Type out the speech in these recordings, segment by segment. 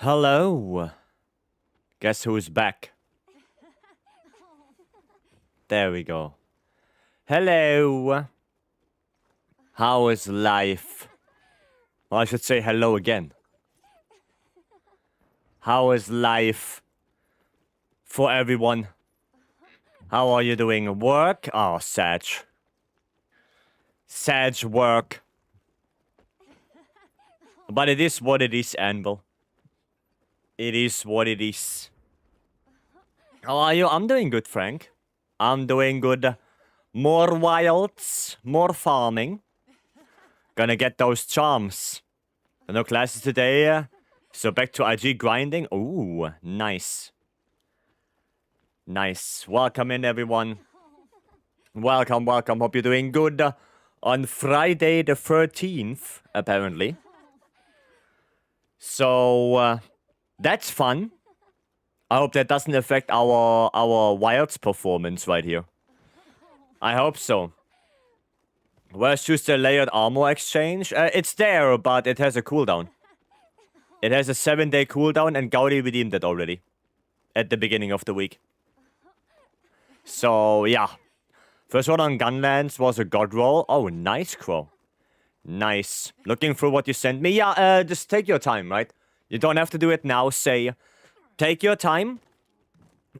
Hello. Guess who's back? There we go. Hello. How is life? Well, I should say hello again. How is life for everyone? How are you doing? Work? Oh, Sag. Sag work. But it is what it is, Anvil. It is what it is. How are you? I'm doing good, Frank. I'm doing good. More wilds, more farming. Gonna get those charms. No classes today, so back to IG grinding. Ooh, nice. Nice. Welcome in, everyone. Welcome, welcome. Hope you're doing good on Friday the 13th, apparently. So, that's fun. I hope that doesn't affect our wilds performance right here. I hope so. Where's just the layered armor exchange? It's there, but it has a cooldown. It has a 7-day cooldown, and Gaudi redeemed it already. At the beginning of the week. So, yeah. First one on Gunlands was a god roll. Oh, nice, Crow. Nice. Looking through what you sent me. Yeah, just take your time, right? You don't have to do it now, say. Take your time.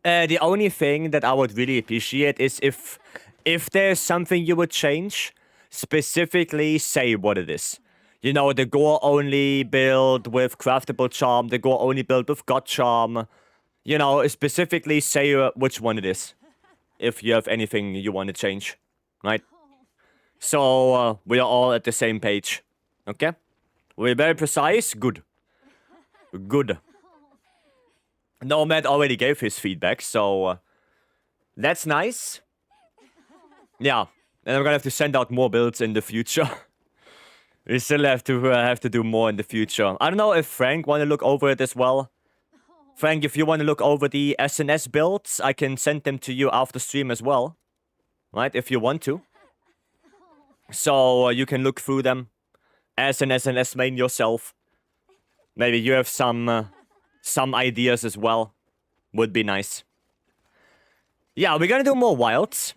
The only thing that I would really appreciate is if there's something you would change, specifically say what it is. You know, the gore only build with craftable charm, the gore only build with god charm. You know, specifically say which one it is. If you have anything you want to change, right? So, we are all at the same page. Okay? We're very precise. Good. Good. Nomad already gave his feedback, so that's nice. Yeah, and I'm gonna have to send out more builds in the future. We still have to do more in the future. I don't know if Frank want to look over it as well. Frank, if you want to look over the SNS builds, I can send them to you after stream as well. Right, if you want to. So you can look through them as an SNS main yourself. Maybe you have some ideas as well. Would be nice. Yeah, we're gonna do more wilds.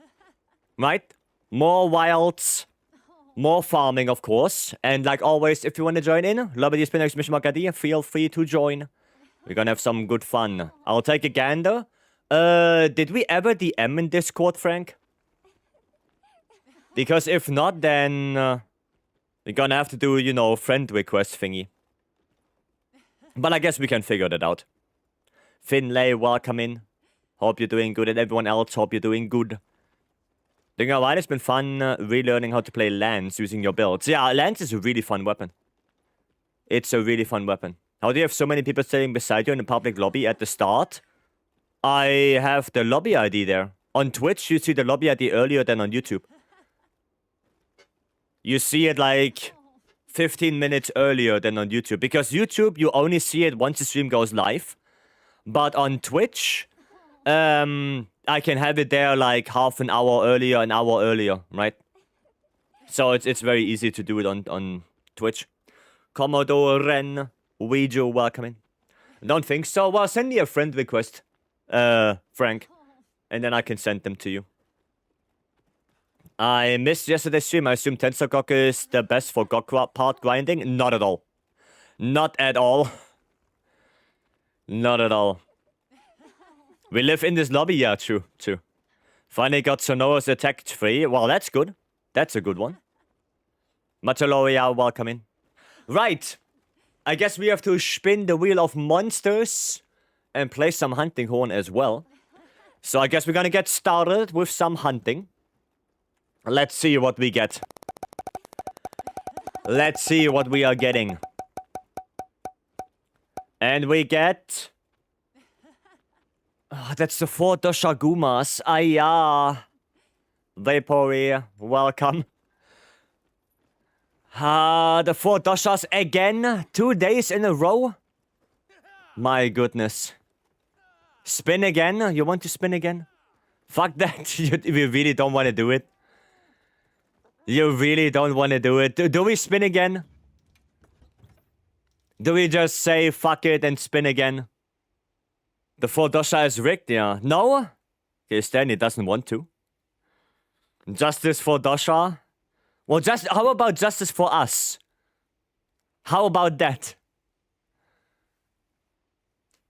Right? More wilds. More farming, of course. And like always, if you want to join in, lobby the spin mission mark ID, feel free to join. We're gonna have some good fun. I'll take a gander. Did we ever DM in Discord, Frank? Because if not, then we're gonna have to do, you know, friend request thingy. But I guess we can figure that out. Finlay, welcome in. Hope you're doing good, and everyone else, hope you're doing good. Doing alright, it's been fun relearning how to play Lance using your builds. Yeah, Lance is a really fun weapon. It's a really fun weapon. How do you have so many people sitting beside you in the public lobby at the start? I have the lobby ID there. On Twitch, you see the lobby ID earlier than on YouTube. You see it like 15 minutes earlier than on YouTube. Because YouTube, you only see it once the stream goes live. But on Twitch, I can have it there like half an hour earlier, right? So it's very easy to do it on Twitch. Commodore Ren, Ouija, welcome in. Don't think so. Well, send me a friend request, Frank. And then I can send them to you. I missed yesterday's stream. I assume Tensor Gog is the best for Gog part grinding? Not at all. Not at all. Not at all. We live in this lobby, yeah, true. Finally got Sonora's attack free. Well, that's good. That's a good one. Mataloria, welcome in. Right. I guess we have to spin the wheel of monsters and play some hunting horn as well. So I guess we're gonna get started with some hunting. Let's see what we get. Let's see what we are getting. And we get... Oh, that's the 4 Doshagumas. Ayah. Vapory, welcome. The 4 Doshas again? 2 days in a row? My goodness. Spin again? You want to spin again? Fuck that. You really don't want to do it. You really don't want to do it. Do we spin again? Do we just say fuck it and spin again? The 4 Dosha is rigged, yeah. No? Okay, Stanley doesn't want to. Justice for Dosha? Well, how about justice for us? How about that?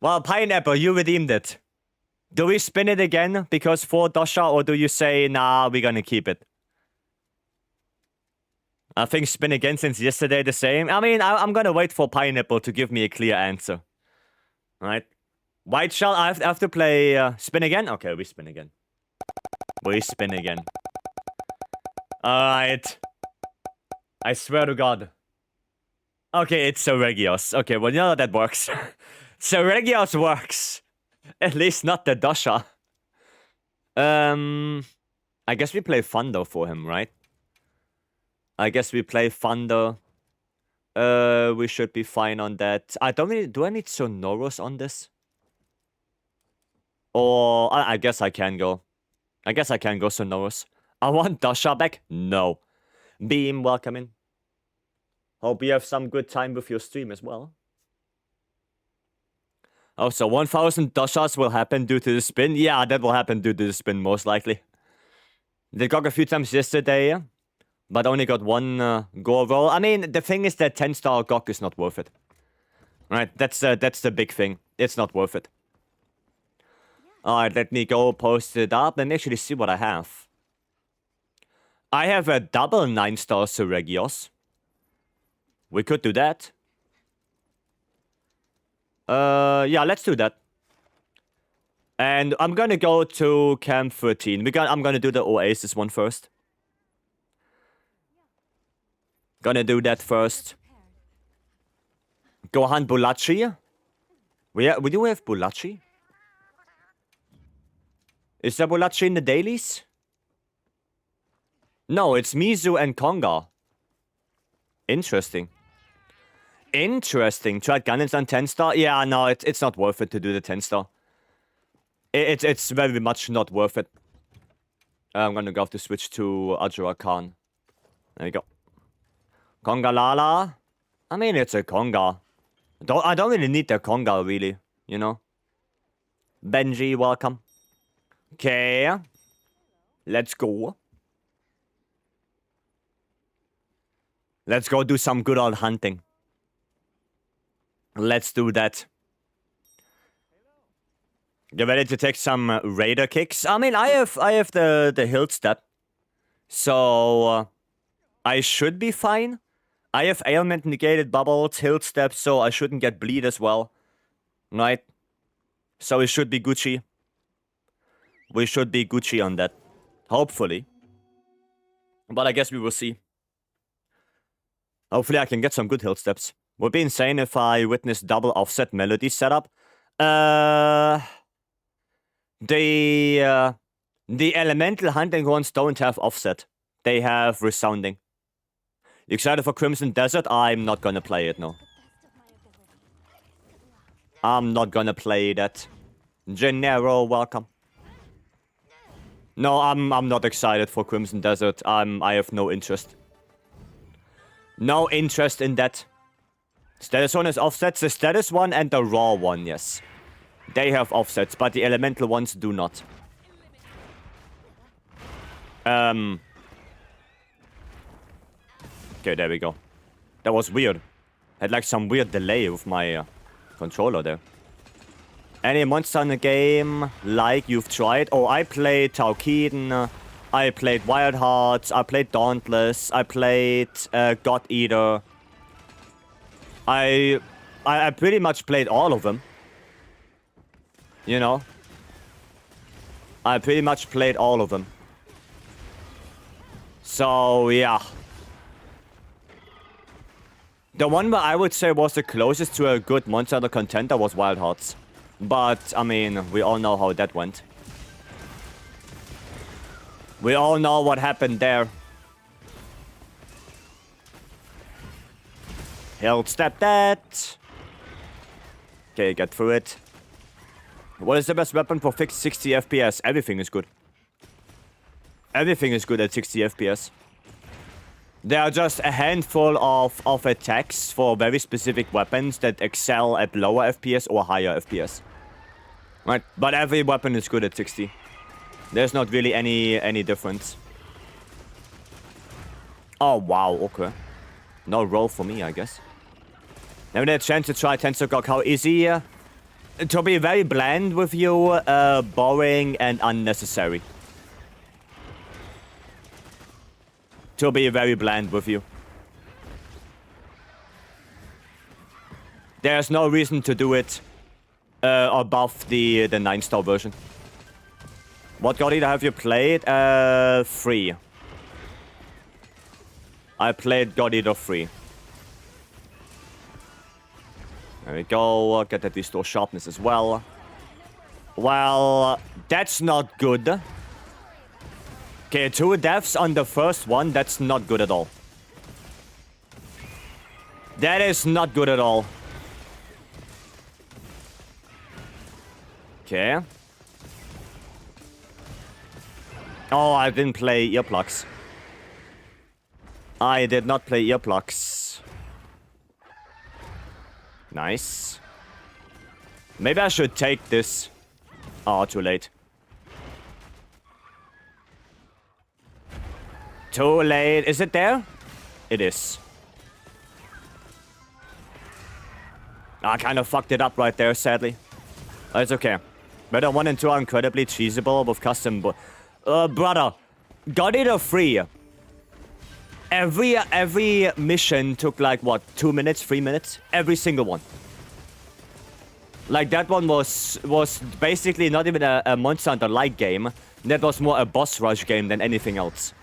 Well, Pineapple, you redeemed it. Do we spin it again because 4 Dosha, or do you say, nah, we're gonna keep it? I think spin again since yesterday the same. I mean, I'm gonna wait for Pineapple to give me a clear answer. Alright. White shell, I have to play spin again? Okay, we spin again. We spin again. Alright. I swear to God. Okay, it's Seregios. Okay, well, you know that works. Seregios works. At least not the Dosha. I guess we play Thunder for him, right? I guess we play Thunder. We should be fine on that. Do I need Sonoros on this? Or I guess I can go. I guess I can go Sonoros. I want Dosha back? No. Beam, welcome in. Hope you have some good time with your stream as well. Oh, so 1,000 Doshas will happen due to the spin? Yeah, that will happen due to the spin, most likely. They got a few times yesterday, but only got one go roll. I mean, the thing is that 10-star Gog is not worth it. Right, that's the big thing. It's not worth it. Alright, let me go post it up and actually see what I have. I have a double 9-star Seregios. We could do that. Yeah, let's do that. And I'm gonna go to Camp 13. I'm gonna do the Oasis one first. Gonna do that first. Gohan Bulachi. We do have Bulachi. Is there Bulachi in the dailies? No, it's Mizu and Konga. Interesting. Interesting. Tried Gunnins on 10-star? Yeah, no, it's not worth it to do the 10-star. It's very much not worth it. I'm gonna have to switch to Ajura Khan. There you go. Konga Lala. I mean, it's a Konga. I don't really need the Konga, really. You know? Benji, welcome. Okay. Let's go. Let's go do some good old hunting. Let's do that. Get ready to take some raider kicks. I mean, I have the hilt step. So, I should be fine. I have ailment negated bubbles, hilt step, so I shouldn't get bleed as well. Right? So it should be Gucci. We should be Gucci on that. Hopefully. But I guess we will see. Hopefully I can get some good hilt steps. Would be insane if I witness double offset melody setup. The elemental hunting horns don't have offset. They have resounding. You excited for Crimson Desert? I'm not gonna play it, no. I'm not gonna play that. Gennaro, welcome. No, I'm not excited for Crimson Desert. I have no interest. No interest in that. Status one is offsets. The status one and the raw one, yes. They have offsets, but the elemental ones do not. Okay, there we go. That was weird. Had like some weird delay with my controller there. Any monster in the game like you've tried? Oh, I played Taukiden. I played Wild Hearts. I played Dauntless. I played God Eater. I pretty much played all of them. You know? I pretty much played all of them. So, yeah. The one where I would say was the closest to a good Monster Hunter contender was Wild Hearts. But, I mean, we all know how that went. We all know what happened there. Held step that. Okay, get through it. What is the best weapon for fixed 60 FPS? Everything is good. Everything is good at 60 FPS. There are just a handful of attacks for very specific weapons that excel at lower FPS or higher FPS. Right? But every weapon is good at 60. There's not really any difference. Oh, wow, okay. No roll for me, I guess. Never had a chance to try Tensor Gog. How easy? To be very bland with you, boring and unnecessary. To be very bland with you. There's no reason to do it above the 9-star version. What God Eater have you played? 3. I played God Eater 3. There we go. Get that restore sharpness as well. Well, that's not good. Okay, 2 deaths on the first one. That's not good at all. That is not good at all. Okay. Oh, I didn't play earplugs. I did not play earplugs. Nice. Maybe I should take this. Oh, too late. Too late. Is it there? It is. I kind of fucked it up right there, sadly. It's okay. Better 1 and 2 are incredibly cheesable with custom... brother. God Eater 3. Every mission took like, what, 2 minutes, 3 minutes? Every single one. Like, that one was basically not even a Monster Hunter-like game. That was more a boss rush game than anything else.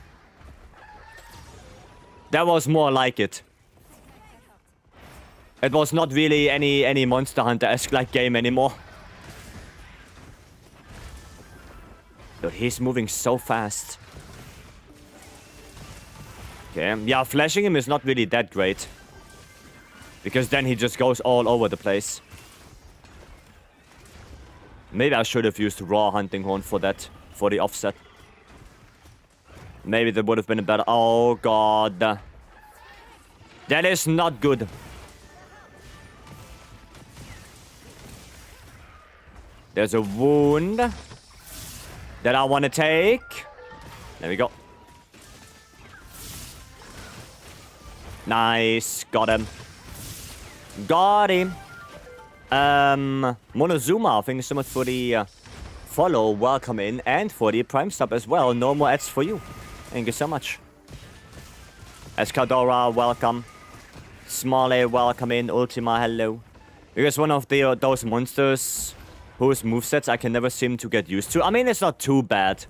That was more like it. It was not really any Monster Hunter-esque like game anymore. Dude, he's moving so fast. Okay, yeah, flashing him is not really that great. Because then he just goes all over the place. Maybe I should have used Raw Hunting Horn for that. For the offset. Maybe that would have been a better... Oh, God. That is not good. There's a wound that I want to take. There we go. Nice. Got him. Got him. Monozuma, thank you so much for the follow. Welcome in. And for the Prime sub as well. No more ads for you. Thank you so much. Escadora, welcome. Smalley, welcome in. Ultima, hello. Because one of those monsters whose movesets I can never seem to get used to. I mean, it's not too bad.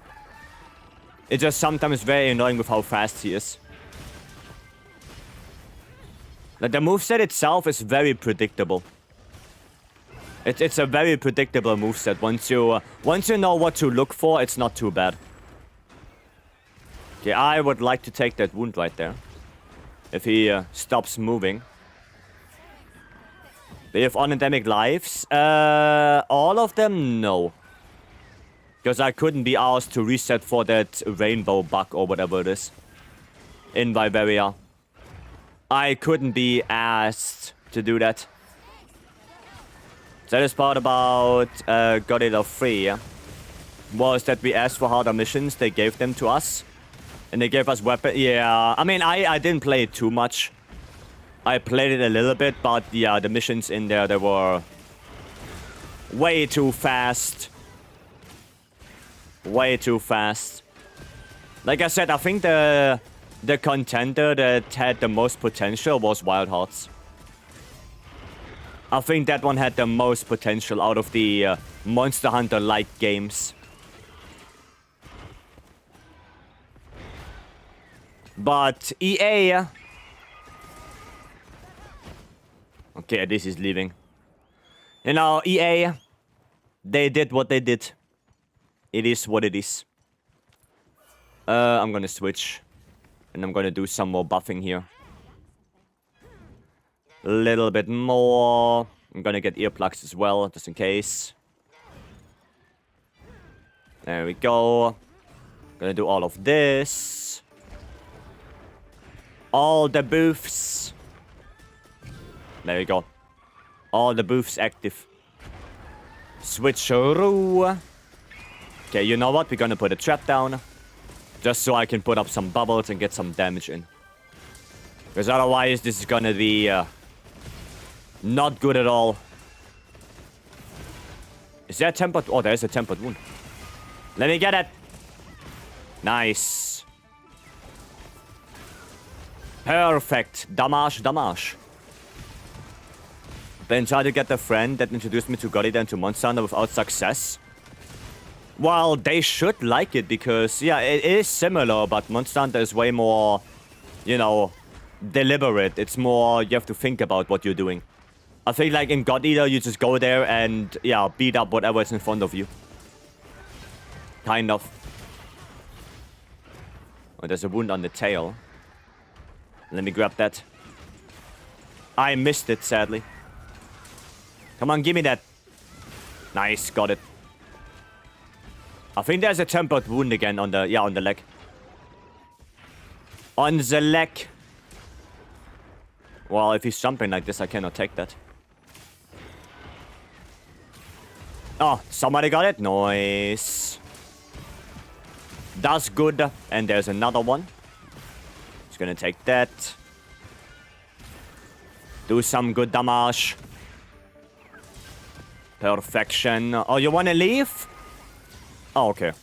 It's just sometimes very annoying with how fast he is. Like, the moveset itself is very predictable. It's a very predictable moveset. Once you know what to look for, it's not too bad. Okay, I would like to take that wound right there. If he stops moving. They have unendemic lives. All of them? No. Because I couldn't be asked to reset for that rainbow bug or whatever it is. In Vycery. I couldn't be asked to do that. The saddest part about God Eater 3 was that we asked for harder missions. They gave them to us. And they gave us weapons. Yeah, I mean, I didn't play it too much. I played it a little bit, but yeah, the missions in there, they were way too fast. Way too fast. Like I said, I think the contender that had the most potential was Wild Hearts. I think that one had the most potential out of the Monster Hunter-like games. But EA... Okay, this is leaving. You know, EA, they did what they did. It is what it is. I'm gonna switch. And I'm gonna do some more buffing here. A little bit more. I'm gonna get earplugs as well, just in case. There we go. Gonna do all of this. All the booths. There we go. All the booths active. Switcheroo. Okay, you know what? We're gonna put a trap down. Just so I can put up some bubbles and get some damage in. Because otherwise this is gonna be not good at all. Is there a tempered... Oh, there's a tempered wound. Let me get it. Nice. Perfect. Damage, damage. Then tried to get a friend that introduced me to Godida and to Monster Hunter without success. Well, they should like it because, yeah, it is similar, but Monster Hunter is way more, you know, deliberate. It's more, you have to think about what you're doing. I think, like, in God Eater, you just go there and, yeah, beat up whatever is in front of you. Kind of. Oh, there's a wound on the tail. Let me grab that. I missed it, sadly. Come on, give me that. Nice, got it. I think there's a tempered wound again on the... Yeah, on the leg. On the leg. Well, if he's jumping like this, I cannot take that. Oh, somebody got it? Nice. That's good. And there's another one. Just gonna take that. Do some good damage. Perfection. Oh, you wanna leave? Oh, okay.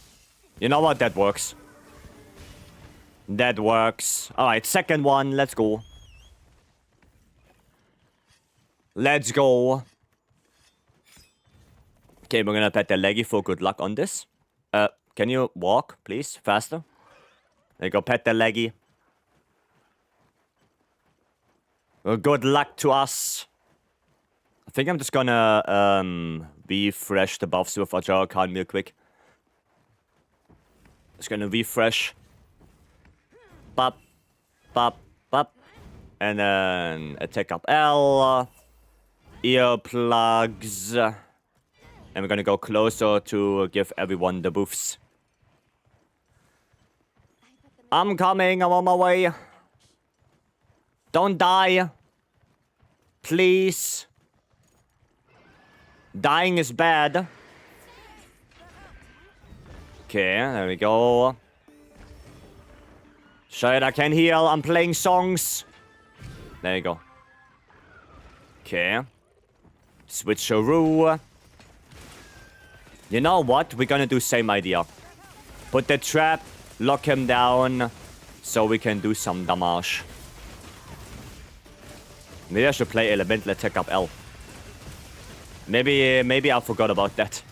You know what? That works. That works. Alright, second one. Let's go. Let's go. Okay, we're gonna pet the leggy for good luck on this. Can you walk, please? Faster. There you go, pet the leggy. Well, good luck to us. I think I'm just gonna refresh the buffs with a jar card real quick. Just gonna refresh. Bop, bop, bop. And then attack up L. Earplugs. And we're gonna go closer to give everyone the buffs. I'm coming, I'm on my way. Don't die. Please. Dying is bad. Okay, there we go. Shit, I can heal. I'm playing songs. There you go. Okay. Switcheroo. You know what? We're gonna do same idea. Put the trap, lock him down, so we can do some damage. Maybe I should play Elemental Attack up L. Maybe I forgot about that.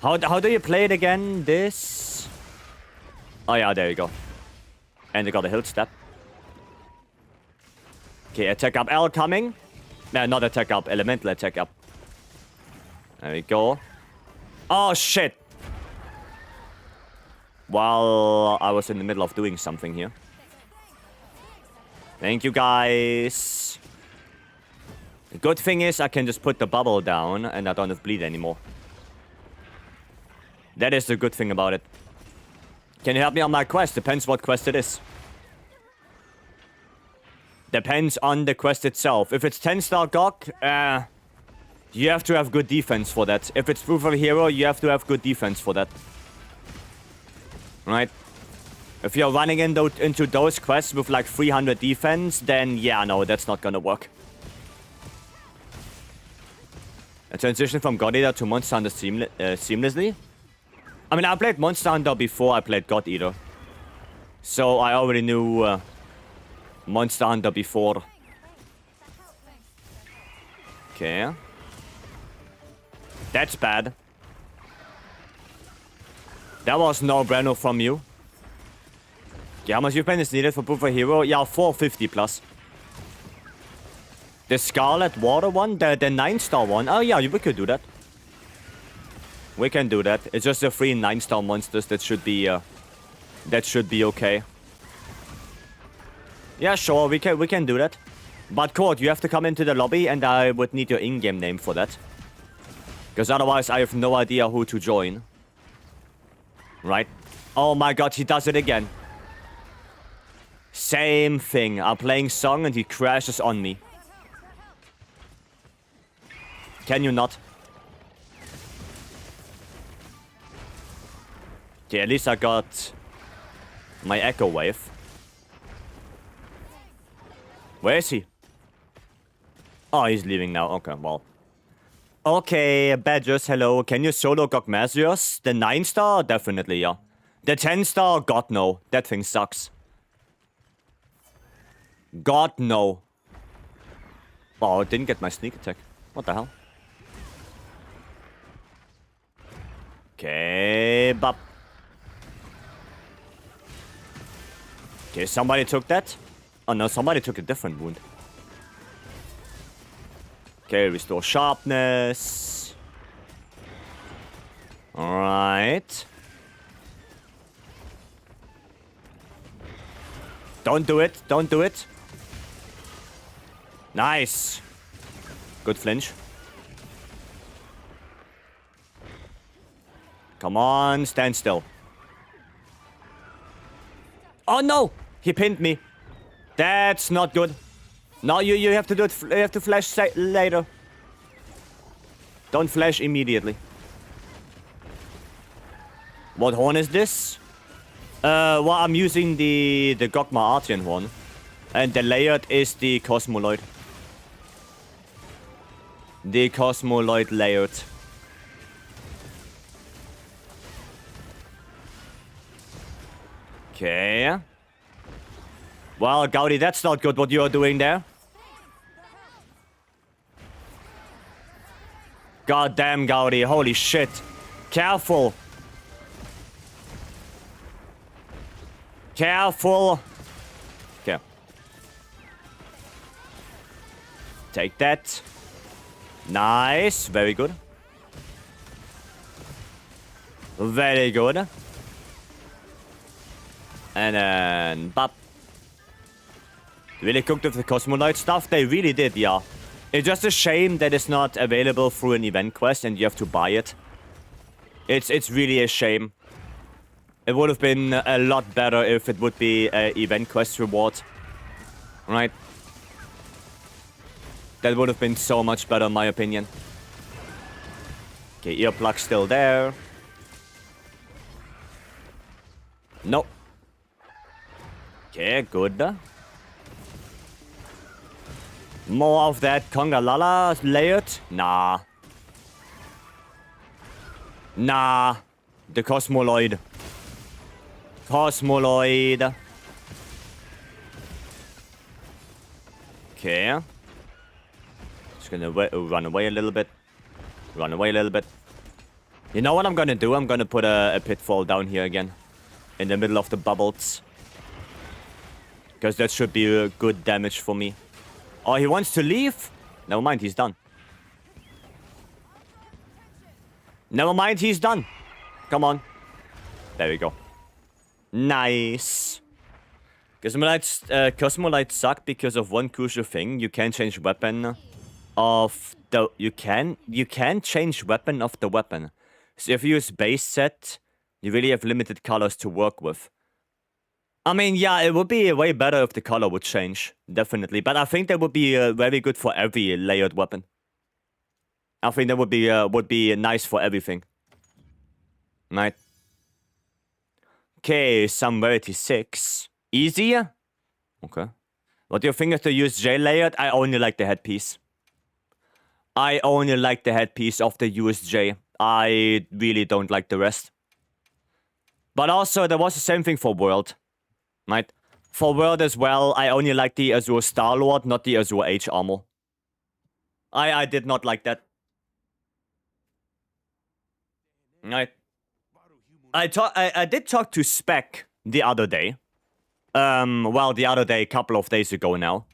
How do you play it again? This? Oh yeah, there you go. And they got a hilt step. Okay, attack up L coming. No, not attack up, Elemental Attack up. There we go. Oh shit! While I was in the middle of doing something here. Thank you guys. The good thing is I can just put the bubble down and I don't have bleed anymore. That is the good thing about it. Can you help me on my quest? Depends what quest it is. Depends on the quest itself. If it's 10-star GOG, you have to have good defense for that. If it's Proof of a Hero, you have to have good defense for that. Right? If you're running into those quests with like 300 defense, then yeah, no, that's not gonna work. A transition from God Eater to Monster Hunter seamlessly? I mean, I played Monster Hunter before I played God Eater. So I already knew Monster Hunter before. Okay. That's bad. That was no-brainer from you. Okay, how much UPen is needed for Proof of a Hero? Yeah, 450 plus. The Scarlet Water one? The 9-star one? Oh yeah, we could do that. We can do that. It's just the 3 9-star monsters that should be okay. Yeah, sure, we can do that. But Court, you have to come into the lobby and I would need your in-game name for that. Because otherwise I have no idea who to join. Right? Oh my god, he does it again. Same thing. I'm playing song and he crashes on me. Can you not? Okay, at least I got my echo wave. Where is he? Oh, he's leaving now. Okay, well. Okay, Badgers, hello. Can you solo Gogmazios? The 9-star? Definitely, yeah. The 10-star? God, no. That thing sucks. God, no. Oh, I didn't get my sneak attack. What the hell? Okay, bop. Okay, somebody took that. Oh no, somebody took a different wound. Okay, restore sharpness. Alright. Don't do it. Don't do it. Nice. Good flinch. Come on, stand still. Oh no! He pinned me. That's not good. No, you have to do it. You have to flash later. Don't flash immediately. What horn is this? Well, I'm using the Gogmazios horn. And the layered is the Cosmoloid. The Cosmoloid layered. Okay. Well, Gaudi, that's not good what you're doing there. God damn, Gaudi. Holy shit. Careful. Careful. Okay. Take that. Nice. Very good. Very good. And then... Bop. Really cooked with the Cosmoloid stuff? They really did, yeah. It's just a shame that it's not available through an event quest and you have to buy it. It's really a shame. It would have been a lot better if it would be an event quest reward. Right? That would have been so much better in my opinion. Okay, earplug still there. Nope. Okay, good. More of that Congalala layered? Nah. Nah. The Cosmoloid. Cosmoloid. Okay. Just gonna run away a little bit. Run away a little bit. You know what I'm gonna do? I'm gonna put a pitfall down here again. In the middle of the bubbles. Because that should be a good damage for me. Oh, he wants to leave? Never mind, he's done. Never mind, he's done. Come on. There we go. Nice. Cosmolites suck because of one crucial thing. You can't change weapon of the... You can change weapon of the weapon. So if you use base set, you really have limited colors to work with. I mean, yeah, it would be way better if the color would change. Definitely. But I think that would be very good for every layered weapon. I think that would be nice for everything. Right. Okay, some rarity 6. Easier? Okay. What do you think of the USJ layered? I only like the headpiece. I only like the headpiece of the USJ. I really don't like the rest. But also, there was the same thing for World. Right? For World as well, I only like the Azure Star-Lord, not the Azure H armor. I did not like that. Right. I did talk to Spec the other day. Well, the other day, a couple of days ago now.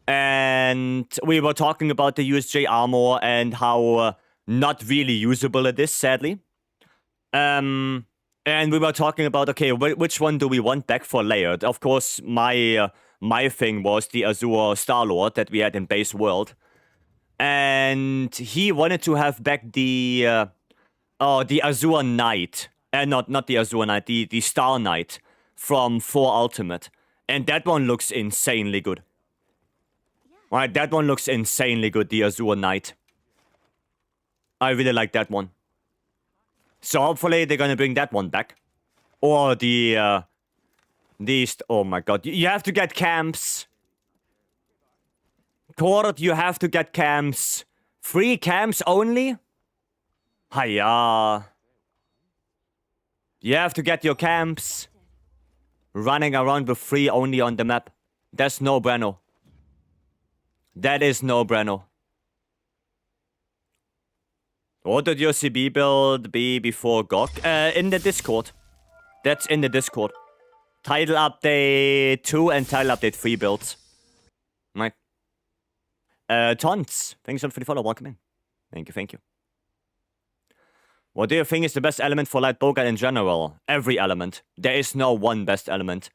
And we were talking about the USJ armor and how not really usable it is, sadly. And we were talking about, okay, which one do we want back for layered? Of course, my thing was the Azure Star-Lord that we had in base world. And he wanted to have back the Azure Knight. Not the Azure Knight, the Star Knight from 4 Ultimate. And that one looks insanely good. Alright, that one looks insanely good, the Azure Knight. I really like that one. So hopefully they're gonna bring that one back. Or the, these... Oh my god, you have to get camps. Court, you have to get camps. 3 camps only? Hiya. You have to get your camps. Running around with 3 only on the map. That's no bueno. That is no bueno. What would your CB build be before GOG? In the Discord. That's in the Discord. Title update 2 and title update 3 builds. Right. Tons. Thanks for the follow. Welcome in. Thank you, thank you. What do you think is the best element for light bowgun in general? Every element. There is no one best element.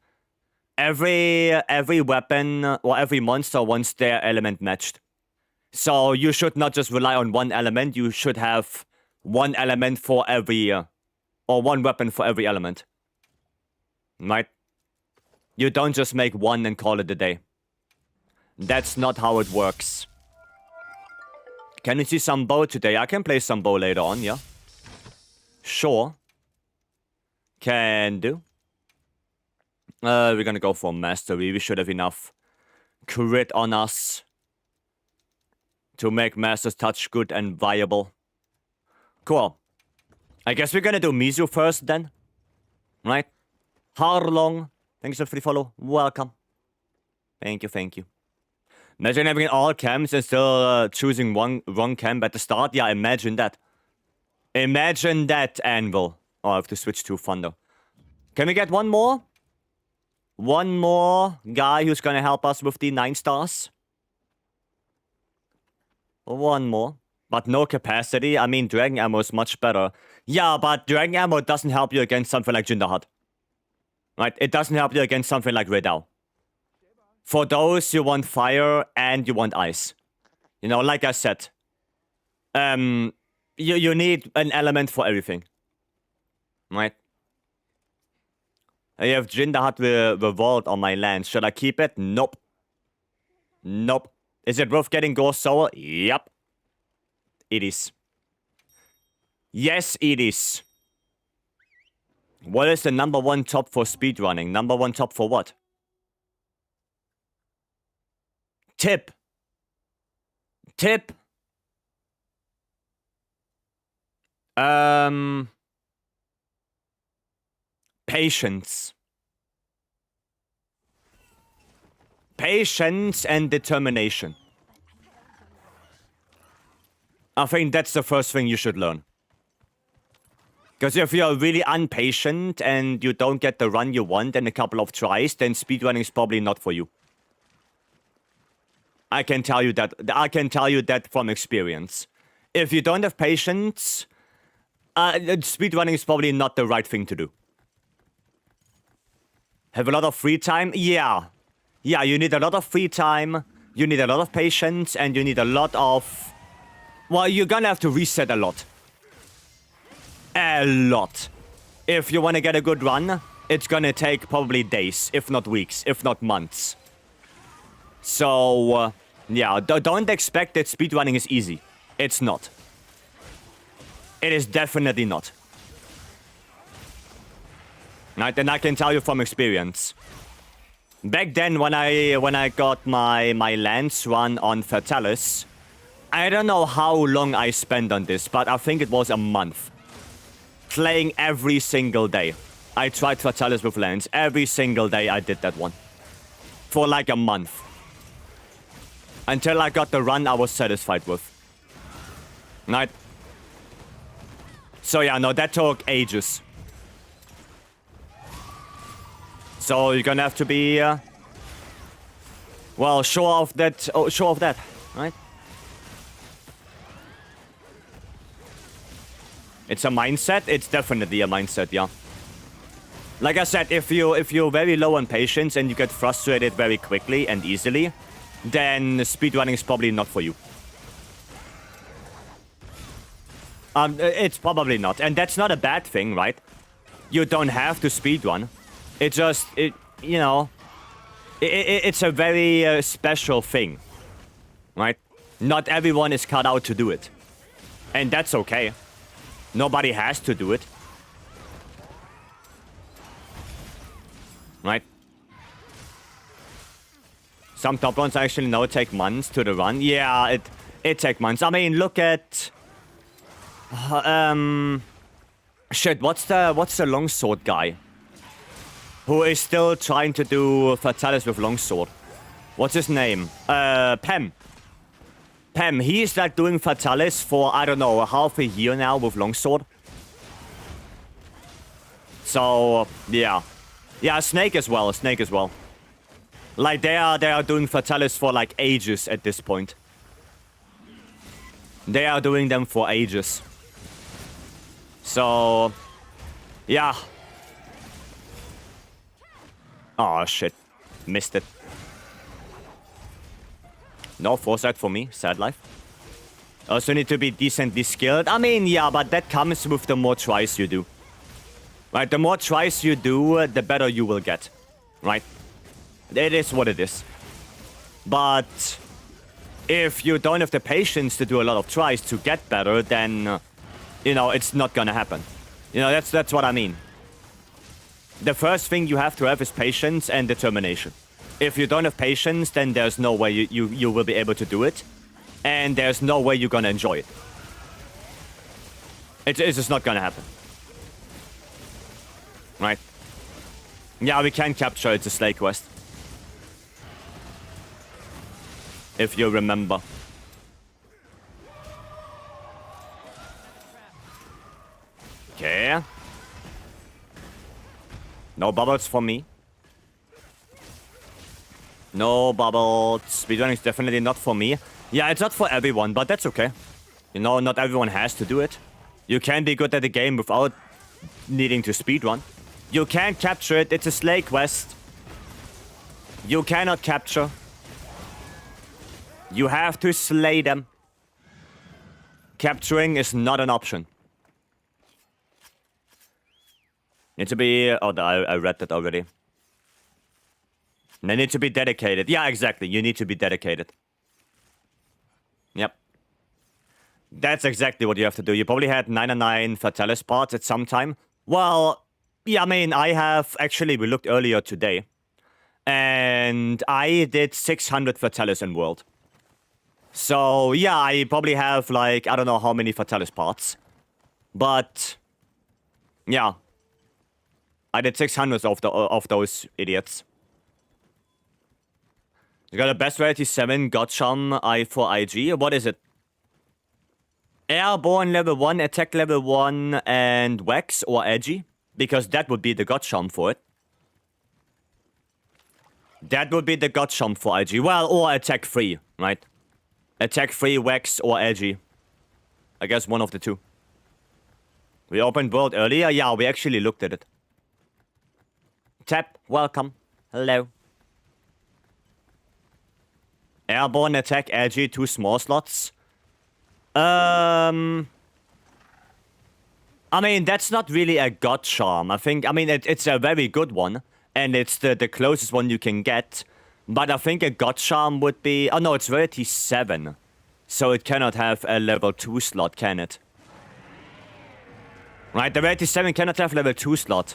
Every weapon or every monster wants their element matched. So you should not just rely on one element. You should have one element for every... or one weapon for every element. Right? You don't just make one and call it a day. That's not how it works. Can we see some bow today? I can play some bow later on, yeah. Sure. Can do. We're gonna go for mastery. We should have enough crit on us to make Master's Touch good and viable. Cool. I guess we're gonna do Mizu first then. Right? Harlong. Thanks for the follow. Welcome. Thank you, thank you. Imagine having all camps and still choosing wrong camp at the start. Yeah, imagine that. Imagine that, Anvil. Oh, I have to switch to Thunder. Can we get one more? One more guy who's gonna help us with the 9 stars? One more. But no capacity. I mean, Dragon Ammo is much better. Yeah, but Dragon Ammo doesn't help you against something like Jindahat. Right? It doesn't help you against something like Redao. For those, you want fire and you want ice. You know, like I said. You need an element for everything. Right? I have Jindahat Revolt on my land. Should I keep it? Nope. Nope. Is it worth getting Ghost Soul? Yep. It is. Yes, it is. What is the #1 top for speedrunning? #1 top for what? Tip. Tip. Patience. Patience and determination. I think that's the first thing you should learn. Because if you're really impatient and you don't get the run you want in a couple of tries, then speedrunning is probably not for you. I can tell you that. I can tell you that from experience. If you don't have patience, speedrunning is probably not the right thing to do. Have a lot of free time? Yeah. Yeah, you need a lot of free time, you need a lot of patience, and you need a lot of... Well, you're gonna have to reset a lot. A lot. If you want to get a good run, it's gonna take probably days, if not weeks, if not months. So, yeah, don't expect that speedrunning is easy. It's not. It is definitely not. Right, and I can tell you from experience. Back then, when I got my Lance run on Fatalis, I don't know how long I spent on this, but I think it was a month. Playing every single day. I tried Fatalis with Lance. Every single day I did that one. For like a month. Until I got the run I was satisfied with. Right? So yeah, no, that took ages. So you're gonna have to be, well, sure of that, right? It's a mindset. It's definitely a mindset, yeah. Like I said, if you're very low on patience and you get frustrated very quickly and easily, then speedrunning is probably not for you. It's probably not, and that's not a bad thing, right? You don't have to speedrun. It just, you know, It's a very special thing, right? Not everyone is cut out to do it. And that's okay. Nobody has to do it. Right? Some top runs actually now take months to the run. Yeah, it takes months. I mean, look at... Shit, what's the longsword guy? Who is still trying to do Fatalis with longsword? What's his name? Pem. Pem, he's like doing Fatalis for, I don't know, half a year now with longsword. So, yeah. Yeah, Snake as well, Snake as well. Like, they are doing Fatalis for, like, ages at this point. They are doing them for ages. So, yeah. Oh, shit. Missed it. No foresight for me. Sad life. Also need to be decently skilled. I mean, yeah, but that comes with the more tries you do. Right? The more tries you do, the better you will get. Right? It is what it is. But if you don't have the patience to do a lot of tries to get better, then, you know, it's not gonna happen. You know, that's what I mean. The first thing you have to have is patience and determination. If you don't have patience, then there's no way you will be able to do it. And there's no way you're gonna enjoy it. It's just not gonna happen. Right? Yeah, we can capture it, it's a slay quest. If you remember. Okay. No bubbles for me. No bubbles. Speedrunning is definitely not for me. Yeah, it's not for everyone, but that's okay. You know, not everyone has to do it. You can be good at the game without needing to speedrun. You can capture it. It's a slay quest. You cannot capture. You have to slay them. Capturing is not an option. Need to be... Oh, I read that already. They need to be dedicated. Yeah, exactly. You need to be dedicated. Yep. That's exactly what you have to do. You probably had 99 Fatalis parts at some time. Well, yeah, I mean, I have... Actually, we looked earlier today. And I did 600 Fatalis in World. So, yeah, I probably have, like, I don't know how many Fatalis parts. But... Yeah. I did 600 of those idiots. You got a best rarity 7 Gotcham for IG. What is it? Airborne level 1, attack level 1, and Wax or Edgy? Because that would be the Gotcham for it. That would be the Gotcham for IG. Well, or attack 3, right? Attack 3, Wax, or Edgy. I guess one of the two. We opened World earlier? Yeah, we actually looked at it. Tap, welcome. Hello. Airborne attack, Edgy, 2 small slots. I mean, that's not really a god charm. I mean, it's a very good one. And it's the closest one you can get. But I think a god charm would be... Oh, no, it's rarity 7. So it cannot have a level 2 slot, can it? Right, the rarity 7 cannot have level 2 slot.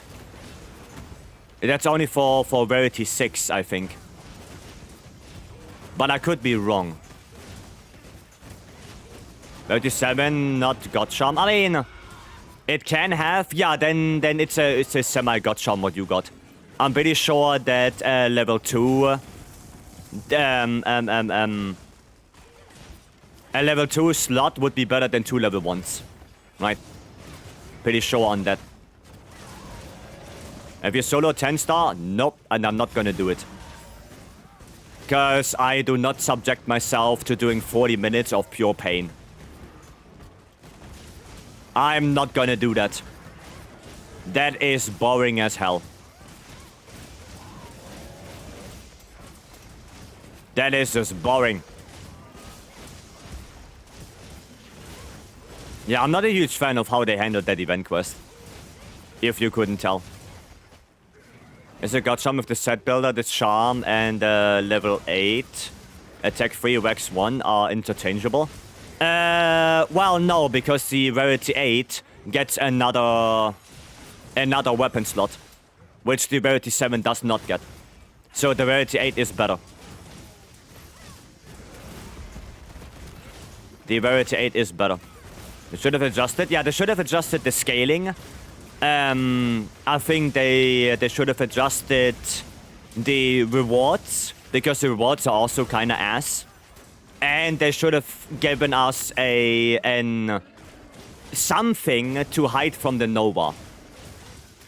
That's only for rarity 6, I think. But I could be wrong. Rarity 7, not god charm. I mean, it can have. Yeah, then it's a semi god charm what you got. I'm pretty sure that level 2. A level 2 slot would be better than 2 level 1s. Right? Pretty sure on that. If you solo 10 star, nope, and I'm not gonna do it. Because I do not subject myself to doing 40 minutes of pure pain. I'm not gonna do that. That is boring as hell. That is just boring. Yeah, I'm not a huge fan of how they handled that event quest. If you couldn't tell. Is it got some of the set builder, the charm, and level 8 attack 3 Rex 1 are interchangeable? Well, no, because the rarity 8 gets another weapon slot, which the rarity 7 does not get. So the rarity 8 is better. The rarity 8 is better. They should have adjusted. Yeah, they should have adjusted the scaling. I think they should have adjusted the rewards, because the rewards are also kind of ass. And they should have given us something to hide from the Nova.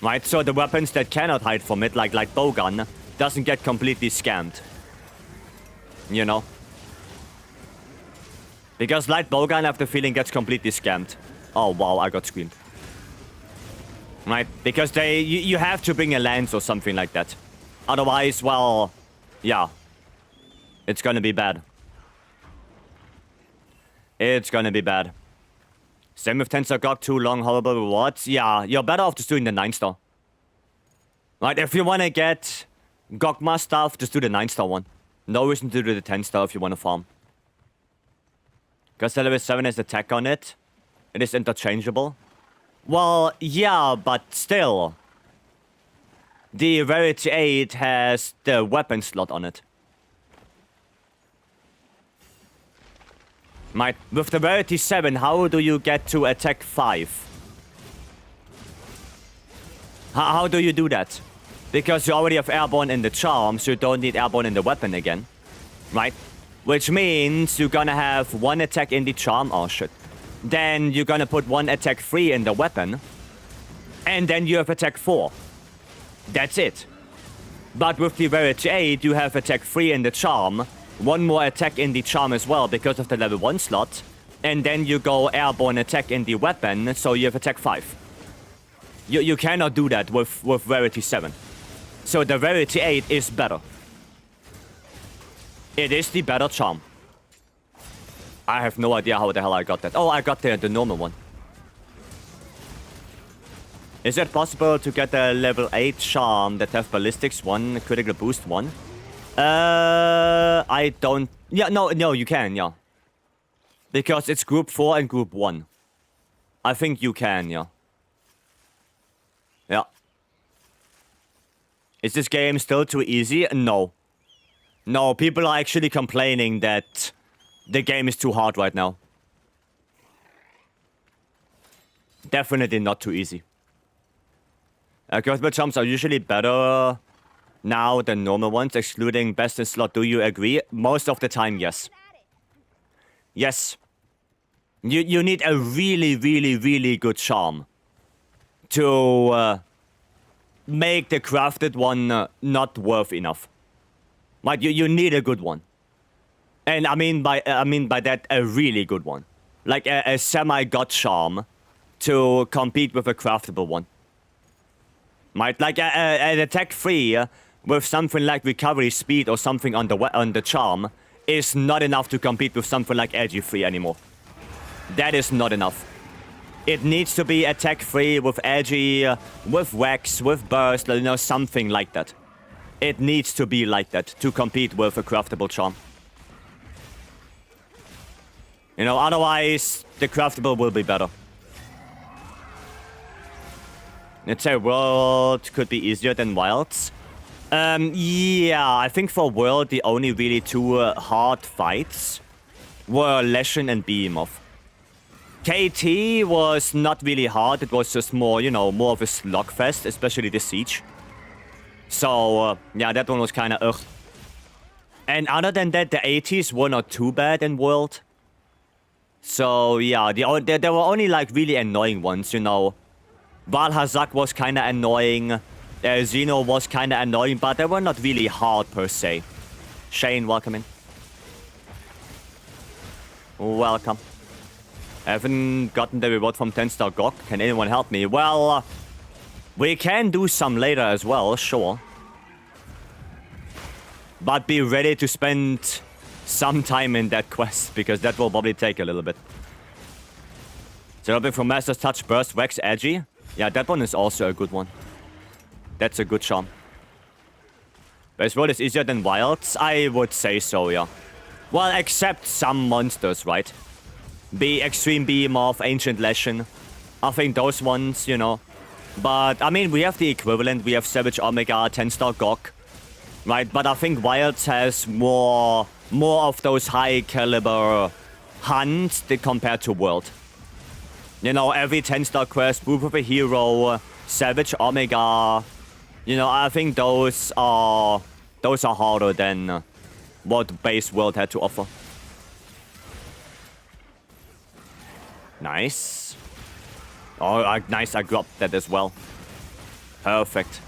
Right, so the weapons that cannot hide from it, like bowgun, doesn't get completely scammed. You know? Because light bowgun, I have the feeling, gets completely scammed. Oh wow, I got screamed. Right, because you have to bring a lance or something like that. Otherwise, well, yeah. It's gonna be bad. It's gonna be bad. Same with Tensor Gog, 2 long horrible rewards. Yeah, you're better off just doing the 9-star. Right, if you wanna get Gogma stuff, just do the 9-star one. No reason to do the 10-star if you wanna farm. Because the level 7 has attack on it. It is interchangeable. Well, yeah, but still. The rarity 8 has the weapon slot on it. Right, with the rarity 7, how do you get to attack 5? How do you do that? Because you already have airborne in the charm, so you don't need airborne in the weapon again. Right? Which means you're gonna have 1 attack in the charm. Oh shit. Then you're gonna put 1 attack 3 in the weapon. And then you have attack 4. That's it. But with the rarity 8, you have attack 3 in the charm. 1 more attack in the charm as well because of the level 1 slot. And then you go airborne attack in the weapon, so you have attack 5. You cannot do that with rarity 7. So the rarity 8 is better. It is the better charm. I have no idea how the hell I got that. Oh, I got the normal one. Is it possible to get a level 8 charm that have ballistics 1, critical boost 1? I don't... Yeah, no, you can, yeah. Because it's group 4 and group 1. I think you can, yeah. Yeah. Is this game still too easy? No. No, people are actually complaining that the game is too hard right now. Definitely not too easy. Crossbow jumps are usually better now than normal ones, excluding best in slot. Do you agree? Most of the time, yes. Yes. You need a really, really, really good charm to make the crafted one not worth enough. Like you need a good one, and I mean by that a really good one, like a semi-god charm to compete with a craftable one. Right, like an attack 3 with something like recovery speed or something on the charm is not enough to compete with something like edgy 3 anymore. That is not enough. It needs to be attack 3 with edgy, with wax, with burst, you know, something like that. It needs to be like that to compete with a craftable charm. You know, otherwise the craftable will be better. Let's say World could be easier than Wilds. Yeah, I think for World the only really 2 hard fights were Leshen and Behemoth. KT was not really hard, it was just more, you know, more of a slugfest, especially the Siege. So, yeah, that one was kind of ugh. And other than that, the 80s were not too bad in World. So, yeah, there were only, like, really annoying ones, you know. Valhazak was kind of annoying. Xeno was kind of annoying, but they were not really hard, per se. Shane, welcome in. Welcome. I haven't gotten the reward from 10-star Gog. Can anyone help me? Well, we can do some later as well, sure. But be ready to spend some time in that quest, because that will probably take a little bit. So, hoping from Master's Touch, Burst, Wax, Edgy. Yeah, that one is also a good one. That's a good charm. Base World is easier than Wilds? I would say so, yeah. Well, except some monsters, right? Extreme Behemoth, Ancient Legion. I think those ones, you know. But, I mean, we have the equivalent. We have Savage Omega, 10-star Gog. Right? But I think Wilds has more of those high-caliber hunts compared to World. You know, every 10-star quest, Proof of a Hero, Savage Omega. You know, I think those are harder than what base World had to offer. Nice. Oh, nice, I dropped that as well. Perfect.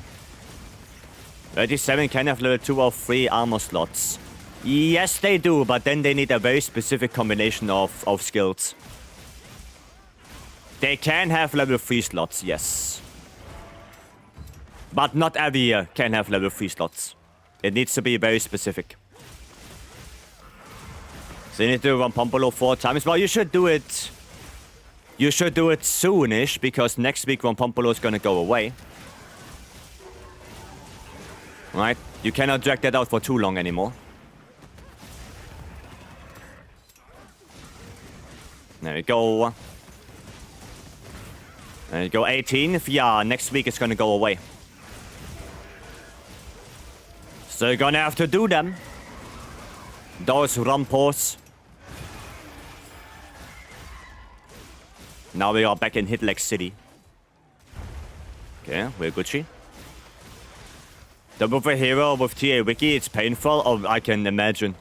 37 can have level 2 or 3 armor slots. Yes, they do, but then they need a very specific combination of skills. They can have level 3 slots, yes. But not every can have level 3 slots. It needs to be very specific. So you need to run Pompolo 4 times. Well, you should do it... You should do it soonish, because next week Pompolo is gonna go away. Right? You cannot drag that out for too long anymore. There we go. There you go, 18th. Yeah, next week it's gonna go away. So you're gonna have to do them. Those rumpos. Now we are back in Hitlex City. Okay, we're Gucci. The Proof of a Hero with TA Wiki, it's painful. Oh, I can imagine.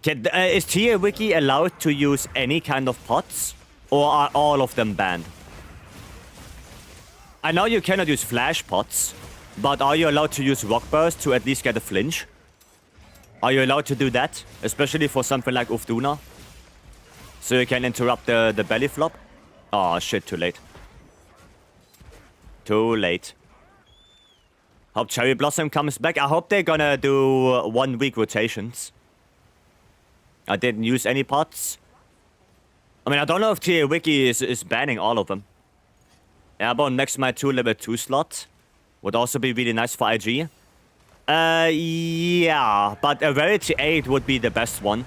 Is TA Wiki allowed to use any kind of pots? Or are all of them banned? I know you cannot use flash pots, but are you allowed to use rock burst to at least get a flinch? Are you allowed to do that? Especially for something like Ufduna? So you can interrupt the belly flop? Oh shit, too late. Too late. Hope Cherry Blossom comes back. I hope they're gonna do 1 week rotations. I didn't use any pots. I mean, I don't know if TA Wiki is banning all of them. Airborne next to my 2 level 2 slot would also be really nice for IG. Yeah, but a Rarity 8 would be the best one.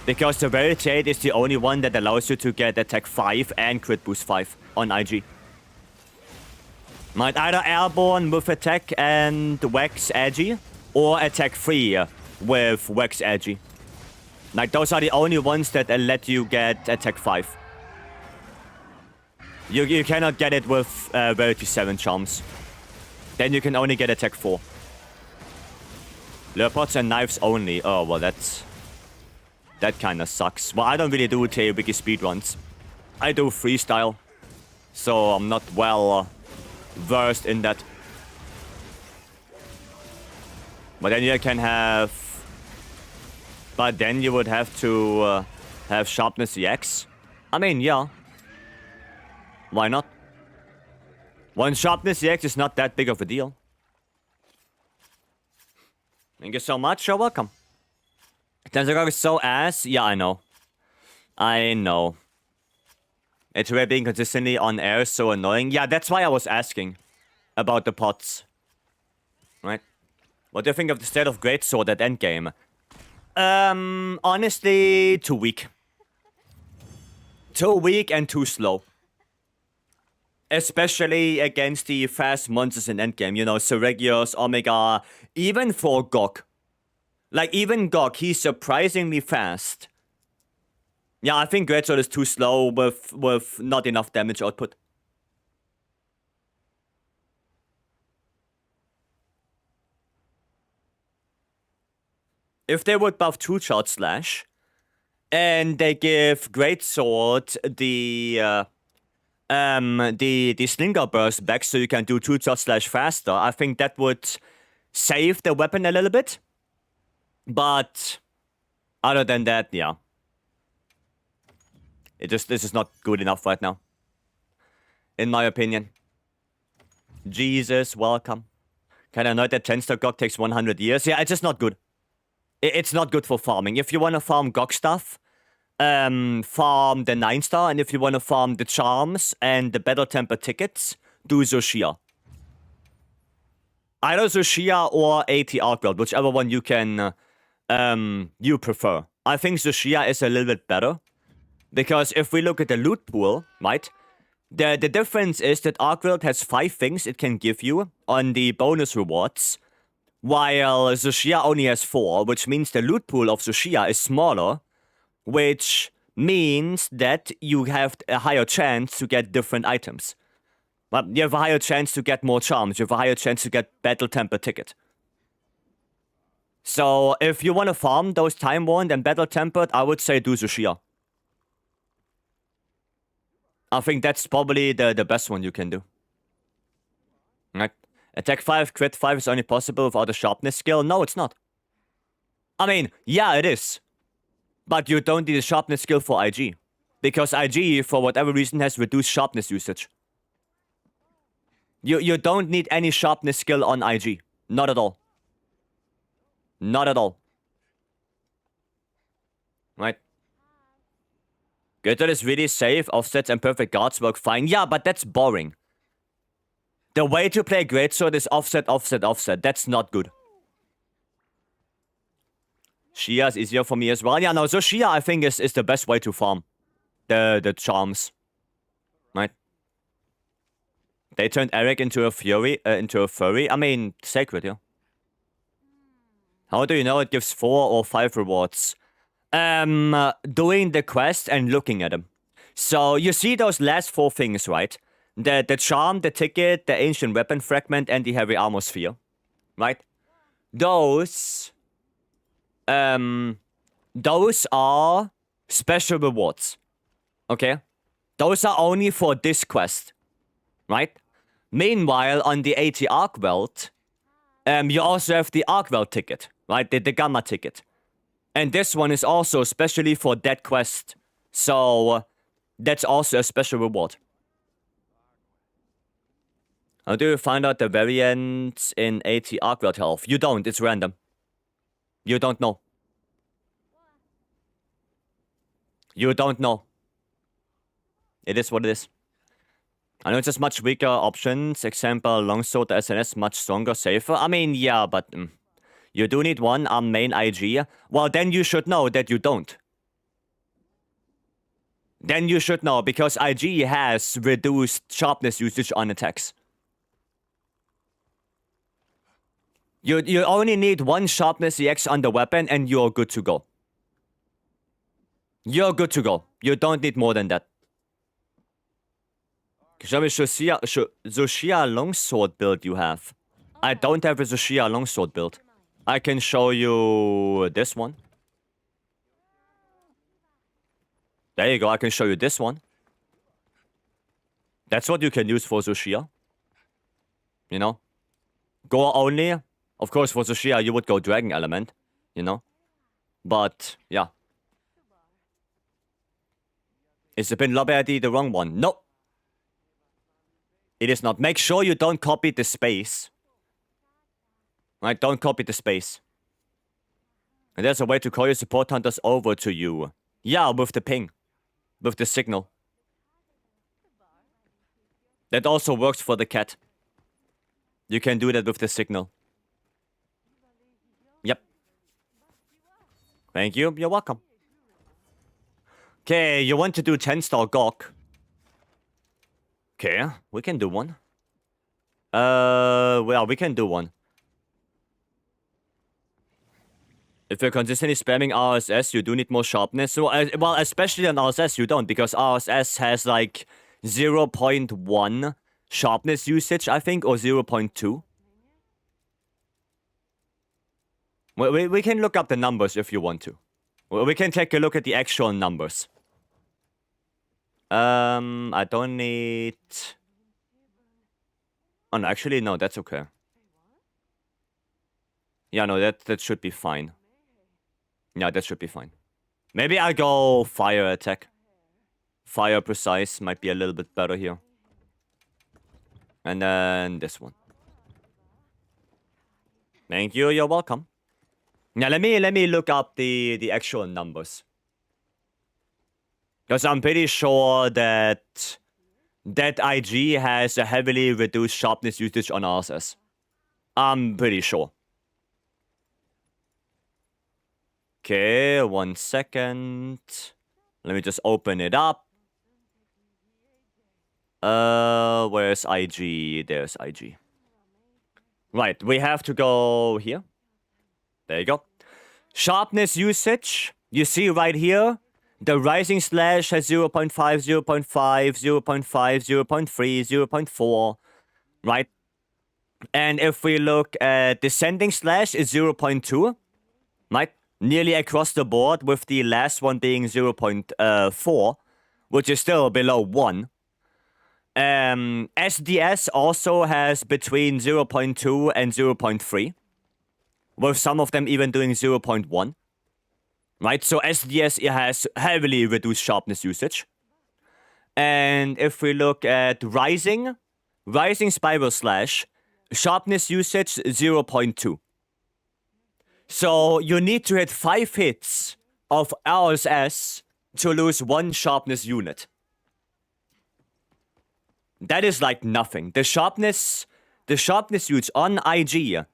Because the Rarity 8 is the only one that allows you to get attack 5 and crit boost 5 on IG. Might either Airborne with attack and Wax Agi, or attack 3 with Wax Agi. Like, those are the only ones that let you get attack 5. You cannot get it with Rarity 7 charms. Then you can only get attack 4. Leopards and knives only. Oh, well, that kind of sucks. Well, I don't really do TA Wiki speedruns. I do freestyle. So I'm not well versed in that. But then you can have... But then you would have to have Sharpness EX. I mean, yeah. Why not? One Sharpness EX is not that big of a deal. Thank you so much. You're welcome. Tensogog is so ass. Yeah, I know. I know. It's really being consistently on air is so annoying. Yeah, that's why I was asking about the pots. Right? What do you think of the state of Greatsword at endgame? Honestly, too weak. Too weak and too slow. Especially against the fast monsters in endgame. You know, Seregios, Omega, even for Gog. Like, even Gog, he's surprisingly fast. Yeah, I think Greatsword is too slow with not enough damage output. If they would buff 2-shot slash, and they give Greatsword the Slinger burst back so you can do 2-shot slash faster, I think that would save the weapon a little bit. But other than that, yeah. This is not good enough right now. In my opinion. Jesus, welcome. Can I note that 10-star Gog takes 100 years? Yeah, it's just not good. It's not good for farming. If you want to farm Gog stuff, farm the 9-star, and if you want to farm the charms and the Battle Temper tickets, do Zoshia. Either Zushia or AT Arkwell, whichever one you can, you prefer. I think Zushia is a little bit better. Because if we look at the loot pool, right? The difference is that Arkwell has 5 things it can give you on the bonus rewards. While Zushia only has 4, which means the loot pool of Zushia is smaller. Which means that you have a higher chance to get different items. But you have a higher chance to get more charms. You have a higher chance to get Battle Temper ticket. So if you want to farm those Time Worn and Battle Tempered, I would say do Zushia. I think that's probably the best one you can do. Right? Attack 5, crit 5 is only possible without a sharpness skill. No, it's not. I mean, yeah, it is. But you don't need a sharpness skill for IG. Because IG, for whatever reason, has reduced sharpness usage. You don't need any sharpness skill on IG. Not at all. Not at all. Right? Götter is really safe. Offsets and perfect guards work fine. Yeah, but that's boring. The way to play Greatsword is offset, offset, offset. That's not good. Shia is easier for me as well. Yeah, no, so Shia I think is the best way to farm the charms. Right? They turned Eric into a furry. I mean, sacred, yeah. How do you know it gives 4 or 5 rewards? Doing the quest and looking at them. So you see those last 4 things, right? The charm, the ticket, the ancient weapon fragment, and the heavy armor sphere. Right? Those are special rewards. Okay? Those are only for this quest. Right? Meanwhile, on the AT Arkwell, you also have the Arkwell ticket. Right? The Gamma ticket. And this one is also specially for that quest. So, that's also a special reward. How do you find out the variants in AT Arkwell health? You don't, it's random. You don't know. You don't know. It is what it is. I know it's just much weaker options. Example, longsword, SNS, much stronger, safer. I mean, yeah, but you do need one on main IG. Well, then you should know that you don't. Then you should know, because IG has reduced sharpness usage on attacks. You only need 1 sharpness EX on the weapon and you're good to go. You're good to go. You don't need more than that. Show me Zushia longsword build you have. I don't have a Zushia longsword build. I can show you this one. There you go, I can show you this one. That's what you can use for Zushia. You know? Go only. Of course, for Zushia, you would go Dragon Element. You know? But, yeah. Is the pin lobby ID the wrong one? No. It is not. Make sure you don't copy the space. Right? Don't copy the space. And there's a way to call your support hunters over to you. Yeah, with the ping. With the signal. That also works for the cat. You can do that with the signal. Yep. Thank you. You're welcome. Okay, you want to do 10-star Gok. Okay, we can do one. Well, we can do one. If you're consistently spamming RSS, you do need more sharpness. So, well, especially on RSS, you don't, because RSS has like 0.1 sharpness usage, I think, or 0.2. We can look up the numbers if you want to. We can take a look at the actual numbers. I don't need... Oh, no, actually, no, that's okay. Yeah, no, that should be fine. Yeah, that should be fine. Maybe I'll go fire attack. Fire precise might be a little bit better here. And then this one. Thank you, you're welcome. Now let me look up the actual numbers. Because I'm pretty sure that IG has a heavily reduced sharpness usage on RSS. I'm pretty sure. Okay, 1 second. Let me just open it up. Where's IG? There's IG. Right, we have to go here. There you go. Sharpness usage. You see right here, the rising slash has 0.5, 0.5, 0.5, 0.3, 0.4, right? And if we look at descending slash is 0.2, right? Nearly across the board, with the last one being 0.4, which is still below 1. SDS also has between 0.2 and 0.3, with some of them even doing 0.1. Right, so SDS has heavily reduced sharpness usage. And if we look at rising spiral slash, sharpness usage 0.2. So you need to hit 5 hits of RSS to lose 1 sharpness unit. That is like nothing. The sharpness usage on IG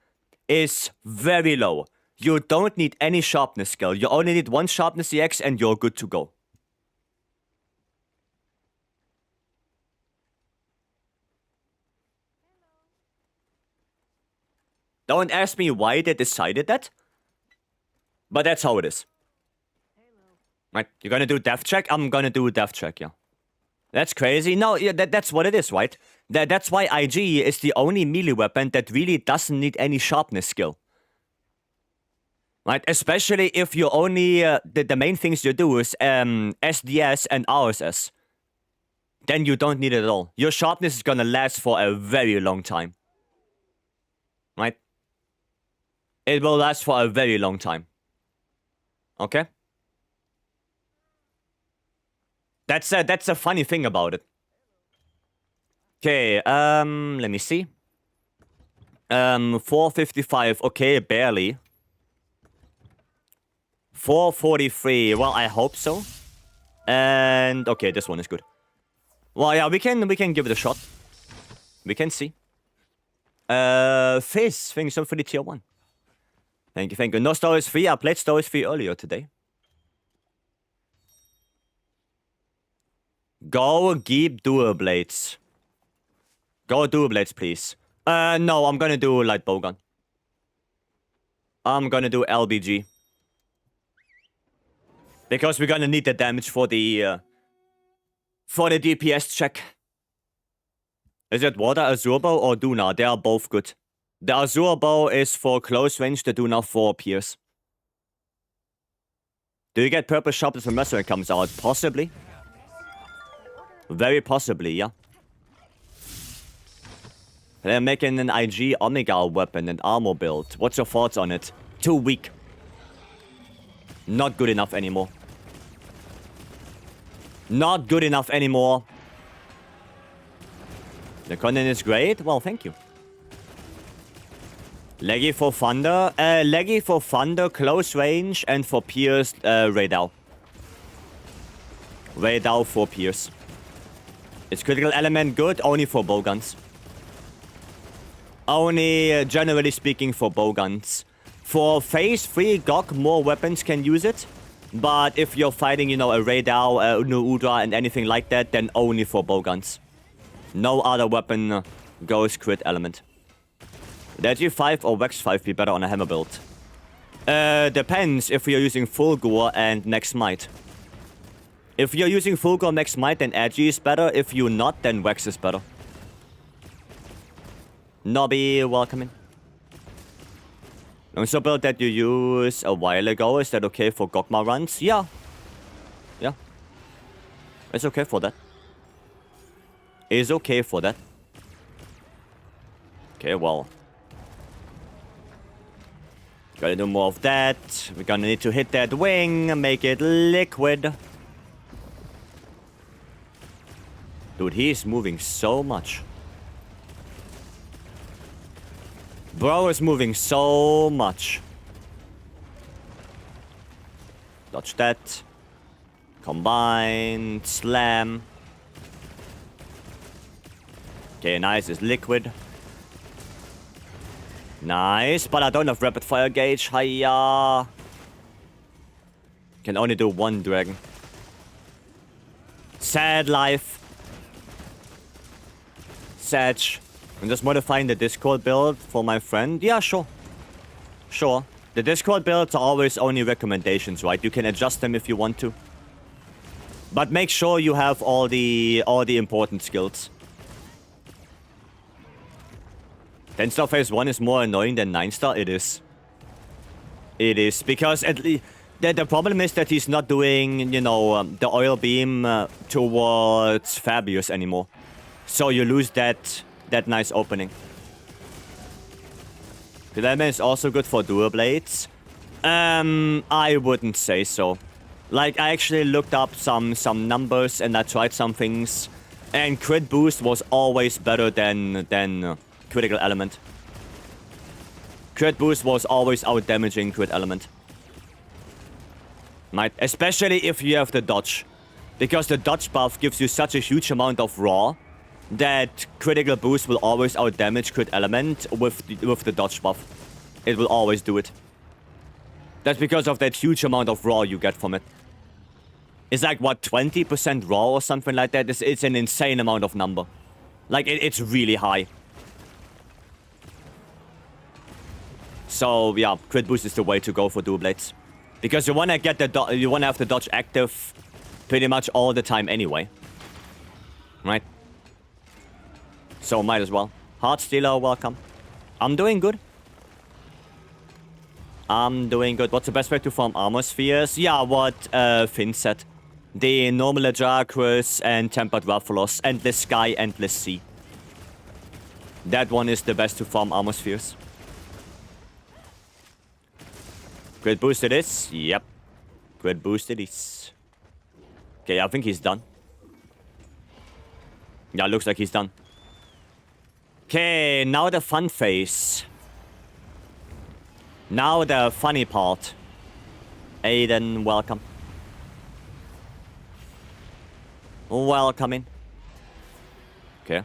is very low. You don't need any sharpness skill. You only need 1 sharpness EX and you're good to go. Don't ask me why they decided that. But that's how it is. Right, you're gonna do death check? I'm gonna do death check, yeah. That's crazy. No, yeah, that's what it is, right? That's why IG is the only melee weapon that really doesn't need any sharpness skill. Right, especially if you only, the main things you do is SDS and RSS. Then you don't need it at all. Your sharpness is gonna last for a very long time. Right? It will last for a very long time. Okay? That's a funny thing about it. Okay, let me see. 455, okay, barely. 443, well, I hope so. And, okay, this one is good. Well, yeah, we can give it a shot. We can see. Fizz, thank you so much for the tier 1. Thank you, thank you. No Stories 3, I played Stories 3 earlier today. Go keep dual blades. Go dual blades, please. No, I'm gonna do light bowgun. I'm gonna do LBG. Because we're gonna need the damage for the DPS check. Is it Water, Azure Bow, or Duna? They are both good. The Azure Bow is for close range, the Duna for pierce. Do you get purple sharpness when Messer comes out? Possibly. Very possibly, yeah. They're making an IG Omega weapon and armor build. What's your thoughts on it? Too weak. Not good enough anymore. Not good enough anymore. The content is great. Well, thank you. Leggy for Thunder. Leggy for Thunder, close range, and for Pierce, Raydao. Raydao for Pierce. Is critical element good? Only for bowguns. Only, generally speaking, for bowguns. For phase 3, Gog, more weapons can use it. But if you're fighting, you know, a Raydao, Unu Udra, and anything like that, then only for bowguns. No other weapon goes crit element. Would G5 or Vex 5 be better on a hammer build? Depends if you're using Full Gore and Next Might. If you're using Full Gore Next Might, then Agi is better. If you're not, then Vex is better. Nobby, welcome in. Also build that you used a while ago, is that okay for Gogma runs? Yeah. Yeah. It's okay for that. It's okay for that. Okay, well. Gotta do more of that. We're gonna need to hit that wing, make it liquid. Dude, he's moving so much. Bro is moving so much. Dodge that. Combine. Slam. Okay, nice. It's liquid. Nice, but I don't have rapid fire gauge. Hiya. Can only do one dragon. Sad life. Sad. I'm just modifying the Discord build for my friend. Yeah, sure. Sure. The Discord builds are always only recommendations, right? You can adjust them if you want to. But make sure you have all the important skills. 10-star phase 1 is more annoying than 9-star. It is. It is. Because at least the problem is that he's not doing, you know, the oil beam towards Fabius anymore. So you lose that nice opening. The element is also good for dual blades. I wouldn't say so. Like, I actually looked up some numbers and I tried some things. And crit boost was always better than critical element. Crit boost was always out-damaging crit element. Right? Especially if you have the dodge. Because the dodge buff gives you such a huge amount of raw that critical boost will always out-damage crit element with the dodge buff. It will always do it. That's because of that huge amount of raw you get from it. It's like, what, 20% raw or something like that? It's an insane amount of number. Like, it's really high. So, yeah, crit boost is the way to go for dual blades. Because you wanna have the dodge active pretty much all the time anyway. Right? So, might as well. Heart Stealer, welcome. I'm doing good. I'm doing good. What's the best way to farm armor spheres? Yeah, what Finn said. The normal Ajaracrus and Tempered Rathalos, Endless Sky, Endless Sea. That one is the best to farm armor spheres. Crit boost it is. Yep. Crit boost it is. Okay, I think he's done. Yeah, looks like he's done. Okay, now the fun phase. Now the funny part. Aiden, welcome. Welcome in. Okay.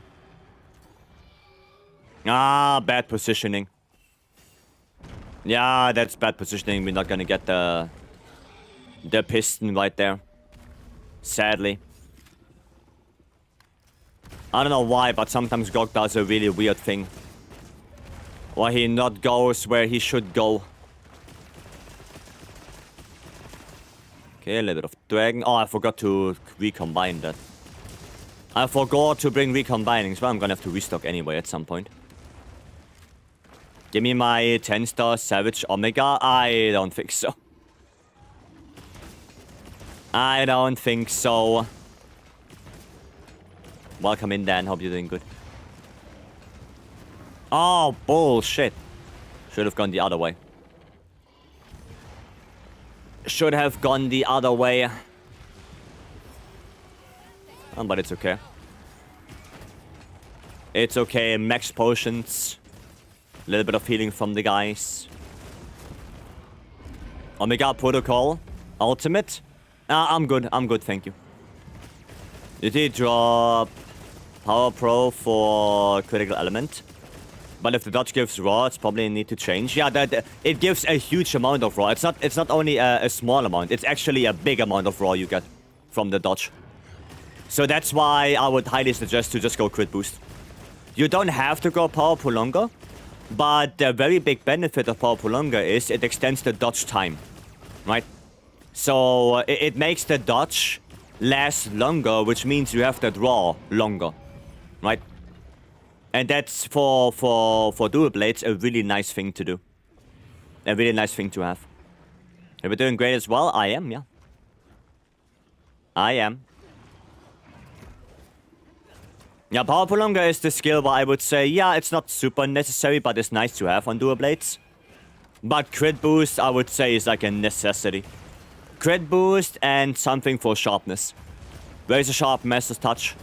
Ah, bad positioning. Yeah, that's bad positioning. We're not gonna get the piston right there. Sadly. I don't know why, but sometimes Gog does a really weird thing. Or he not goes where he should go. Okay, a little bit of dragon. Oh, I forgot to recombine that. I forgot to bring recombining, so I'm gonna have to restock anyway at some point. Give me my 10-star Savage Omega? I don't think so. I don't think so. Welcome in, Dan. Hope you're doing good. Oh, bullshit. Should have gone the other way. Should have gone the other way. Oh, but it's okay. It's okay. Max potions. A little bit of healing from the guys. Omega Protocol. Ultimate. I'm good. I'm good, thank you. You did drop Power Pro for critical element. But if the dodge gives raw, it's probably need to change. Yeah, it gives a huge amount of raw. It's not only a small amount. It's actually a big amount of raw you get from the dodge. So that's why I would highly suggest to just go crit boost. You don't have to go power prolonger, but the very big benefit of power prolonger is it extends the dodge time, right? So it makes the dodge last longer, which means you have that raw longer, right? And that's for dual blades a really nice thing to do. A really nice thing to have. Are we doing great as well? I am, yeah. I am. Yeah, Power Prolonger is the skill where I would say, yeah, it's not super necessary, but it's nice to have on dual blades. But crit boost, I would say, is like a necessity. Crit boost and something for sharpness. Razor Sharp, Master's Touch.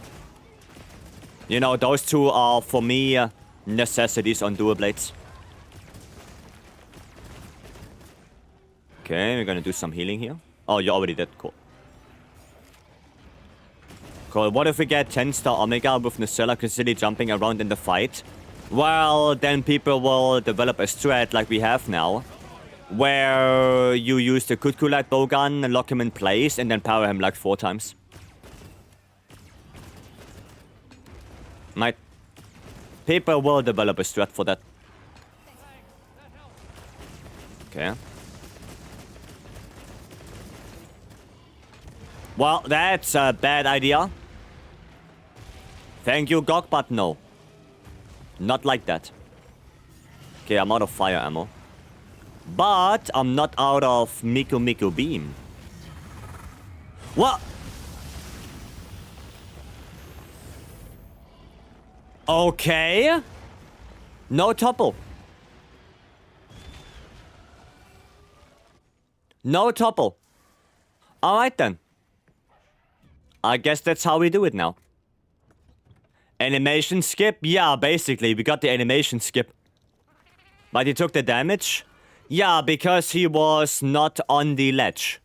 You know, those two are, for me, necessities on dual blades. Okay, we're gonna do some healing here. Oh, you already did. Cool. Cool. What if we get 10-star Omega with Nacella constantly jumping around in the fight? well, then people will develop a strat like we have now, where you use the Cuckoo Light Bowgun and lock him in place and then power him like 4 times. Right? People will develop a strat for that. Okay. Well, that's a bad idea. Thank you, Gog, but no. Not like that. Okay, I'm out of fire ammo. But I'm not out of Miku Miku Beam. What? Okay. No topple. No topple. Alright then. I guess that's how we do it now. Animation skip? Yeah, basically, we got the animation skip. But he took the damage? Yeah, because he was not on the ledge.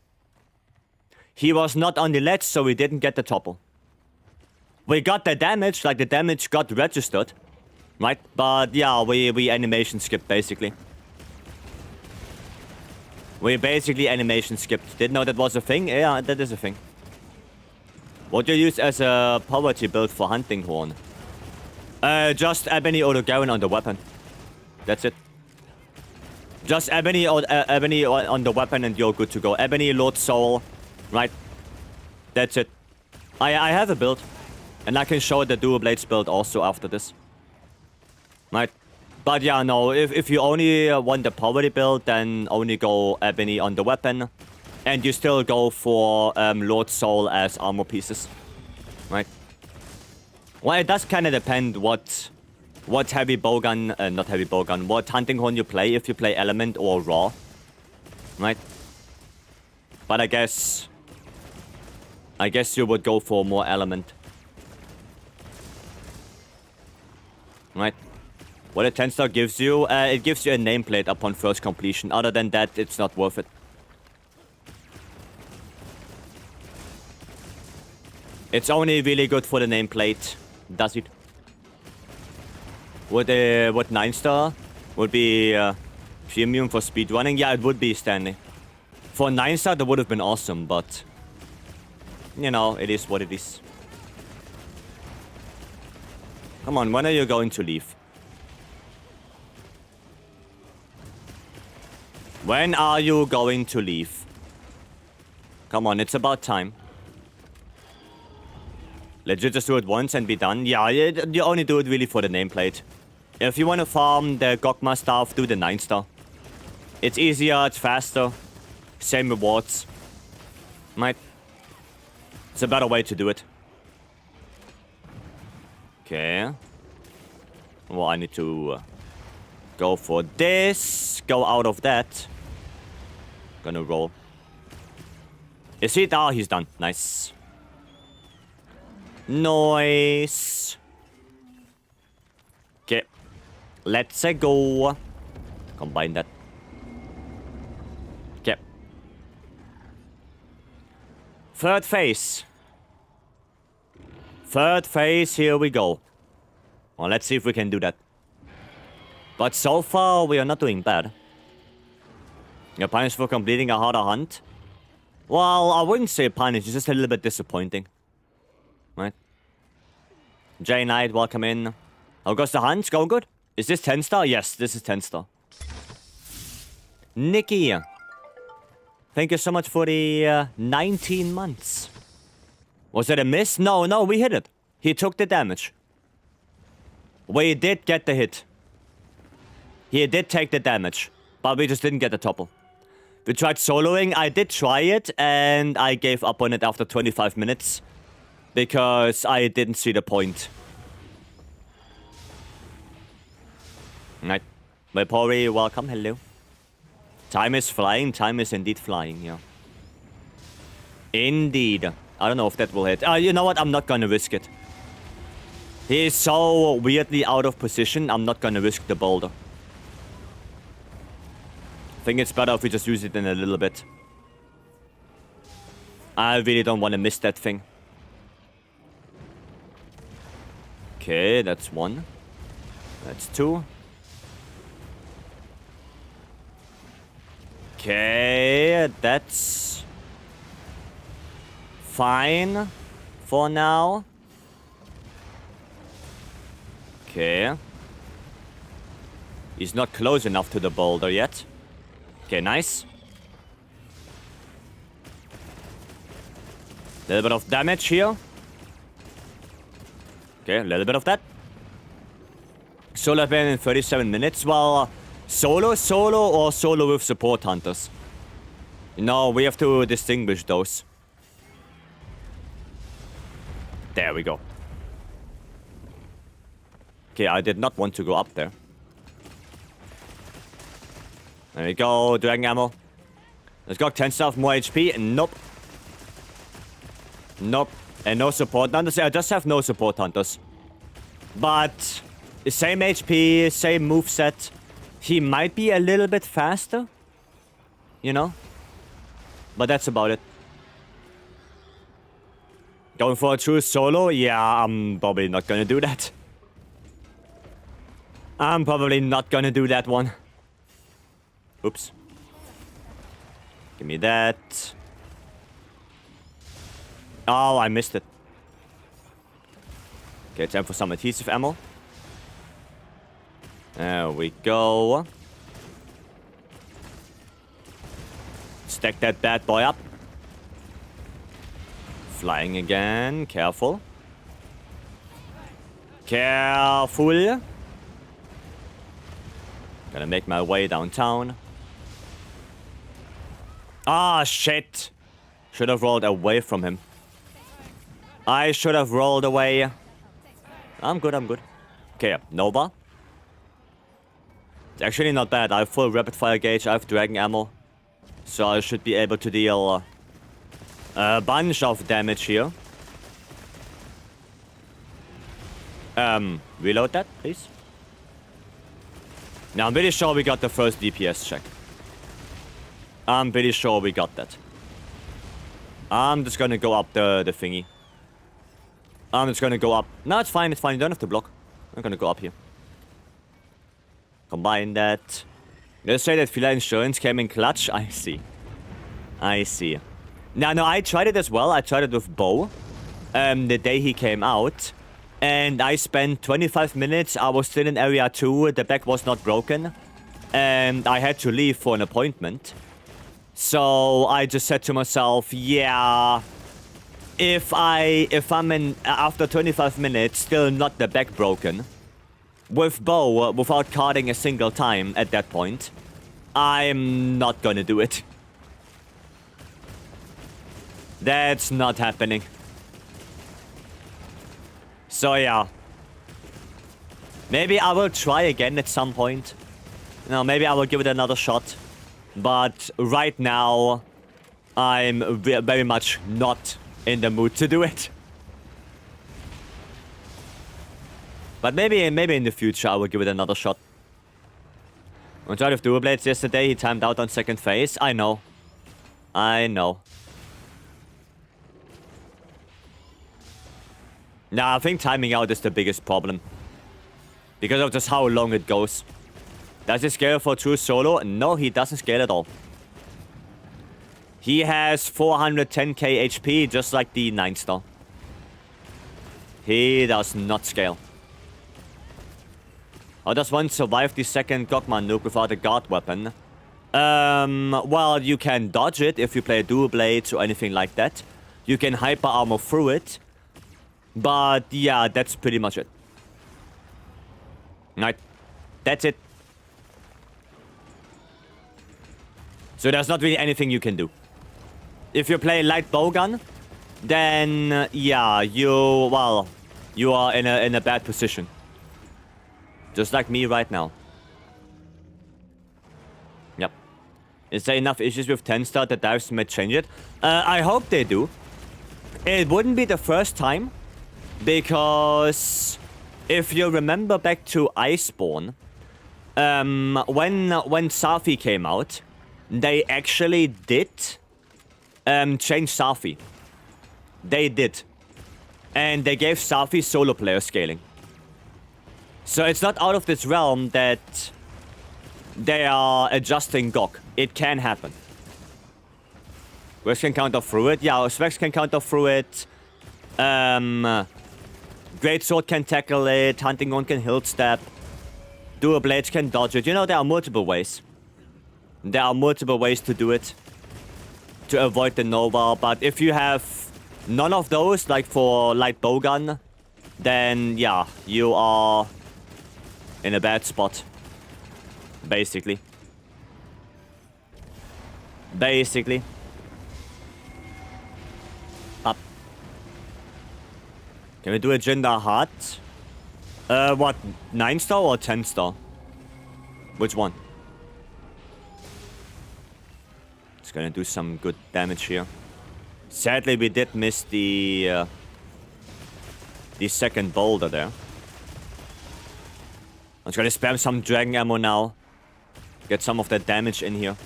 He was not on the ledge, so we didn't get the topple. We got the damage, like the damage got registered. Right? But yeah, we animation skipped, basically. We basically animation skipped. Didn't know that was a thing? Yeah, that is a thing. What do you use as a poverty build for Hunting Horn? Just Ebony or Garen on the weapon. That's it. Just Ebony or Ebony on the weapon and you're good to go. Ebony, Lord Soul. Right. That's it. I have a build. And I can show the Dual Blades build also after this. Right. But yeah, no, if you only want the poverty build, then only go Ebony on the weapon. And you still go for Lord Soul as armor pieces. Right? Well, it does kind of depend what heavy bowgun, not heavy bowgun, what hunting horn you play, if you play element or raw. Right? But I guess you would go for more element. Right? What a 10-star gives you, it gives you a nameplate upon first completion. Other than that, it's not worth it. It's only really good for the nameplate. Does it? Would 9-star would be premium for speedrunning? Yeah, it would be, Stanley. For 9-star, that would have been awesome, but you know, it is what it is. Come on, when are you going to leave? When are you going to leave? Come on, it's about time. Legit, just do it once and be done. Yeah, you only do it really for the nameplate. If you want to farm the Gogma stuff, do the 9-star. It's easier, it's faster. Same rewards. Right? It's a better way to do it. Okay. Well, I need to go for this. Go out of that. Gonna roll. Is he? Oh, he's done. Nice. Nice. Okay. Let's go. Combine that. Okay. Third phase. Third phase, here we go. Well, let's see if we can do that. But so far, we are not doing bad. You're punished for completing a harder hunt? Well, I wouldn't say punished, it's just a little bit disappointing. Right? J Knight, welcome in. How goes the hunt? Going good? Is this 10-star? Yes, this is 10-star. Nikki. Thank you so much for the 19 months. Was it a miss? No, we hit it. He took the damage. We did get the hit. He did take the damage. But we just didn't get the topple. We tried soloing. I did try it. And I gave up on it after 25 minutes. Because I didn't see the point. Right. Vapori, welcome. Hello. Time is flying. Time is indeed flying, yeah. Indeed. I don't know if that will hit. You know what? I'm not gonna risk it. He is so weirdly out of position. I'm not gonna risk the boulder. I think it's better if we just use it in a little bit. I really don't want to miss that thing. Okay, that's one. That's 2. Okay, that's fine for now. Okay. He's not close enough to the boulder yet. Okay, nice. Little bit of damage here. Okay, a little bit of that. Solo ban in 37 minutes. Well, solo or solo with support hunters? No, we have to distinguish those. There we go. Okay, I did not want to go up there. There we go, dragon ammo. Let's go, 10 stuff, more HP. Nope. Nope. And no support hunters. I just have no support hunters. But same HP, same moveset. He might be a little bit faster. You know? But that's about it. Going for a true solo? Yeah, I'm probably not gonna do that. I'm probably not gonna do that one. Oops. Give me that. Oh, I missed it. Okay, time for some adhesive ammo. There we go. Stack that bad boy up. Flying again. Careful. Careful. Gonna make my way downtown. Ah, shit. Should have rolled away from him. I should have rolled away. I'm good, I'm good. Okay, Nova. It's actually not bad. I have full rapid fire gauge. I have dragon ammo. So I should be able to deal a bunch of damage here. Reload that, please. Now, I'm pretty sure we got the first DPS check. I'm pretty sure we got that. I'm just gonna go up the thingy. I'm just gonna go up. No, it's fine, it's fine. You don't have to block. I'm gonna go up here. Combine that. Let's say that Fila Insurance came in clutch. I see. I see. Now, no, I tried it as well. I tried it with Bo. The day he came out. And I spent 25 minutes. I was still in area 2. The back was not broken. And I had to leave for an appointment. So I just said to myself, yeah, if I'm in after 25 minutes, still not the back broken, with Bo, without carding a single time at that point, I'm not gonna do it. That's not happening. So yeah. Maybe I will try again at some point. You know, maybe I will give it another shot. But right now, I'm very much not in the mood to do it. But maybe in the future I will give it another shot. On tried with Dual Blades yesterday, he timed out on second phase. I know. I know. Nah, I think timing out is the biggest problem. Because of just how long it goes. Does he scale for true solo? No, he doesn't scale at all. He has 410k HP, just like the 9-star. He does not scale. How does one survive the second Gogma nuke without a guard weapon? Well, you can dodge it if you play dual blades or anything like that. You can hyper armor through it. But yeah, that's pretty much it. Right. That's it. So there's not really anything you can do. If you play light bowgun, then yeah, you are in a bad position. Just like me right now. Yep. Is there enough issues with 10-star that divers might change it? I hope they do. It wouldn't be the first time, because if you remember back to Iceborne, when Safi came out, they actually did change Safi. They did. And they gave Safi solo player scaling. So it's not out of this realm that they are adjusting Gog. It can happen. Greats can counter through it. Yeah, Specs can counter through it. Greatsword can tackle it. Hunting Horn can hilt step. Dual Blades can dodge it. You know, there are multiple ways. There are multiple ways to do it. To avoid the Nova. But if you have none of those, like for light bowgun, then yeah, you are in a bad spot. Basically. Basically. Up. Can we do a Jinder Hut? What? 9-star or 10-star? Which one? It's gonna do some good damage here. Sadly, we did miss the second boulder there. I'm just gonna spam some dragon ammo now. Get some of that damage in here.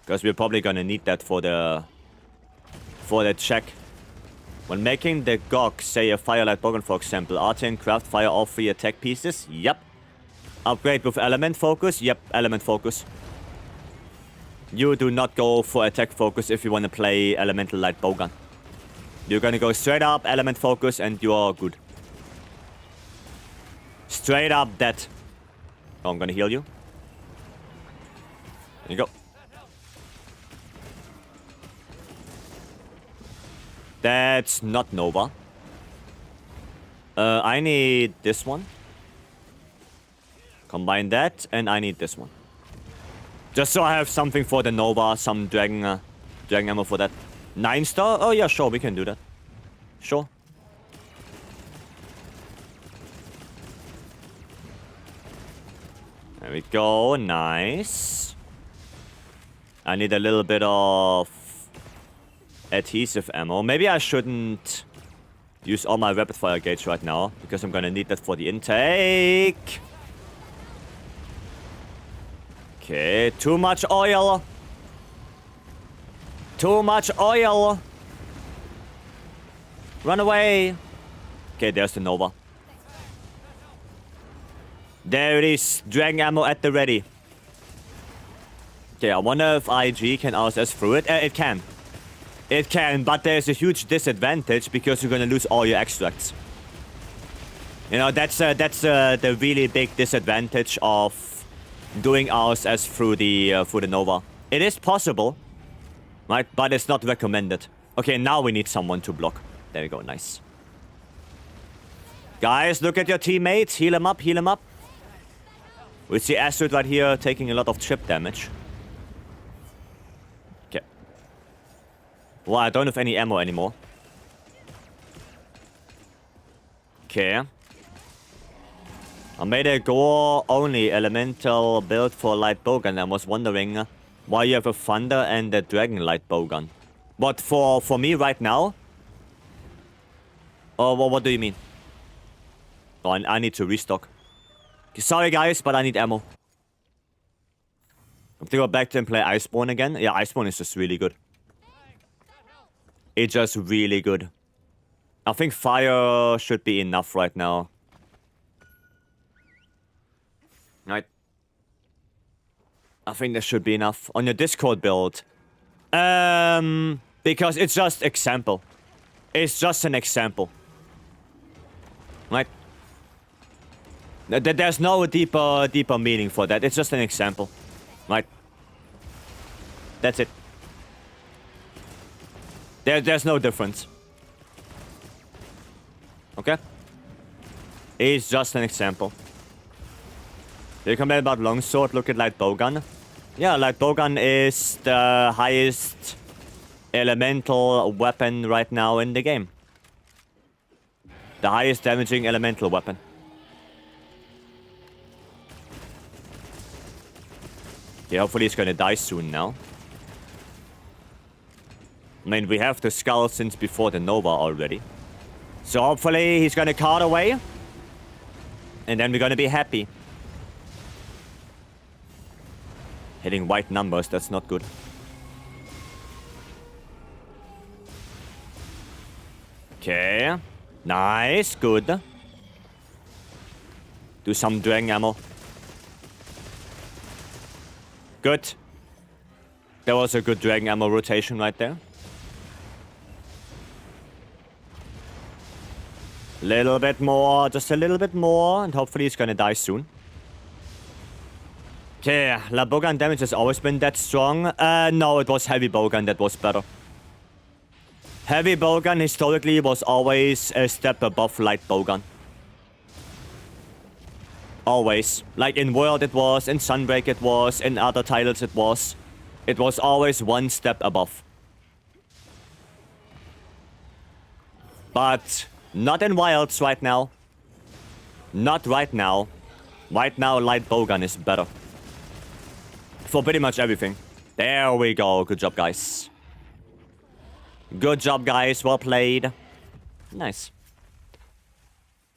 Because we're probably gonna need that for the check. When making the Gog, say a Firelight Bowgun for example, R10 craft fire all 3 attack pieces. Yep. Upgrade with element focus. Yep, element focus. You do not go for attack focus if you want to play elemental light bowgun. You're gonna go straight up element focus and you are good. Straight up dead. Oh, I'm gonna heal you. There you go. That's not Nova. I need this one. Combine that, and I need this one. Just so I have something for the Nova, some dragon ammo for that. 9-star? Oh yeah, sure, we can do that. Sure. There we go, nice. I need a little bit of adhesive ammo. Maybe I shouldn't use all my rapid fire gauge right now, because I'm gonna need that for the intake. Okay, too much oil. Too much oil. Run away. Okay, there's the Nova. There it is. Dragon ammo at the ready. Okay, I wonder if IG can RSS through it. It can. It can, but there's a huge disadvantage because you're gonna lose all your extracts. You know, that's the really big disadvantage of doing RSS through the Nova. It is possible, right? But it's not recommended. Okay, now we need someone to block. There we go, nice. Guys, look at your teammates. Heal him up, heal him up. We see Astrid right here taking a lot of chip damage. Okay. Well, I don't have any ammo anymore. Okay. I made a gore-only elemental build for light bowgun. I was wondering why you have a thunder and a dragon light bowgun. But for me right now? Oh, what do you mean? Oh, I need to restock. Sorry guys, but I need ammo. I have to go back to and play Iceborne again. Yeah, Iceborne is just really good. It's just really good. I think fire should be enough right now. Right. I think that should be enough. On your Discord build. Because it's just example. It's just an example. Right? There's no deeper meaning for that. It's just an example. Right? That's it. There's no difference. Okay? It's just an example. You complain about longsword, look at light bowgun. Yeah, light bowgun is the highest elemental weapon right now in the game. The highest damaging elemental weapon. Okay, hopefully he's gonna die soon now. I mean, we have the skull since before the Nova already. So hopefully he's gonna card away. And then we're gonna be happy. Hitting white numbers, that's not good. Okay. Nice, good. Do some dragon ammo. Good. There was a good dragon ammo rotation right there. Little bit more, just a little bit more, and hopefully he's gonna die soon. Okay, La Bogan damage has always been that strong. No, it was Heavy Bogan that was better. Heavy Bogan historically was always a step above Light Bogan. Always. Like in World it was, in Sunbreak it was, in other titles it was. It was always one step above. But not in Wilds right now. Not right now. Right now, Light Bogan is better. For pretty much everything. There we go. Good job, guys. Good job, guys. Well played. Nice.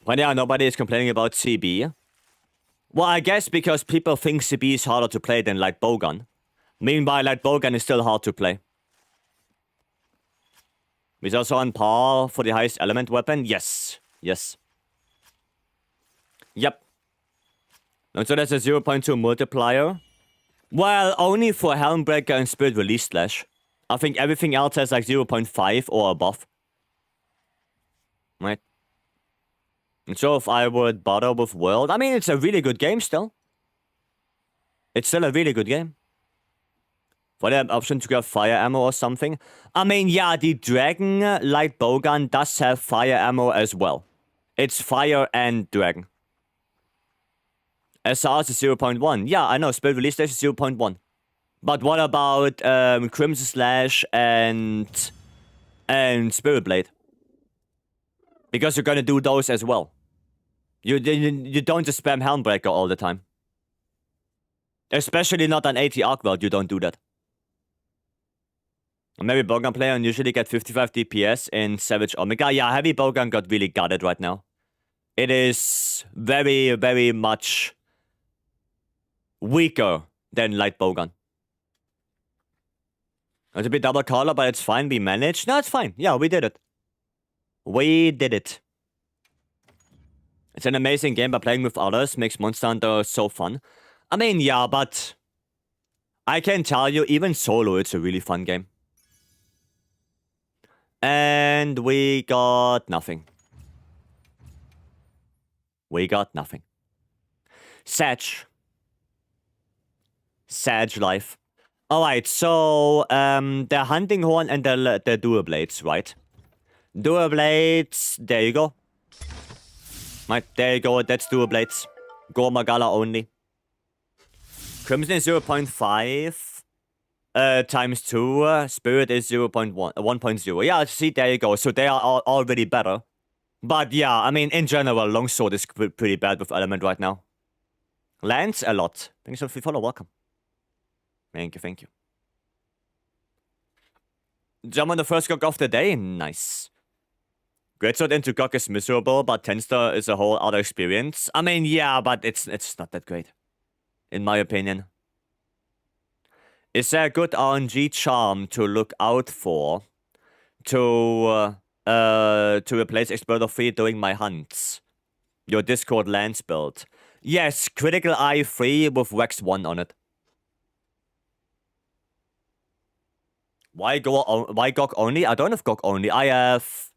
But yeah, nobody is complaining about CB. Well, I guess because people think CB is harder to play than Light Bogan. Meanwhile, Light Bogan is still hard to play. He's also on par for the highest element weapon? Yes. Yes. Yep. And so there's a 0.2 multiplier. Well, only for Helmbreaker and Spirit Release Slash. I think everything else has like 0.5 or above. Right? And so if I would bother with World, I mean, it's a really good game still. It's still a really good game. For the option to get fire ammo or something. I mean, yeah, the Dragon Light Bowgun does have fire ammo as well. It's fire and Dragon. SRs is 0.1. Yeah, I know, Spirit Release Slash is 0.1. But what about Crimson Slash and Spirit Blade? Because you're gonna do those as well. You don't just spam Helmbreaker all the time. Especially not on AT Arcworld, you don't do that. Maybe Bowgun player and usually get 55 DPS in Savage Omega. Yeah, Heavy Bowgun got really gutted right now. It is very, very much weaker than Light Bowgun. It's a bit double color, but it's fine. We managed. No, it's fine. Yeah, we did it. We did it. It's an amazing game, but playing with others makes Monster Hunter so fun. I mean, yeah, but I can tell you, even solo, it's a really fun game. And we got nothing. We got nothing. Sag life. Alright, so the Hunting Horn and the Dual Blades, right? Dual Blades, there you go. Right, there you go, that's Dual Blades. Go Magala only. Crimson is 0.5. Times 2, Spirit is 1.0. Yeah, see, there you go. So they are already better. But yeah, I mean, in general, Longsword is pretty bad with Element right now. Lance, a lot. Thanks for the follow, welcome. Thank you, thank you. Jump on the first Gog of the day, nice. Greatsword into Gog is miserable, but Tenster is a whole other experience. I mean, yeah, but it's not that great. In my opinion. Is there a good RNG charm to look out for to replace Explorer 3 during my hunts? Your Discord Lance build. Yes, Critical Eye 3 with Rex 1 on it. Why Gog only? I don't have Gog only. I have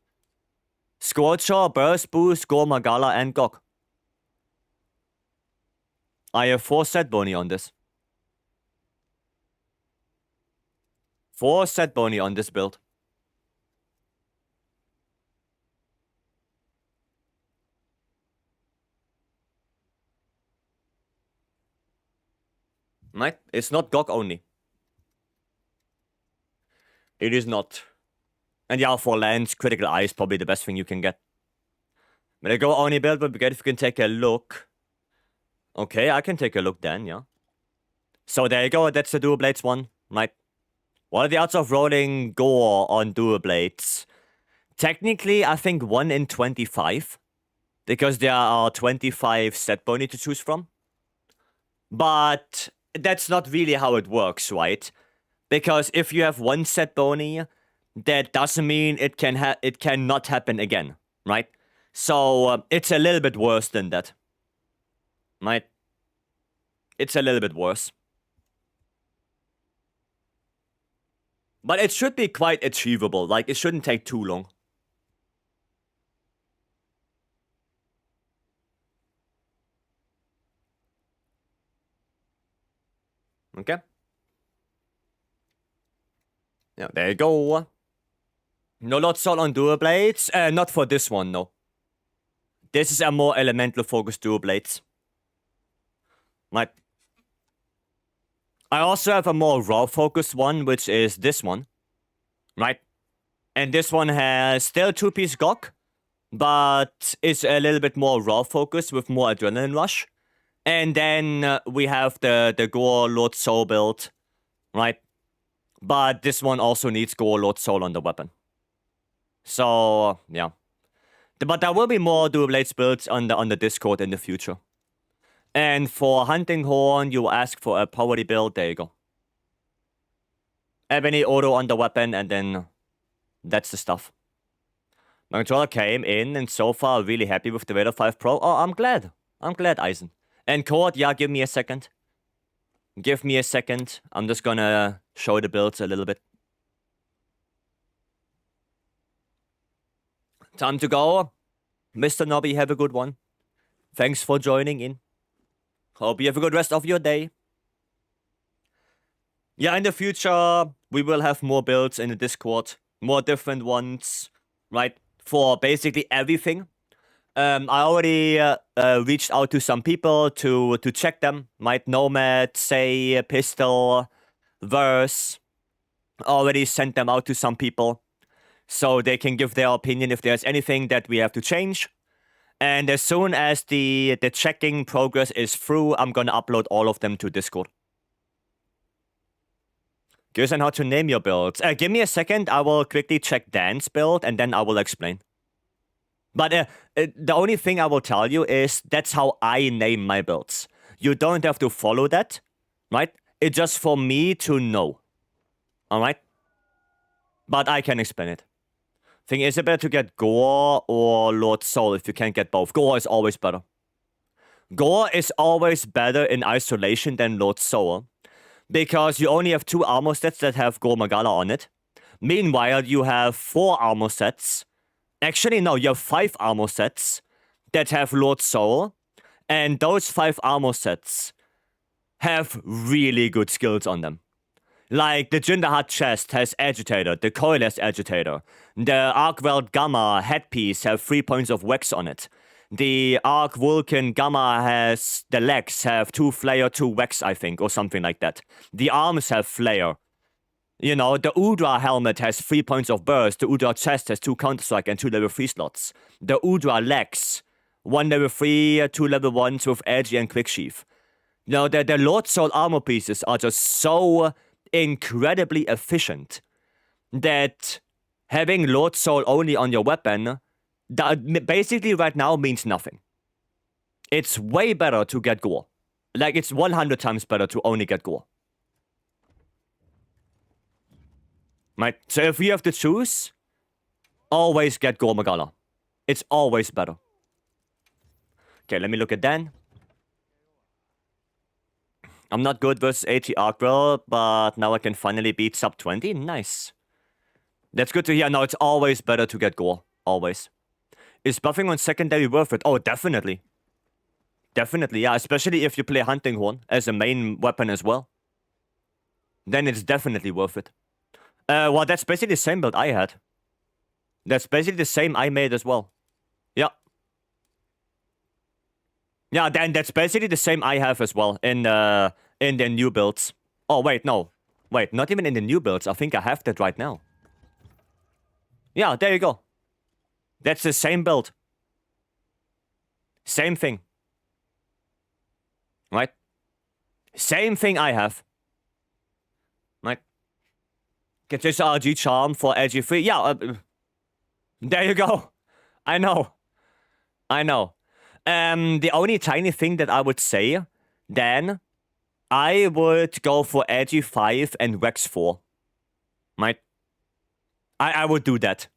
Scorcher, Burst Boost, Gore Magala, and Gog. I have 4 set bony on this. 4 set bony on this build. Right? It's not Gog only. It is not. And yeah, for Lance, Critical Eye is probably the best thing you can get. But a Go only build would be good if you can take a look. Okay, I can take a look then, yeah. So there you go, that's the Dual Blades one, right? What are the odds of rolling Gore on Dual Blades? Technically, I think 1 in 25. Because there are 25 set bony to choose from. But that's not really how it works, right? Because if you have 1 set bony, that doesn't mean it cannot happen again, right? So it's a little bit worse than that. Right? It's a little bit worse. But it should be quite achievable. Like, it shouldn't take too long. Okay. Yeah, there you go. No lot soul on dual blades. Not for this one, no. This is a more elemental focused dual blades. Right. I also have a more raw focused one, which is this one. Right. And this one has still 2-piece Gog, but it's a little bit more raw focused with more adrenaline rush. And then we have the Gore Lord Soul build, right? But this one also needs Gore Lord Soul on the weapon. So, yeah. But there will be more dual blades builds on the Discord in the future. And for Hunting Horn, you ask for a poverty build. There you go. Ebony auto on the weapon, and then that's the stuff. My controller came in, and so far really happy with the Vader 5 Pro. Oh, I'm glad. I'm glad, Eisen. And Cord, yeah, give me a second. Give me a second. I'm just gonna show the builds a little bit. Time to go. Mr. Nobby, have a good one. Thanks for joining in. Hope you have a good rest of your day. Yeah, in the future, we will have more builds in the Discord. More different ones, right? For basically everything. I already reached out to some people to check them. Right? Nomad, Say, Pistol, Verse. Already sent them out to some people. So they can give their opinion if there's anything that we have to change. And as soon as the checking progress is through, I'm gonna upload all of them to Discord. Curious on how to name your builds. Give me a second, I will quickly check Dan's build, and then I will explain. But the only thing I will tell you is that's how I name my builds. You don't have to follow that, right? It's just for me to know. Alright? But I can explain it. Thing is it better to get Gore or Lord Soul if you can't get both? Gore is always better. Gore is always better in isolation than Lord Soul, because you only have 2 armor sets that have Gore Magala on it. Meanwhile, you have 4 armor sets. Actually, no, you have 5 armor sets that have Lord Soul, and those 5 armor sets have really good skills on them. Like, the Jindahat chest has Agitator, the Coil has Agitator, the Arc-Weld Gamma headpiece have 3 points of Wax on it. The Arc Vulcan Gamma has, the legs have 2 Flare, 2 Wax, I think, or something like that. The arms have Flare. You know, the Udra helmet has 3 points of burst, the Udra chest has 2 Counter-Strike and 2 level 3 slots. The Udra legs, 1 level 3, 2 level 1s with Edgy and Quick Sheath. You know, the Lord Soul armor pieces are just so incredibly efficient that having Lord Soul only on your weapon that basically right now means nothing. It's way better to get Gore. Like, it's 100 times better to only get Gore. Right? So if you have to choose, always get Gore Magala. It's always better. Okay, let me look at Dan. I'm not good versus AT Arkwell, but now I can finally beat sub 20. Nice. That's good to hear. No, it's always better to get Gore. Always. Is buffing on secondary worth it? Oh, definitely. Definitely, yeah. Especially if you play Hunting Horn as a main weapon as well. Then it's definitely worth it. Well, that's basically the same build I had. That's basically the same I made as well. Yeah. Yeah, then that's basically the same I have as well in the new builds. Oh, wait, no. Wait, not even in the new builds. I think I have that right now. Yeah, there you go. That's the same build. Same thing. Right? Same thing I have. Right? Get this RG charm for LG3. Yeah, there you go. I know. I know. The only tiny thing that I would say, then, I would go for Edgy 5 and Wex 4. Right? I would do that.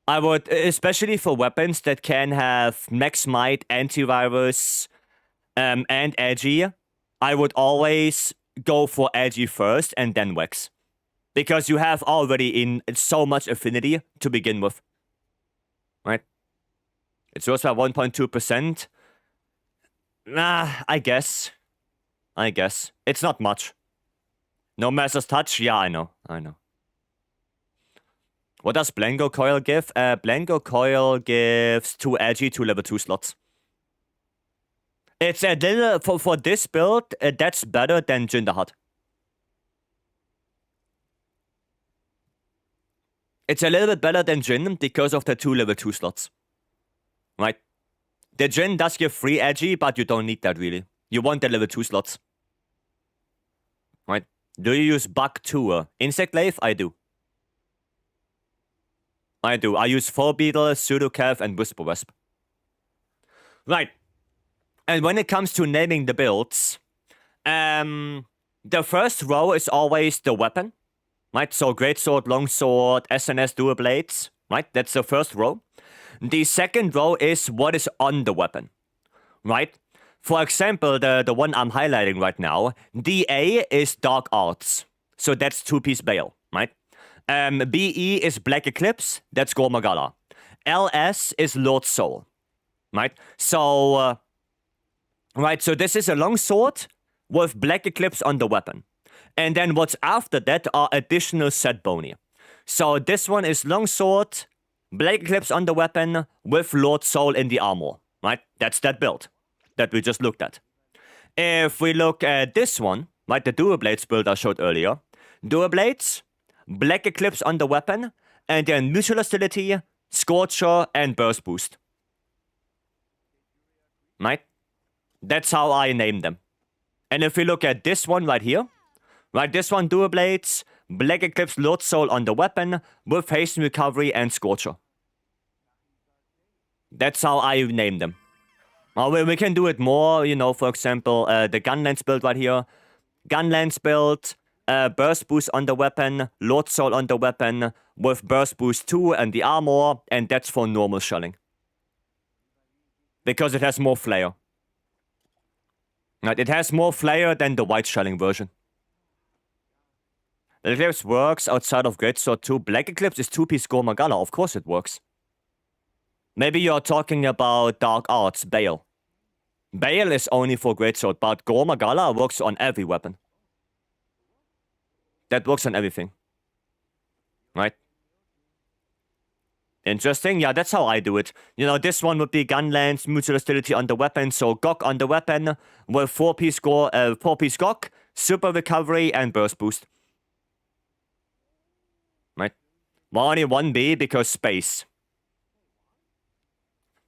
I would, especially for weapons that can have Max Might, Antivirus, and edgy, I would always go for edgy first and then Vex. Because you have already in so much affinity to begin with. Right? It's also at 1.2%. Nah, I guess. It's not much. No Master's Touch? Yeah, I know. What does Blanco Coil give? Blanco Coil gives 2 edgy, 2 level 2 slots. It's a little, for this build, that's better than Jin the Hutt. It's a little bit better than Jin because of the 2 level 2 slots. Right? The Jin does give 3 edgy, but you don't need that really. You want the level 2 slots. Right? Do you use Bug 2? Insect Glaive? I do. I use Four Beetle, Pseudocav, and Whisper Wasp. Right. And when it comes to naming the builds, the first row is always the weapon. Right? So Greatsword, Longsword, SNS, Dual Blades. Right? That's the first row. The second row is what is on the weapon. Right? For example, the one I'm highlighting right now, DA is Dark Arts. So that's 2-piece Bale, right? BE is Black Eclipse, that's Gormagala. LS is Lord Soul, right? So, so this is a longsword with Black Eclipse on the weapon. And then what's after that are additional set boni. So this one is longsword, Black Eclipse on the weapon with Lord Soul in the armor, right? That's that build that we just looked at. If we look at this one, right, the Dual Blades build I showed earlier, Dual Blades, Black Eclipse on the weapon, and then Mutual Hostility, Scorcher, and Burst Boost. Right? That's how I name them. And if we look at this one right here, right, this one, Dual Blades, Black Eclipse, Lord Soul on the weapon, with Hasten Recovery and Scorcher. That's how I name them. We can do it more, you know, for example, the Gunlance build right here. Gunlance build, Burst Boost on the weapon, Lord Soul on the weapon, with Burst Boost 2 and the armor, and that's for normal shelling. Because it has more flair. Right, it has more flair than the white shelling version. The Eclipse works outside of Greatsword 2. Black Eclipse is 2-piece Gormagala, of course it works. Maybe you're talking about Dark Arts, Bale. Bale is only for Greatsword, but Gormagala works on every weapon. That works on everything. Right? Interesting. Yeah, that's how I do it. You know, this one would be Gunlance, Mutual Hostility on the weapon, so Gok on the weapon, with 4-piece Gok, Super Recovery, and Burst Boost. Right? Well, only 1B because space.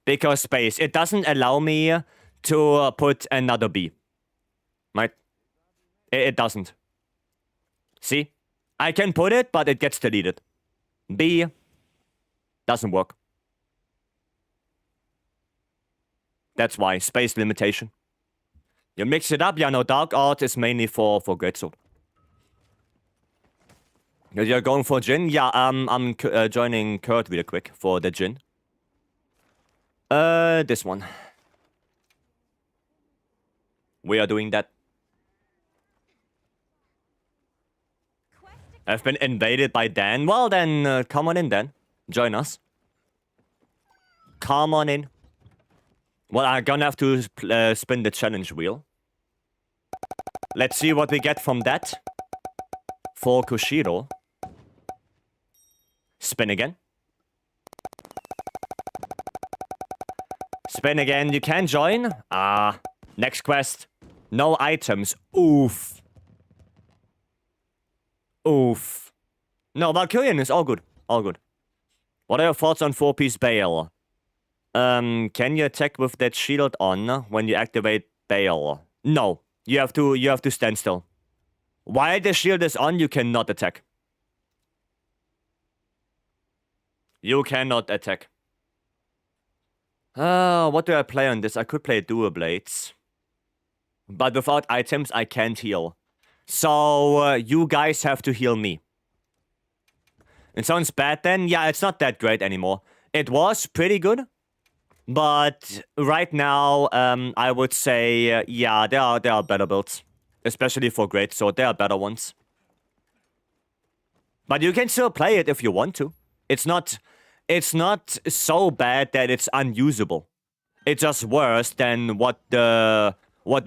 Because space. It doesn't allow me to put another B. Right? It doesn't. See? I can put it, but it gets deleted. B doesn't work. That's why. Space limitation. You mix it up, yeah, no, Dark Art is mainly for Greatsword. You're going for Jin? Yeah, I'm joining Kurt real quick for the Jin. This one. We are doing that. I've been invaded by Dan. Well then, come on in Dan. Join us. Come on in. Well, I'm gonna have to spin the challenge wheel. Let's see what we get from that. For Kushiro. Spin again. Spin again. You can join. Next quest. No items. Oof. Oof. No, Valkyrian is all good. All good. What are your thoughts on 4-piece Bale? Can you attack with that shield on when you activate Bale? No. You have to stand still. While the shield is on, you cannot attack. You cannot attack. What do I play on this? I could play Dual Blades. But without items, I can't heal. So, you guys have to heal me. It sounds bad then? Yeah, it's not that great anymore. It was pretty good. But right now, I would say, yeah, there are better builds. Especially for greatsword, there are better ones. But you can still play it if you want to. It's not so bad that it's unusable. It's just worse than what the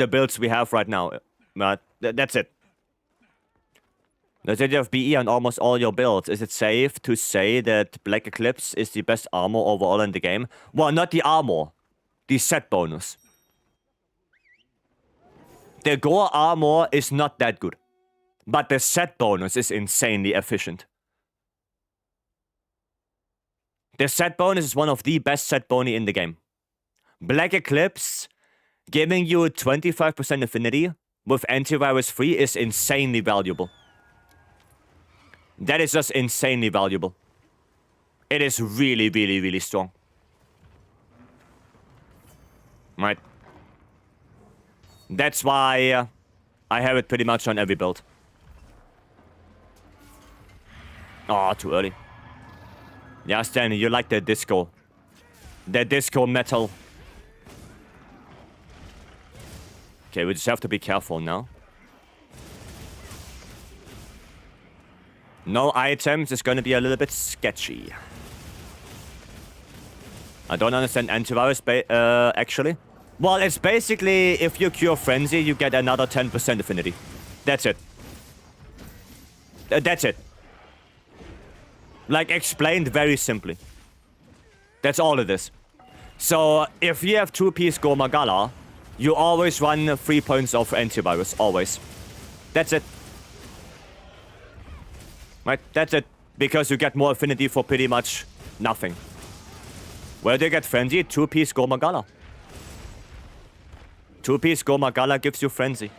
builds we have right now. But that's it. The city of BE on almost all your builds. Is it safe to say that Black Eclipse is the best armor overall in the game? Well, not the armor. The set bonus. The gore armor is not that good. But the set bonus is insanely efficient. The set bonus is one of the best set boni in the game. Black Eclipse, giving you a 25% affinity with antivirus free is insanely valuable. That is just insanely valuable. It is really, really, really strong. Right. That's why I have it pretty much on every build. Oh, too early. Yeah, Stanley, you like the disco. The disco metal. Okay, we just have to be careful now. No items is gonna be a little bit sketchy. I don't understand antivirus, actually. Well, it's basically, if you cure Frenzy, you get another 10% affinity. That's it. That's it. Like, explained very simply. That's all it is. So, if you have 2-piece Gogmazios, you always run 3 points of antivirus, always. That's it. Right, that's it. Because you get more affinity for pretty much nothing. Where do you get Frenzy? 2-piece Gogmazios. 2-piece Gogmazios gives you Frenzy.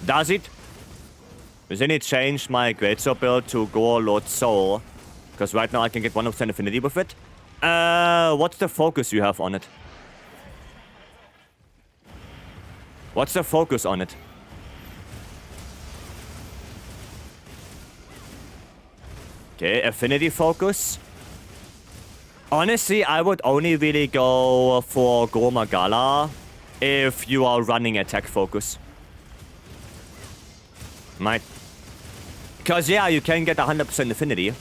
Does it? Does any change my greatsword build to Go Lord Soul? Because right now I can get 100% affinity with it. What's the focus you have on it? What's the focus on it? Okay, affinity focus. Honestly, I would only really go for Gogmazios if you are running attack focus. Right. Because, yeah, you can get 100% affinity.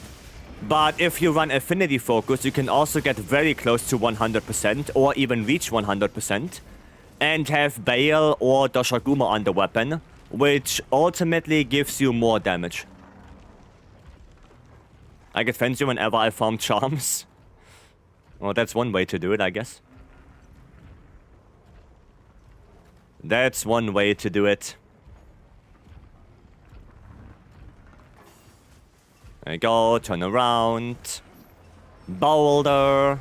But if you run affinity focus, you can also get very close to 100% or even reach 100% and have Bale or Doshaguma on the weapon, which ultimately gives you more damage. I get Frenzy whenever I farm charms. Well, that's one way to do it, I guess. That's one way to do it. There you go, turn around. Boulder.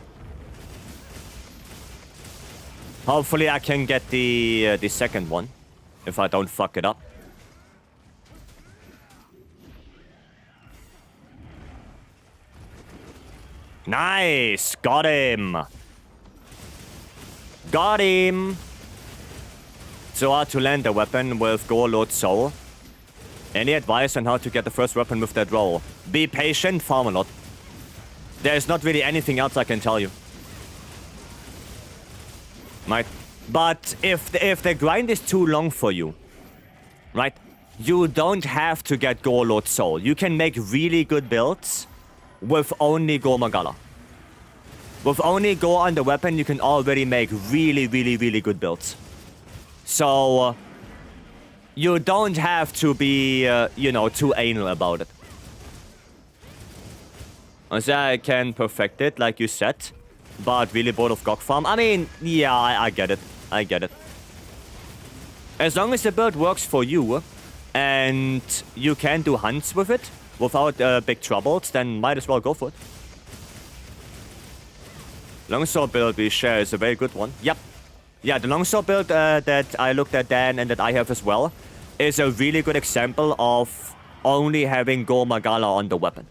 Hopefully I can get the second one, if I don't fuck it up. Nice! Got him! Got him! So hard to land a weapon with Go Lord Soul. Any advice on how to get the first weapon with that roll? Be patient, farm a lot. There's not really anything else I can tell you. Right? But if the grind is too long for you, right? You don't have to get Go Lord Soul. You can make really good builds with only Gogmazios. With only Go on the weapon, you can already make really, really, really good builds. So, you don't have to be, you know, too anal about it. I can perfect it, like you said. But really bored of Gog farm. I mean, yeah, I get it. I get it. As long as the build works for you, and you can do hunts with it, without big troubles, then might as well go for it. Longsword build we share is a very good one. Yep. Yeah, the longsword build that I looked at then and that I have as well is a really good example of only having Gogmazios on the weapon.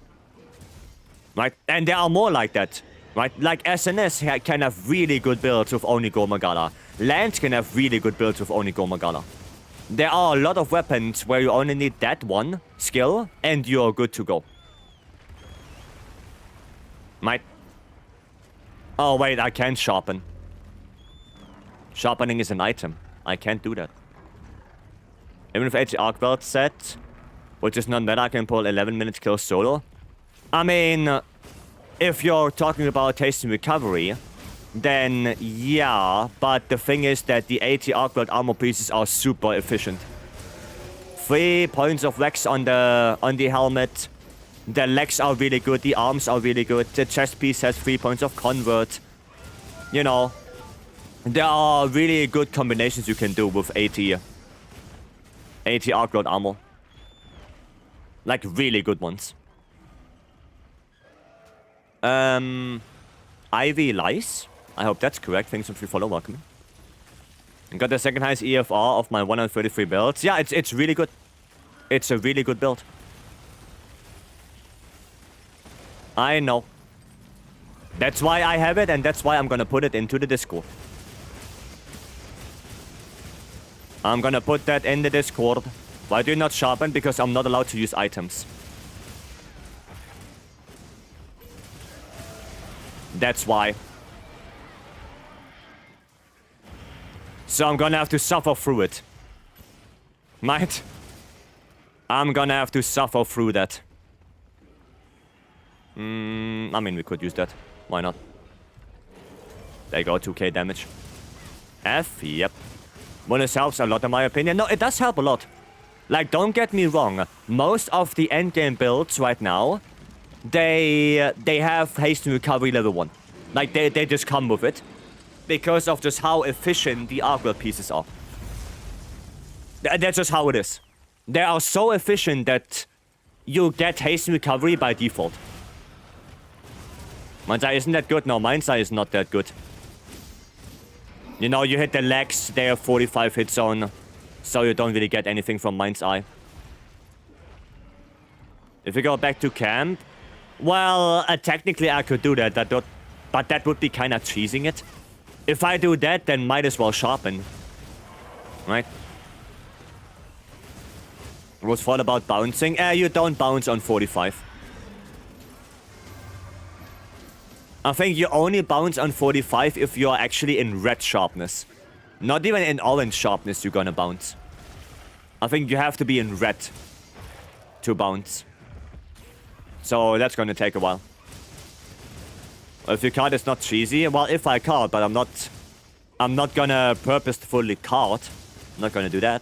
Right? And there are more like that. Right? Like SNS can have really good builds with only Gogmazios. Lance can have really good builds with only Gogmazios. There are a lot of weapons where you only need that one skill and you're good to go. Might. Oh, wait, I can't sharpen. Sharpening is an item. I can't do that. Even if HR999 set, which is not that I can pull 11 minutes kill solo. I mean, if you're talking about haste and recovery, then yeah, but the thing is that the HR999 armor pieces are super efficient. 3 points of wax on the helmet. The legs are really good, the arms are really good, the chest piece has 3 points of convert. You know, there are really good combinations you can do with AT arc armor. Like, really good ones. Ivy Lice? I hope that's correct. Thanks for follow, welcome. Got the second highest EFR of my 133 builds. Yeah, it's really good. It's a really good build. I know. That's why I have it, and that's why I'm gonna put it into the Discord. I'm gonna put that in the Discord. Why do you not sharpen? Because I'm not allowed to use items. That's why. So I'm gonna have to suffer through it. Might. I'm gonna have to suffer through that. I mean, we could use that. Why not? There you go, 2k damage. F, yep. Well, this helps a lot in my opinion. No, it does help a lot. Like, don't get me wrong. Most of the endgame builds right now, they have haste and recovery level 1. Like, they just come with it. Because of just how efficient the arc pieces are. That's just how it is. They are so efficient that you get haste and recovery by default. Mind's Eye isn't that good? No, Mind's Eye is not that good. You know, you hit the legs, they have 45 hit zone, so you don't really get anything from Mind's Eye. If we go back to camp, well, technically I could do that, but that would be kind of cheesing it. If I do that, then might as well sharpen. Right? Was thought about bouncing? You don't bounce on 45. I think you only bounce on 45 if you're actually in red sharpness. Not even in orange sharpness you're gonna bounce. I think you have to be in red to bounce. So that's gonna take a while. If your card is not cheesy, well, if I card, but I'm not gonna purposefully card. I'm not gonna do that.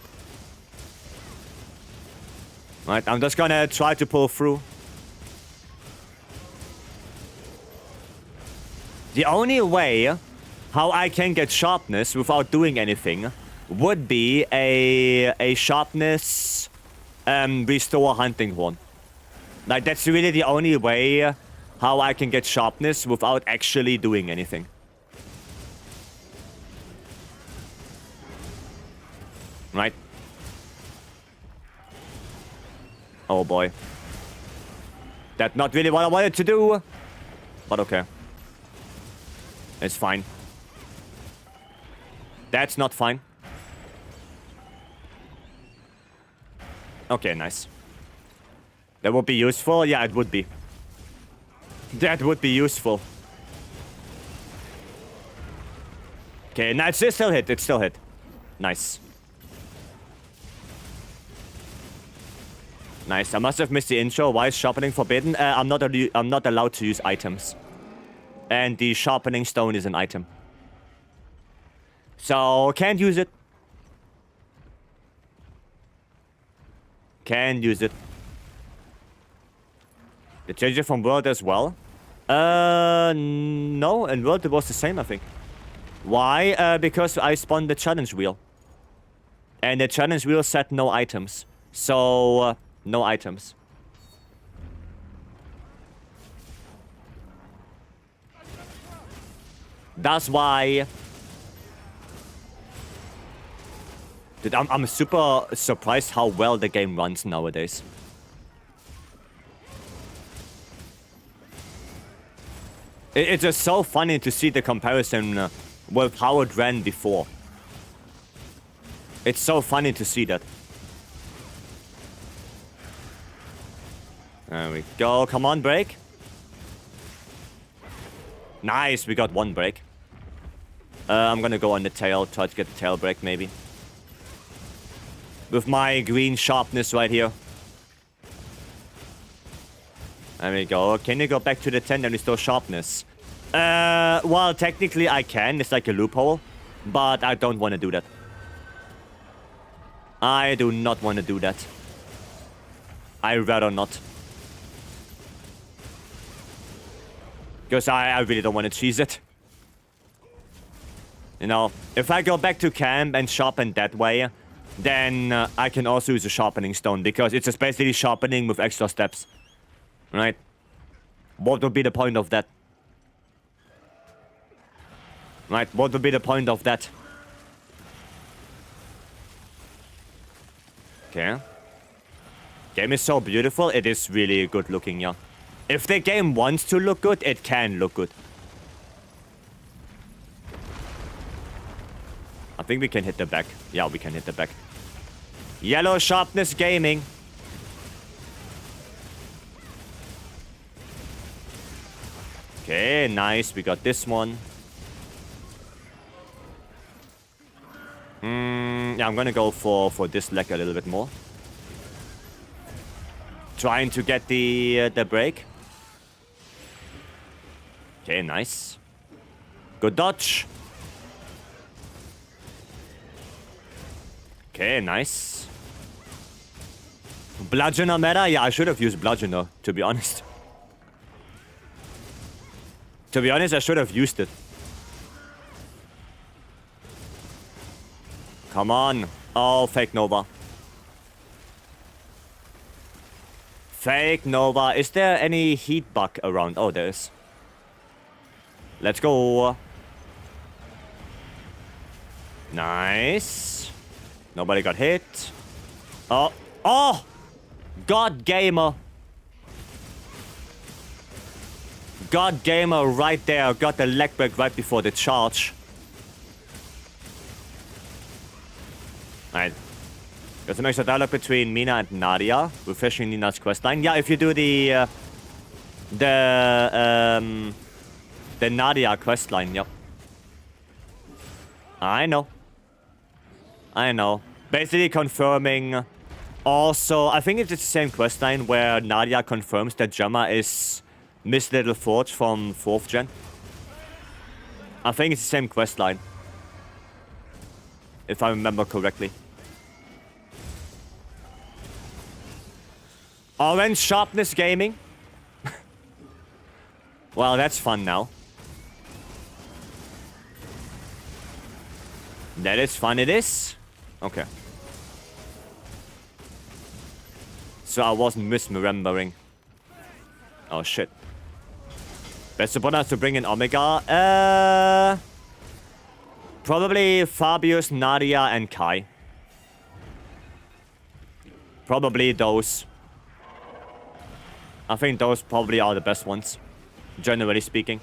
Right, I'm just gonna try to pull through. The only way how I can get sharpness without doing anything would be a sharpness restore hunting horn. Like, that's really the only way how I can get sharpness without actually doing anything. Right? Oh boy. That's not really what I wanted to do. But okay. It's fine. That's not fine. Okay, nice. That would be useful? Yeah, it would be. That would be useful. Okay, no, it's still hit. It's still hit. Nice. Nice. I must have missed the intro. Why is sharpening forbidden? I'm not allowed to use items. And the sharpening stone is an item. So, can't use it. Can use it. They changed it from World as well? No. In World it was the same, I think. Why? Because I spawned the challenge wheel. And the challenge wheel said no items. So, no items. That's why... Dude, I'm super surprised how well the game runs nowadays. It's just so funny to see the comparison with how it ran before. It's so funny to see that. There we go. Come on, break. Nice, we got one break. I'm gonna go on the tail, try to get the tail break maybe. With my green sharpness right here. There we go. Can you go back to the 10 and restore sharpness? Well, technically I can. It's like a loophole. But I don't want to do that. I do not want to do that. I'd rather not. Because I really don't want to cheese it. You know, if I go back to camp and sharpen that way, then I can also use a sharpening stone. Because it's just basically sharpening with extra steps. Right? What would be the point of that? Right, what would be the point of that? Okay. Game is so beautiful, it is really good looking, yeah. If the game wants to look good, it can look good. I think we can hit the back. Yeah, we can hit the back. Yellow Sharpness Gaming. Okay, nice. We got this one. Yeah, I'm gonna go for this leg a little bit more. Trying to get the break. Okay, nice. Good dodge. Okay, nice. Bludgeoner meta? Yeah, I should have used Bludgeoner, to be honest. To be honest, I should have used it. Come on. Oh, Fake Nova. Fake Nova. Is there any heat bug around? Oh, there is. Let's go. Nice. Nobody got hit. Oh. Oh! God Gamer. God Gamer right there. Got the leg break right before the charge. Alright. There's an extra dialogue between Mina and Nadia, refreshing Nina's questline. Yeah, if you do the Nadia questline, yep. I know. I know. Basically confirming. Also, I think it's the same questline where Nadia confirms that Gemma is Miss Little Forge from 4th gen. I think it's the same questline. If I remember correctly. Orange Sharpness Gaming. Well, that's fun now. That is fun, it is. Okay. So I wasn't misremembering. Oh shit. Best supporter to bring in Omega. Probably Fabius, Nadia, and Kai. Probably those. I think those probably are the best ones. Generally speaking.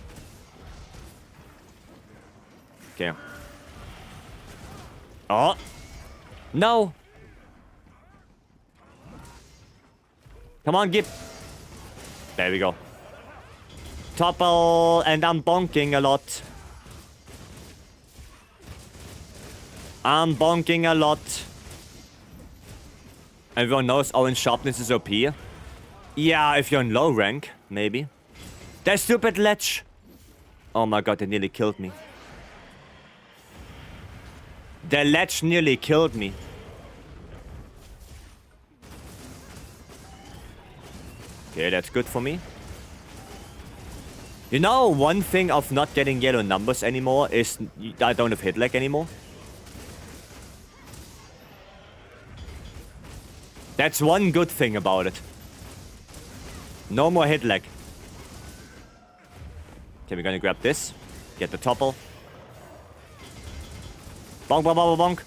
Okay. Oh! No! Come on, Gip! There we go. Topple, and I'm bonking a lot. I'm bonking a lot. Everyone knows Orange Sharpness is OP. Yeah, if you're in low rank, maybe. That stupid ledge! Oh my god, it nearly killed me. The ledge nearly killed me. Okay, that's good for me. You know, one thing of not getting yellow numbers anymore is I don't have hit lag anymore. That's one good thing about it. No more hit lag. Okay, we're gonna grab this. Get the topple. Bonk, bonk, bonk, bonk.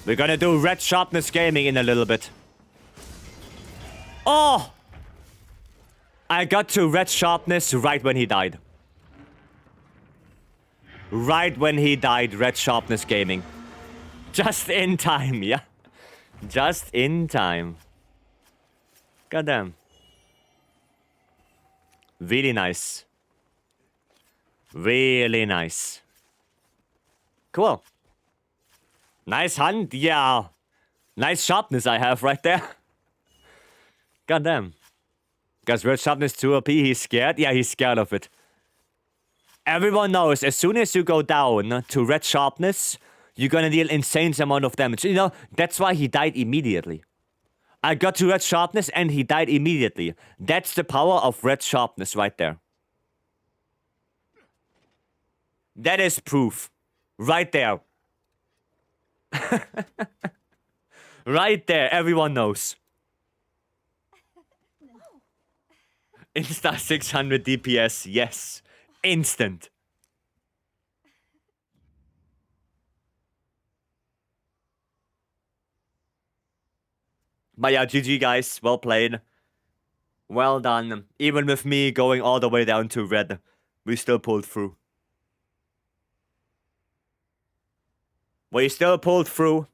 We're gonna do Red Sharpness Gaming in a little bit. Oh! I got to Red Sharpness right when he died. Right when he died, Red Sharpness Gaming. Just in time, yeah? Just in time. Goddamn. Really nice. Really nice. Cool. Nice hunt, yeah. Nice sharpness I have right there. Goddamn. Guys, red sharpness 2 OP, he's scared? Yeah, he's scared of it. Everyone knows, as soon as you go down to red sharpness, you're gonna deal insane amount of damage. You know, that's why he died immediately. I got to red sharpness and he died immediately. That's the power of red sharpness right there. That is proof. Right there. Right there, everyone knows. Insta 600 DPS, yes. Instant. But yeah, GG guys, well played. Well done. Even with me going all the way down to red, we still pulled through. We still pulled through.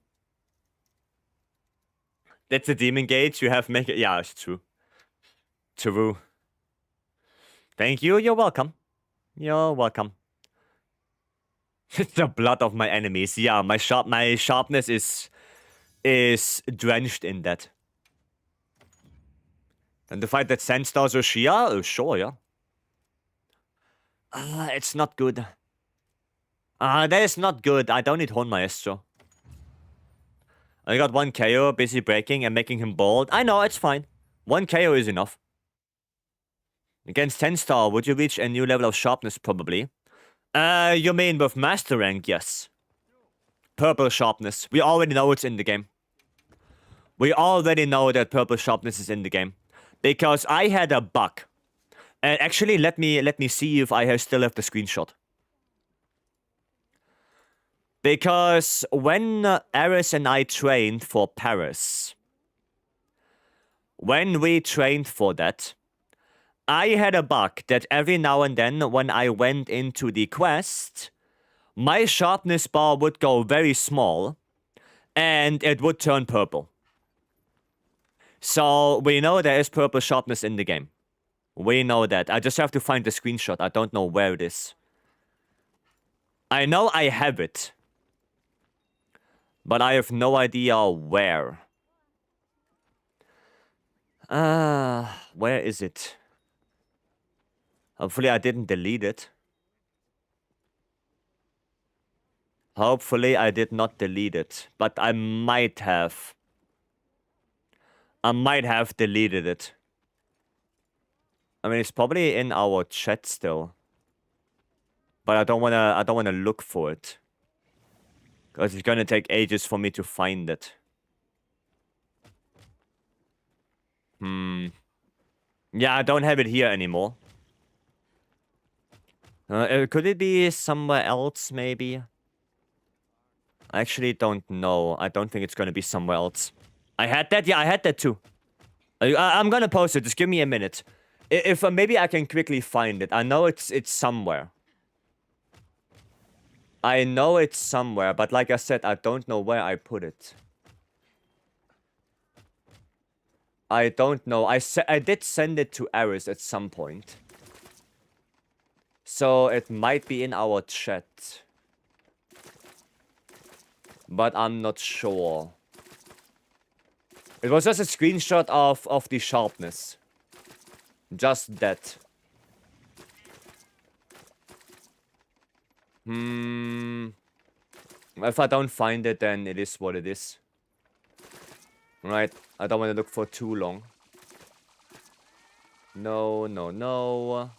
That's a demon gauge, you have make it. Yeah, it's true. True. Thank you, you're welcome. You're welcome. It's the blood of my enemies. Yeah, my sharpness is drenched in that. And to fight that Sandstar Zoshia? Sure, yeah. It's not good. That is not good. I don't need Horn Maestro. I got 1 KO, busy breaking and making him bold. I know, it's fine. 1 KO is enough. Against 10 star, would you reach a new level of sharpness? Probably. You mean with master rank? Yes. Purple sharpness. We already know it's in the game. We already know that purple sharpness is in the game. Because I had a bug. And actually, let me see if I still have the screenshot. Because when Aris and I trained for Paris, when we trained for that, I had a bug that every now and then when I went into the quest, my sharpness bar would go very small and it would turn purple. So we know there is purple sharpness in the game. We know that. I just have to find the screenshot. I don't know where it is. I know I have it. But I have no idea where. Where is it? Hopefully I didn't delete it. Hopefully I did not delete it. But I might have. I might have deleted it. I mean, it's probably in our chat still. But I don't wanna look for it. Because it's gonna take ages for me to find it. Yeah, I don't have it here anymore. Could it be somewhere else, maybe? I actually don't know. I don't think it's gonna be somewhere else. I had that? Yeah, I had that too. I'm gonna post it. Just give me a minute. If maybe I can quickly find it. I know it's somewhere. I know it's somewhere, but like I said, I don't know where I put it. I don't know. I did send it to Aris at some point. So it might be in our chat. But I'm not sure. It was just a screenshot of the sharpness. Just that. If I don't find it, then it is what it is. Right? I don't want to look for too long. No, no, no.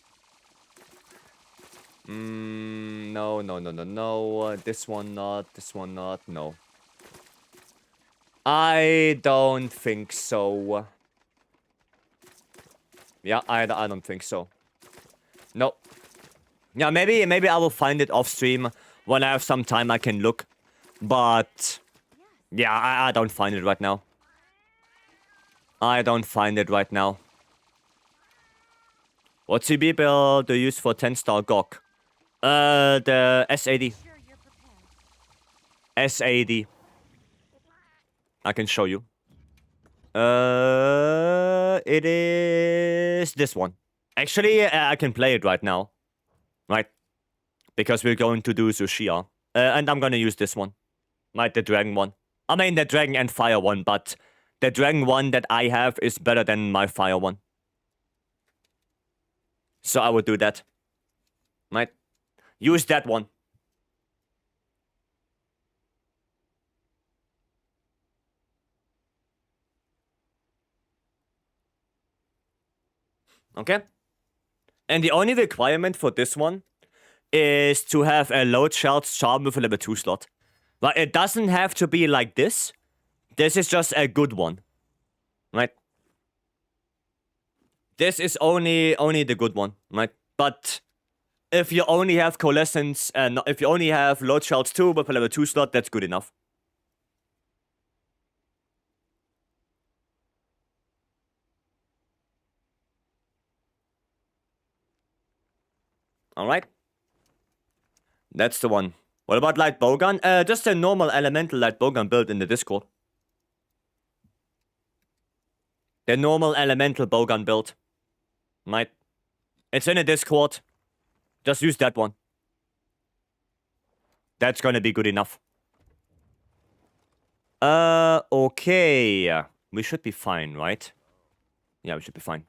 No, no, no, no, no. This one not. This one not. No. I don't think so. Yeah, I don't think so. No. Yeah, maybe I will find it off stream when I have some time I can look. But yeah, I don't find it right now. I don't find it right now. What CB build do you use for 10-star GOG? The SAD. SAD. I can show you. It is this one. Actually, I can play it right now. Right? Because we're going to do Zushia. And I'm gonna use this one. Right, the dragon one. I mean, the dragon and fire one, but the dragon one that I have is better than my fire one. So I would do that. Right? Use that one. Okay? And the only requirement for this one is to have a low child's charm with a level 2 slot. But it doesn't have to be like this. This is just a good one. Right? This is only the good one, right? But if you only have Coalescence and if you only have low child's 2 with a level 2 slot, that's good enough. Alright. That's the one. What about light bowgun? Just a normal elemental light bowgun build in the Discord. The normal elemental bowgun build. Right? It's in the Discord. Just use that one. That's gonna be good enough. Okay. We should be fine, right? Yeah, we should be fine.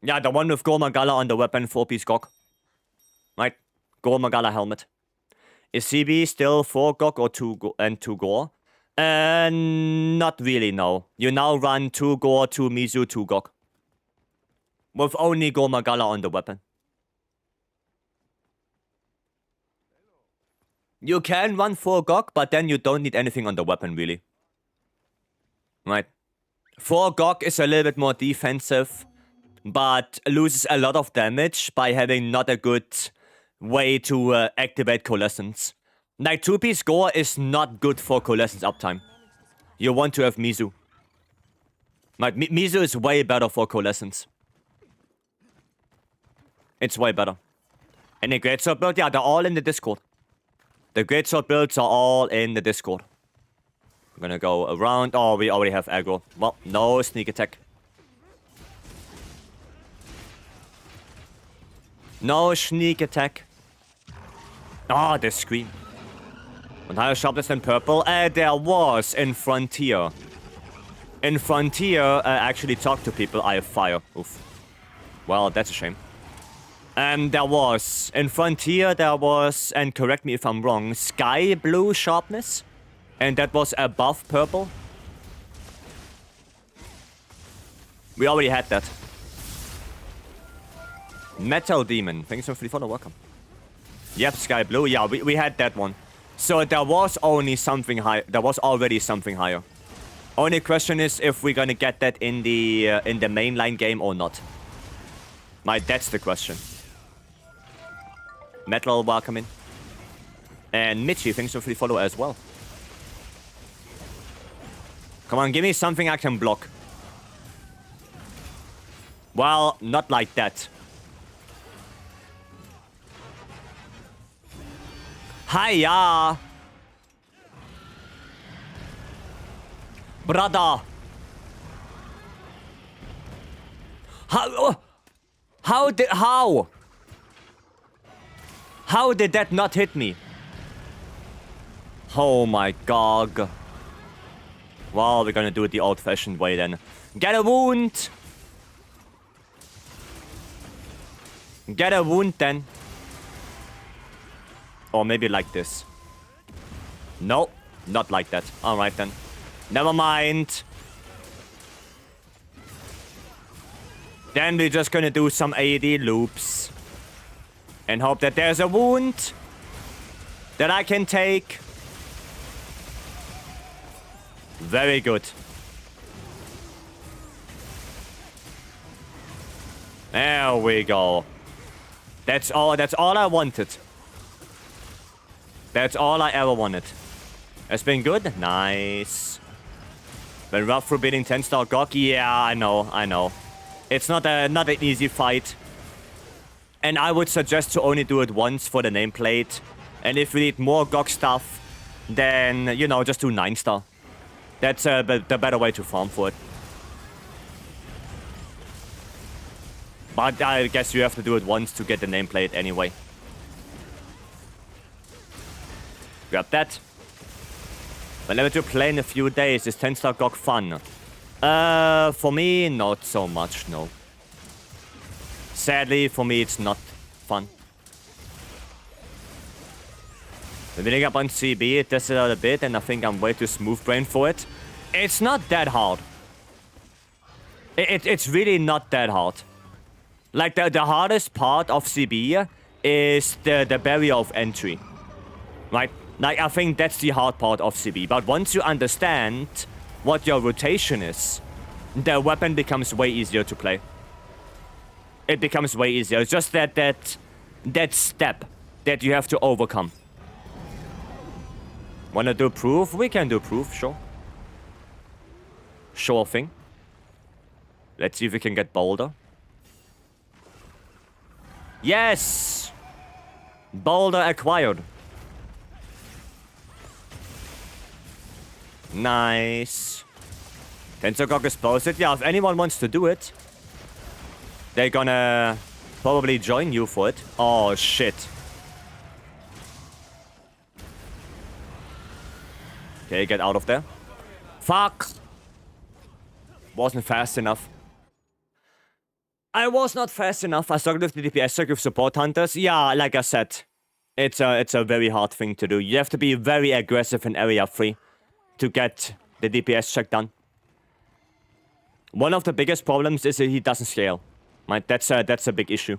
Yeah, the one with Gormagala on the weapon, 4-piece Gog. Right? Gormagala helmet. Is CB still 4 Gog or 2 Gore? Not really, no. You now run 2 Gore, 2 Mizu, 2 Gog. With only Gormagala on the weapon. You can run 4 Gog, but then you don't need anything on the weapon, really. Right. 4 Gog is a little bit more defensive, but loses a lot of damage by having not a good way to activate Coalescence. Like, 2-piece Gore is not good for Coalescence uptime. You want to have Mizu. Like, Mizu is way better for Coalescence. It's way better. And the Greatsword build, yeah, they're all in the Discord. The Greatsword builds are all in the Discord. I'm gonna go around. Oh, we already have aggro. Well, no sneak attack. No sneak attack. Oh, the scream. And higher sharpness than purple? There was in Frontier. In Frontier, I actually talked to people. I have fire. Oof. Well, that's a shame. There was, in Frontier, there was, and correct me if I'm wrong, sky blue sharpness. And that was above purple. We already had that. Metal Demon. Thanks for the follow, welcome. Yep, sky blue. Yeah, we had that one. So there was only something high. There was already something higher. Only question is if we're gonna get that in the mainline game or not. That's the question. Metal, welcome in. And Mitchie, thanks for the follow as well. Come on, give me something I can block. Well, not like that. Hiya! Brother! How did that not hit me? Oh my god. Well, we're gonna do it the old-fashioned way then. Get a wound! Get a wound then. Or maybe like this. No, not like that. Alright then. Never mind. Then we're just gonna do some AD loops. And hope that there's a wound that I can take. Very good. There we go. That's all I wanted. That's all I ever wanted. It's been good? Nice. Been rough for beating 10-star Gog? Yeah, I know. It's not an easy fight. And I would suggest to only do it once for the nameplate. And if we need more Gog stuff, then, you know, just do 9-star. That's the better way to farm for it. But I guess you have to do it once to get the nameplate anyway. Grab that. Whenever to play in a few days, is 10-star GOG fun? For me, not so much, no. Sadly, for me, it's not fun. Building up on CB, it does it out a bit, and I think I'm way too smooth brain for it. It's not that hard. It's really not that hard. Like, the hardest part of CB is the barrier of entry. Right? Like, I think that's the hard part of CB. But once you understand what your rotation is, the weapon becomes way easier to play. It becomes way easier. It's just that step that you have to overcome. Wanna do proof? We can do proof, sure. Sure thing. Let's see if we can get Boulder. Yes! Boulder acquired. Nice. Tensorgok is posted. Yeah, if anyone wants to do it, they're gonna probably join you for it. Oh, shit. Okay, get out of there. Fuck! Wasn't fast enough. I was not fast enough. I struggled with the DPS circuit with support hunters. Yeah, like I said, it's a very hard thing to do. You have to be very aggressive in area 3 to get the DPS check done. One of the biggest problems is that he doesn't scale. Right, that's a big issue.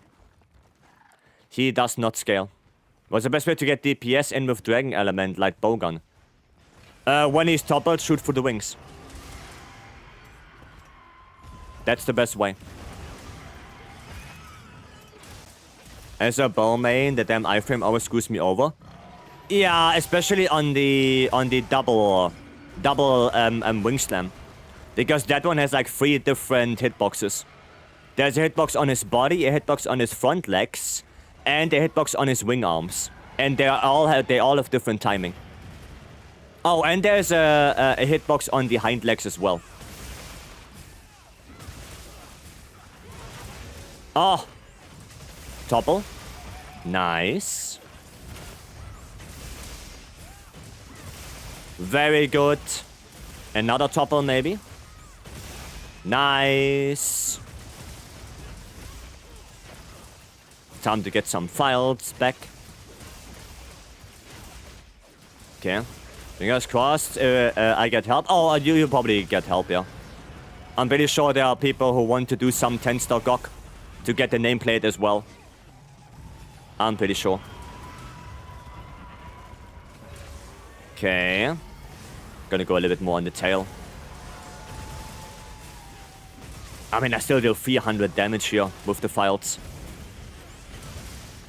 He does not scale. What's the best way to get DPS in with Dragon Element like Bowgun? When he's toppled, shoot through the wings. That's the best way. As a bow main, the damn iframe always screws me over. Yeah, especially on the double wing slam, because that one has like 3 different hitboxes. There's a hitbox on his body, a hitbox on his front legs, and a hitbox on his wing arms, and they all have different timing. Oh, and there's a hitbox on the hind legs as well. Oh, topple, nice. Very good. Another topple, maybe. Nice. Time to get some files back. Okay. Fingers crossed. I get help. Oh, you probably get help, yeah. I'm pretty sure there are people who want to do some 10-star GOG to get the nameplate as well. I'm pretty sure. Okay. Gonna go a little bit more on the tail. I mean, I still do 300 damage here with the files.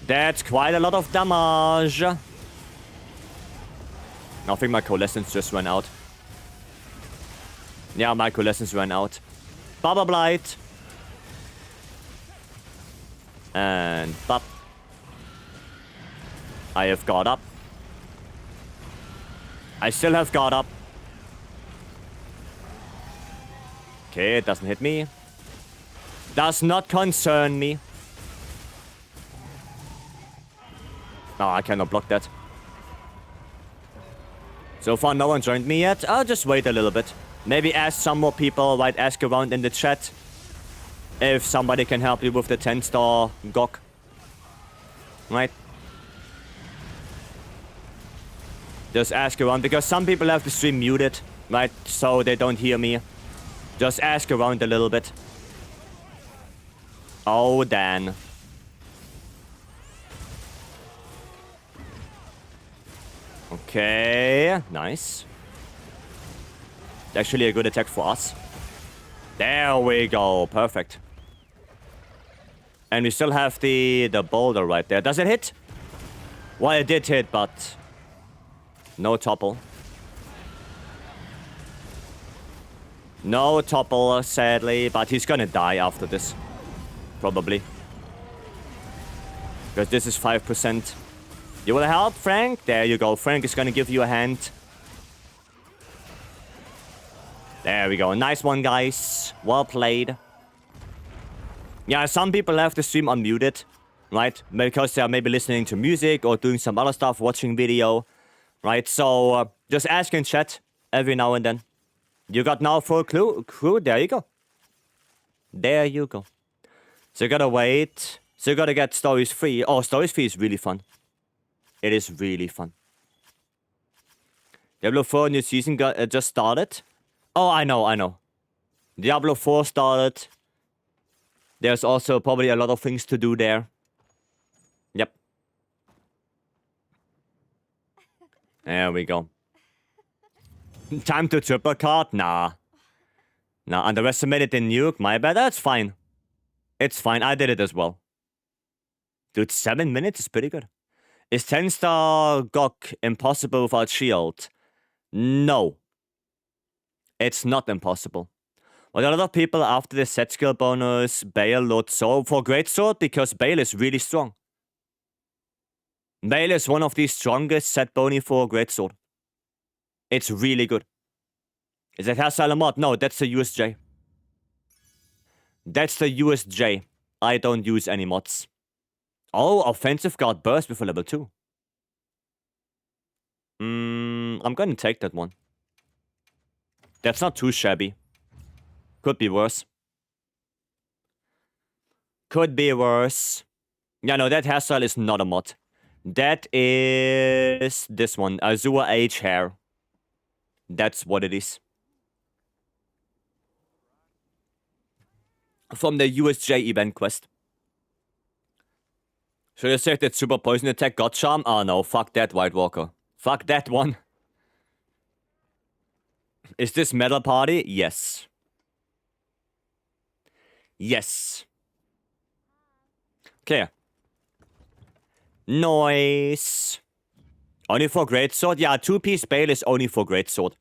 That's quite a lot of damage. I think my coalescence just ran out. Yeah, my coalescence ran out. Baba Blight. And bop. I have got up. I still have got up. Okay, it doesn't hit me. Does not concern me. No, I cannot block that. So far, no one joined me yet. I'll just wait a little bit. Maybe ask some more people, right? Ask around in the chat if somebody can help you with the 10-star GOG. Right? Just ask around, because some people have the stream muted, right? So they don't hear me. Just ask around a little bit. Oh, Dan. Okay, nice. Actually a good attack for us. There we go, perfect. And we still have the boulder right there. Does it hit? Well, it did hit, but no topple. No topple, sadly, but he's gonna die after this. Probably. Because this is 5%. You will help, Frank? There you go. Frank is gonna give you a hand. There we go. Nice one, guys. Well played. Yeah, some people have the stream unmuted, right? Because they are maybe listening to music or doing some other stuff, watching video, right? So just ask in chat every now and then. You got now full crew? There you go. There you go. So you gotta wait. So you gotta get Stories 3. Oh, Stories 3 is really fun. It is really fun. Diablo 4 new season just started. Oh, I know. Diablo 4 started. There's also probably a lot of things to do there. Yep. There we go. Time to triple card? Nah. Nah, underestimated the nuke. My bad. That's fine. It's fine. I did it as well. Dude, 7 minutes is pretty good. Is 10-star Gok impossible without shield? No. It's not impossible. But a lot of people after the set skill bonus, Bale load so for Greatsword because Bale is really strong. Bale is one of the strongest set boni for Greatsword. It's really good. Is it hairstyle a mod? No, that's the USJ. That's the USJ. I don't use any mods. Oh, offensive guard burst with a level 2. I'm gonna take that one. That's not too shabby. Could be worse. Could be worse. Yeah, no, that hairstyle is not a mod. That is this one. Azure Age hair. That's what it is. From the USJ event quest. Should I say that super poison attack got charm? Oh no, fuck that, White Walker. Fuck that one. Is this Metal Party? Yes. Yes. Okay. Nice. Only for Greatsword? Yeah, 2-piece Bale is only for Greatsword.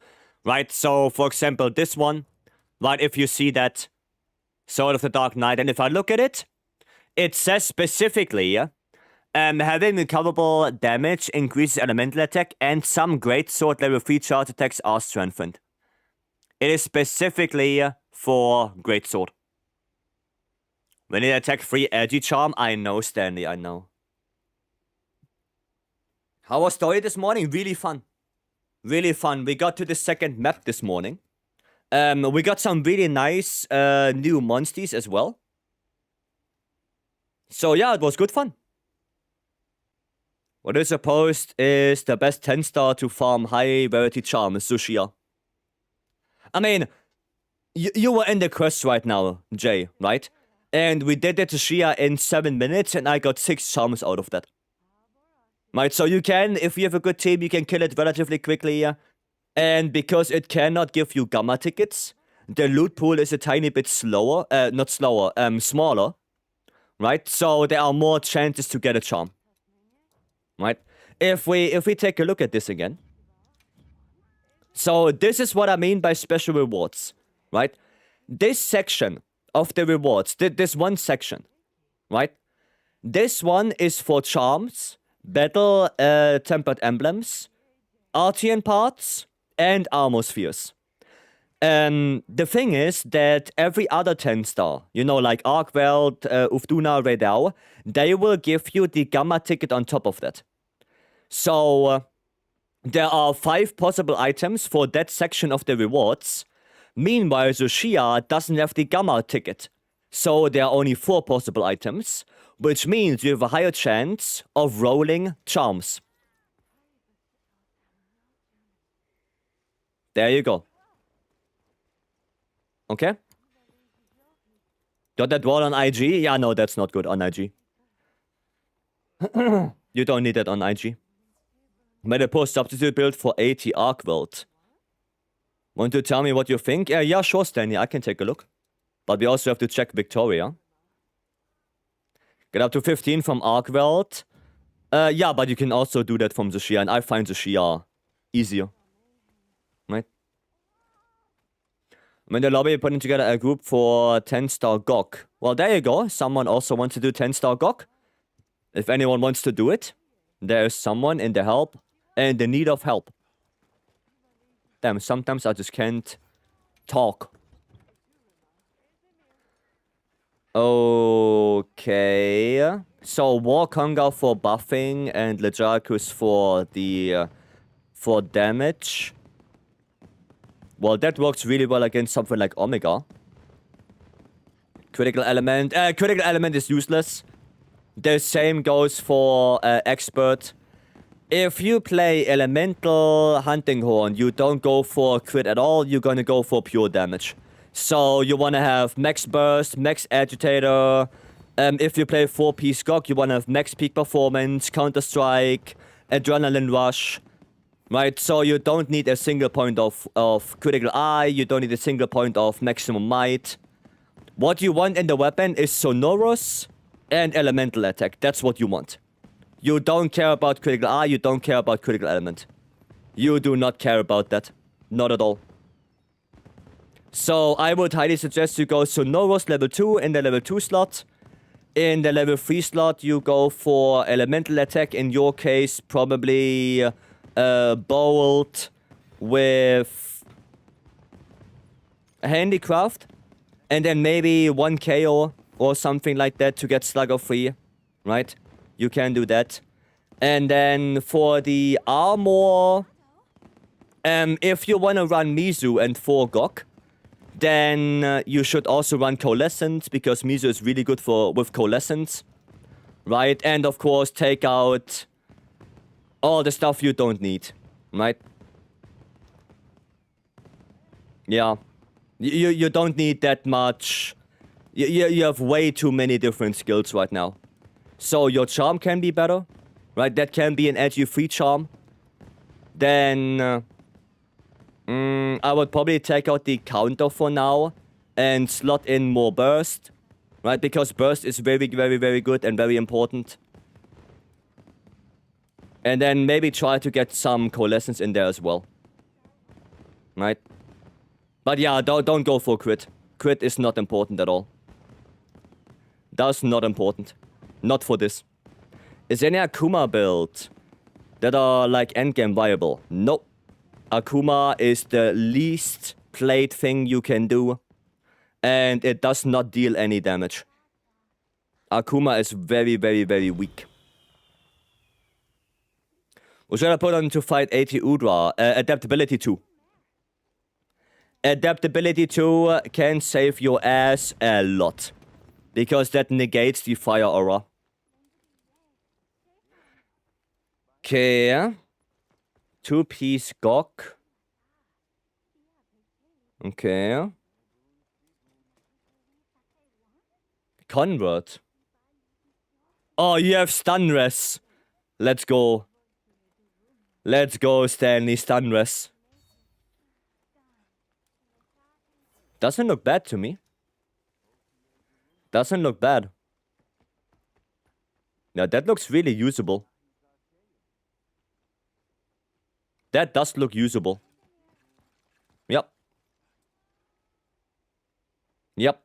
Right, so for example, this one. Right, if you see that Sword of the Dark Knight, and if I look at it, it says specifically, having recoverable damage increases elemental attack, and some Greatsword level 3 charge attacks are strengthened. It is specifically for Greatsword. When it attack 3 edgy charm, I know, Stanley, I know. How was story this morning? Really fun. Really fun. We got to the second map this morning. We got some really nice new monsters as well. So yeah, it was good fun. What is supposed is the best 10-star to farm high rarity charm is Zushia. I mean, you were in the quest right now, Jay, right? And we did it to Shia in 7 minutes, and I got 6 charms out of that. Right, so you can, if you have a good team, you can kill it relatively quickly. And because it cannot give you gamma tickets, the loot pool is a tiny bit slower, not slower, smaller. Right, so there are more chances to get a charm. Right, if we take a look at this again. So this is what I mean by special rewards, right? This section of the rewards, this one section, right? This one is for charms, battle tempered emblems, Artian parts, and armor spheres. The thing is that every other 10-star, you know, like Arkweld, Ufduna, Redao, they will give you the gamma ticket on top of that. So there are 5 possible items for that section of the rewards. Meanwhile, Zushia doesn't have the gamma ticket. So there are only 4 possible items, which means you have a higher chance of rolling charms. There you go. Okay? Got that wall on IG? Yeah, no, that's not good on IG. You don't need that on IG. Made a post substitute build for 80 Arkweld. Want to tell me what you think? Yeah, sure, Stanley, I can take a look. But we also have to check Victoria. Get up to 15 from Arkweld. Yeah, but you can also do that from Zushia, and I find Zushia easier. Right? I'm in the lobby putting together a group for 10-star Gok. Well, there you go. Someone also wants to do 10-star Gok. If anyone wants to do it, there is someone in the help and the need of help. Damn, sometimes I just can't talk. Okay. So Warkonga for buffing and Lejarkus for the for damage. Well, that works really well against something like Omega. Critical element. Critical element is useless. The same goes for expert. If you play elemental hunting horn, you don't go for crit at all. You're gonna go for pure damage. So you wanna have max burst, max agitator. If you play 4-piece Gog, you wanna have max peak performance, counter strike, adrenaline rush. Right, so you don't need a single point of critical eye. You don't need a single point of maximum might. What you want in the weapon is sonorous and elemental attack. That's what you want. You don't care about critical eye. You don't care about critical element. You do not care about that. Not at all. So I would highly suggest you go sonorous level 2 in the level 2 slot. In the level 3 slot, you go for elemental attack. In your case, probably bolt with handicraft. And then maybe 1 KO or something like that to get Slugger free. Right? You can do that. And then for the armor, if you want to run Mizu and 4 Gok, then you should also run Coalescence, because Mizu is really good with Coalescence. Right? And of course, take out all the stuff you don't need. Right? Yeah. You don't need that much. You have way too many different skills right now. So your charm can be better. Right? That can be an edgy free charm. Then I would probably take out the counter for now and slot in more burst. Right? Because burst is very, very, very good and very important. And then maybe try to get some coalescence in there as well. Right? But yeah, don't go for crit. Crit is not important at all. That's not important. Not for this. Is any Akuma build that are like endgame viable? Nope. Akuma is the least played thing you can do. And it does not deal any damage. Akuma is very, very, very weak. What should I put on to fight 80 Udra? Adaptability 2. Adaptability 2 can save your ass a lot. Because that negates the fire aura. Okay. 2-piece Gok. Okay. Convert. Oh, you have stun res. Let's go. Let's go, Stanley. Stun res. Doesn't look bad to me. Doesn't look bad. Now that looks really usable. That does look usable. Yep. Yep.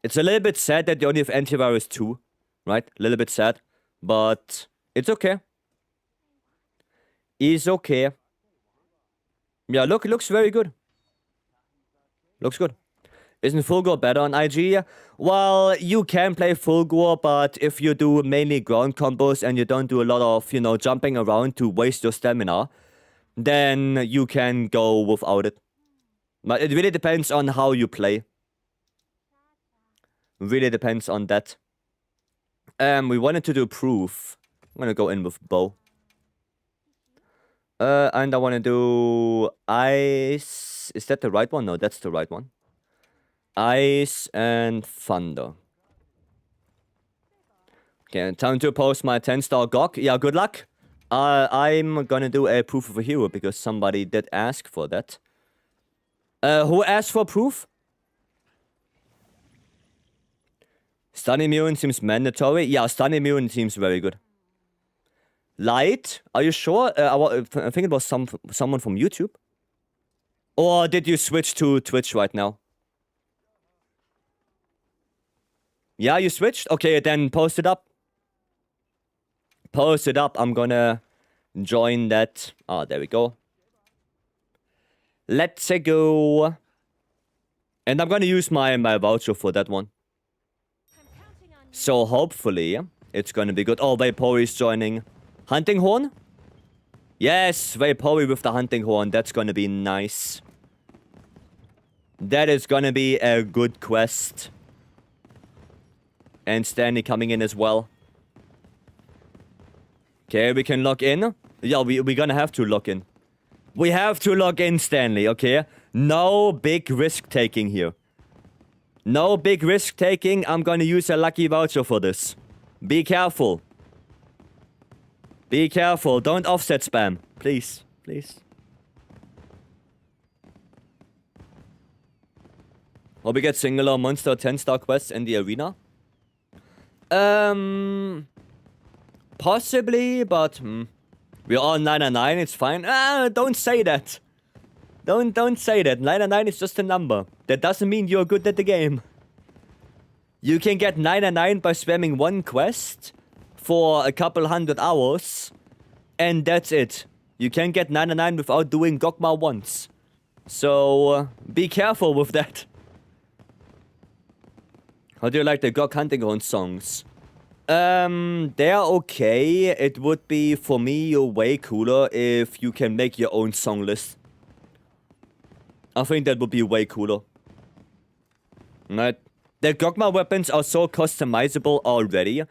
It's a little bit sad that they only have antivirus 2. Right? A little bit sad. But it's okay. It's okay. Yeah, look, it looks very good. Looks good. Isn't Fulgor better on IG? Well, you can play Fulgor, but if you do mainly ground combos and you don't do a lot of, you know, jumping around to waste your stamina, then you can go without it. But it really depends on how you play. Really depends on that. We wanted to do proof. I'm gonna go in with bow. And I wanna do ice. Is that the right one? No, that's the right one. Ice and thunder. Okay, time to post my 10-star Gok. Yeah, good luck. I'm gonna do a proof of a hero because somebody did ask for that. Who asked for proof? Stun immune seems mandatory. Yeah, stun immune seems very good. Light? Are you sure? I think it was someone from YouTube. Or did you switch to Twitch right now? Yeah, you switched? Okay, then post it up. Post it up. I'm gonna join that. Ah, there we go. Let's go. And I'm gonna use my voucher for that one. So hopefully it's gonna be good. Oh, Vycery is joining. Hunting Horn? Yes, Vycery with the Hunting Horn. That's gonna be nice. That is gonna be a good quest. And Stanley coming in as well. Okay, we can log in. Yeah, we're gonna have to log in. We have to log in, Stanley, okay? No big risk-taking here. No big risk-taking. I'm gonna use a lucky voucher for this. Be careful. Be careful. Don't offset spam. Please. Please. Or we get singular monster 10-star quests in the arena? Possibly, but we're on 999, it's fine. Don't say that. Don't say that. 999 is just a number. That doesn't mean you're good at the game. You can get 999 by spamming one quest for a couple hundred hours, and that's it. You can get 999 without doing Gogma once. So, be careful with that. How do you like the Gog Hunting Horn songs? They're okay. It would be, for me, way cooler if you can make your own song list. I think that would be way cooler. Right? The Gogma weapons are so customizable already,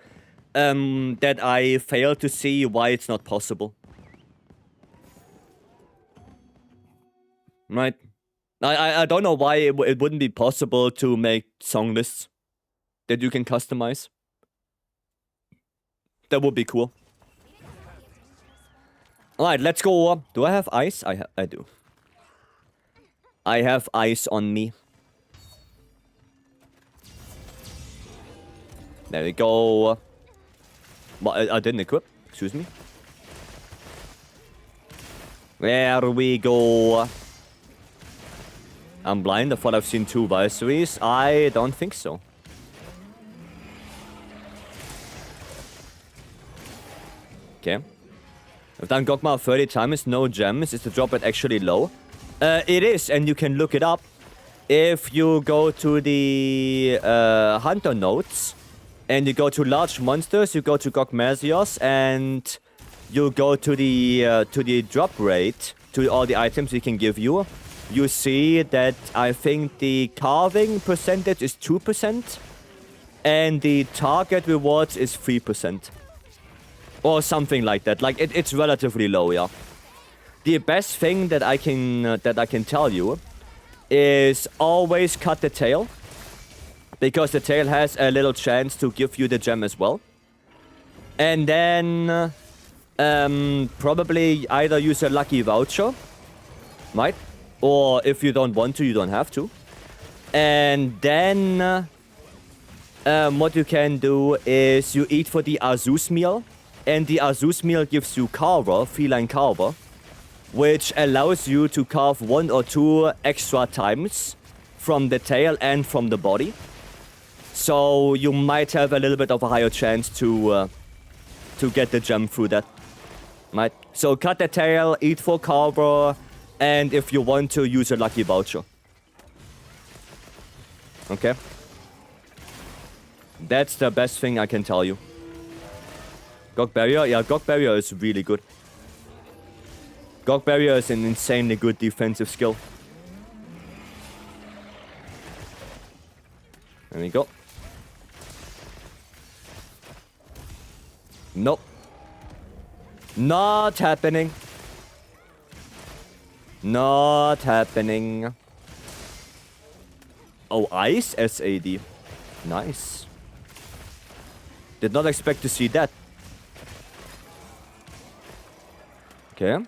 that I fail to see why it's not possible. Right? I don't know why it wouldn't be possible to make song lists that you can customize. That would be cool. Alright, let's go. Do I have ice? I do. I have ice on me. There we go. Well, I didn't equip. Excuse me. There we go. I'm blind. I thought I've seen 2 Vyceries. I don't think so. Okay. I've done Gogma 30 times, no gems. Is the drop rate actually low? It is, and you can look it up. If you go to the hunter notes, and you go to large monsters, you go to Gogmazios, and you go to the drop rate, to all the items he can give you, you see that I think the carving percentage is 2%, and the target rewards is 3%. Or something like that. Like, it's relatively low, yeah. The best thing that I can tell you is always cut the tail. Because the tail has a little chance to give you the gem as well. And then probably either use a lucky voucher, right? Or if you don't want to, you don't have to. And then what you can do is you eat for the Azus meal. And the Azus meal gives you carver, feline carver, which allows you to carve 1 or 2 extra times from the tail and from the body. So you might have a little bit of a higher chance to get the gem through that. Right? So cut the tail, eat for carver, and if you want to, use a lucky voucher. Okay? That's the best thing I can tell you. Gog Barrier? Yeah, Gog Barrier is really good. Gog Barrier is an insanely good defensive skill. There we go. Nope. Not happening. Not happening. Oh, ice SAD. Nice. Did not expect to see that. Okay.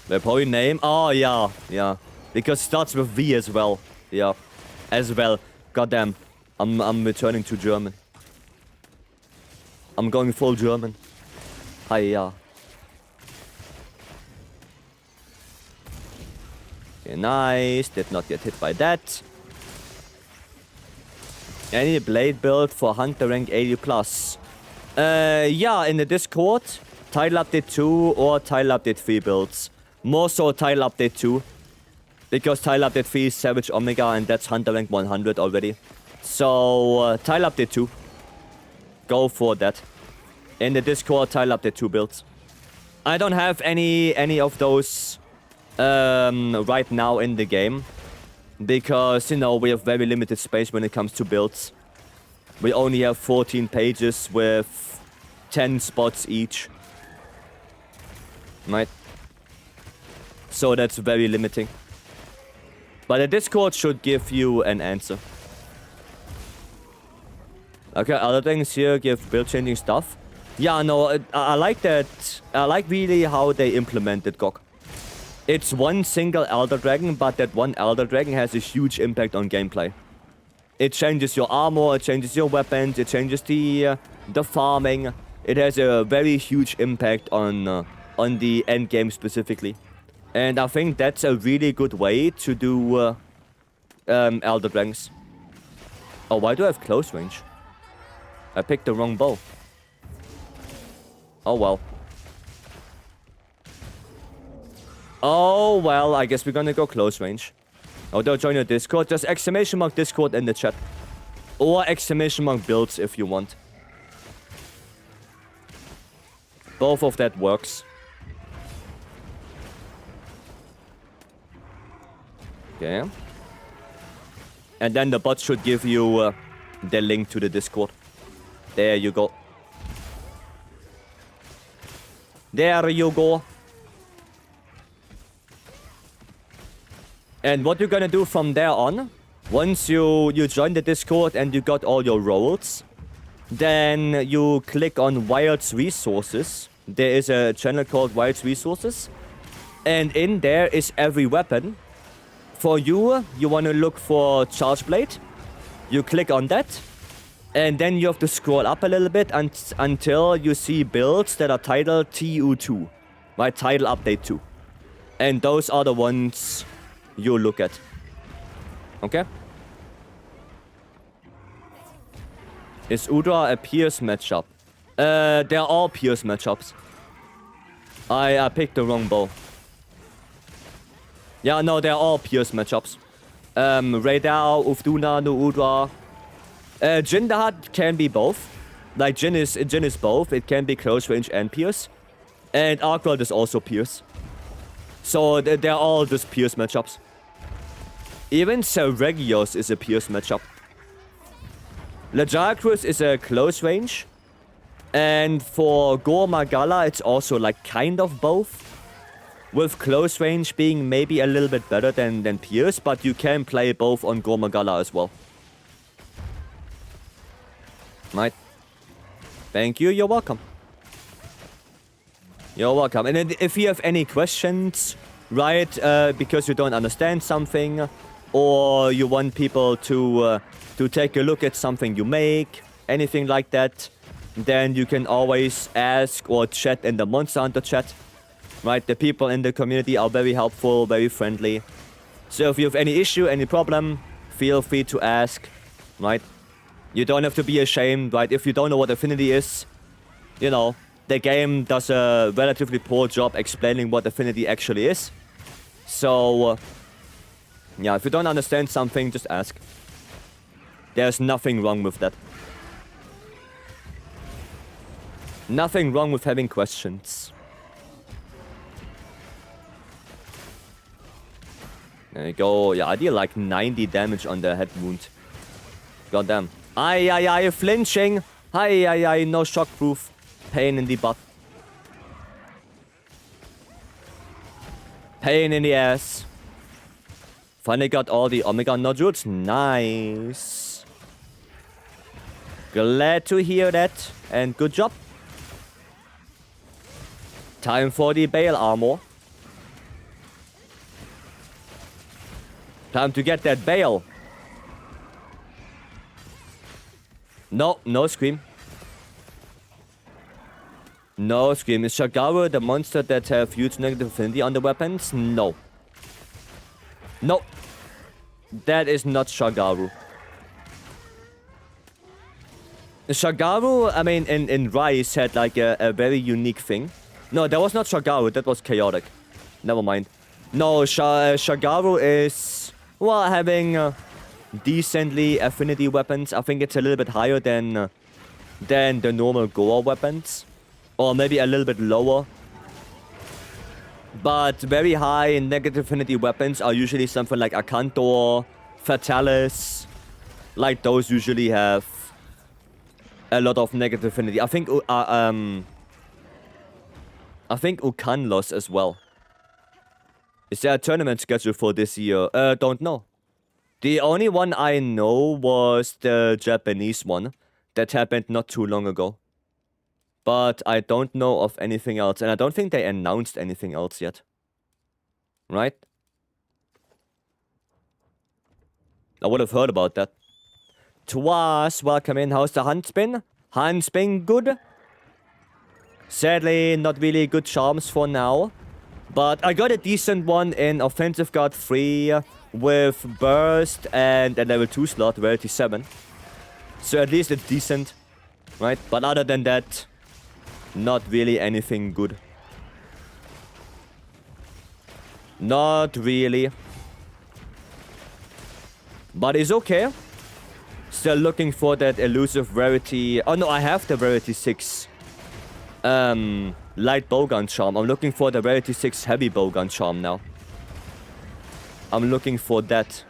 The probably name. Oh, yeah. Yeah. Because it starts with V as well. Yeah. As well. Goddamn. I'm returning to German. I'm going full German. Hiya. Okay, nice. Did not get hit by that. Any blade build for Hunter rank 80+. Yeah, in the Discord. Title Update 2 or Title Update 3 builds. More so Title Update 2. Because Title Update 3 is Savage Omega and that's Hunter rank 100 already. So, tile up the 2. Go for that. In the Discord, tile up the 2 builds. I don't have any of those right now in the game. Because, you know, we have very limited space when it comes to builds. We only have 14 pages with 10 spots each. Right? So that's very limiting. But the Discord should give you an answer. Okay, other things here give build changing stuff. Yeah, no, I like that. I like really how they implemented GOG. It's one single Elder Dragon, but that one Elder Dragon has a huge impact on gameplay. It changes your armor, it changes your weapons, it changes the farming. It has a very huge impact on the end game specifically. And I think that's a really good way to do Elder Dragons. Oh, why do I have close range? I picked the wrong bow. Oh well. Oh well, I guess we're gonna go close range. Oh, don't join your Discord. Just exclamation mark Discord in the chat. Or exclamation mark builds if you want. Both of that works. Okay. And then the bot should give you the link to the Discord. There you go. There you go. And what you're gonna do from there on, once you join the Discord and you got all your roles, then you click on Wild's Resources. There is a channel called Wild's Resources. And in there is every weapon. For you, you want to look for Charge Blade. You click on that. And then you have to scroll up a little bit until you see builds that are titled TU2. Right? Title Update 2. And those are the ones you look at. Okay? Is Udra a Pierce matchup? They're all Pierce matchups. I picked the wrong bow. Yeah, no, they're all Pierce matchups. Radar, Ufduna, no Udra. Jin Dahad can be both. Like, Jin is both. It can be close range and Pierce. And Arkwell is also Pierce. So they're all just Pierce matchups. Even Seregios is a Pierce matchup. Lajarkrus is a close range. And for Gormagala, it's also like kind of both. With close range being maybe a little bit better than Pierce, but you can play both on Gormagala as well. Right. Thank you, you're welcome. You're welcome. And then if you have any questions, right, because you don't understand something, or you want people to take a look at something you make, anything like that, then you can always ask or chat in the Monster Hunter chat. Right, the people in the community are very helpful, very friendly. So if you have any issue, any problem, feel free to ask, right? You don't have to be ashamed, right? If you don't know what Affinity is, you know, the game does a relatively poor job explaining what Affinity actually is. So, yeah, if you don't understand something, just ask. There's nothing wrong with that. Nothing wrong with having questions. There you go. Yeah, I deal like 90 damage on the head wound. Goddamn. Aye, flinching. Aye, no shockproof. Pain in the butt. Pain in the ass. Finally got all the Omega nodules. Nice. Glad to hear that. And good job. Time for the Bale armor. Time to get that Bale. No scream. No scream. Is Shagaru the monster that have huge negative affinity on the weapons? No. No. That is not Shagaru. Shagaru, I mean, in Rise had like a very unique thing. No, that was not Shagaru. That was Chaotic. Never mind. No, Shagaru is... well, having decently affinity weapons. I think it's a little bit higher than the normal Goa weapons. Or maybe a little bit lower. But very high negative affinity weapons are usually something like Acantor, Fatalis. Like those usually have a lot of negative affinity. I think Ukanlos as well. Is there a tournament scheduled for this year? Don't know. The only one I know was the Japanese one that happened not too long ago. But I don't know of anything else. And I don't think they announced anything else yet. Right? I would have heard about that. Twas, welcome in. How's the hunt been? Hunt's been good. Sadly, not really good charms for now. But I got a decent one in Offensive Guard 3 with Burst and a level 2 slot, Rarity 7. So at least it's decent. Right? But other than that, not really anything good. Not really. But it's okay. Still looking for that elusive rarity. Oh no, I have the Rarity 6 light bowgun charm. I'm looking for the Rarity 6 heavy bowgun charm now. I'm looking for that.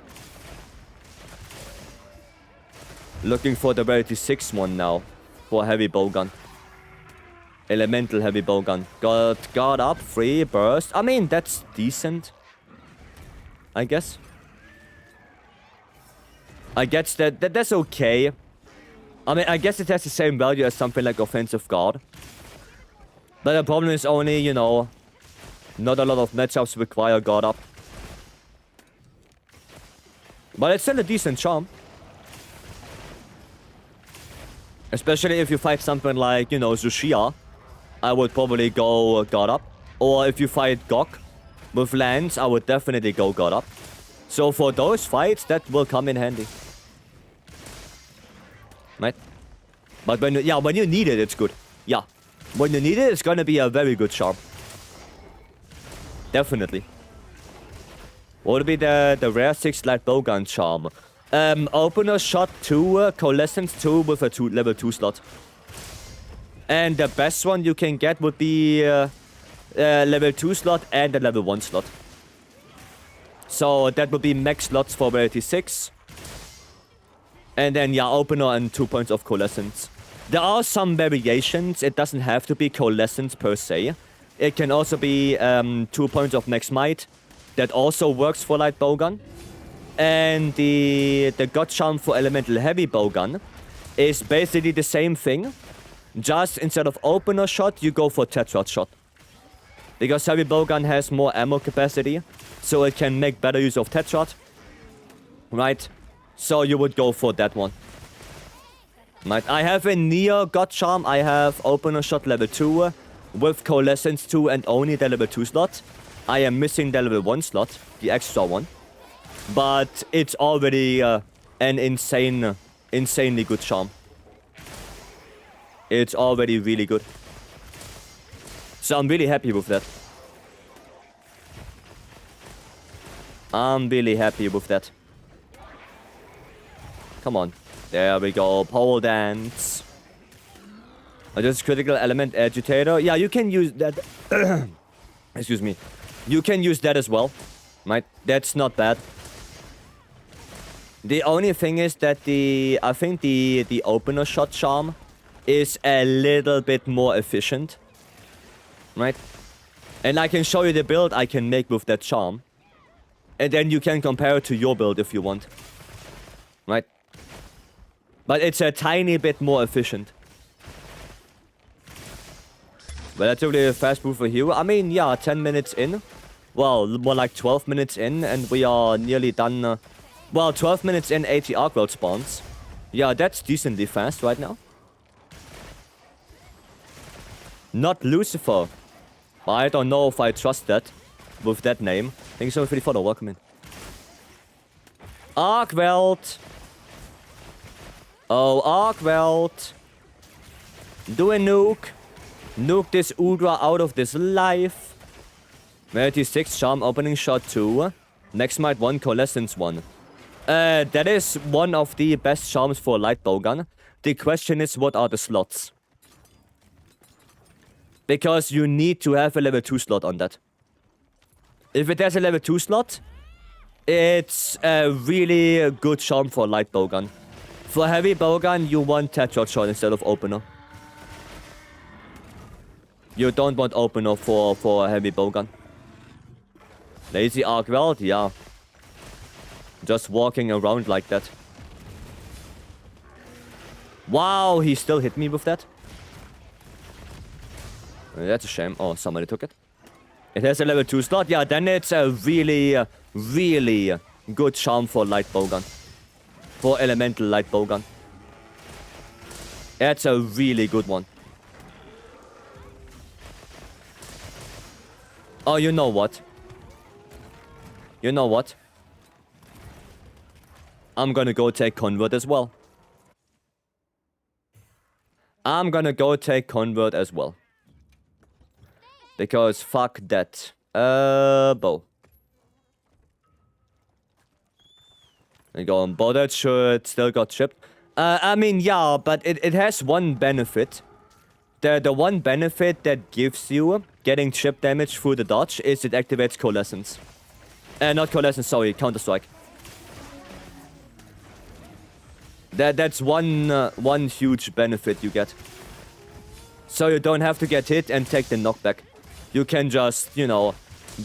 Looking for the Rarity 6 one now. For heavy bowgun. Elemental heavy bowgun. Got guard up, 3 burst. I mean, that's decent. I guess. I guess that's okay. I mean, I guess it has the same value as something like Offensive Guard. But the problem is only, you know, not a lot of matchups require guard up. But it's still a decent charm. Especially if you fight something like, you know, Zushia. I would probably go guard up. Or if you fight Gok with lands, I would definitely go guard up. So for those fights, that will come in handy. Right? But when you need it, it's good. Yeah. When you need it, it's gonna be a very good charm. Definitely. What would be the rare 6 light bowgun charm? Opener shot 2, coalescence 2 with a level 2 slot. And the best one you can get would be level 2 slot and a level 1 slot. So that would be max slots for Rarity 6. And then, yeah, opener and 2 points of coalescence. There are some variations. It doesn't have to be coalescence per se. It can also be 2 points of max might. That also works for light bowgun. And the god charm for elemental heavy bowgun is basically the same thing. Just instead of opener shot, you go for tetrad shot. Because heavy bowgun has more ammo capacity, so it can make better use of tetrad. Right? So you would go for that one. Right? I have a near god charm. I have opener shot level 2 with coalescence 2 and only the level 2 slot. I am missing the level 1 slot, the extra one. But it's already an insanely good charm. It's already really good. So I'm really happy with that. I'm really happy with that. Come on. There we go. Pole dance. Just critical element agitator. Yeah, you can use that. Excuse me. You can use that as well. Right? That's not bad. The only thing is that I think the opener shot charm is a little bit more efficient. Right? And I can show you the build I can make with that charm. And then you can compare it to your build if you want. Right? But it's a tiny bit more efficient. Relatively a fast move for hero. I mean, yeah, 10 minutes in. Well, more like 12 minutes in, and we are nearly done. Well, 12 minutes in, 80 arc world spawns. Yeah, that's decently fast right now. Not Lucifer. I don't know if I trust that with that name. Thank you so much for the follow. Welcome in. Arkwelt. Oh, Arkwelt. Do a nuke. Nuke this Udra out of this life. Rarity 6, charm opening shot 2. Next might 1, coalescence 1. That is one of the best charms for a light bowgun. The question is, what are the slots? Because you need to have a level 2 slot on that. If it has a level 2 slot, it's a really good charm for a light bowgun. For heavy bowgun, you want Tetrod shot instead of opener. You don't want opener for a heavy bowgun. Lazy arc weld, yeah. Just walking around like that. Wow, he still hit me with that. That's a shame. Oh, somebody took it. It has a level 2 slot. Yeah, then it's a really, really good charm for light bowgun. For elemental light bowgun. That's a really good one. Oh, you know what? You know what? I'm gonna go take Convert as well. I'm gonna go take Convert as well. Because fuck that. Bow. There you go on bow. That should still got chipped. I mean, yeah, but it has one benefit. The one benefit that gives you getting chip damage through the dodge is it activates Coalescence. Not Coalescence, sorry, Counter-Strike. That's one huge benefit you get. So you don't have to get hit and take the knockback. You can just, you know,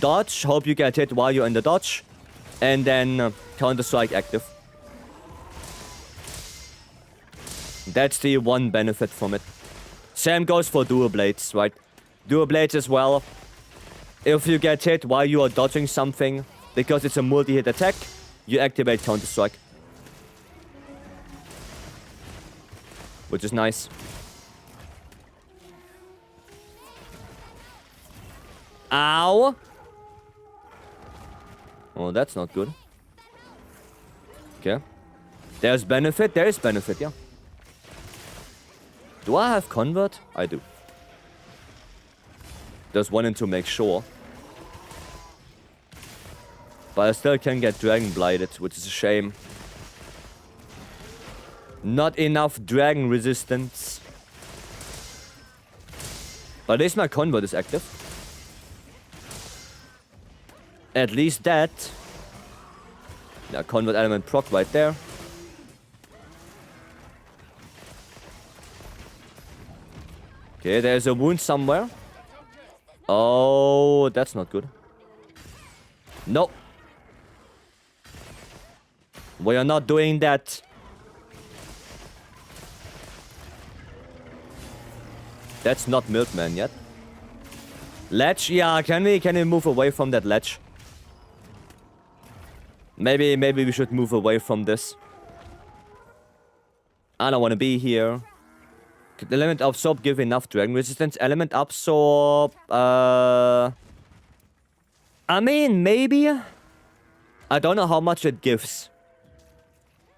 dodge, hope you get hit while you're in the dodge, and then Counter-Strike active. That's the one benefit from it. Same goes for Dual Blades, right? Dual Blades as well. If you get hit while you are dodging something, because it's a multi-hit attack, you activate Counter-Strike. Which is nice. Ow! Oh, that's not good. Okay. There's benefit. There is benefit, yeah. Do I have Convert? I do. Just wanted to make sure. But I still can get Dragon Blighted, which is a shame. Not enough Dragon resistance. But at least my Convert is active. At least that. Yeah, Convert element proc right there. Okay, there's a wound somewhere. Oh, that's not good. No. We are not doing that. That's not Milkman yet. Ledge? Yeah, can we move away from that ledge? Maybe we should move away from this. I don't want to be here. Could element absorb give enough dragon resistance? Element absorb... I mean, maybe. I don't know how much it gives.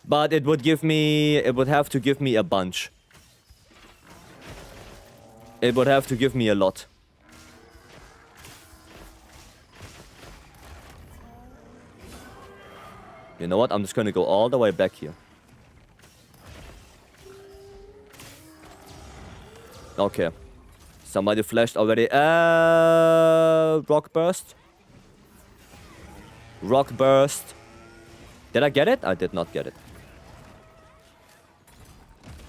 But it would give me... It would have to give me a bunch. It would have to give me a lot. You know what? I'm just gonna go all the way back here. Okay. Somebody flashed already. Rock Burst. Rock Burst. Did I get it? I did not get it.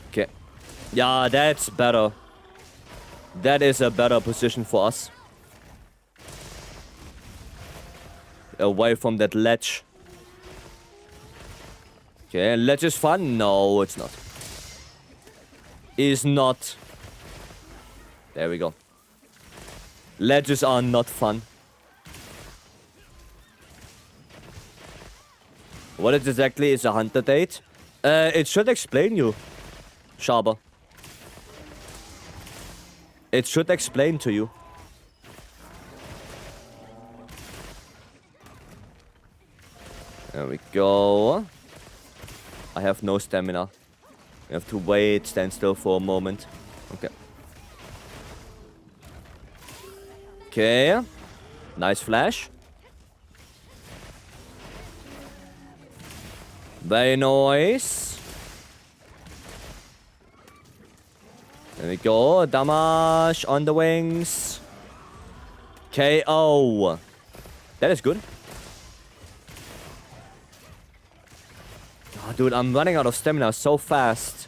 Okay. Yeah, that's better. That is a better position for us. Away from that ledge. Okay, ledge is fun? No, it's not. Is not. There we go. Ledges are not fun. What exactly is a hunter date? It should explain you, Sharper. It should explain to you. There we go. I have no stamina. We have to wait, stand still for a moment. Okay. Okay. Nice flash. Very nice. There we go. Damage on the wings. KO. That is good. Oh, dude, I'm running out of stamina so fast.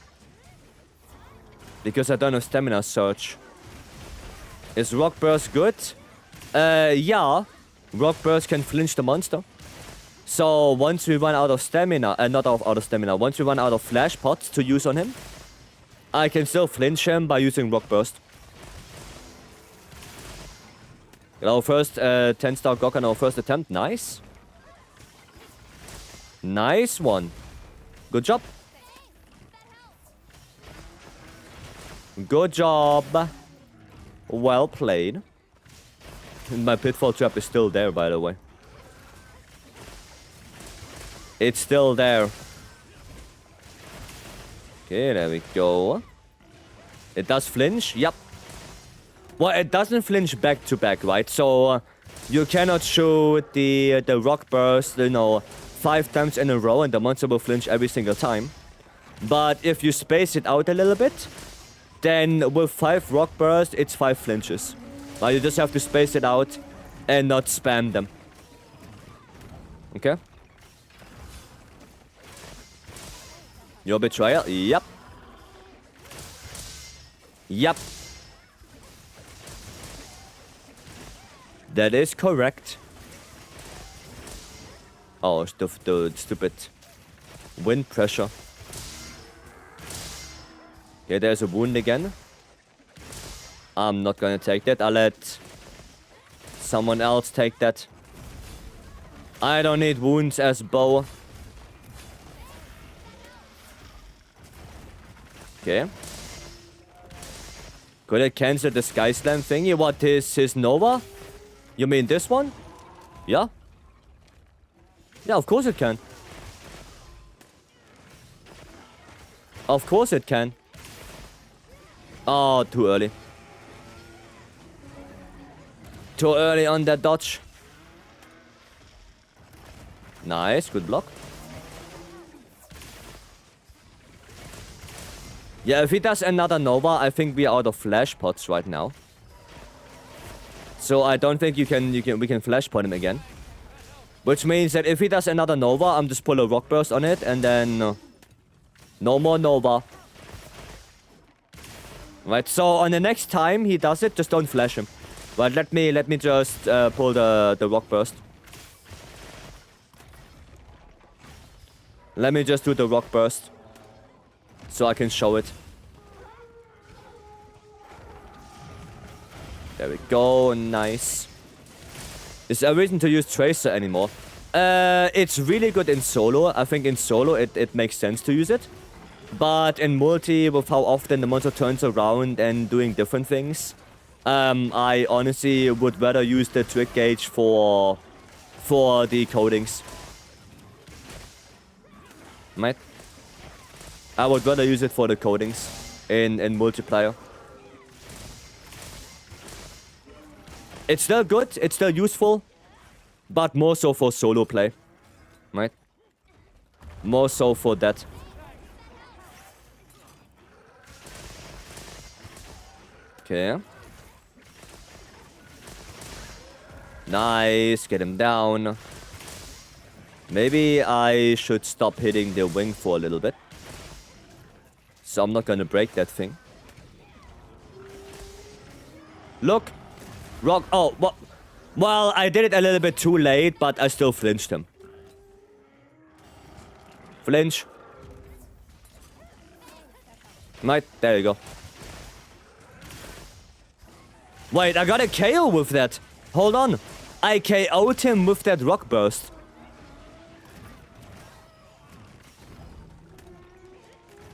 Because I don't have stamina surge. Is Rock Burst good? Yeah. Rock Burst can flinch the monster. So once we run out of stamina, not out of stamina, once we run out of flash pots to use on him, I can still flinch him by using Rock Burst. Our first 10-star Gok on our first attempt. Nice. Nice one. Good job. Good job. Well played. My pitfall trap is still there, by the way. It's still there. Okay, there we go. It does flinch. Yep. Well, it doesn't flinch back to back, right? So you cannot shoot the rock burst, 5 times in a row, and the monster will flinch every single time. But if you space it out a little bit, then with 5 rock bursts, it's 5 flinches. You just have to space it out and not spam them. Okay? Your betrayal? Yep. Yep. That is correct. Oh, the stupid wind pressure. Okay, there's a wound again. I'm not gonna take that. I'll let someone else take that. I don't need wounds as bow. Okay. Could I cancel the Sky Slam thingy? What is his Nova? You mean this one? Yeah? Yeah, of course it can. Of course it can. Oh, too early. Too early on that dodge. Nice, good block. Yeah, if he does another Nova, I think we are out of flash pots right now. So I don't think we can flash pot him again. Which means that if he does another Nova, I'm just pull a Rock Burst on it and then no more Nova. Right, so on the next time he does it, just don't flash him. But let me just pull the Rock Burst. Let me just do the Rock Burst. So I can show it. There we go, nice. Is there a reason to use Tracer anymore? It's really good in solo. I think in solo it makes sense to use it. But in multi, with how often the monster turns around and doing different things, I honestly would rather use the trick gauge for the coatings. Right? I would rather use it for the coatings in multiplayer. It's still good, it's still useful, but more so for solo play. Right? More so for that. Okay. Nice, get him down. Maybe I should stop hitting the wing for a little bit. So I'm not gonna break that thing. Look! Rock. Oh, what? Well, I did it a little bit too late, but I still flinched him. Flinch. Right, there you go. Wait, I got a KO with that. Hold on. I KO'd him with that Rock Burst.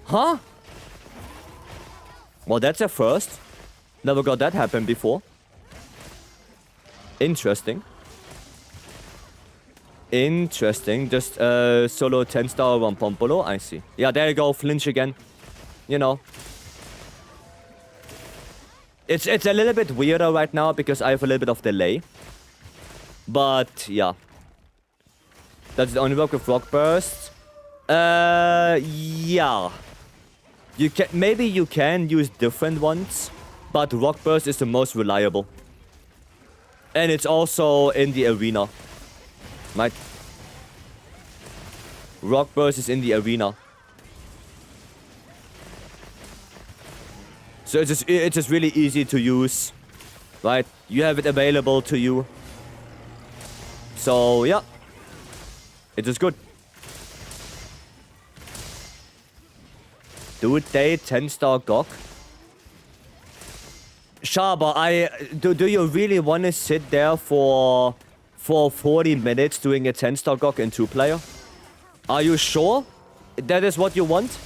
Huh? Well, that's a first. Never got that happen before. Interesting. Interesting. Just solo 10-star on Pompolo. I see. Yeah, there you go. Flinch again. You know. It's a little bit weirder right now because I have a little bit of delay. But, yeah. Does it only work with Rock Burst? Yeah. Maybe you can use different ones, but Rock Burst is the most reliable. And it's also in the arena. Right? Rock Burst is in the arena. So it's just really easy to use. Right? You have it available to you. So, yeah. It is good. Do they 10-star Gog? Shaba, do you really want to sit there for 40 minutes doing a 10-star Gog in 2-player? Are you sure that is what you want?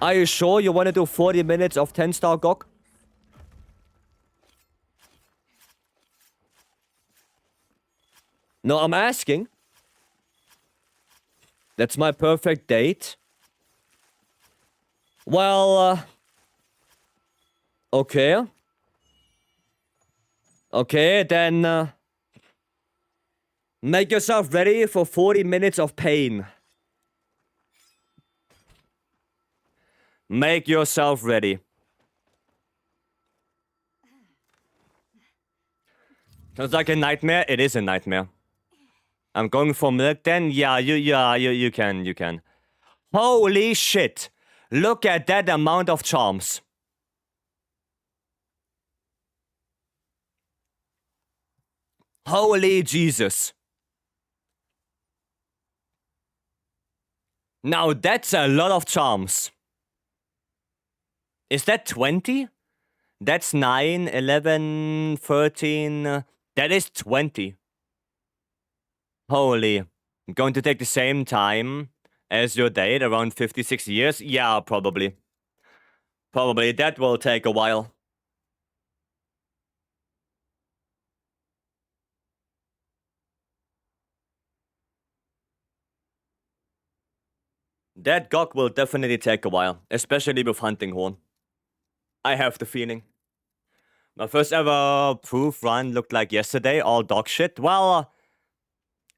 Are you sure you want to do 40 minutes of 10-star Gog? No, I'm asking. That's my perfect date. Well, okay. Okay, then, make yourself ready for 40 minutes of pain. Make yourself ready. Sounds like a nightmare. It is a nightmare. I'm going for milk then? Yeah, you can. Holy shit. Look at that amount of charms. Holy Jesus. Now that's a lot of charms. Is that 20? That's 9, 11, 13. That is 20. Holy. I'm going to take the same time as your date, around 56 years? Yeah, probably. Probably. That will take a while. That Gog will definitely take a while, especially with Hunting Horn. I have the feeling. My first ever proof run looked like yesterday, all dog shit. Well,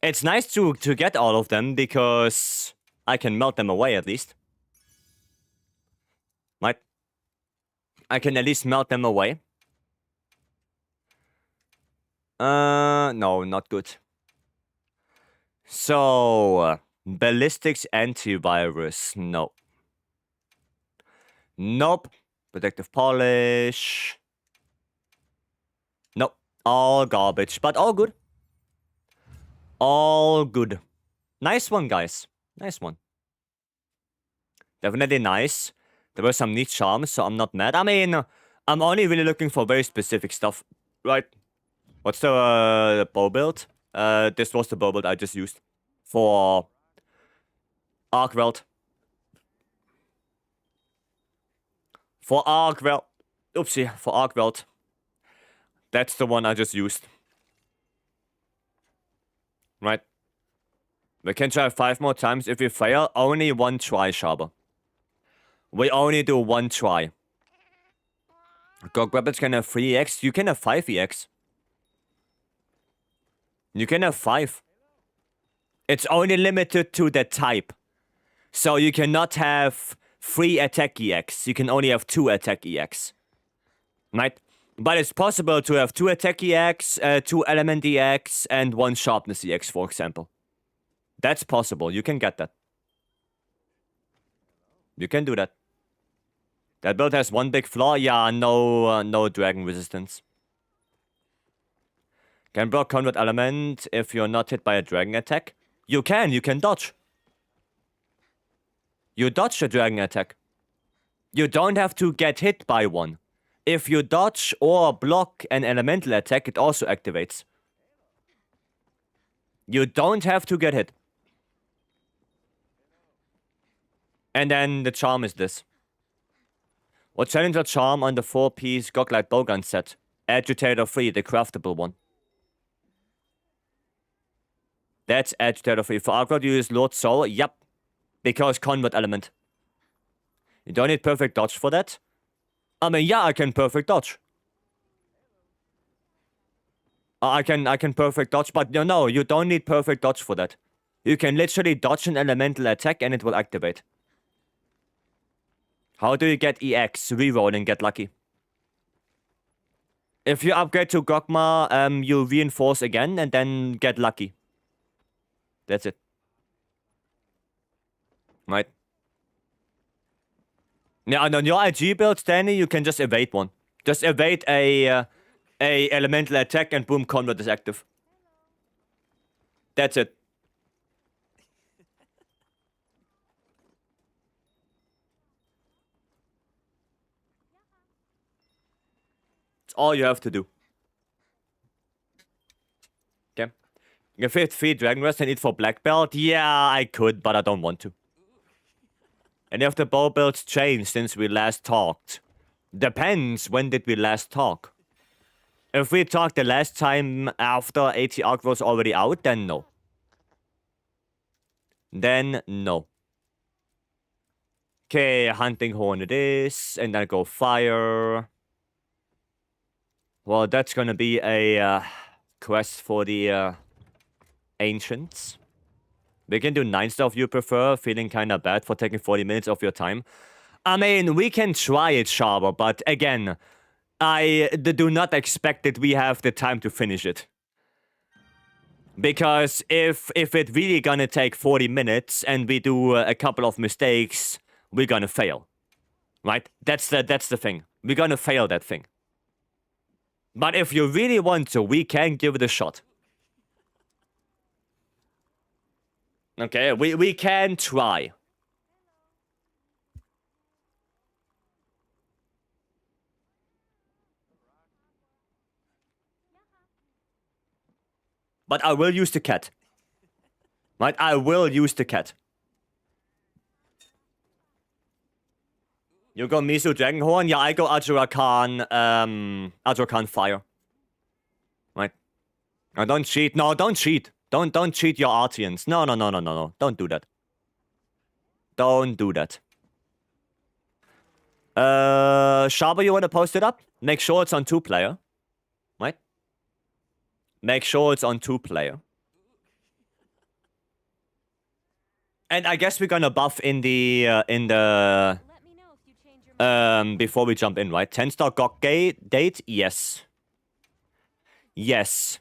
it's nice to get all of them because I can melt them away at least. Right? I can at least melt them away. No, not good. So, ballistics antivirus, no. Nope. Protective polish. Nope. All garbage, but all good. All good. Nice one, guys. Nice one. Definitely nice. There were some neat charms, so I'm not mad. I mean, I'm only really looking for very specific stuff, right? What's the bow build? This was the bow build I just used for Arkwelt. For Arkwelt. Oopsie, for Arkwelt. That's the one I just used. Right. We can try 5 more times. If we fail, only 1 try, Sharper. We only do 1 try. Gog Rabbits can have 3x. You can have 5x. You can have 5. It's only limited to the type. So you cannot have 3 attack EX. You can only have 2 attack EX. Right? But it's possible to have 2 attack EX, 2 element EX, and 1 sharpness EX, for example. That's possible. You can get that. You can do that. That build has 1 big flaw. Yeah, no dragon resistance. Can block convert element if you're not hit by a dragon attack. You can dodge. You dodge a dragon attack. You don't have to get hit by one. If you dodge or block an elemental attack, it also activates. You don't have to get hit. And then the charm is this. What challenger charm on the 4-piece Goglight Bowgun set? Agitator 3, the craftable one. That's Agitator 3. For Arkwelt, you use Lord Soul. Yep. Because convert element. You don't need perfect dodge for that. I mean, yeah, I can perfect dodge. I can perfect dodge, but no, you don't need perfect dodge for that. You can literally dodge an elemental attack and it will activate. How do you get EX? Reroll and get lucky. If you upgrade to Gogma, you reinforce again and then get lucky. That's it. Right. Yeah, and on your IG build, Danny, you can just evade one. Just evade a elemental attack and boom, combat is active. That's it. It's all you have to do. Okay. You fit 3 Dragon Rest and eat for Black Belt? Yeah, I could, but I don't want to. Any of the bow builds changed since we last talked? Depends, when did we last talk? If we talked the last time after ATR was already out, then no. Then no. Okay, Hunting Horn it is, and then go Fire. Well, that's gonna be a quest for the Ancients. We can do 9 stuff you prefer, feeling kinda bad for taking 40 minutes of your time. I mean, we can try it, Sharper, but again, I do not expect that we have the time to finish it. Because if it really gonna take 40 minutes and we do a couple of mistakes, we're gonna fail. Right? That's the thing. We're gonna fail that thing. But if you really want to, we can give it a shot. Okay, we can try. But I will use the cat. Right? I will use the cat. You go Misu Dragonhorn? Yeah, I go Ajurakan, Ajurakan Fire. Right? Now don't cheat. No, don't cheat. Don't cheat your Artians. No. Don't do that. Don't do that. Sharper, you wanna post it up? Make sure it's on 2-player. Right? Make sure it's on 2-player. And I guess we're gonna buff in the before we jump in, right? 10-star Gog date? Yes. Yes.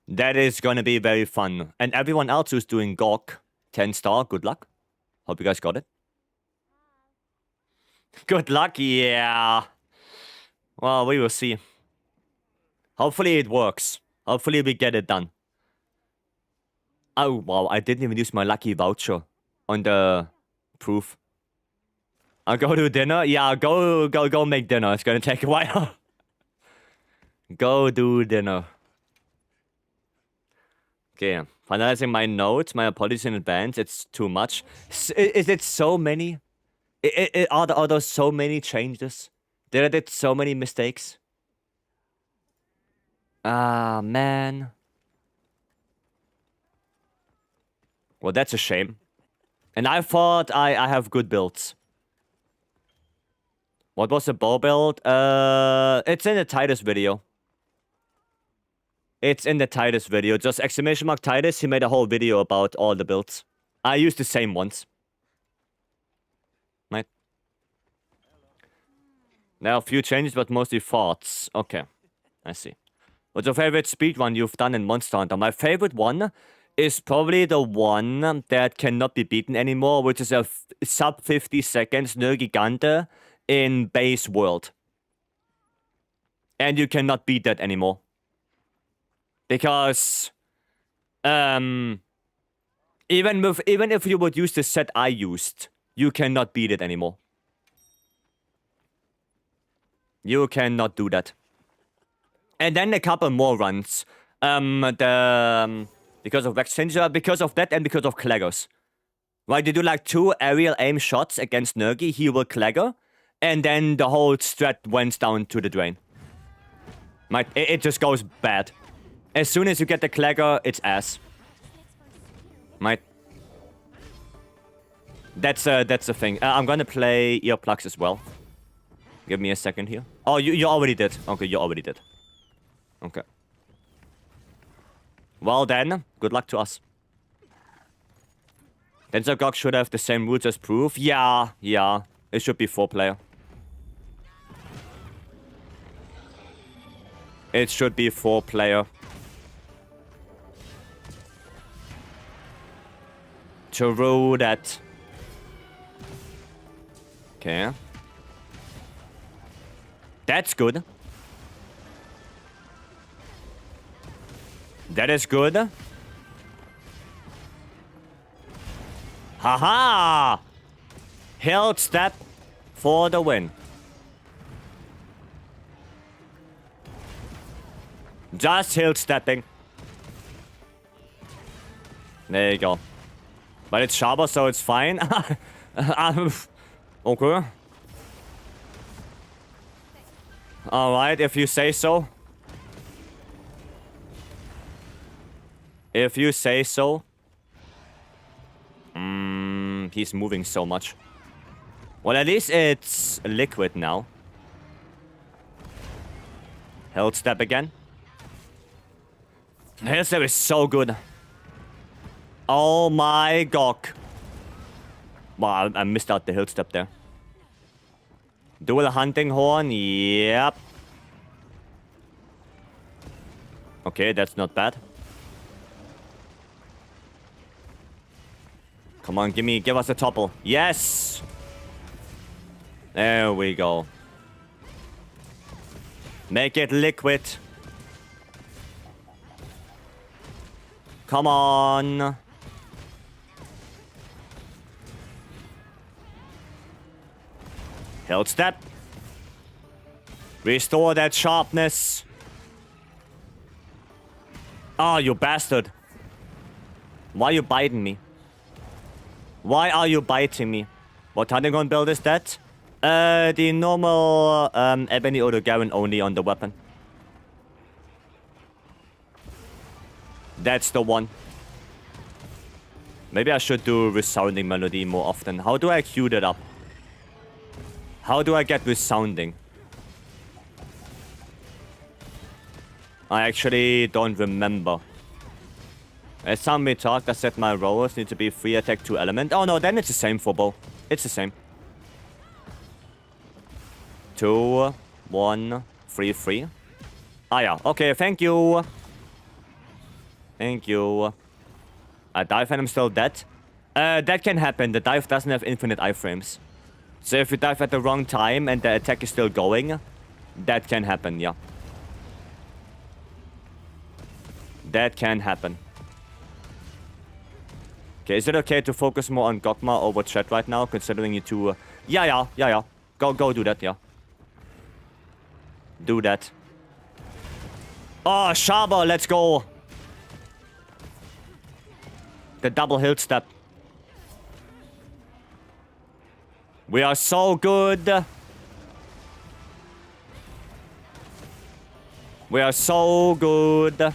That is gonna be very fun. And everyone else who's doing Gog 10-star, good luck. Hope you guys got it. Good luck, yeah. Well, we will see. Hopefully it works. Hopefully we get it done. Oh, wow, I didn't even use my lucky voucher on the proof. I'll go to dinner? Yeah, go make dinner. It's gonna take a while. Go do dinner. Okay, finalizing my notes. My apologies in advance. It's too much. Is it so many? Are there so many changes? Did I did so many mistakes? Ah, man. Well, that's a shame. And I thought I have good builds. What was the bow build? It's in the Titus video. It's in the Titus video. Just exclamation mark Titus. He made a whole video about all the builds. I used the same ones. Right? There are a few changes, but mostly thoughts. Okay. I see. What's your favorite speedrun you've done in Monster Hunter? My favorite one is probably the one that cannot be beaten anymore, which is a sub 50 seconds Nergigante in base world. And you cannot beat that anymore. Because even if you would use the set I used, you cannot beat it anymore. You cannot do that. And then a couple more runs. Because of Vextinger, because of that, and because of Claggers. Right, you do like 2 aerial aim shots against Nergi, he will Clagger, and then the whole strat went down to the drain. Right, it just goes bad. As soon as you get the Clagger, it's ass. Right. That's the thing. I'm gonna play Earplugs as well. Give me a second here. Oh, you already did. Okay, you already did. Okay. Well then, good luck to us. Then Zagok should have the same rules as Proof. Yeah. It should be 4-player. It should be 4-player. True that. Okay. That's good. That is good. Haha! Hilt step for the win. Just hilt stepping. There you go. But it's Shaber, so it's fine. Okay. Alright, if you say so. If you say so. He's moving so much. Well, at least it's liquid now. Hilt step again. Hilt step is so good. Oh my god. Wow, I missed out the hilt step there. Dual hunting horn, yep. Okay, that's not bad. Come on, give us a topple. Yes! There we go. Make it liquid. Come on. Hilt step. Restore that sharpness. Oh, you bastard. Why are you biting me? Why are you biting me? What hunting gun build is that? The normal Ebony Odogaron only on the weapon. That's the one. Maybe I should do resounding melody more often. How do I cue that up? How do I get resounding? I actually don't remember. As some may talk, I said my rollers need to be 3 attack 2 element. Oh no, then it's the same for bow. It's the same. 2, 1, 3, 3. Ah yeah, okay, thank you. Thank you. I dive and I'm still dead. That can happen. The dive doesn't have infinite iframes. So if you dive at the wrong time and the attack is still going, that can happen, yeah. That can happen. Okay, is it okay to focus more on Gogma over Chat right now, considering you two... Yeah. Go do that, yeah. Do that. Oh, Shaber, let's go. The double hilt step. We are so good. We are so good.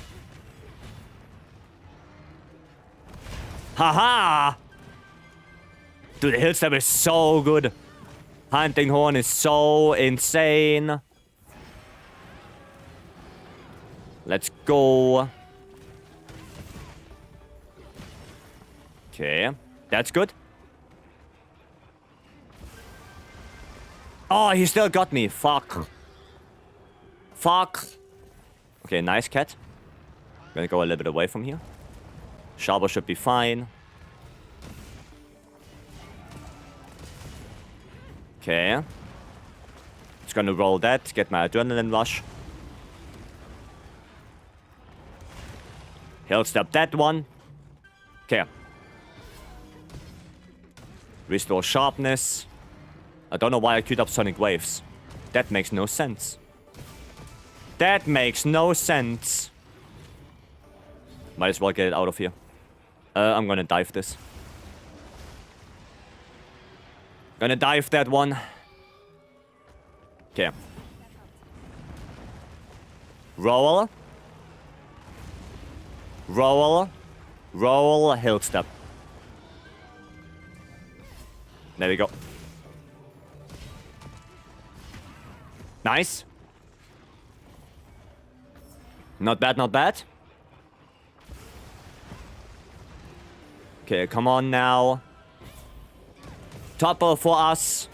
Haha! Dude, the hilt step is so good. Hunting horn is so insane. Let's go. Okay, that's good. Oh, he still got me. Fuck. Fuck. Okay, nice cat. Gonna go a little bit away from here. Shaber should be fine. Okay. Just gonna roll that, get my adrenaline rush. He'll step that one. Okay. Restore sharpness. I don't know why I queued up Sonic Waves. That makes no sense. That makes no sense. Might as well get it out of here. I'm gonna dive this. Gonna dive that one. Okay. Roll. Roll. Roll. Hilt step. There we go. Not bad, not bad. Okay, come on now. Topple for us.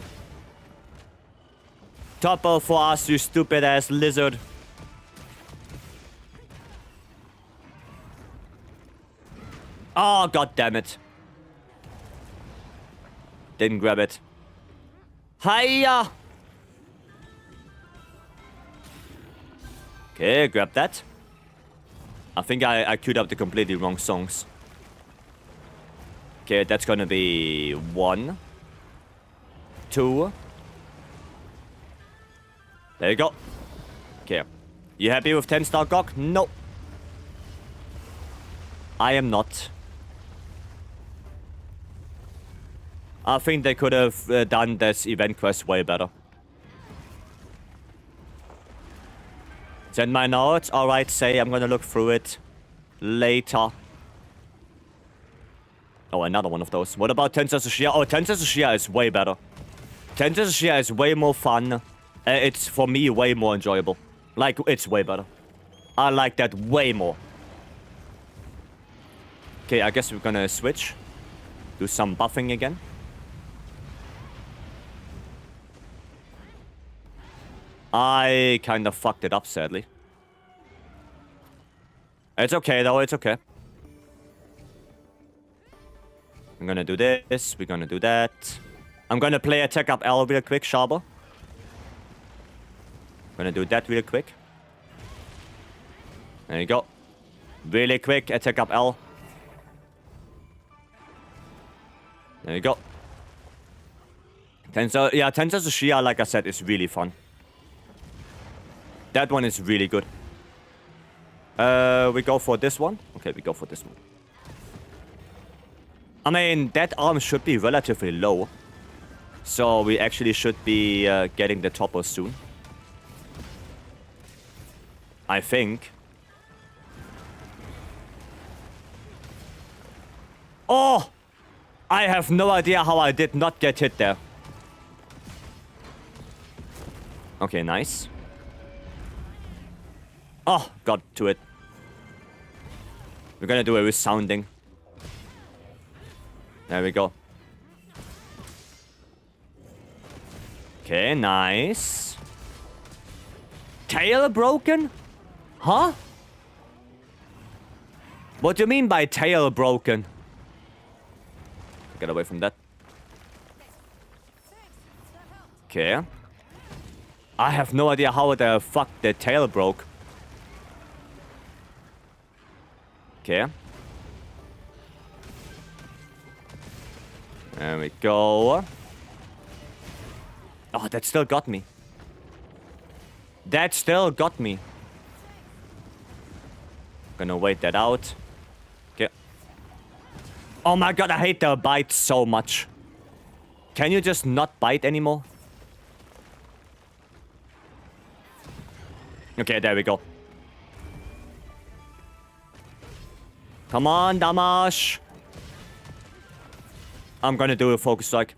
Topple for us, you stupid ass lizard. Oh, god damn it. Didn't grab it. Hiya! Okay, grab that. I think I queued up the completely wrong songs. Okay, that's gonna be 1, 2. There you go. Okay. You happy with 10-star Gog? No. I am not. I think they could have done this event quest way better. Send my notes. Alright, say I'm gonna look through it later. Oh, another one of those. What about Tensei Shia? Oh, Tensei Shia is way better. Tensei Shia is way more fun. It's, for me, way more enjoyable. Like, it's way better. I like that way more. Okay, I guess we're gonna switch. Do some buffing again. I kind of fucked it up, sadly. It's okay, though. It's okay. I'm gonna do this. We're gonna do that. I'm gonna play attack up L real quick, Sharper. Gonna do that real quick. There you go. Really quick, attack up L. There you go. Tensei Shia, like I said, is really fun. That one is really good. We go for this one. Okay, we go for this one. I mean, that arm should be relatively low. So we actually should be getting the topper soon. I think. Oh! I have no idea how I did not get hit there. Okay, nice. Oh, got to it. We're gonna do a resounding. There we go. Okay, nice. Tail broken? Huh? What do you mean by tail broken? Get away from that. Okay. I have no idea how the fuck the tail broke. Okay. There we go. Oh, that still got me. That still got me. Gonna wait that out. Okay. Oh my god, I hate the bite so much. Can you just not bite anymore? Okay, there we go. Come on, Damash. I'm gonna do a focus strike.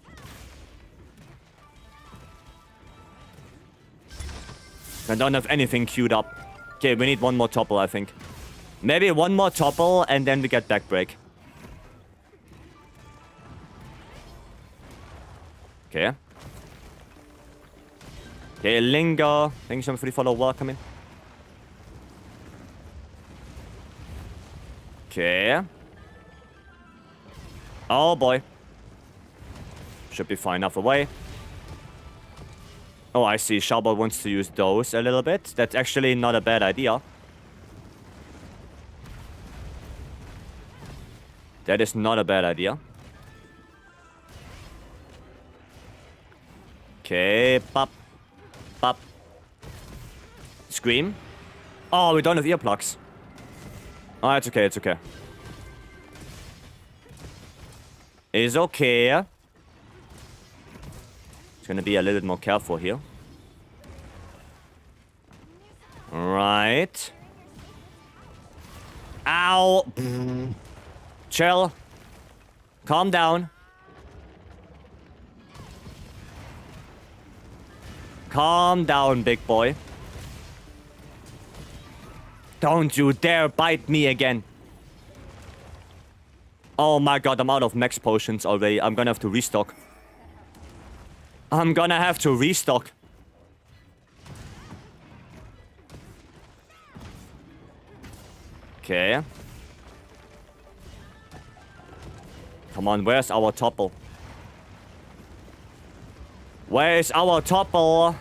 I don't have anything queued up. Okay, we need one more topple, I think. Maybe one more topple, and then we get back break. Okay. Okay, Lingo. Thank you so much for the follow. Welcome in. Okay. Oh boy. Should be far enough away. Oh, I see. Shabba wants to use those a little bit. That's actually not a bad idea. That is not a bad idea. Okay, pop. Pop. Scream. Oh, we don't have earplugs. Oh, it's okay, it's okay. It's okay. It's gonna be a little bit more careful here. Right. Ow. Chill. Calm down. Calm down, big boy. Don't you dare bite me again. Oh my god, I'm out of max potions already. I'm gonna have to restock. Okay. Come on, where's our topple? Where is our topple?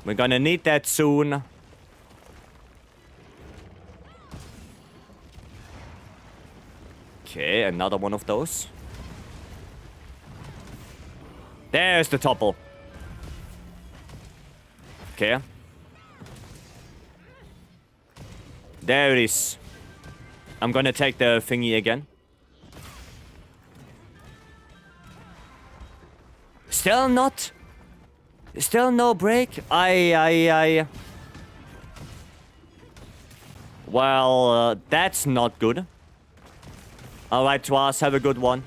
We're gonna need that soon. Okay, another one of those. There's the topple. Okay. There it is. I'm gonna take the thingy again. Still not. Still no break. Well, that's not good. Alright, Twas, have a good one.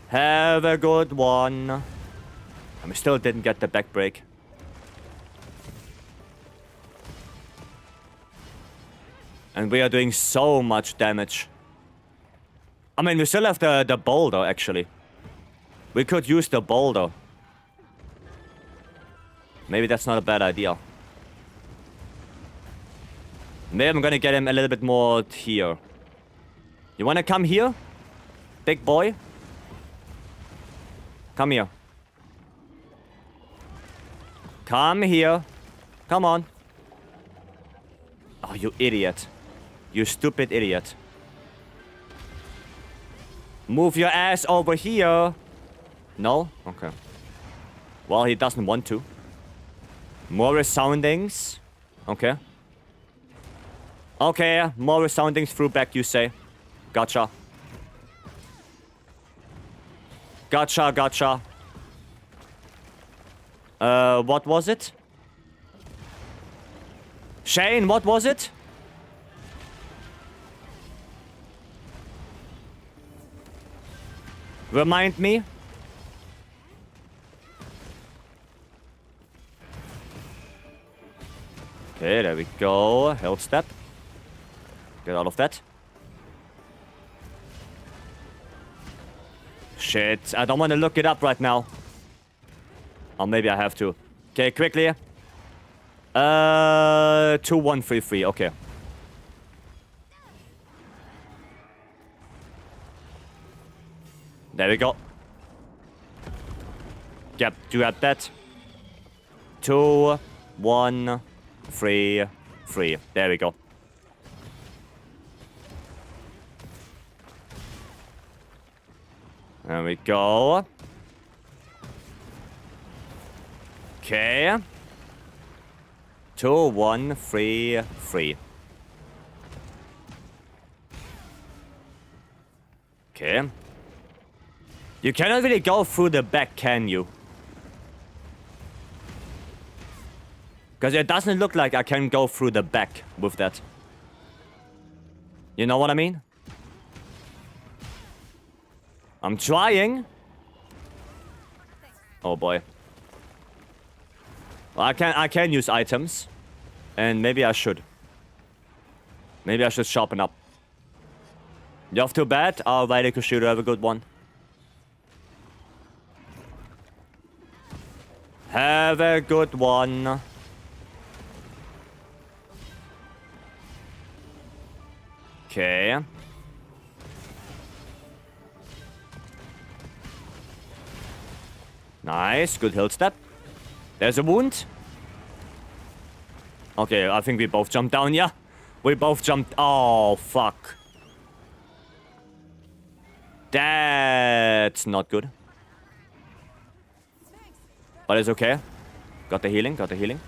Have a good one. And we still didn't get the back break. And we are doing so much damage. I mean, we still have the boulder, actually. We could use the boulder. Maybe that's not a bad idea. Maybe I'm gonna get him a little bit more here. You wanna come here? Big boy? Come here. Come here. Come on. Oh, you idiot. You stupid idiot. Move your ass over here. No? Okay. Well, he doesn't want to. More resoundings. Okay. Okay, more resoundings through back, you say. Gotcha. Gotcha, gotcha. What was it? Shane, what was it? Remind me. Okay, there we go. Health step. Get out of that. Shit, I don't want to look it up right now. Or maybe I have to. Okay, quickly. 2133, okay. There we go. Yep, do at that. 2, 1, 3, 3. There we go. There we go. Okay. 2, 1, 3, 3. Okay. You cannot really go through the back, can you? Because it doesn't look like I can go through the back with that. You know what I mean? I'm trying. Oh boy. Well, I can use items. And maybe I should. Maybe I should sharpen up. You off too bad? Alrighty, Kushido, have a good one. Have a good one. Okay. Nice, good hill step. There's a wound. Okay, I think we both jumped down, yeah. We both jumped. Oh, fuck. That's not good. But it's okay. Got the healing, got the healing.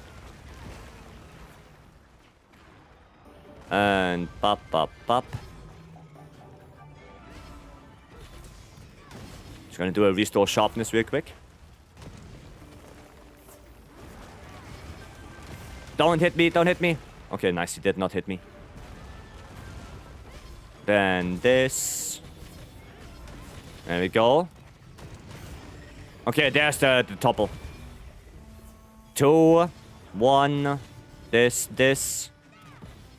And pop, pop, pop. Just gonna do a restore sharpness real quick. Don't hit me, don't hit me. Okay, nice, he did not hit me. Then this. There we go. Okay, there's the topple. 2, One. This.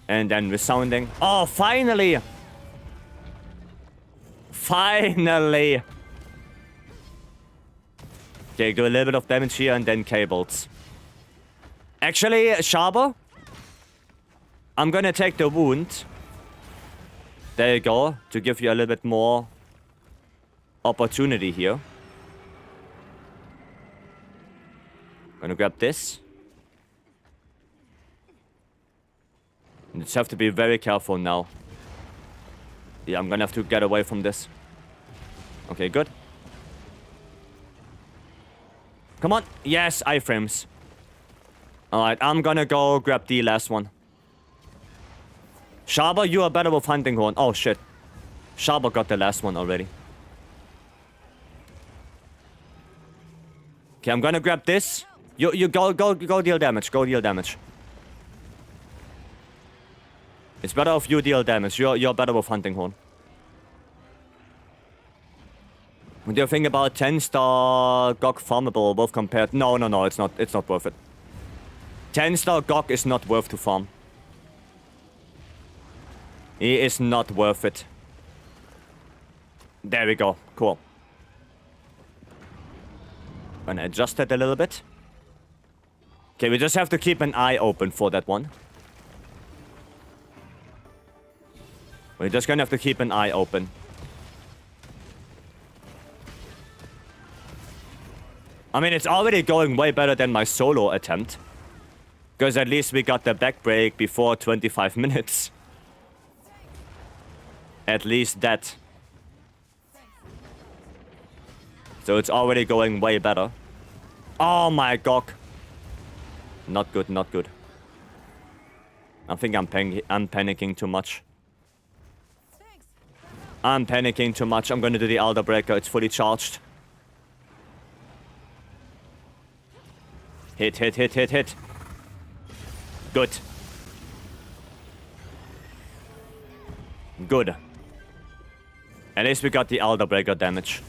And then resounding. Oh, finally! Finally! Okay, do a little bit of damage here and then cables. Actually, Sharper, I'm gonna take the wound. There you go, to give you a little bit more opportunity here. Gonna grab this. You just have to be very careful now. Yeah, I'm gonna have to get away from this. Okay, good. Come on. Yes, iframes. Alright, I'm gonna go grab the last one. Sharper, you are better with hunting horn. Oh, shit. Sharper got the last one already. Okay, I'm gonna grab this. You go deal damage. Go deal damage. It's better if you deal damage. You're better with hunting horn. What do you think about 10-star Gog farmable wolf compared? No, it's not. It's not worth it. 10-star Gog is not worth to farm. He is not worth it. There we go. Cool. Gonna adjust that a little bit. Okay, we just have to keep an eye open for that one. We're just gonna have to keep an eye open. I mean, it's already going way better than my solo attempt. Because at least we got the back break before 25 minutes. At least that. So it's already going way better. Oh my god. Not good, not good. I think I'm panicking too much. I'm panicking too much. I'm gonna do the Elder Breaker. It's fully charged. Hit. Good. Good. At least we got the Elder Breaker damage.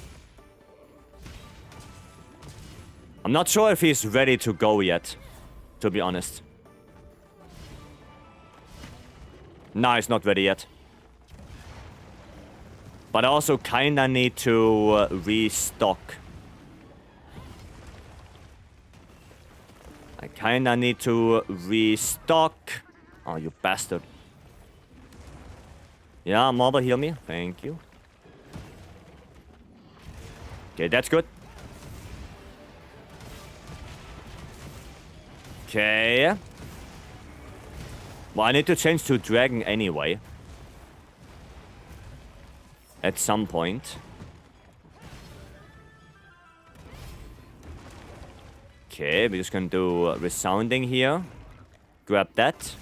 I'm not sure if he's ready to go yet, to be honest. No, he's not ready yet. But I also kinda need to restock. I kinda need to restock. Oh, you bastard. Yeah, Marble, heal me. Thank you. Okay, that's good. Okay. Well, I need to change to Dragon anyway. At some point. Okay, we're just gonna do resounding here. Grab that.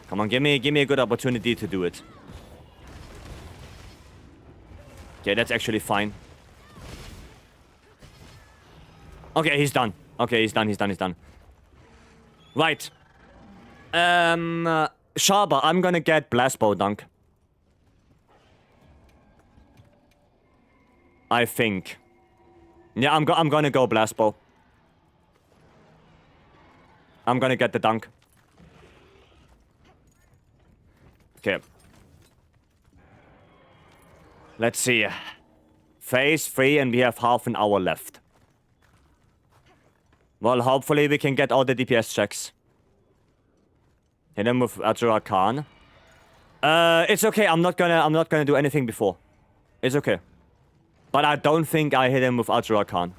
Come on, give me a good opportunity to do it. Okay, that's actually fine. Okay, he's done. Okay, he's done. Right. Sharper, I'm gonna get Blast Bow Dunk. I think. Yeah, I'm gonna go Blast Bow. I'm gonna get the dunk. Okay. Let's see. Phase 3 and we have half an hour left. Well, hopefully we can get all the DPS checks. Hit him with Azura Khan. It's okay. I'm not gonna do anything before. It's okay. But I don't think I hit him with Azura Khan.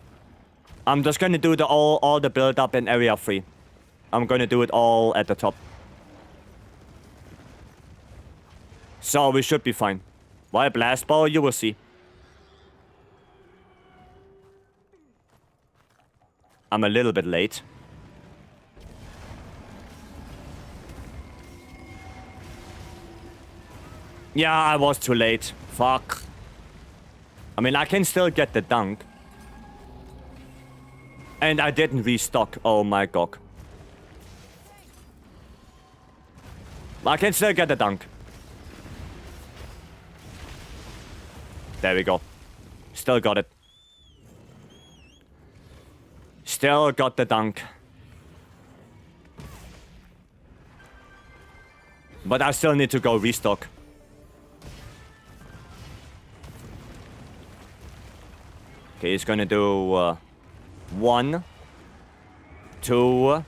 I'm just gonna do all the build up in area 3. I'm gonna do it all at the top. So we should be fine. Why Blast Bow? You will see. I'm a little bit late. Yeah, I was too late. Fuck. I mean, I can still get the dunk. And I didn't restock. Oh my god. I can still get the dunk. There we go. Still got it. Still got the dunk. But I still need to go restock. Okay, he's gonna do 1, 2,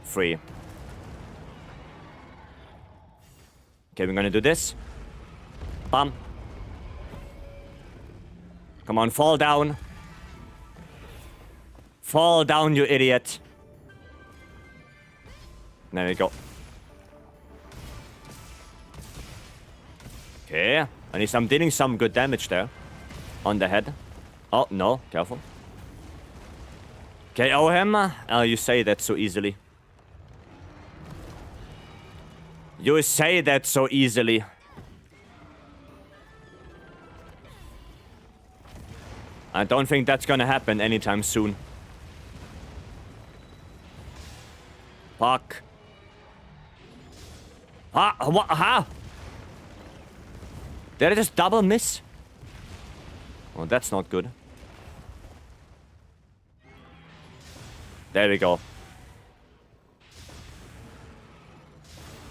3. Okay, we're gonna do this. Bam. Come on, fall down. Fall down, you idiot. There we go. Okay, and I'm dealing some good damage there. On the head. Oh, no, careful. KO him. You say that so easily. You say that so easily. I don't think that's gonna happen anytime soon. Fuck. What? Huh? Did I just double miss? Oh, that's not good. There we go.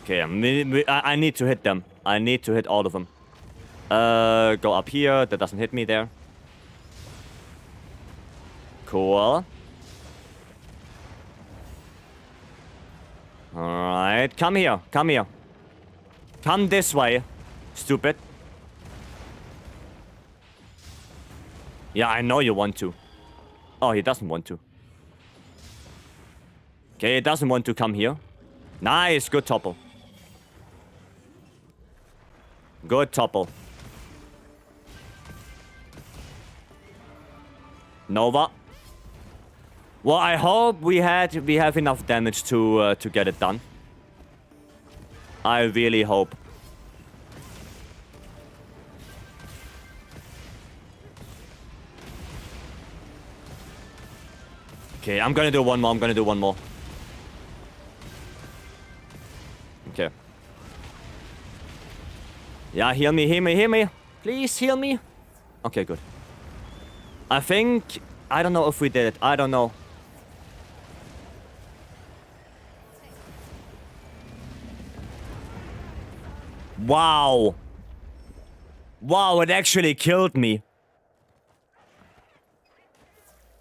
Okay, I need to hit them. I need to hit all of them. Go up here. That doesn't hit me there. Cool. Alright, come here. Come here. Come this way. Stupid. Yeah, I know you want to. Oh, he doesn't want to. Okay, he doesn't want to come here. Nice, good topple. Good topple. Nova. Well, I hope we have enough damage to get it done. I really hope. Okay, I'm gonna do one more. I'm gonna do one more. Okay. Yeah, heal me, heal me, heal me. Please heal me. Okay, good. I think... I don't know if we did it. I don't know. Wow. Wow, it actually killed me.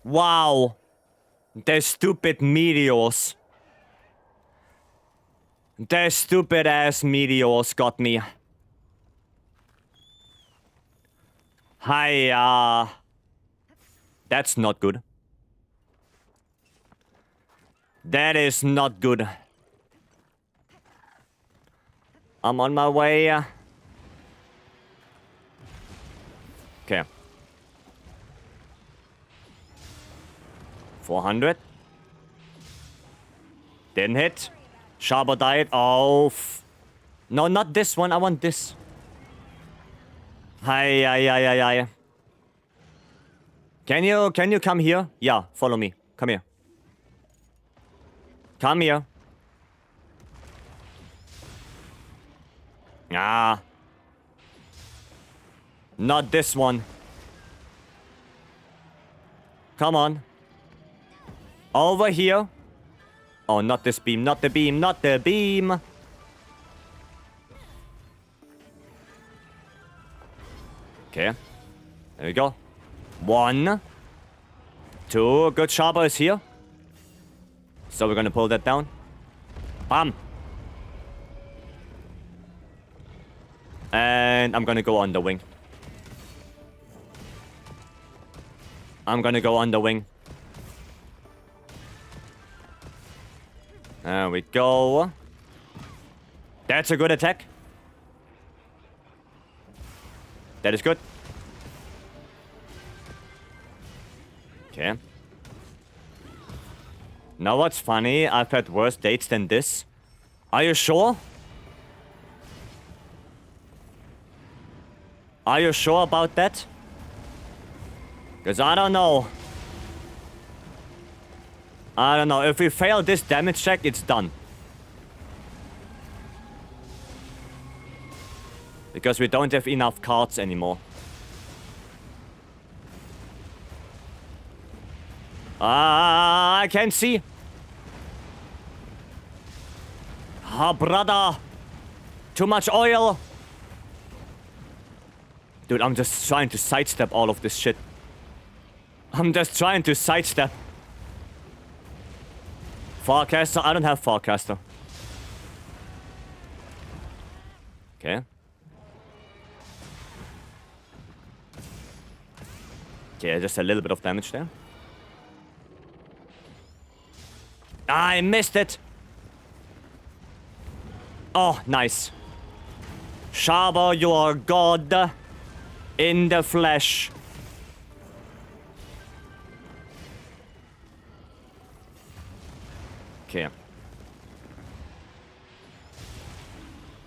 Wow. They're stupid meteors. Their stupid ass meteors got me. Hiya. That's not good. That is not good. I'm on my way. Okay. 400. Didn't hit. Sharper died. Oh, no, not this one. I want this. Hi. Can you come here? Yeah, follow me. Come here. Come here. Ah. Not this one. Come on. Over here. Oh, not this beam, not the beam, not the beam. Okay. There we go. 1. 2. Good sharper is here. So we're gonna pull that down. Bam. And I'm gonna go on the wing. I'm gonna go on the wing. There we go. That's a good attack. That is good. Okay. Now what's funny, I've had worse dates than this. Are you sure? Are you sure about that? Because I don't know. I don't know. If we fail this damage check, it's done. Because we don't have enough cards anymore. I can't see. Oh, brother. Too much oil. Dude, I'm just trying to sidestep all of this shit. I'm just trying to sidestep. Forecaster? I don't have forecaster. Okay. Okay, just a little bit of damage there. I missed it. Oh, nice. Shaba, you are God in the flesh. Okay.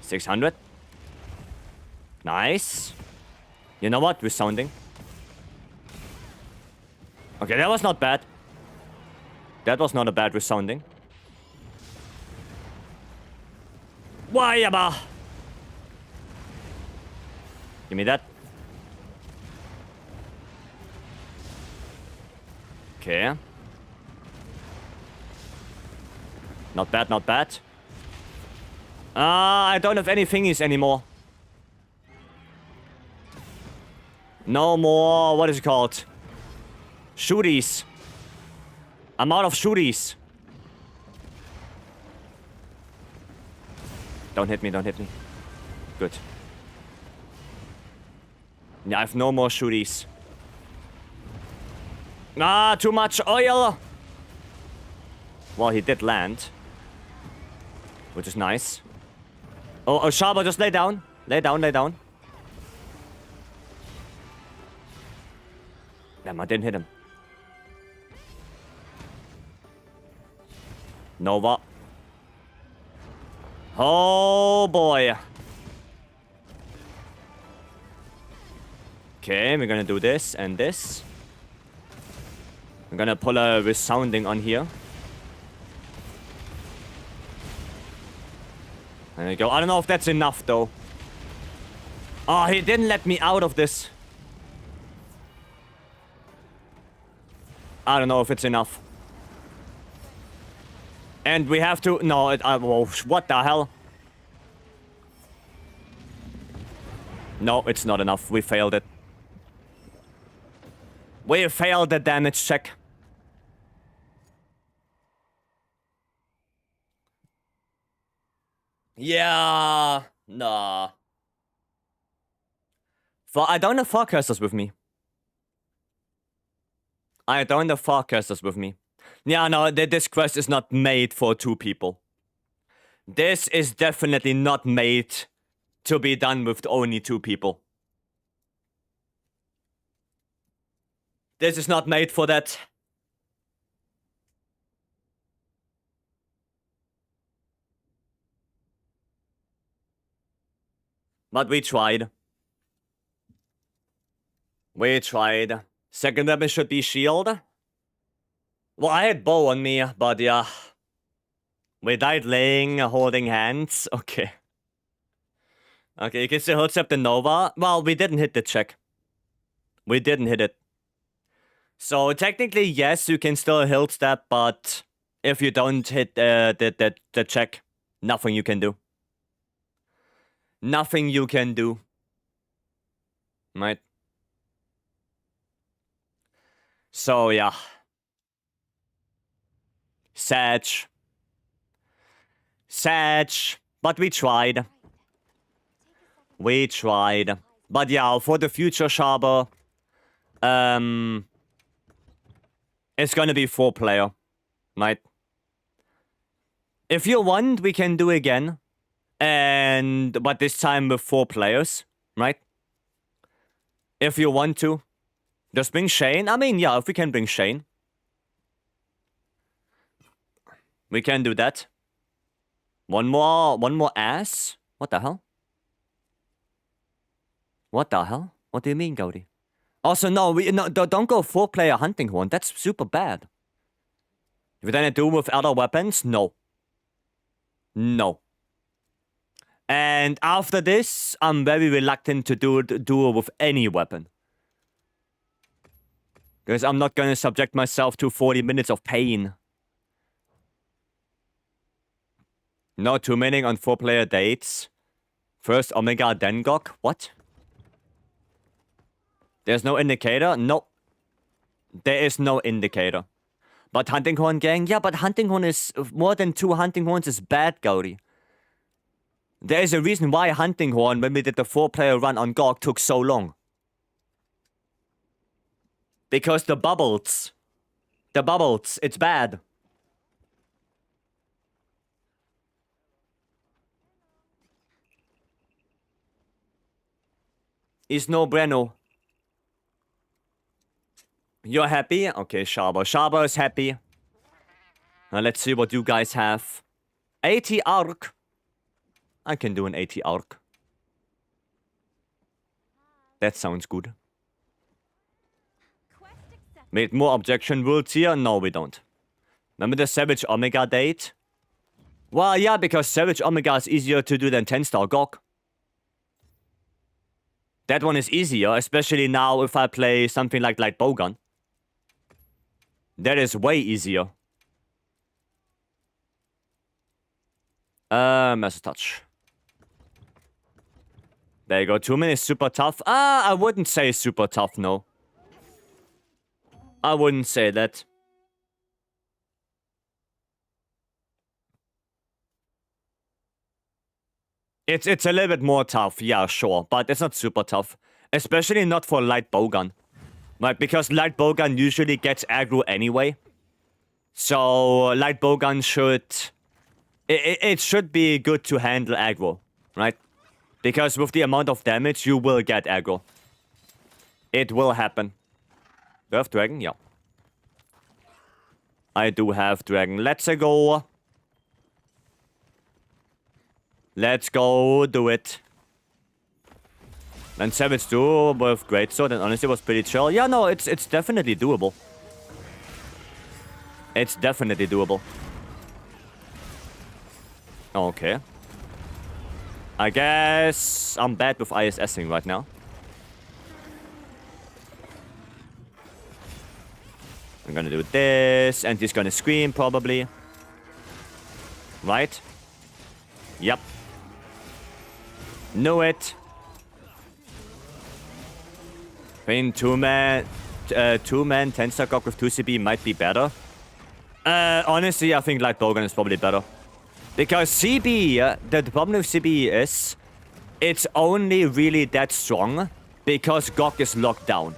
600. Nice. You know what? Resounding. Okay, that was not bad. That was not a bad resounding. Wayaba. Give me that. Okay. Not bad, not bad. I don't have any thingies anymore. No more, what is it called? Shooties. I'm out of shooties. Don't hit me, don't hit me. Good. Yeah, I have no more shooties. Ah, too much oil. Well, he did land. Which is nice. Oh, Shaba, just lay down. Lay down, lay down. Damn, I didn't hit him. Nova. Oh, boy. Okay, we're gonna do this and this. I'm gonna pull a resounding on here. There you go. I don't know if that's enough, though. Oh, he didn't let me out of this. I don't know if it's enough. And we have to... No, whoa, what the hell? No, it's not enough. We failed it. We failed the damage check. Yeah, nah. I don't have forecasters with me. I don't have forecasters with me. Yeah, no, this quest is not made for 2 people. This is definitely not made to be done with only 2 people. This is not made for that. But we tried. We tried. Second weapon should be shield. Well, I had bow on me, but yeah. We died laying, holding hands. Okay. Okay, you can still accept the Nova. Well, we didn't hit the check. We didn't hit it. So technically, yes, you can still hilt step, but if you don't hit the check, nothing you can do. Nothing you can do. Right? So, yeah. Sad. Sad. But we tried. We tried. But yeah, for the future Shaba, it's gonna be 4-player. Right? If you want, we can do again. But this time with 4 players. Right? If you want to. Just bring Shane. I mean, yeah, if we can bring Shane. We can do that. One more ass? What the hell? What the hell? What do you mean, Goldie? Also, no, don't go 4-player hunting horn. That's super bad. If you're gonna do with other weapons, no. No. And after this, I'm very reluctant to do it with any weapon. Because I'm not gonna subject myself to 40 minutes of pain. No two-maning on 4-player dates. First Omega, then Gog. What? There's no indicator? No. There is no indicator. But Hunting Horn gang? Yeah, but Hunting Horn is... More than 2 Hunting Horns is bad, Gaudi. There is a reason why Hunting Horn, when we did the 4-player run on Gog, took so long. Because the bubbles. The bubbles. It's bad. Is no bueno. You're happy? Okay, Shaba. Shaba is happy. Now let's see what you guys have. 80 arc. I can do an 80 arc. That sounds good. Made more objection rules here? No, we don't. Remember the Savage Omega date? Well, yeah, because Savage Omega is easier to do than 10-star Gog. That one is easier, especially now if I play something like Light Bowgun. That is way easier. Master Touch. There you go. 2 minutes super tough. I wouldn't say super tough, no. I wouldn't say that. It's a little bit more tough, yeah, sure. But it's not super tough. Especially not for Light Bowgun. Right, because Light Bowgun usually gets aggro anyway. So, Light Bowgun should... It should be good to handle aggro, right? Because with the amount of damage, you will get aggro. It will happen. Do I have Dragon? Yeah. I do have Dragon. Let's go. Let's go do it. And Savage 2 with Greatsword and honestly was pretty chill. Yeah, no, it's definitely doable. It's definitely doable. Okay. I guess I'm bad with ISSing right now. I'm gonna do this, and he's gonna scream probably. Right? Yep. Knew it. I mean, two-man 10-star Gog with 2CB might be better. Honestly, I think Light Bowgun is probably better. Because CB, the problem with CB is, it's only really that strong because Gog is locked down.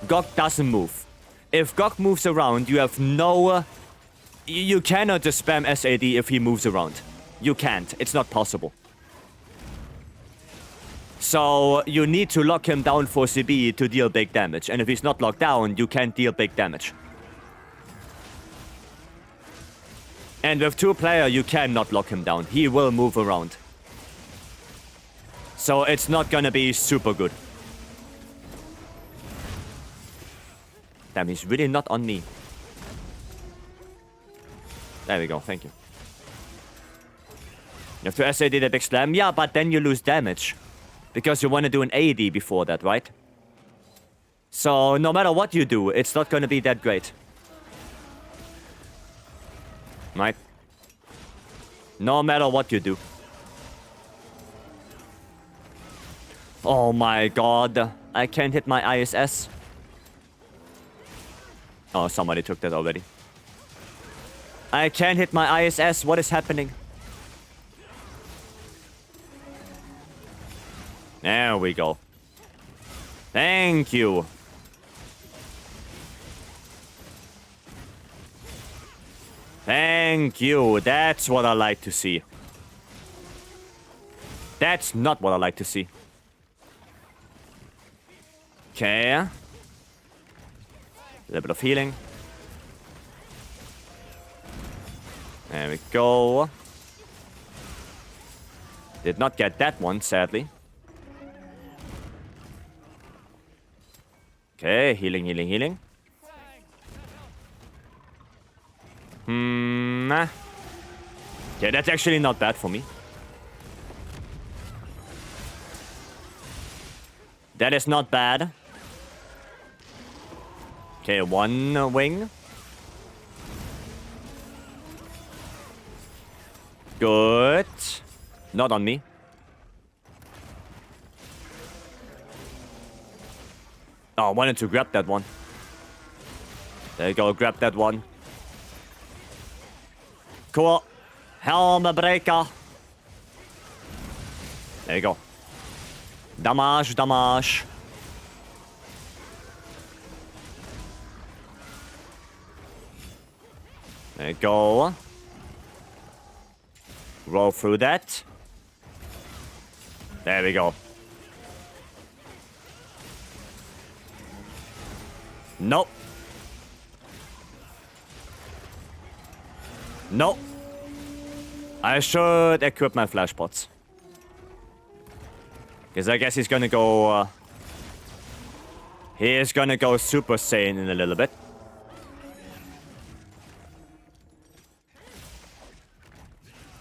Gog doesn't move. If Gog moves around, you have no... You cannot just spam SAD if he moves around. You can't. It's not possible. So, you need to lock him down for CB to deal big damage. And if he's not locked down, you can't deal big damage. And with 2-player, you cannot lock him down. He will move around. So it's not gonna be super good. Damn, he's really not on me. There we go, thank you. You have to SAD the big slam. Yeah, but then you lose damage. Because you want to do an AD before that, right? So no matter what you do, it's not gonna be that great. Right? No matter what you do. Oh my god. I can't hit my ISS. Oh, somebody took that already. I can't hit my ISS. What is happening? There we go. Thank you. Thank you. That's what I like to see. That's not what I like to see. Okay. A little bit of healing. There we go. Did not get that one, sadly. Okay, healing, healing, healing. Yeah, that's actually not bad for me. That is not bad. Okay, one wing. Good. Not on me. Oh, I wanted to grab that one. There you go, grab that one. Cool. Helm breaker. There you go. Damage, damage. There you go. Roll through that. There we go. Nope. Nope. I should equip my flash pots. Because I guess he's gonna go... he is gonna go Super Saiyan in a little bit.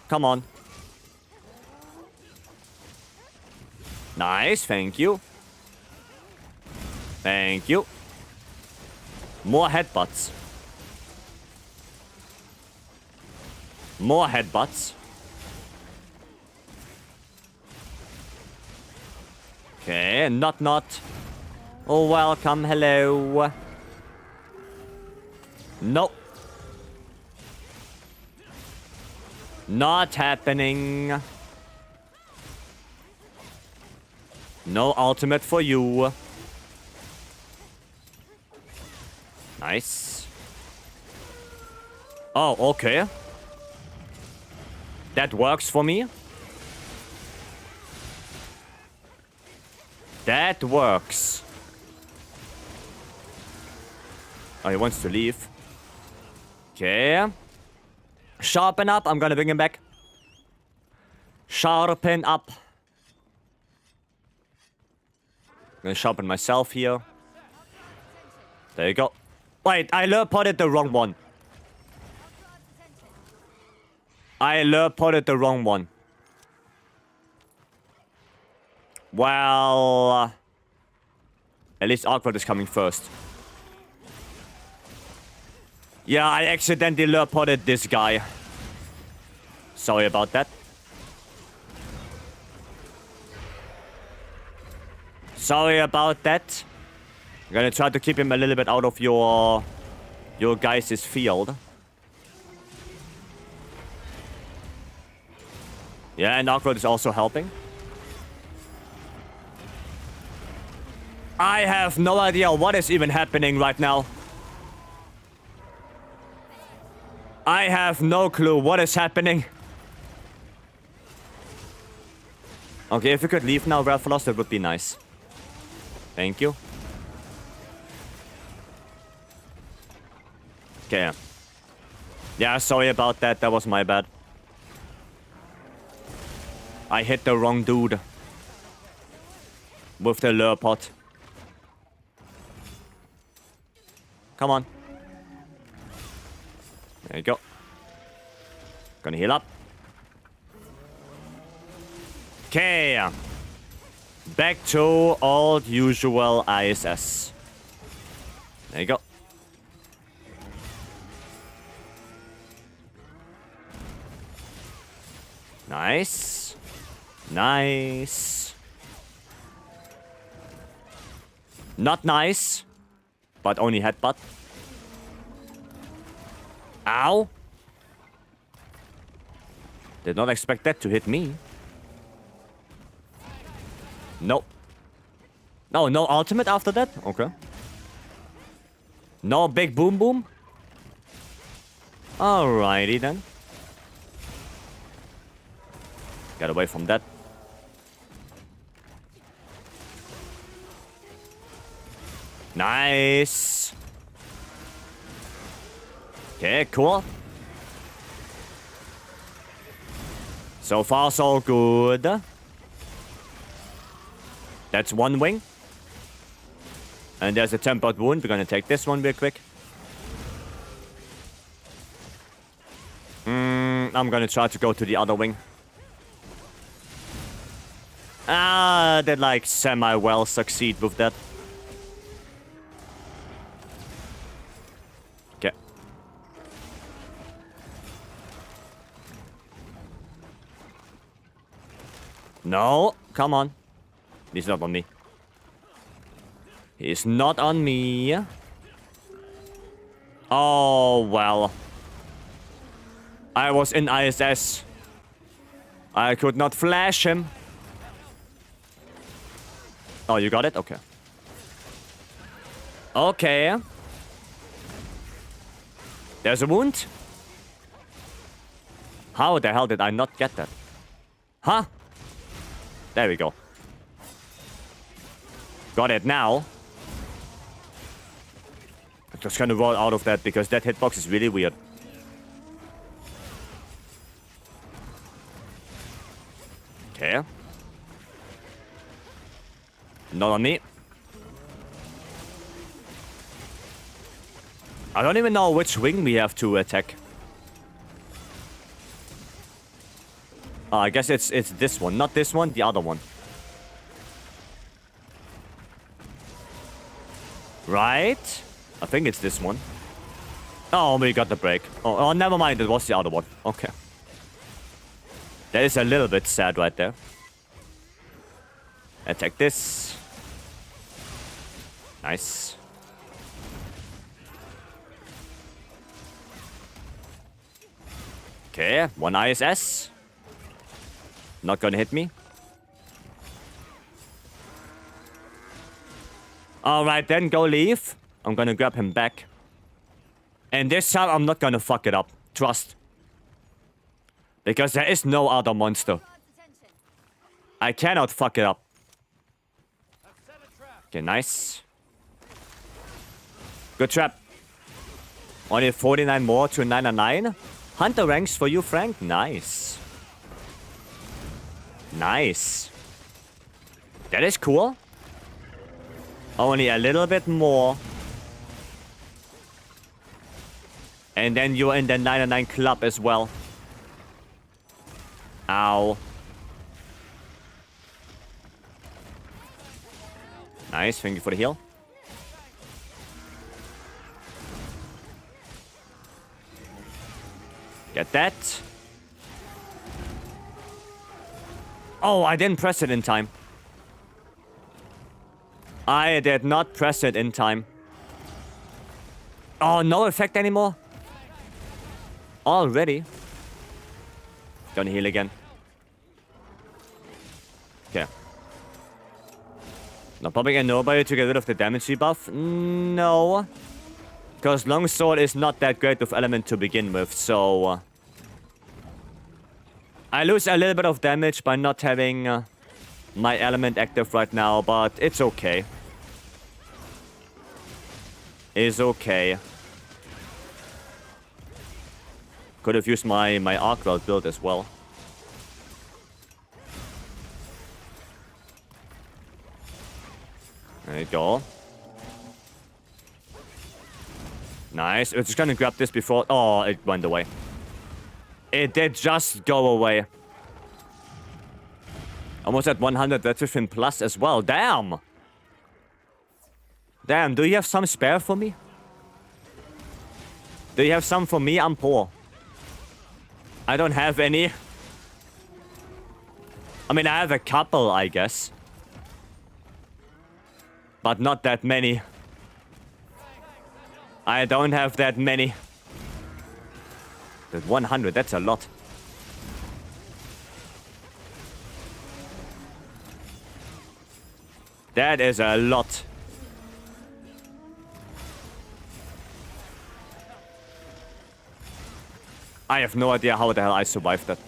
Come on. Nice, thank you. Thank you. More headbutts. More headbutts. Okay, not. Oh, welcome, hello. Nope. Not happening. No ultimate for you. Nice. Oh, okay. That works for me. That works. Oh, he wants to leave. Okay. Sharpen up. I'm gonna bring him back. Sharpen up. I'm gonna sharpen myself here. There you go. Wait, I lure-potted the wrong one. I lure-potted the wrong one. Well... at least Awkward is coming first. Yeah, I accidentally lure-potted this guy. Sorry about that. Sorry about that. I'm gonna try to keep him a little bit out of your guys' field. Yeah, and Awkward is also helping. I have no idea what is even happening right now. I have no clue what is happening. Okay, if you could leave now, Rathalos, that would be nice. Thank you. Okay. Yeah, sorry about that. That was my bad. I hit the wrong dude. With the lure pot. Come on. There you go. Gonna heal up. Okay. Back to old usual ISS. There you go. Nice. Nice. Not nice. But only headbutt. Ow. Did not expect that to hit me. Nope. No, no ultimate after that? Okay. No big boom boom? Alrighty then. Get away from that. Nice. Okay, cool. So far, so good. That's one wing. And there's a tempered wound. We're gonna take this one real quick. I'm gonna try to go to the other wing. Did like semi-well succeed with that. No, come on. He's not on me. He's not on me. Oh, well. I was in ISS. I could not flash him. Oh, you got it? Okay. Okay. There's a wound. How the hell did I not get that? Huh? There we go. Got it now. I'm just gonna roll out of that because that hitbox is really weird. Okay. Not on me. I don't even know which wing we have to attack. I guess it's this one. Not this one, the other one. Right? I think it's this one. Oh, we got the break. Oh, never mind. It was the other one. Okay. That is a little bit sad right there. Attack this. Nice. Okay, one ISS. Not gonna hit me. Alright then, go leave. I'm gonna grab him back. And this time I'm not gonna fuck it up. Trust. Because there is no other monster. I cannot fuck it up. Okay, nice. Good trap. Only 49 more to 999. Hunter ranks for you, Frank. Nice. Nice. That is cool. Only a little bit more. And then you're in the 999 club as well. Ow. Nice, thank you for the heal. Get that. Oh, I didn't press it in time. I did not press it in time. Oh, no effect anymore? Already? Gonna heal again. Okay. Now popping a nobody to get rid of the damage debuff? No. Because longsword is not that great of element to begin with, so... I lose a little bit of damage by not having my element active right now, but it's okay. It's okay. Could have used my Arcweld build as well. There you go. Nice. We're just gonna grab this before... Oh, it went away. It did just go away. Almost at 100 veteran plus as well. Damn! Damn, do you have some spare for me? Do you have some for me? I'm poor. I don't have any. I mean, I have a couple, I guess. But not that many. I don't have that many. That 100, that's a lot. That is a lot. I have no idea how the hell I survived that.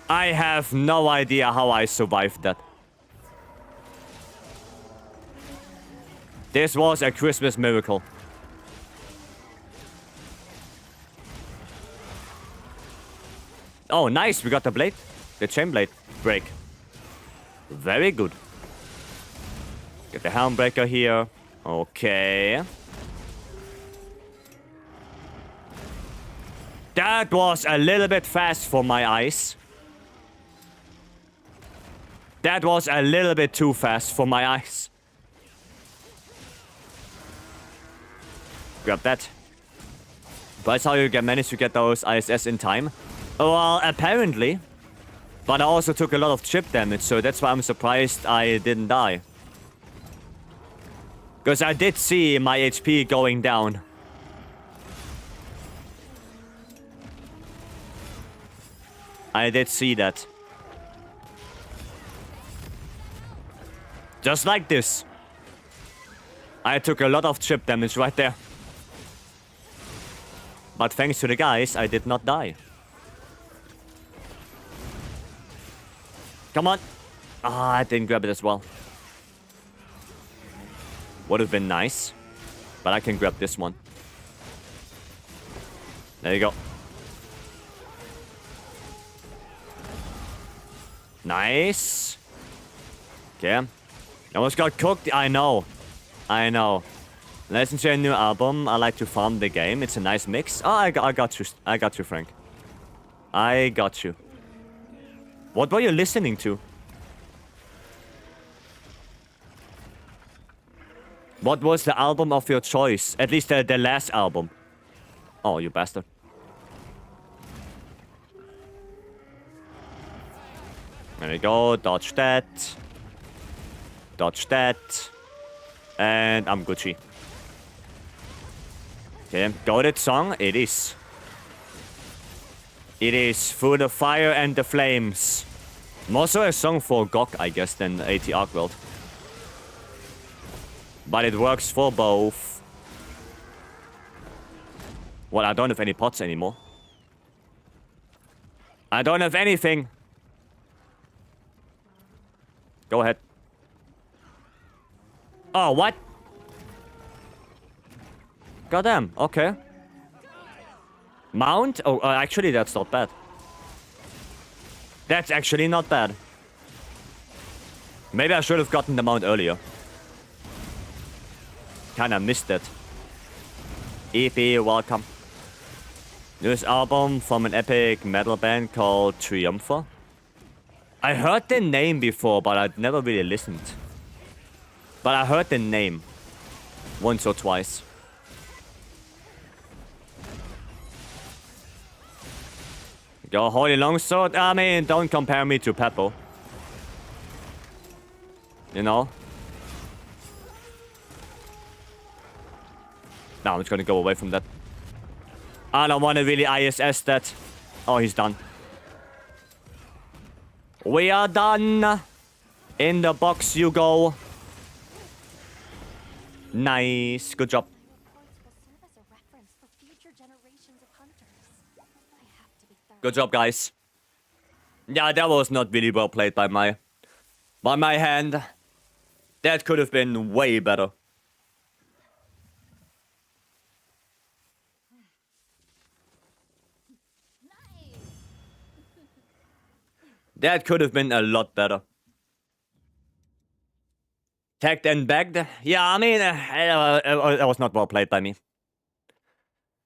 I have no idea how I survived that. This was a Christmas miracle. Oh, nice. We got the blade. The chain blade break. Very good. Get the Helmbreaker here. Okay. That was a little bit fast for my eyes. That was a little bit too fast for my eyes. Grab that. That's how you manage to get those ISS in time. Well, apparently, But I also took a lot of chip damage, so that's why I'm surprised I didn't die. Because I did see my HP going down. I did see that. Just like this. I took a lot of chip damage right there. But thanks to the guys, I did not die. Come on. Ah, I didn't grab it as well. Would have been nice. But I can grab this one. There you go. Nice. Okay. Almost got cooked. I know. I know. Listen to a new album. I like to farm the game. It's a nice mix. Oh, I got you. I got you, Frank. I got you. What were you listening to? What was the album of your choice? At least the last album. Oh, you bastard. There we go. Dodge that. Dodge that. And I'm Gucci. Okay, goated song. It is. It is Through the Fire and the Flames. More so a song for GOG, I guess, than HR999. But it works for both. Well, I don't have any pots anymore. I don't have anything. Go ahead. Oh, what? Goddamn, okay. Mount? Oh, actually, that's not bad. That's actually not bad. Maybe I should have gotten the mount earlier. Kinda missed it. EP, welcome. Newest album from an epic metal band called Triumpha. I heard the name before, but I'd never really listened. But I heard the name. Once or twice. Go Holy Longsword. I mean, don't compare me to Peppo. You know? No, I'm just gonna go away from that. I don't want to really ISS that. Oh, he's done. We are done. In the box you go. Nice. Good job. Good job, guys. Yeah, that was not really well played by my hand. That could have been way better. That could have been a lot better. Tagged and bagged? Yeah, I mean, that was not well played by me.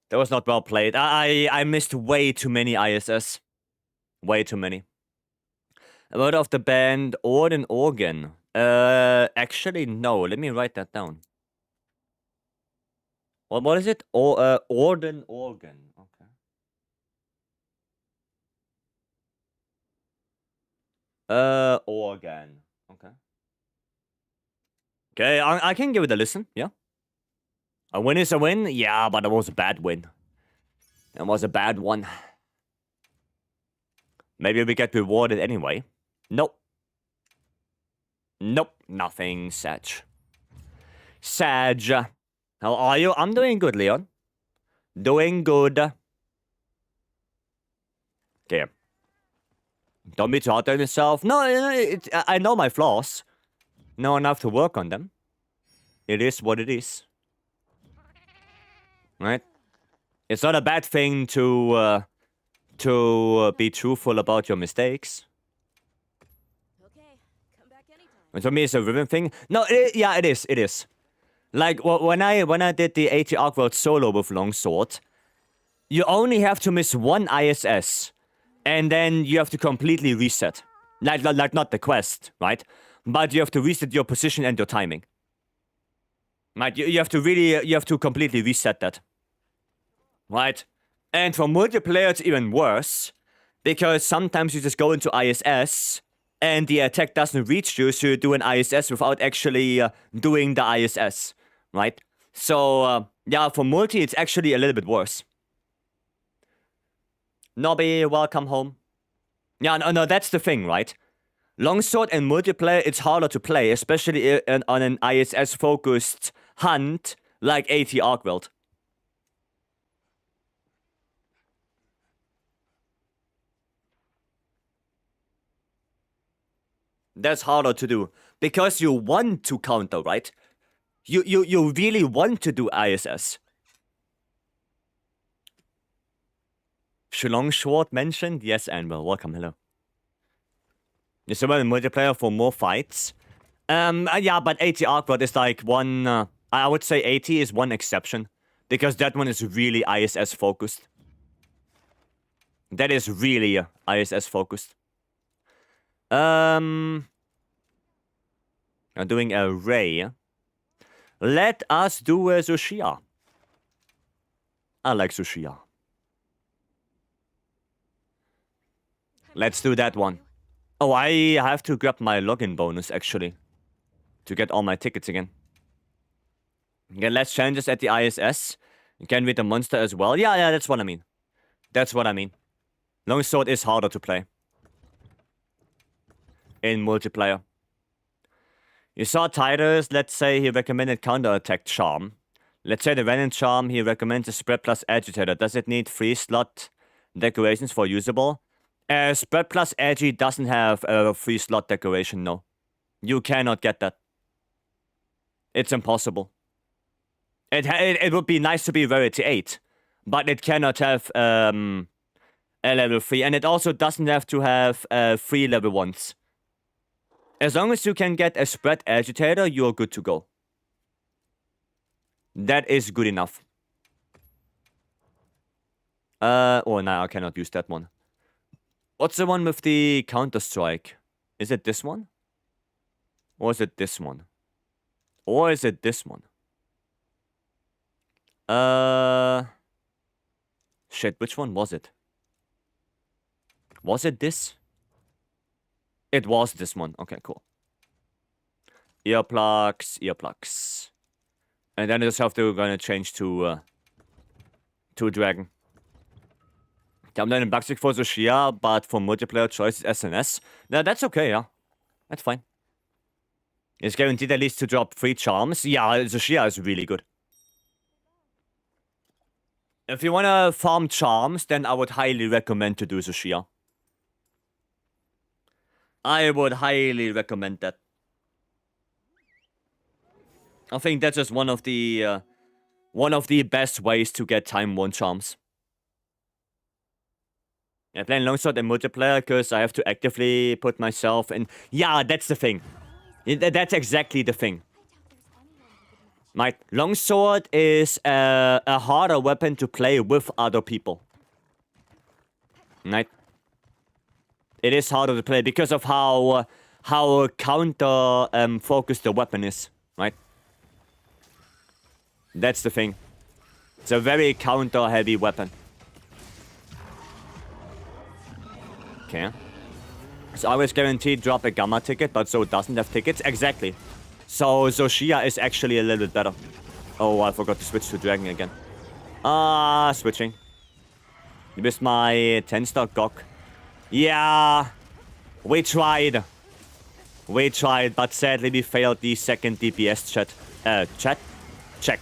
That was not well played. I missed way too many ISS. Way too many. A word of the band Orden Organ. Actually, no. Let me write that down. What is it? Orden Organ. Okay. Organ. Okay. Okay, I can give it a listen, yeah. A win is a win? Yeah, but it was a bad win. It was a bad one. Maybe we get rewarded anyway. Nope. Nope, nothing, Sag. Sag. How are you? I'm doing good, Leon. Doing good. Okay. Don't be too hard on yourself. No, I know my flaws. Know enough to work on them. It is what it is. Right? It's not a bad thing to be truthful about your mistakes. Okay, come back anytime. And for me, it's a rhythm thing. No, yeah, it is. It is. Like when I did the HR999 solo with Longsword, you only have to miss one ISS, and then you have to completely reset. Like not the quest, right? But you have to reset your position and your timing. Right? You have to completely reset that. Right? And for multiplayer, it's even worse. Because sometimes you just go into ISS and the attack doesn't reach you, so you do an ISS without actually doing the ISS, right? So, yeah, for multi, it's actually a little bit worse. Nobby, welcome home. Yeah, no, that's the thing, right? Longsword and multiplayer, it's harder to play, especially on an ISS-focused hunt like AT Arcworld. That's harder to do because you want to counter, right? You really want to do ISS. Shillong Short mentioned? Yes, Anvil. Welcome, hello. You still in multiplayer for more fights? Yeah, but AT Arcworld is like one... I would say AT is one exception. Because that one is really ISS focused. That is really ISS focused. I'm doing a Ray. Let us do a Zushia. I like Zushia. Let's do that one. Oh, I have to grab my login bonus, actually. To get all my tickets again. Get less challenges at the ISS. You can read the monster as well. Yeah, that's what I mean. That's what I mean. Longsword is harder to play. In multiplayer. You saw Titus, let's say he recommended counterattack charm. Let's say the Venom charm, he recommends a spread plus agitator. Does it need 3 slot decorations for usable? Spread plus agi doesn't have a 3 slot decoration, no. You cannot get that. It's impossible. It would be nice to be rarity 8, but it cannot have a level 3, and it also doesn't have to have 3 level 1s. As long as you can get a spread agitator, you're good to go. That is good enough. Oh, no, I cannot use that one. What's the one with the counter-strike? Is it this one? Or is it this one? Or is it this one? Shit, which one was it? Was it this? It was this one. Okay, cool. Earplugs, earplugs. And then I just have to gonna change to Dragon. I'm not in Backstick for Zushia, but for multiplayer choice is SNS. No, that's okay, yeah. That's fine. It's guaranteed at least to drop 3 charms. Yeah, Zushia is really good. If you wanna farm charms, then I would highly recommend to do Zushia. I would highly recommend that. I think that's just one of the best ways to get time 1 charms. I'm playing longsword and multiplayer because I have to actively put myself in. Yeah, that's the thing. That's exactly the thing. My longsword is a harder weapon to play with other people. Right? It is harder to play because of how counter focused the weapon is, right? That's the thing. It's a very counter heavy weapon. Okay. So always guaranteed drop a gamma ticket, but so doesn't have tickets. Exactly. So Zushia is actually a little bit better. Oh, I forgot to switch to Dragon again. Switching. You missed my 10-star Gok. Yeah. We tried. We tried, but sadly we failed the second DPS chat. Check.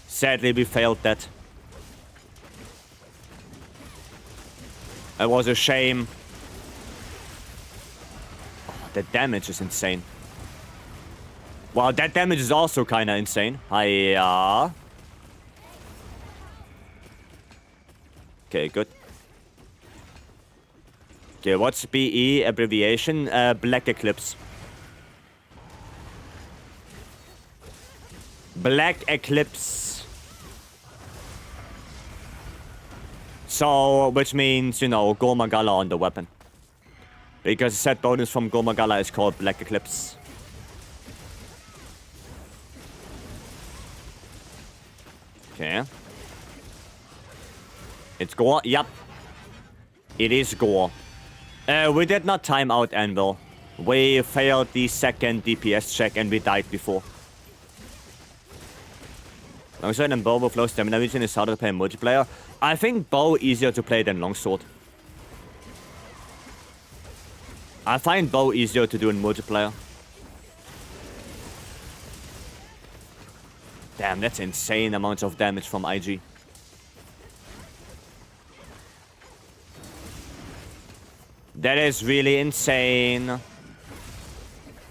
Sadly we failed that. It was a shame. Oh, the damage is insane. Wow, that damage is also kinda insane. Hiya. Okay, good. Okay, what's BE abbreviation? Black Eclipse. Black Eclipse. So, which means, you know, Gogmazios on the weapon. Because the set bonus from Gogmazios is called Black Eclipse. Okay. It's Go. Yep. It is gore. We did not time out Anvil. We failed the second DPS check and we died before. Longsword and bow with low stamina region is harder to play in multiplayer. I think bow easier to play than longsword. I find bow easier to do in multiplayer. Damn, that's insane amounts of damage from IG. That is really insane.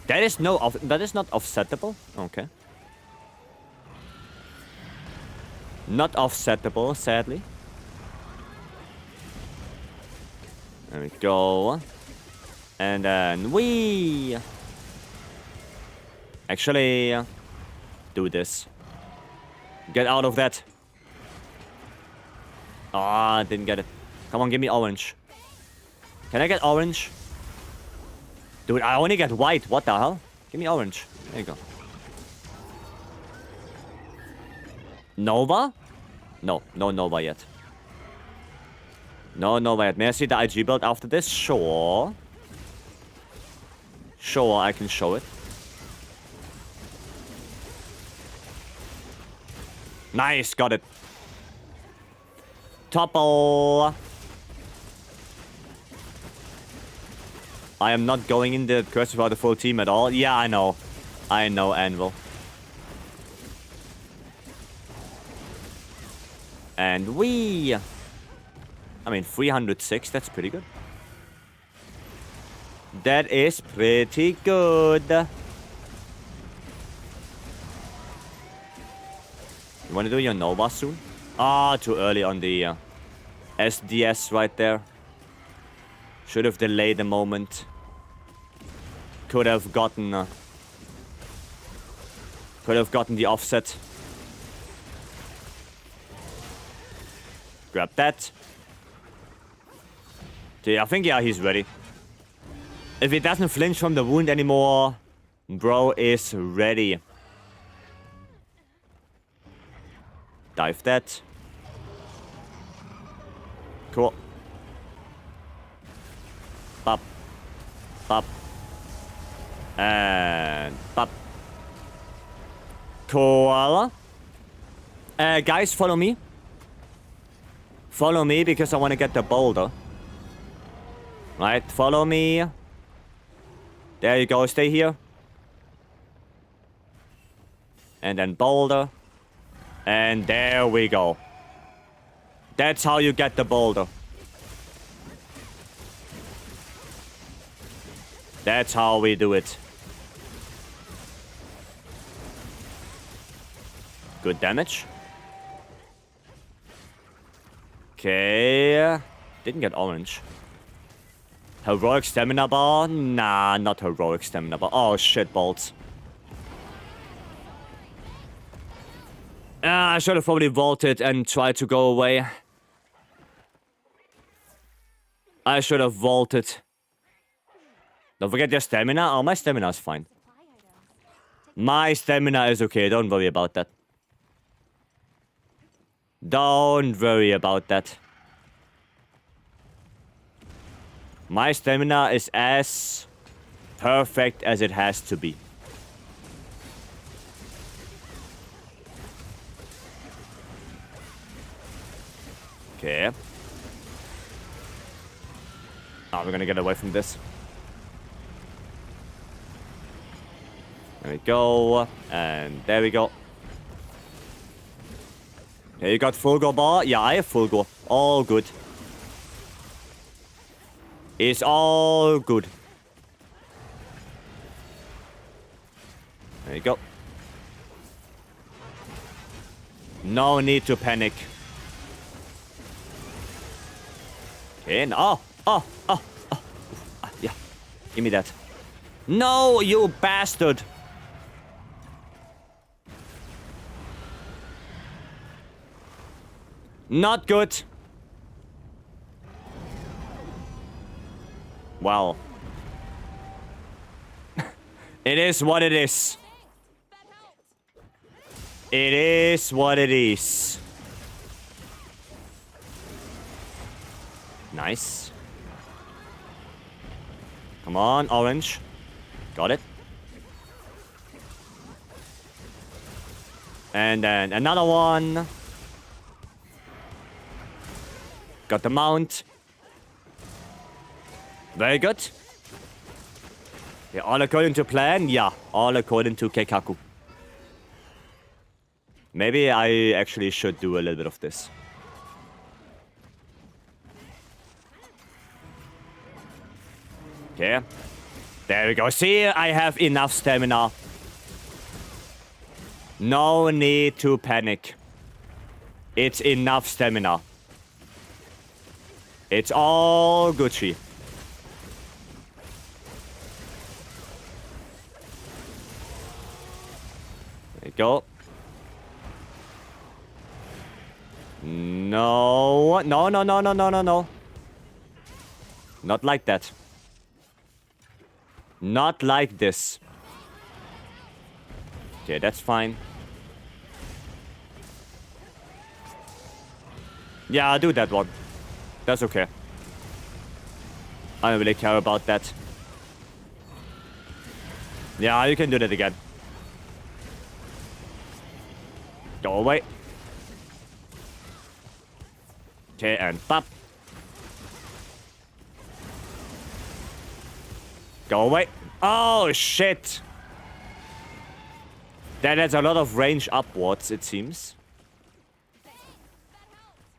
That is not offsettable. Okay. Not offsettable, sadly. There we go. And then we actually do this. Get out of that. Ah, didn't get it. Come on, give me orange. Can I get orange? Dude, I only get white. What the hell? Give me orange. There you go. Nova? No, no Nova yet. No Nova yet. May I see the IG build after this? Sure. Sure, I can show it. Nice, got it. Topple. I am not going in the curse without the full team at all. Yeah, I know. I know, Anvil. And we... I mean, 306, that's pretty good. That is pretty good. You wanna do your Nova soon? Ah, too early on the SDS right there. Should have delayed a moment. Could have gotten the offset. Grab that. Okay, I think, yeah, he's ready. If he doesn't flinch from the wound anymore, bro is ready. Dive that. Cool. Pop. Pop. And pop. Cool. Guys, follow me. Follow me because I want to get the boulder. Right, follow me. There you go, stay here. And then boulder. And there we go. That's how you get the boulder. That's how we do it. Good damage. Okay. Didn't get orange. Heroic stamina bar? Nah, not heroic stamina bar. Oh shit, bolts. I should have probably vaulted and tried to go away. I should have vaulted. Don't forget your stamina. Oh, my stamina is fine. My stamina is okay. Don't worry about that. Don't worry about that. My stamina is as perfect as it has to be. Okay. Oh, we're gonna get away from this. There we go. And there we go. Okay, you got full go bar? Yeah, I have full go. All good. It's all good. There you go. No need to panic. Okay, no. Yeah. Give me that. No, you bastard. Not good. Well. It is what it is. It is what it is. Nice. Come on, orange. Got it. And then another one. Got the mount. Very good. Yeah, all according to plan? Yeah, all according to Keikaku. Maybe I actually should do a little bit of this. Okay. There we go. See, I have enough stamina. No need to panic. It's enough stamina. It's all Gucci. There you go. No. No, no, no, no, no, no, no. Not like that. Not like this. Okay, that's fine. Yeah, I'll do that one. That's okay. I don't really care about that. Yeah, you can do that again. Go away. Okay, and pop. Go away. Oh, shit. That has a lot of range upwards, it seems.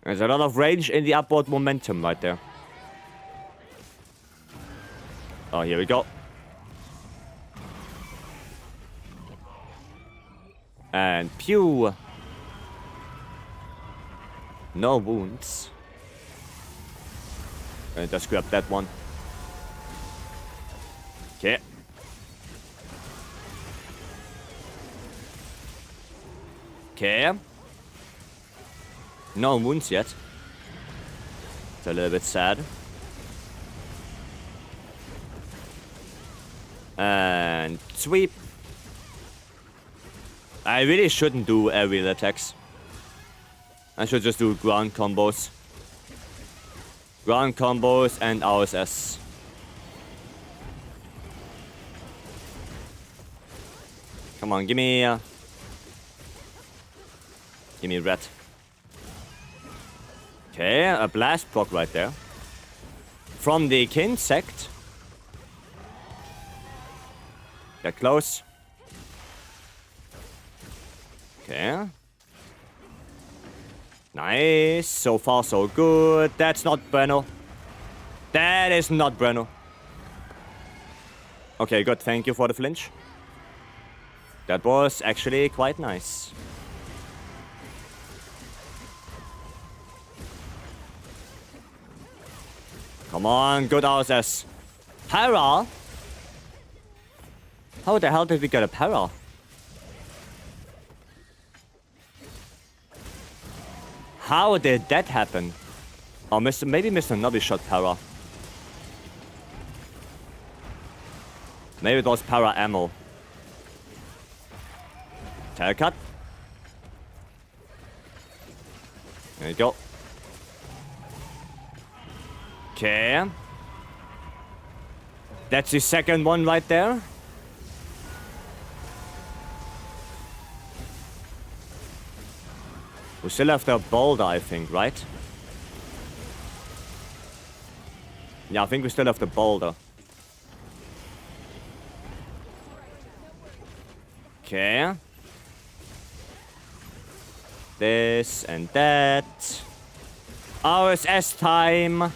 There's a lot of range in the upward momentum right there. Oh, here we go. And pew. No wounds. And just grab that one. Okay. Okay. No wounds yet. It's a little bit sad. And sweep. I really shouldn't do aerial attacks. I should just do ground combos. Ground combos and RSS. Come on, give me red. Okay, a blast proc right there. From the insect. Get close. Okay. Nice. So far, so good. That's not Breno. That is not Breno. Okay, good. Thank you for the flinch. That was actually quite nice. Come on, good RSS. Para? How the hell did we get a para? How did that happen? Oh, maybe Mr. Nobby shot para. Maybe it was para ammo. Tail cut. There you go. Okay. That's the second one right there. We still have the boulder, I think, right? Yeah, I think we still have the boulder. Okay. This and that. RSS time.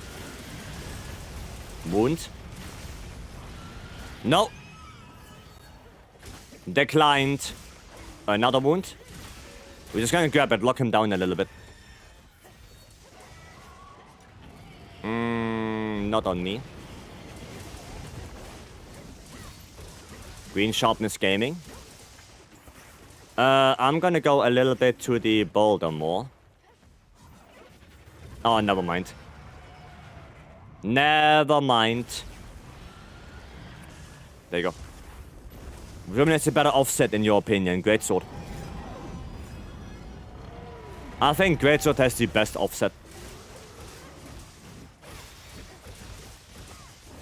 Wound. No. Declined. Another wound. We're just gonna grab it, lock him down a little bit. Not on me. Green Sharpness Gaming. I'm gonna go a little bit to the boulder more. Oh, never mind. Never mind. There you go. Ruminant's a better offset in your opinion, Greatsword. I think Greatsword has the best offset.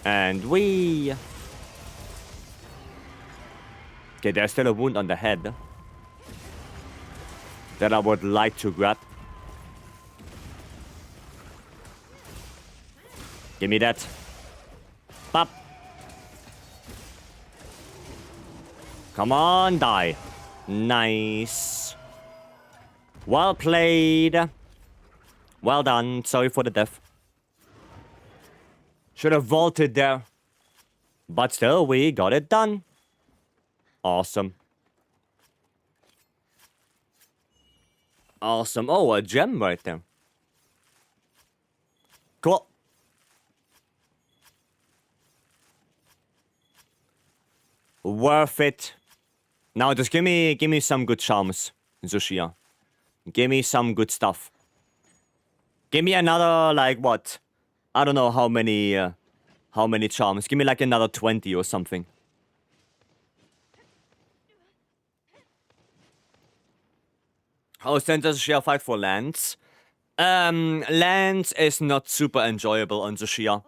And we... Okay, there's still a wound on the head that I would like to grab. Give me that. Pop. Come on, die. Nice. Well played. Well done. Sorry for the death. Should have vaulted there. But still, we got it done. Awesome. Awesome. Oh, a gem right there. Cool. Worth it. Now just give me some good charms, Zushia. Give me some good stuff. Give me another, like, what? I don't know how many charms. Give me like another 20 or something. How then does Zushia fight for Lance? Lance is not super enjoyable on Zushia.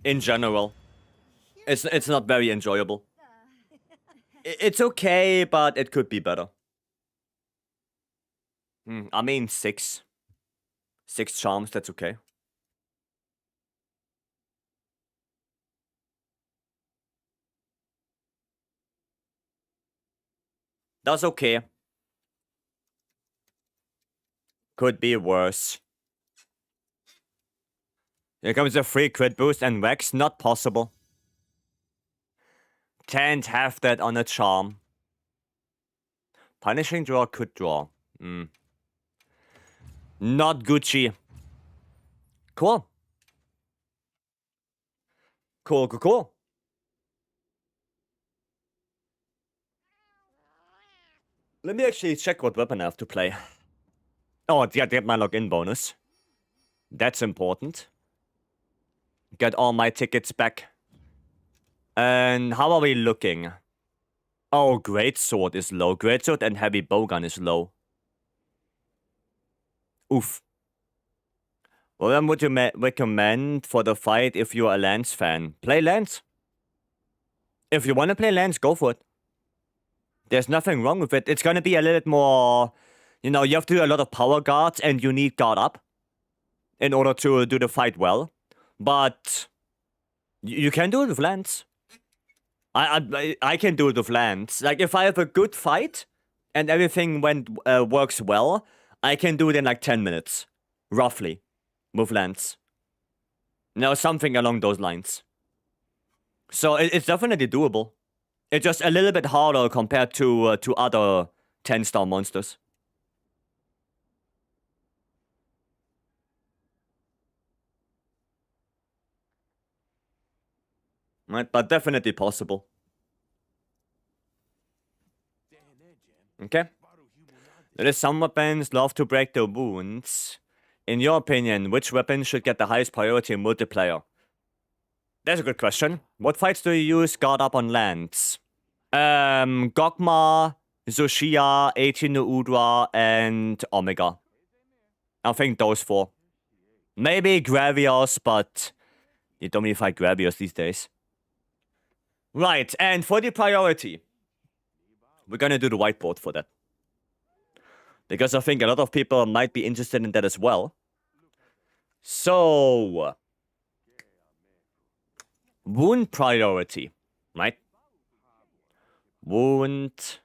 In general. It's not very enjoyable. It's okay, but it could be better. I mean, 6. 6 charms, that's okay. That's okay. Could be worse. Here comes a free crit boost and Vex. Not possible. Can't have that on a charm. Punishing draw could draw. Not Gucci. Cool. Cool. Let me actually check what weapon I have to play. Oh, yeah, get my login bonus. That's important. Get all my tickets back. And how are we looking? Oh, Greatsword is low. Greatsword and Heavy Bowgun is low. Oof. Well, then would you recommend for the fight if you're a Lance fan? Play Lance. If you want to play Lance, go for it. There's nothing wrong with it. It's going to be a little bit more... You know, you have to do a lot of power guards and you need guard up in order to do the fight well. But you can do it with Lance. I can do it with Lance. Like, if I have a good fight and everything works well, I can do it in like 10 minutes. Roughly. With Lance. You know, something along those lines. So it's definitely doable. It's just a little bit harder compared to other 10-star monsters. Right, but definitely possible. Okay. There is some weapons love to break the wounds. In your opinion, which weapon should get the highest priority in multiplayer? That's a good question. What fights do you use guard up on Lance? Gogma, Zushia, 18 Udra, and Omega. I think those 4. Maybe Gravios, but you don't really fight Gravios these days. Right, and for the priority, we're gonna do the whiteboard for that. Because I think a lot of people might be interested in that as well. So, wound priority, right? Wound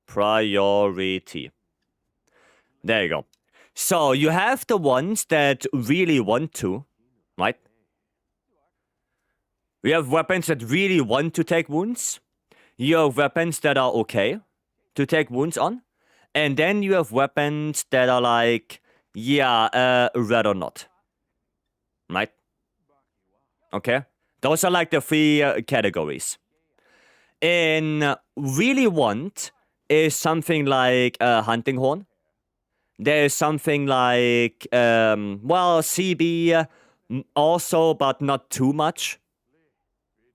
priority. There you go. So, you have the ones that really want to, right? We have weapons that really want to take wounds. You have weapons that are okay to take wounds on. And then you have weapons that are like, yeah, rather not. Right? Okay? Those are like the 3 categories. In really want is something like Hunting Horn. There is something like, well, CB also, but not too much.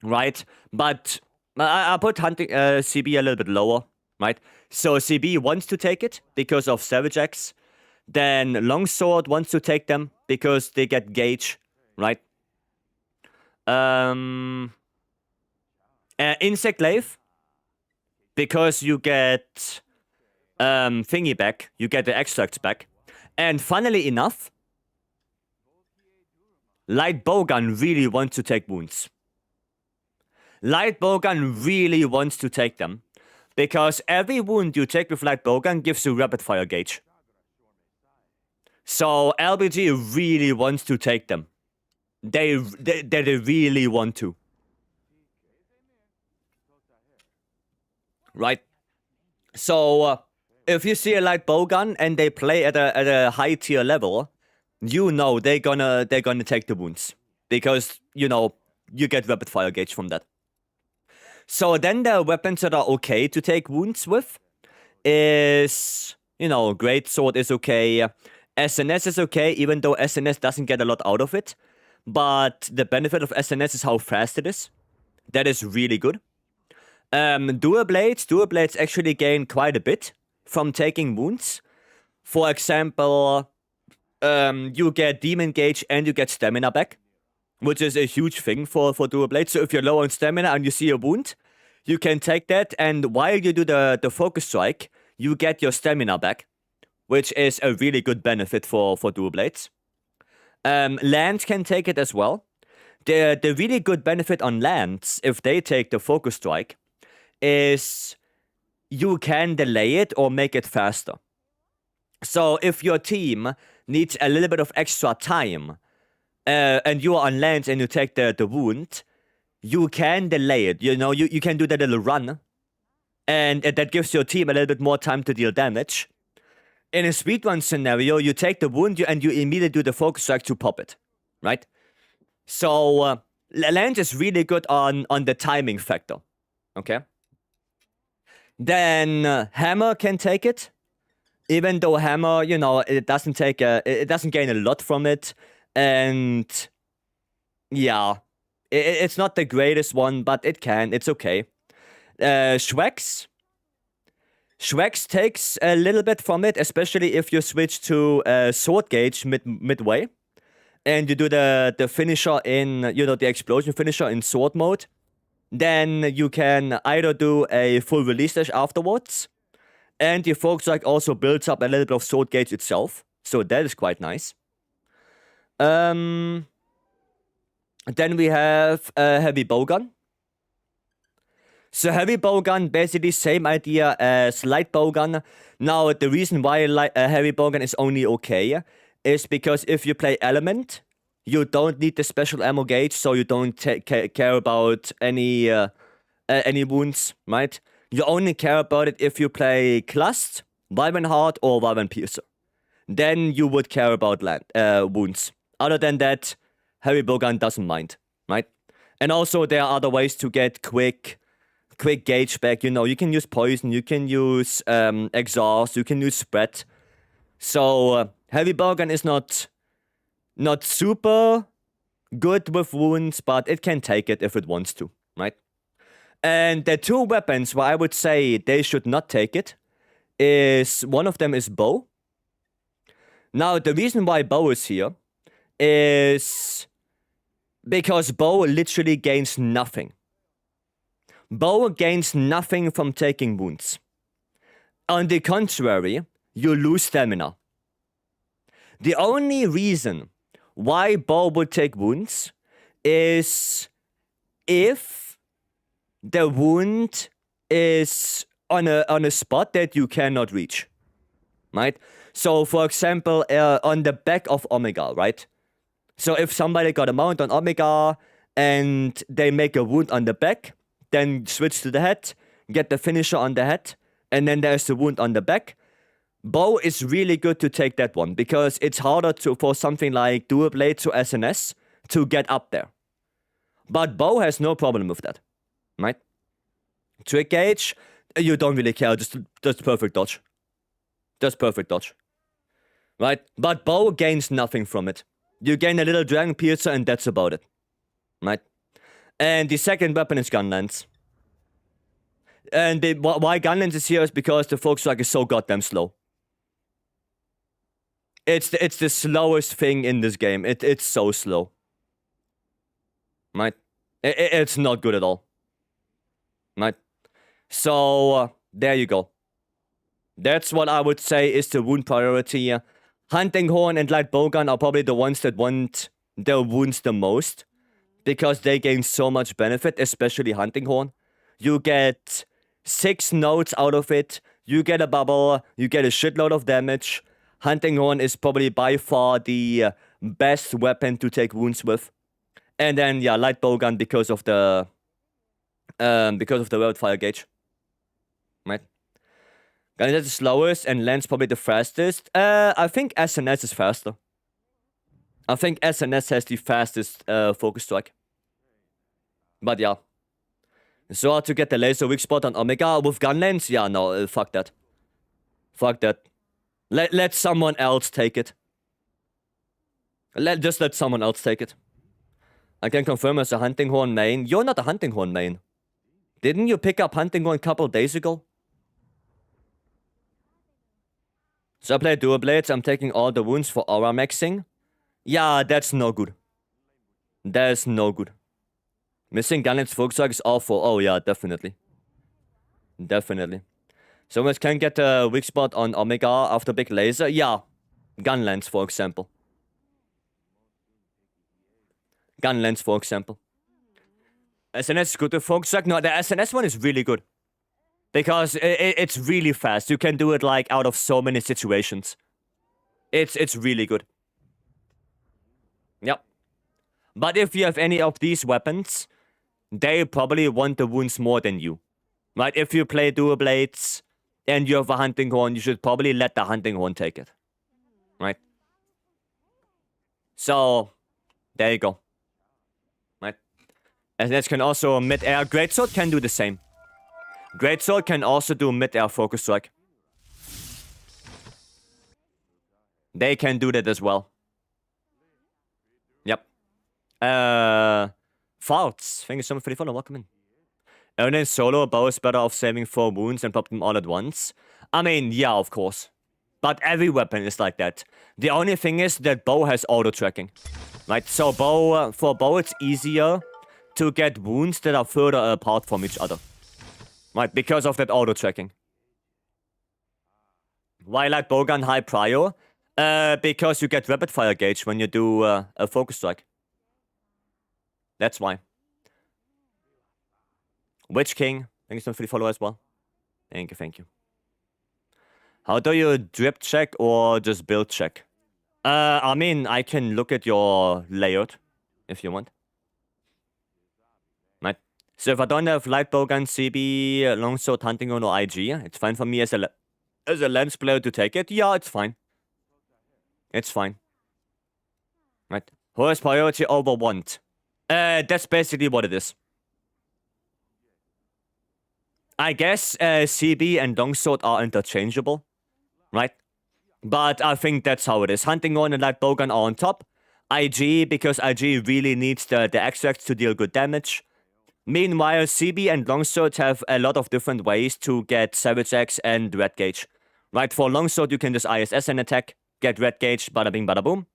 Right? But I put hunting CB a little bit lower, right? So CB wants to take it because of Savage Axe. Then Longsword wants to take them because they get Gauge, right? Insect Glaive, because you get thingy back, you get the extracts back. And funnily enough, Light Bowgun really wants to take wounds. Light Bowgun really wants to take them, because every wound you take with Light Bowgun gives you rapid fire gauge. So LBG really wants to take them. They really want to. Right? So if you see a Light Bowgun and they play at a high tier level, you know they're gonna take the wounds, because you know you get rapid fire gauge from that. So then the weapons that are okay to take wounds with is, you know, Greatsword is okay, SNS is okay, even though SNS doesn't get a lot out of it. But the benefit of SNS is how fast it is. That is really good. Dual Blades actually gain quite a bit from taking wounds. For example, you get Demon Gauge and you get Stamina back, which is a huge thing for Dual Blades. So if you're low on Stamina and you see a wound, you can take that, and while you do the Focus Strike, you get your Stamina back, which is a really good benefit for Dual Blades. Lands can take it as well. The really good benefit on Lands, if they take the Focus Strike, is you can delay it or make it faster. So if your team needs a little bit of extra time, and you are on Lands and you take the wound, you can delay it. You know, you can do that little run, and that gives your team a little bit more time to deal damage. In a speedrun scenario, you take the wound and you immediately do the Focus Strike to pop it, right? So Lands is really good on the timing factor, okay? Then Hammer can take it, even though Hammer, you know, it doesn't gain a lot from it, and yeah, it's not the greatest one, but it's okay. Schwex takes a little bit from it, especially if you switch to Sword Gauge midway, and you do the finisher in, you know, the explosion finisher in sword mode. Then you can either do a full release dash afterwards, and your Focus Strike also builds up a little bit of Sword Gauge itself, so that is quite nice. Then we have Heavy Bowgun. So Heavy Bowgun, basically same idea as Light Bowgun. Now, the reason why Heavy Bowgun is only okay is because if you play Element, you don't need the special ammo gauge, so you don't care about any wounds, right? You only care about it if you play Clust, Vibrant Heart, or Vibrant Piercer. Then you would care about wounds. Other than that, Heavy Bowgun doesn't mind, right? And also, there are other ways to get quick gauge back. You know, you can use Poison, you can use Exhaust, you can use Spread. So, Heavy Bowgun is not super good with wounds, but it can take it if it wants to, right? And the two weapons where I would say they should not take it is, one of them is Bow. Now, the reason why Bow is here is because Bow literally gains nothing. Bow gains nothing from taking wounds. On the contrary, you lose stamina. The only reason why Bow would take wounds is if the wound is on a spot that you cannot reach, right? So, for example, on the back of Omega, right? So if somebody got a mount on Omega and they make a wound on the back, then switch to the head, get the finisher on the head, and then there's the wound on the back. Bow is really good to take that one, because it's harder for something like Dual Blades or SNS to get up there. But Bow has no problem with that, right? Trick Gauge, you don't really care, just perfect dodge. Just perfect dodge. Right? But Bow gains nothing from it. You gain a little Dragon Piercer and that's about it. Right? And the second weapon is Gunlance. And why Gunlance is here is because the Focus Strike is so goddamn slow. It's the slowest thing in this game. It's so slow. Right? It's not good at all. Right? So, there you go. That's what I would say is the wound priority. Hunting Horn and Light Bowgun are probably the ones that want their wounds the most, because they gain so much benefit, especially Hunting Horn. You get 6 nodes out of it, you get a bubble, you get a shitload of damage. Hunting Horn is probably by far the best weapon to take wounds with. And then, yeah, Light Bowgun because of the rapid fire gauge. Right? Gun is the slowest and lands probably the fastest. I think SNS is faster. I think SNS has the fastest focus strike. But yeah. So hard to get the laser weak spot on Omega with gun lens? Yeah, no, fuck that. Fuck that. Let someone else take it. Just let someone else take it. I can confirm as a Hunting Horn main. You're not a Hunting Horn main. Didn't you pick up Hunting Horn a couple days ago? So I play Dual Blades. I'm taking all the wounds for aura maxing. Yeah, that's no good. That's no good. Missing Gunlet's focus strike is awful. Oh yeah, definitely. Definitely. So we can get a weak spot on Omega after big laser. Yeah. Gunlance, for example. Gunlance, for example. SNS is good to focus strike. No, the SNS one is really good. Because it's really fast. You can do it like out of so many situations. It's really good. Yep. But if you have any of these weapons, they probably want the wounds more than you. Right? If you play Dual Blades and you have a Hunting Horn, you should probably let the Hunting Horn take it. Right? So, there you go. Right? And this can also mid-air. Greatsword can do the same. Greatsword can also do mid-air focus strike. They can do that as well. Yep. Farts. Thank you so much for the follow. Welcome in. And then solo, bow is better off saving 4 wounds and pop them all at once. I mean, yeah, of course. But every weapon is like that. The only thing is that bow has auto-tracking. Right? So bow, for bow it's easier to get wounds that are further apart from each other. Right? Because of that auto-tracking. Why like bowgun high prior? Because you get rapid fire gauge when you do a focus strike. That's why. Witch King, thank you so much for the follow as well. Thank you, thank you. How do you drip check or just build check? I mean, I can look at your layout if you want. Right. So if I don't have light bowgun, CB, longsword, hunting horn, or IG, it's fine for me as a lens player to take it. Yeah, it's fine. It's fine. Right. Who has priority over want? That's basically what it is. I guess CB and longsword are interchangeable. Right? But I think that's how it is. Hunting horn and light bowgun are on top. IG, because IG really needs the extracts to deal good damage. Meanwhile, CB and longsword have a lot of different ways to get Savage Axe and Red Gauge. Right? For longsword, you can just ISS an attack, get Red Gauge, bada bing, bada boom.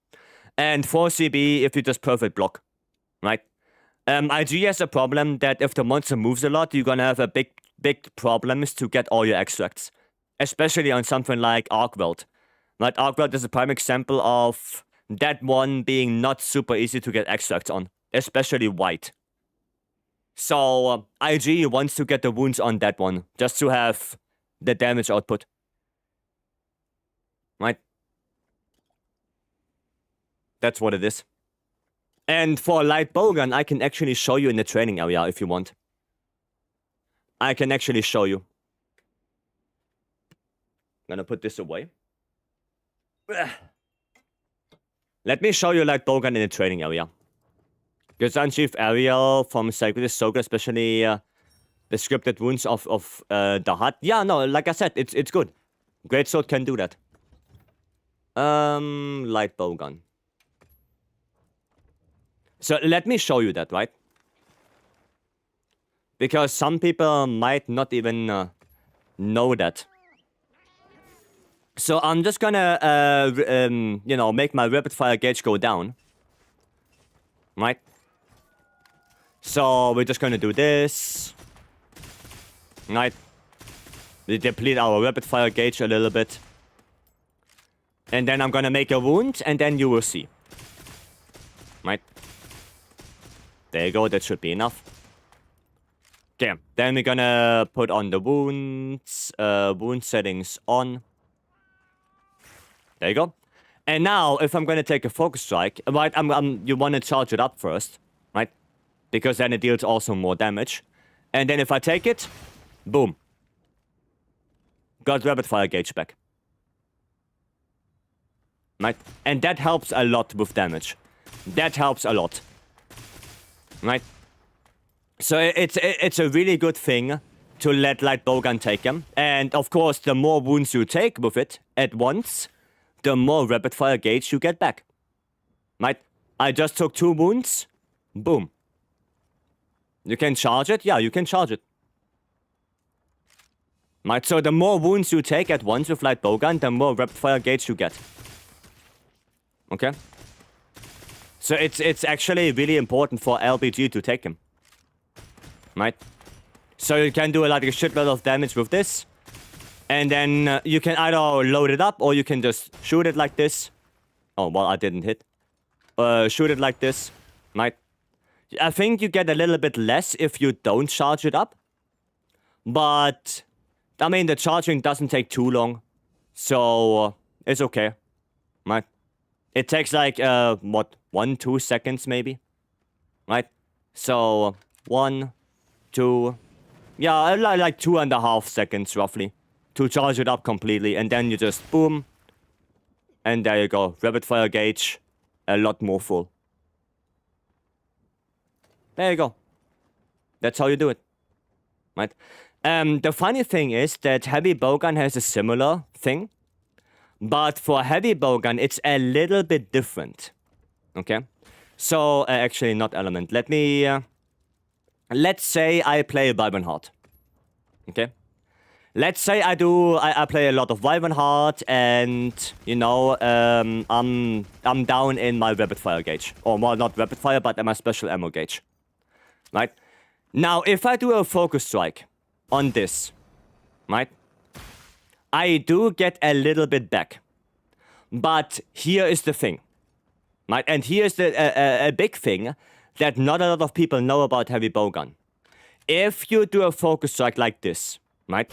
And for CB, if you just perfect block. Right? IG has a problem that if the monster moves a lot, you're gonna have a big problems to get all your extracts. Especially on something like Arkweld. Right? Arkweld is a prime example of that one being not super easy to get extracts on. Especially white. So, IG wants to get the wounds on that one, just to have the damage output. Right? That's what it is. And for light bowgun, I can actually show you in the training area if you want. I can actually show you. I'm gonna put this away. Let me show you light bowgun in the training area. Because Unchief Ariel from Sacred is so good, especially the scripted wounds of the hut. Yeah, no, like I said, it's good. Greatsword can do that. Light bowgun. So let me show you that, right? Because some people might not even know that. So I'm just gonna, you know, make my rapid fire gauge go down. Right? So we're just gonna do this. Right. We deplete our rapid fire gauge a little bit. And then I'm gonna make a wound, and then you will see. Right. There you go, that should be enough. Okay, then we're gonna put on the wounds, wound settings on. There you go. And now, if I'm gonna take a focus strike, right, you wanna charge it up first, right? Because then it deals also more damage. And then if I take it, boom. Got rapid fire gauge back. Right? And that helps a lot with damage. That helps a lot. Right? So it's a really good thing to let light bowgun take him. And of course, the more wounds you take with it at once, the more rapid fire gauge you get back. Right? I just took 2 wounds. Boom. You can charge it? Yeah, you can charge it. Right, so the more wounds you take at once with light bowgun, the more rapid fire gauge you get. Okay? So it's actually really important for LBG to take him. Right? So you can do like a shitload of damage with this. And then you can either load it up or you can just shoot it like this. Oh, well, I didn't hit. Shoot it like this. Right? I think you get a little bit less if you don't charge it up. But, I mean, the charging doesn't take too long. So, it's okay. Right? It takes like, 1-2 seconds maybe? Right? So, 1, 2... Yeah, like 2.5 seconds roughly. To charge it up completely. And then you just boom. And there you go. Rapid fire gauge. A lot more full. There you go. That's how you do it. Right? The funny thing is that heavy bowgun has a similar thing. But for heavy bowgun, it's a little bit different. Okay? So, actually not element. Let me... let's say I play Wyvern Heart. Okay? Let's say I play a lot of Wyvern Heart and, you know, I'm down in my rapid fire gauge. Or, well, not rapid fire, but in my special ammo gauge. Right? Now, if I do a focus strike on this, right? I do get a little bit back. But here is the thing. Right? And here's a big thing that not a lot of people know about heavy bowgun. If you do a focus strike like this, right?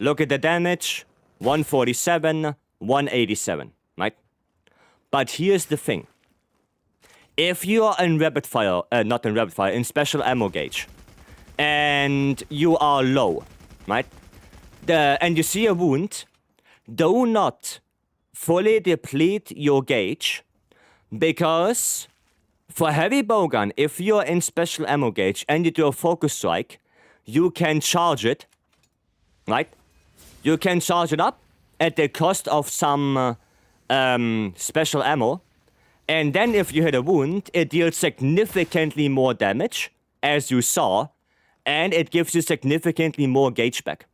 Look at the damage, 147, 187, right? But here's the thing. If you are in rapid fire, not in rapid fire, in special ammo gauge, and you are low, right? And you see a wound, do not fully deplete your gauge, because for heavy bowgun, if you're in special ammo gauge and you do a focus strike, you can charge it, right? You can charge it up at the cost of some special ammo. And then if you hit a wound, it deals significantly more damage, as you saw, and it gives you significantly more gauge back.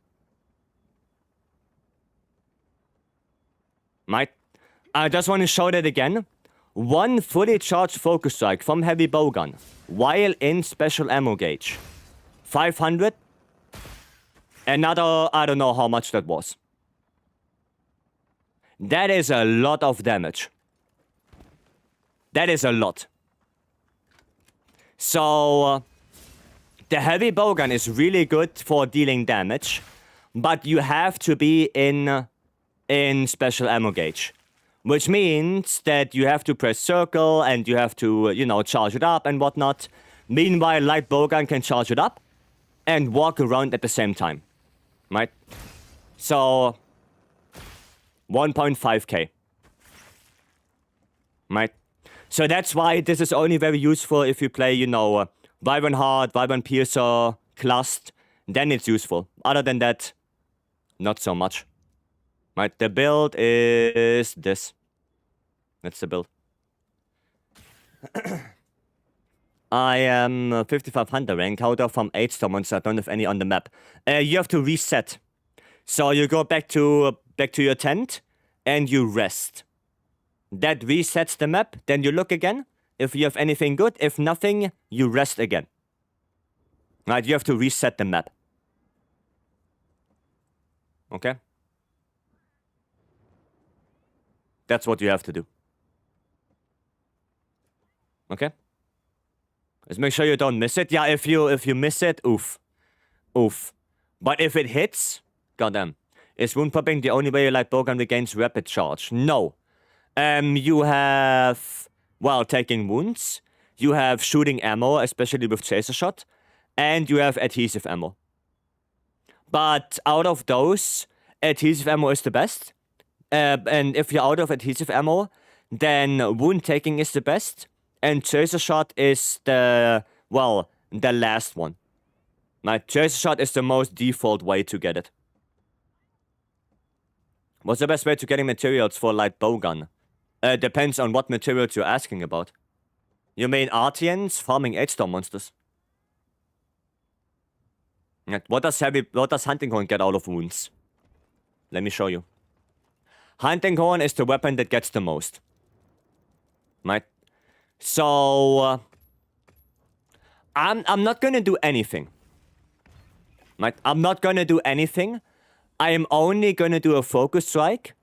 Right? I just want to show that again. One fully charged focus strike from heavy bowgun, while in special ammo gauge. 500. Another, I don't know how much that was. That is a lot of damage. That is a lot. So, the heavy bowgun is really good for dealing damage, but you have to be in special ammo gauge. Which means that you have to press circle and you have to, you know, charge it up and whatnot. Meanwhile, light bowgun can charge it up and walk around at the same time. Right? So, 1.5k. Right? So that's why this is only very useful if you play, you know, Wyvern Heart, Wyvern Piercer, Clust. Then it's useful. Other than that, not so much. Right, the build is this. That's the build. I am 55 Hunter rank, out of from 8 summons, I don't have any on the map. You have to reset. So you go back to your tent, and you rest. That resets the map, then you look again. If you have anything good, if nothing, you rest again. Right, you have to reset the map. Okay? That's what you have to do. Okay? Just make sure you don't miss it. Yeah, if you miss it, oof. Oof. But if it hits, goddamn. Is wound popping the only way you light bowgun regains rapid charge? No. You have, well, taking wounds. You have shooting ammo, especially with chaser shot. And you have adhesive ammo. But out of those, adhesive ammo is the best. And if you're out of adhesive ammo, then wound taking is the best. And chaser shot is the last one. Right, chaser shot is the most default way to get it. What's the best way to getting materials for light bowgun? Depends on what materials you're asking about. You mean Artians farming H-Star monsters? What does hunting horn get out of wounds? Let me show you. Hunting horn is the weapon that gets the most. Right? So I'm not gonna do anything. Right? I'm not gonna do anything. I am only gonna do a focus strike,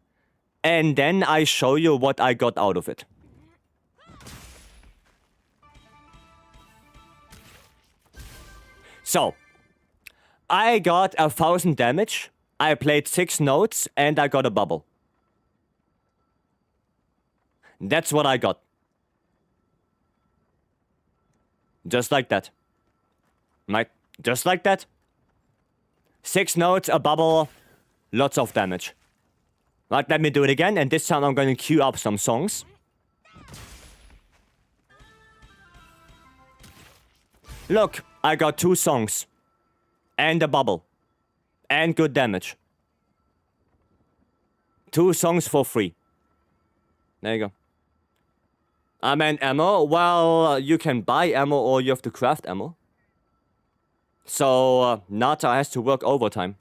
and then I show you what I got out of it. So, I got 1000 damage, I played 6 notes, and I got a bubble. That's what I got. Just like that. Right? Just like that. 6 notes, a bubble, lots of damage. Right, let me do it again, and this time I'm going to queue up some songs. Look, I got 2 songs. And a bubble. And good damage. 2 songs for free. There you go. I mean, ammo, well, you can buy ammo or you have to craft ammo. So, Nata has to work overtime.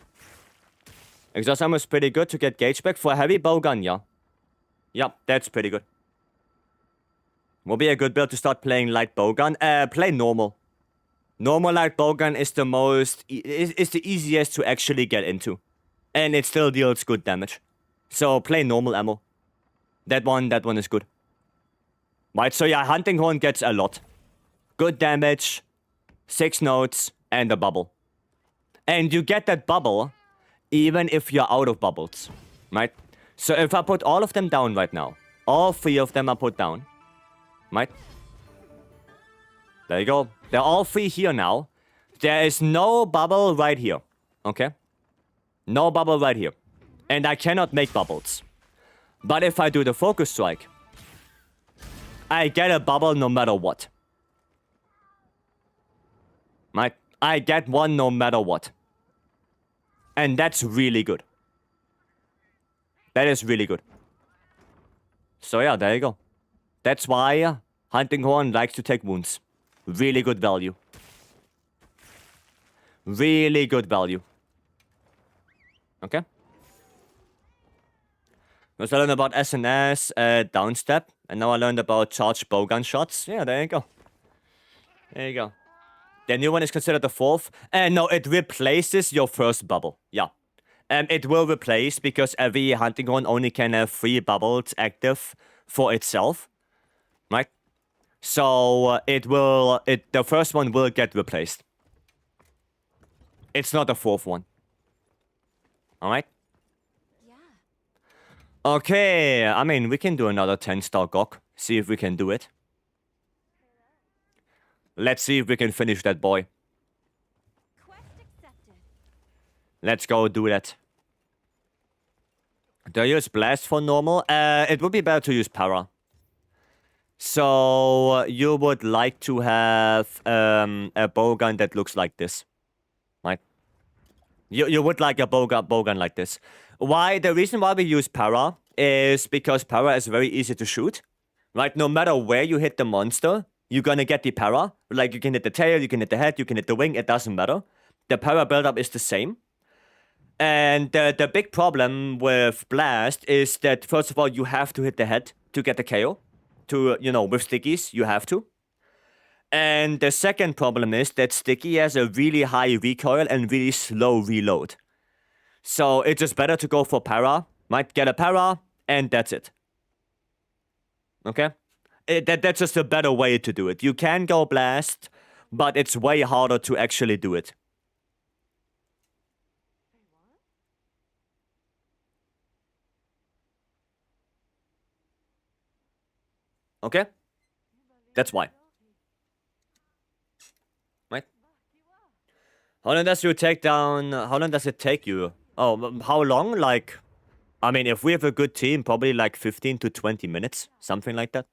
Exhaust ammo is pretty good to get gauge back for a heavy bowgun, yeah. Yep, that's pretty good. Will be a good build to start playing light bowgun. Play normal. Normal light bowgun is the is the easiest to actually get into. And it still deals good damage. So play normal ammo. That one is good. Right, so yeah, hunting horn gets a lot. Good damage, 6 notes, and a bubble. And you get that bubble even if you're out of bubbles. Right? So if I put all of them down right now, all 3 of them are put down. Right? There you go. They're all 3 here now. There is no bubble right here. Okay? No bubble right here. And I cannot make bubbles. But if I do the focus strike, I get a bubble no matter what. Right? I get one no matter what. And that's really good. That is really good. So yeah, there you go. That's why hunting horn likes to take wounds. Really good value. Really good value. Okay? First I learned about SNS, downstep, and now I learned about charged bowgun shots. Yeah, there you go. There you go. The new one is considered the 4th. No, it replaces your first bubble. Yeah. It will replace because every hunting horn only can have 3 bubbles active for itself. Right? So the first one will get replaced. It's not the 4th one. Alright? Yeah. Okay, I mean, we can do another 10-star Gog. See if we can do it. Let's see if we can finish that boy. Quest accepted. Let's go do that. Do I use Blast for normal? It would be better to use Para. So, you would like to have a bowgun that looks like this. Right? You would like a bowgun like this. Why? The reason why we use Para is because Para is very easy to shoot. Right? No matter where you hit the monster, you're gonna get the Para. Like, you can hit the tail, you can hit the head, you can hit the wing, it doesn't matter. The Para buildup is the same. And the big problem with Blast is that, first of all, you have to hit the head to get the KO. With stickies, you have to. And the second problem is that Sticky has a really high recoil and really slow reload. So it's just better to go for para. Might get a para, and that's it. Okay? That's just a better way to do it. You can go blast, but it's way harder to actually do it. Okay? That's why. Right? How long does you take down... How long does it take you? Oh, how long? Like... I mean, if we have a good team, probably like 15 to 20 minutes. Something like that.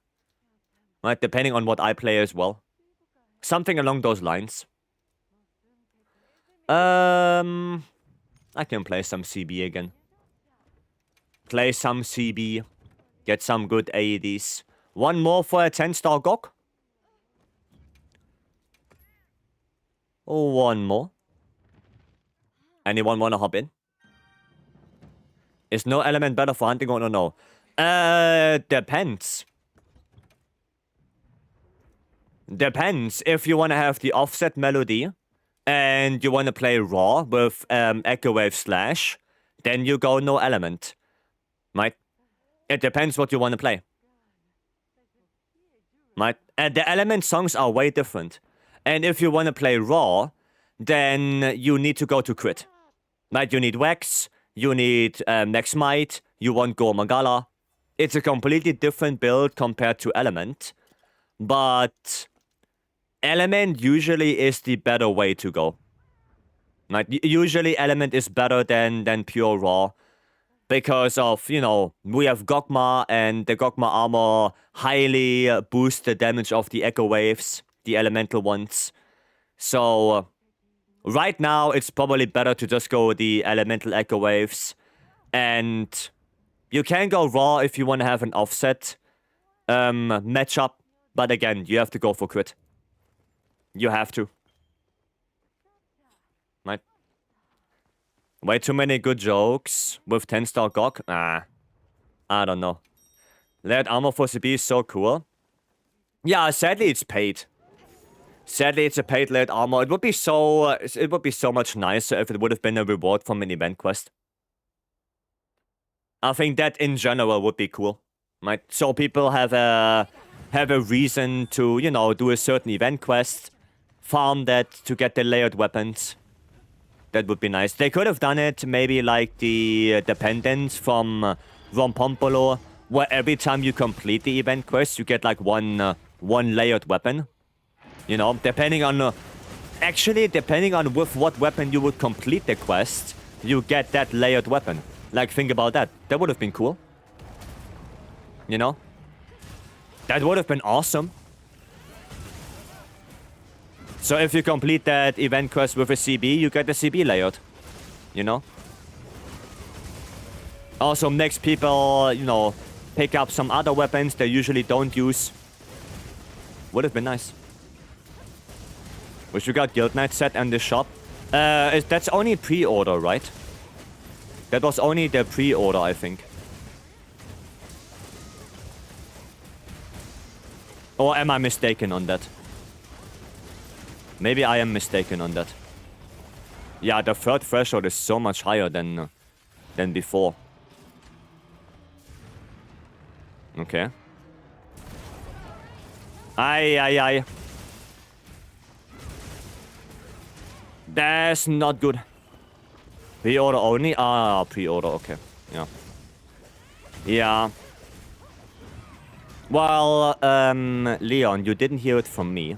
Right? Depending on what I play as well. Something along those lines. I can play some CB again. Play some CB. Get some good AEDs. One more for a 10-star Gog. One more. Anyone wanna hop in? Is no element better for hunting or no? Depends. Depends. If you wanna have the offset melody and you wanna play raw with Echo Wave Slash, then you go no element. Right? It depends what you wanna play. Right? And the element songs are way different. And if you wanna play raw, then you need to go to crit. Right? You need Wax. You need Next Might, you want Gormagala. It's a completely different build compared to Element. But Element usually is the better way to go. Right? Usually Element is better than pure Raw. Because of, you know, we have Gogma and the Gogma armor highly boosts the damage of the Echo Waves, the elemental ones. So... right now, it's probably better to just go the elemental Echo Waves. And you can go raw if you want to have an offset matchup. But again, you have to go for crit. You have to. Right? Way too many good jokes with 10-star Gog. I don't know. Layered armor for CB is so cool. Yeah, sadly it's paid. Sadly, it's a paid layered armor. It would be so much nicer if it would have been a reward from an event quest. I think that in general would be cool, right? So people have a reason to, you know, do a certain event quest, farm that to get the layered weapons. That would be nice. They could have done it maybe like the Dependence from Rompompolo, where every time you complete the event quest, you get like one layered weapon. You know, depending on... actually, depending on with what weapon you would complete the quest, you get that layered weapon. Like, think about that. That would have been cool. You know? That would have been awesome. So if you complete that event quest with a CB, you get the CB layered. You know? Also makes people, you know, pick up some other weapons they usually don't use. Would have been nice. Wish we got Guild Knight set in the shop. That's only pre-order, right? That was only the pre-order, I think. Or am I mistaken on that? Maybe I am mistaken on that. Yeah, the third threshold is so much higher than before. Okay. Aye. That's not good. Pre-order only? Ah, pre-order, okay. Yeah. Yeah. Well, Leon, you didn't hear it from me.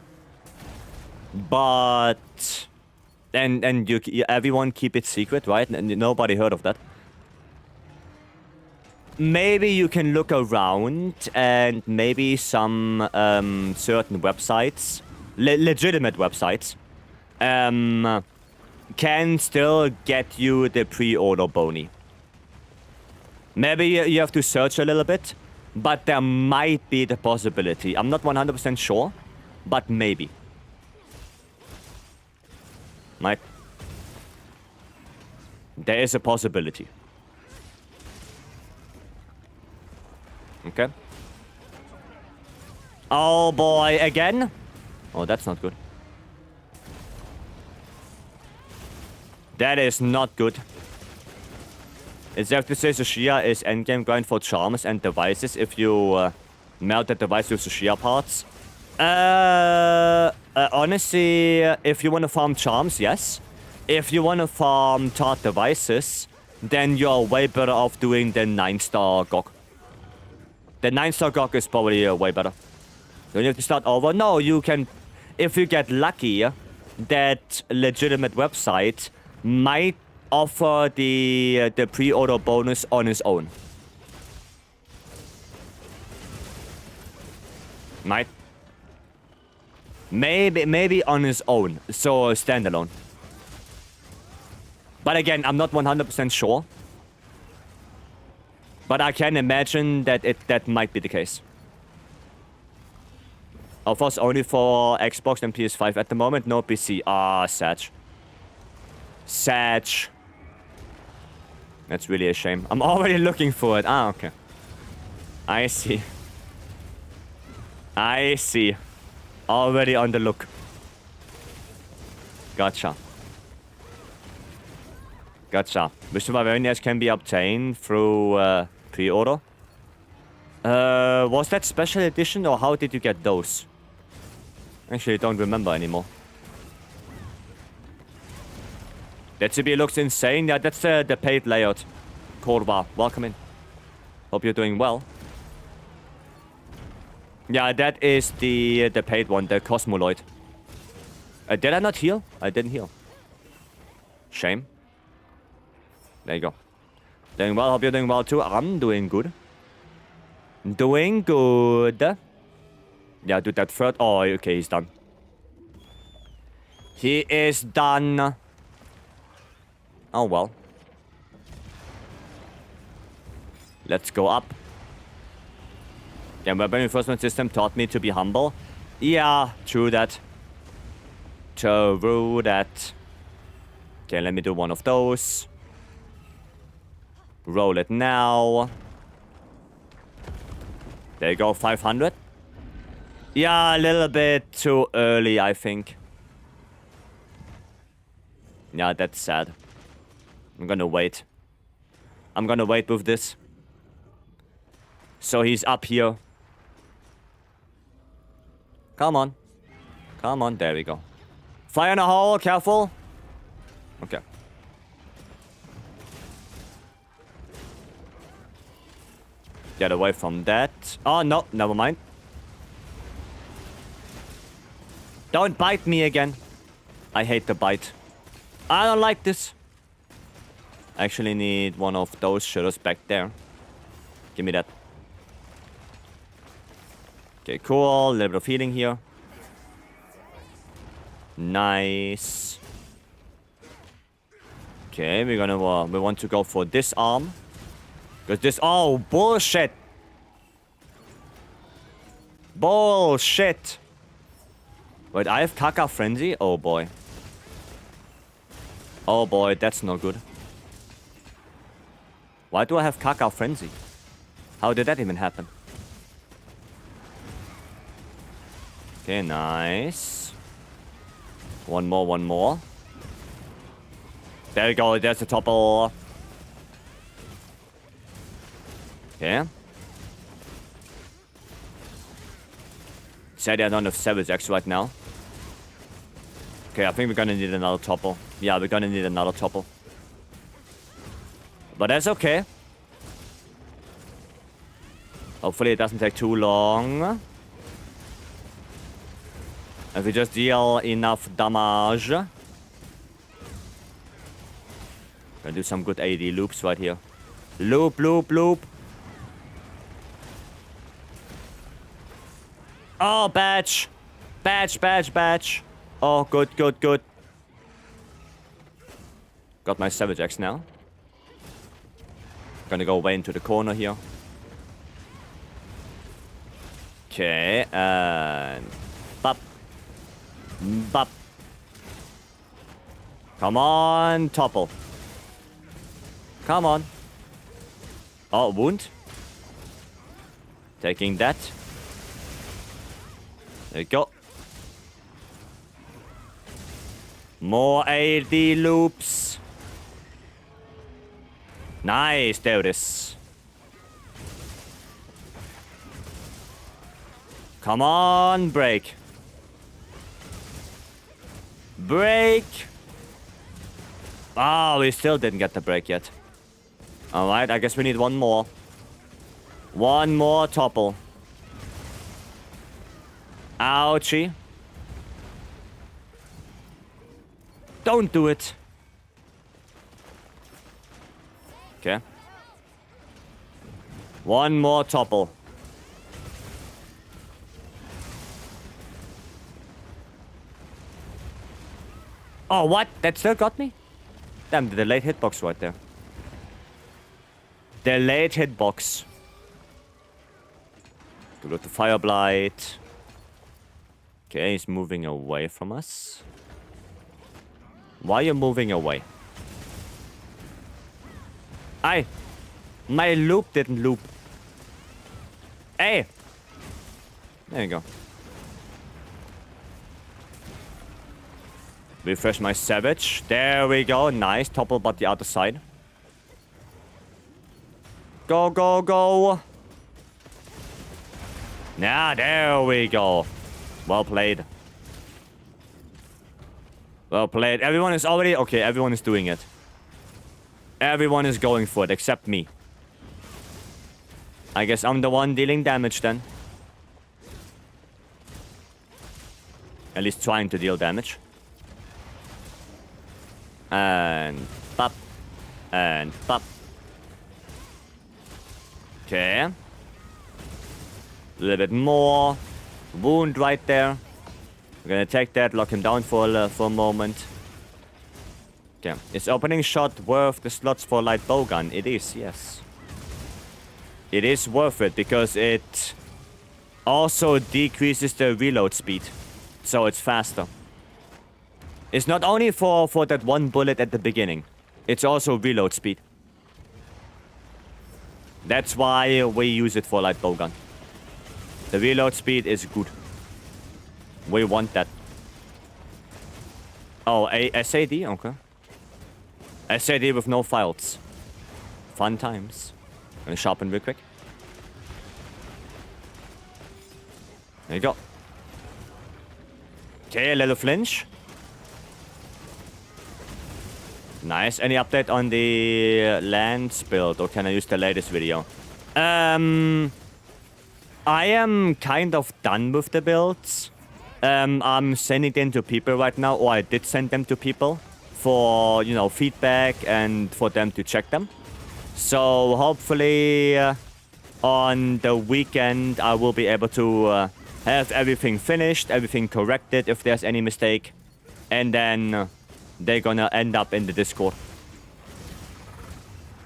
But... And everyone keep it secret, right? And nobody heard of that. Maybe you can look around and maybe some certain websites, legitimate websites, can still get you the pre-order boni. Maybe you have to search a little bit, but there might be the possibility. I'm not 100% sure, but maybe. Right? There is a possibility. Okay. Oh boy, again? Oh, that's not good. That is not good. It's safe to say Tsushia is endgame grind for charms and devices if you melt the device with Tsushia parts. Honestly, if you want to farm charms, yes. If you want to farm tart devices, then you're way better off doing the 9-star Gog. The 9-star Gog is probably way better. Don't you have to start over? No, you can... If you get lucky, that legitimate website might offer the pre-order bonus on its own. Might. Maybe on its own. So standalone. But again, I'm not 100% sure. But I can imagine that that might be the case. Of course, only for Xbox and PS5 at the moment. No PC. Ah, sad. Sad. That's really a shame. I'm already looking for it. Ah, okay. I see. I see. Already on the look. Gotcha. Gotcha. Mr. Bavarians can be obtained through pre-order. Was that special edition or how did you get those? Actually, don't remember anymore. That CB looks insane. Yeah, that's the paid layout. Korva, welcome in. Hope you're doing well. Yeah, that is the paid one, the Cosmoloid. Did I not heal? I didn't heal. Shame. There you go. Doing well, hope you're doing well too. I'm doing good. Doing good. Yeah, do that third. Oh, okay, he's done. He is done. Oh, well. Let's go up. Yeah, weapon enforcement system taught me to be humble. Yeah, true that. True that. Okay, let me do one of those. Roll it now. There you go, 500. Yeah, a little bit too early, I think. Yeah, that's sad. I'm gonna wait. I'm gonna wait with this. So he's up here. Come on. Come on, there we go. Fire in a hole, careful. Okay. Get away from that. Oh, no, never mind. Don't bite me again. I hate the bite. I don't like this. I actually need one of those shitters back there. Give me that. Okay, cool. A little bit of healing here. Nice. Okay, we're gonna we want to go for this arm. Because this... Oh, bullshit. Bullshit. Wait, I have Kaka Frenzy? Oh, boy. Oh, boy, that's not good. Why do I have Kaka Frenzy? How did that even happen? Okay, nice. One more, one more. There we go, there's the topple. Okay. Sadly, I don't have Savage X right now. Okay, I think we're gonna need another topple. Yeah, we're gonna need another topple. But that's okay. Hopefully it doesn't take too long. If we just deal enough damage. Gonna do some good AD loops right here. Loop, loop, loop. Oh, badge. Badge, badge, badge. Oh, good, good, good. Got my Savage X now. Gonna go way into the corner here. Okay, and... Bop. Bop. Come on, topple. Come on. Oh, wound. Taking that. There you go. More AD loops. Nice, there it is. Come on, break. Break. Oh, we still didn't get the break yet. Alright, I guess we need one more. One more topple. Ouchie. Don't do it. Okay. One more topple. Oh, what? That still got me? Damn, the delayed hitbox right there. Delayed hitbox. Good with the fire blight. Okay, he's moving away from us. Why are you moving away? My loop didn't loop. Hey! There you go. Refresh my Savage. There we go. Nice. Topple but the other side. Go, go, go. Yeah, there we go. Well played. Well played. Everyone is already... Okay, everyone is doing it. Everyone is going for it, except me. I guess I'm the one dealing damage then. At least trying to deal damage. And pop. And pop. Okay. A little bit more. Wound right there. We're gonna take that, lock him down for a moment. Okay. Is opening shot worth the slots for light bowgun? It is, yes. It is worth it because it also decreases the reload speed. So it's faster. It's not only for that one bullet at the beginning. It's also reload speed. That's why we use it for light bowgun. The reload speed is good. We want that. Oh, a SAD? Okay. SAD with no files. Fun times. Gonna sharpen real quick. There you go. Okay, a little flinch. Nice. Any update on the Lance build, or can I use the latest video? I am kind of done with the builds. I'm sending them to people right now, or I did send them to people for, you know, feedback and for them to check them. So hopefully on the weekend I will be able to have everything finished, everything corrected if there's any mistake, and then they're gonna end up in the Discord.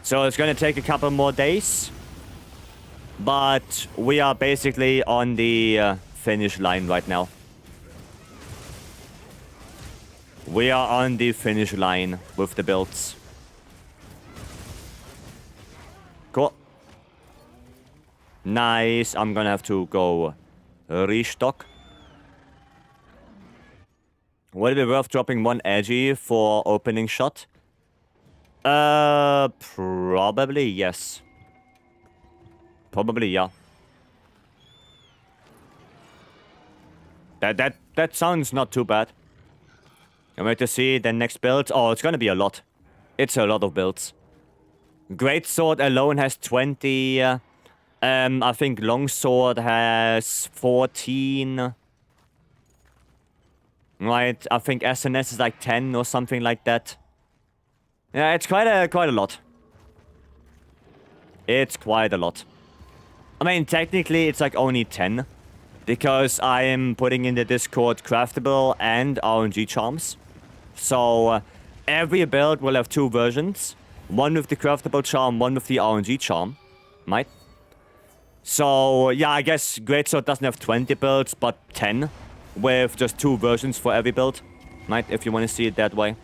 So it's gonna take a couple more days, but we are basically on the finish line right now. We are on the finish line with the builds. Cool. Nice. I'm gonna have to go restock. Would it be worth dropping one edgy for opening shot? Probably yes. Probably, yeah. That sounds not too bad. I'm ready to see the next build. Oh, it's gonna be a lot. It's a lot of builds. Greatsword alone has 20. I think Longsword has 14. Right, I think SNS is like 10 or something like that. Yeah, it's quite a lot. It's quite a lot. I mean, technically, it's like only 10. Because I am putting in the Discord craftable and RNG charms. So, every build will have two versions. One with the craftable charm, one with the RNG charm. Right? So, yeah, I guess Greatsword doesn't have 20 builds, but 10. With just two versions for every build. Right? If you want to see it that way.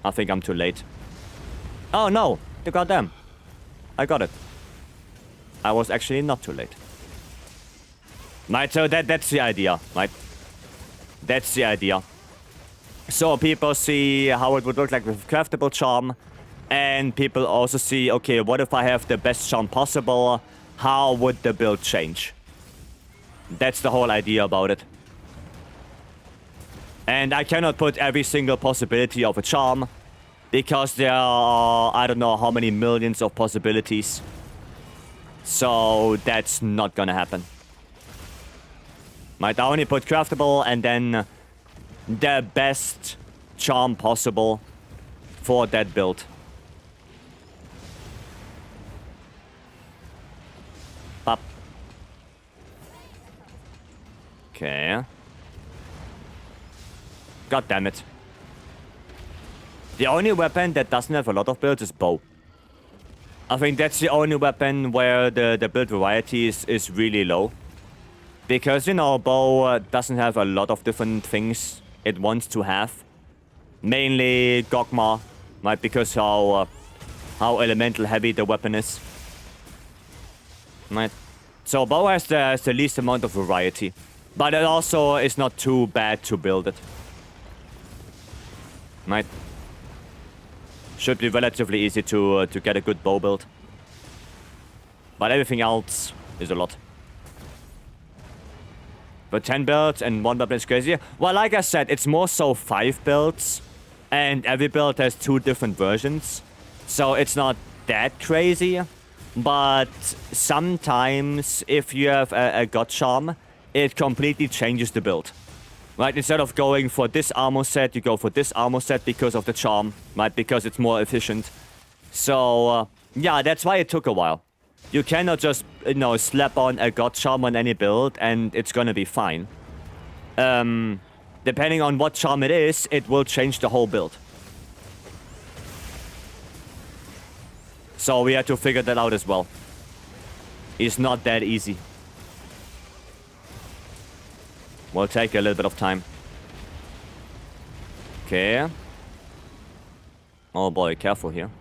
I think I'm too late. Oh, no. Goddamn. I got it. I was actually not too late. Right, so that's the idea, right? That's the idea. So people see how it would look like with craftable charm. And people also see, okay, what if I have the best charm possible? How would the build change? That's the whole idea about it. And I cannot put every single possibility of a charm, because there are, I don't know how many millions of possibilities. So that's not gonna happen. Might only put craftable and then the best charm possible for that build. Pop. Okay. God damn it. The only weapon that doesn't have a lot of builds is bow. I think that's the only weapon where the build variety is really low. Because, you know, bow doesn't have a lot of different things it wants to have. Mainly Gogma, right? Because how elemental heavy the weapon is. Right? So bow has the least amount of variety. But it also is not too bad to build it. Right? Should be relatively easy to get a good bow build. But everything else is a lot. But 10 builds and 1 weapon is crazy. Well, like I said, it's more so 5 builds. And every build has 2 different versions. So it's not that crazy. But sometimes, if you have a God Charm, it completely changes the build. Right, instead of going for this armor set, you go for this armor set because of the charm, right? Because it's more efficient. So, yeah, that's why it took a while. You cannot just, you know, slap on a God Charm on any build and it's gonna be fine. Depending on what charm it is, it will change the whole build. So we had to figure that out as well. It's not that easy. Will take a little bit of time. Okay. Oh boy, careful here.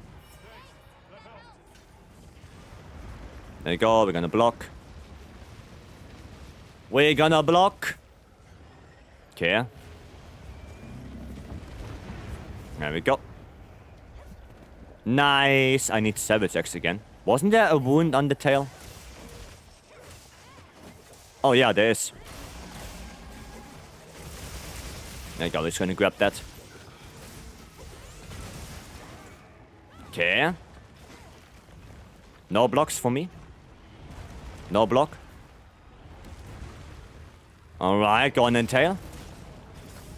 There you go, we're gonna block. We're gonna block. Okay. There we go. Nice. I need Savage X again. Wasn't there a wound on the tail? Oh yeah, there is. There you go, we're just gonna grab that. Okay. No blocks for me. No block. Alright, go on and tail.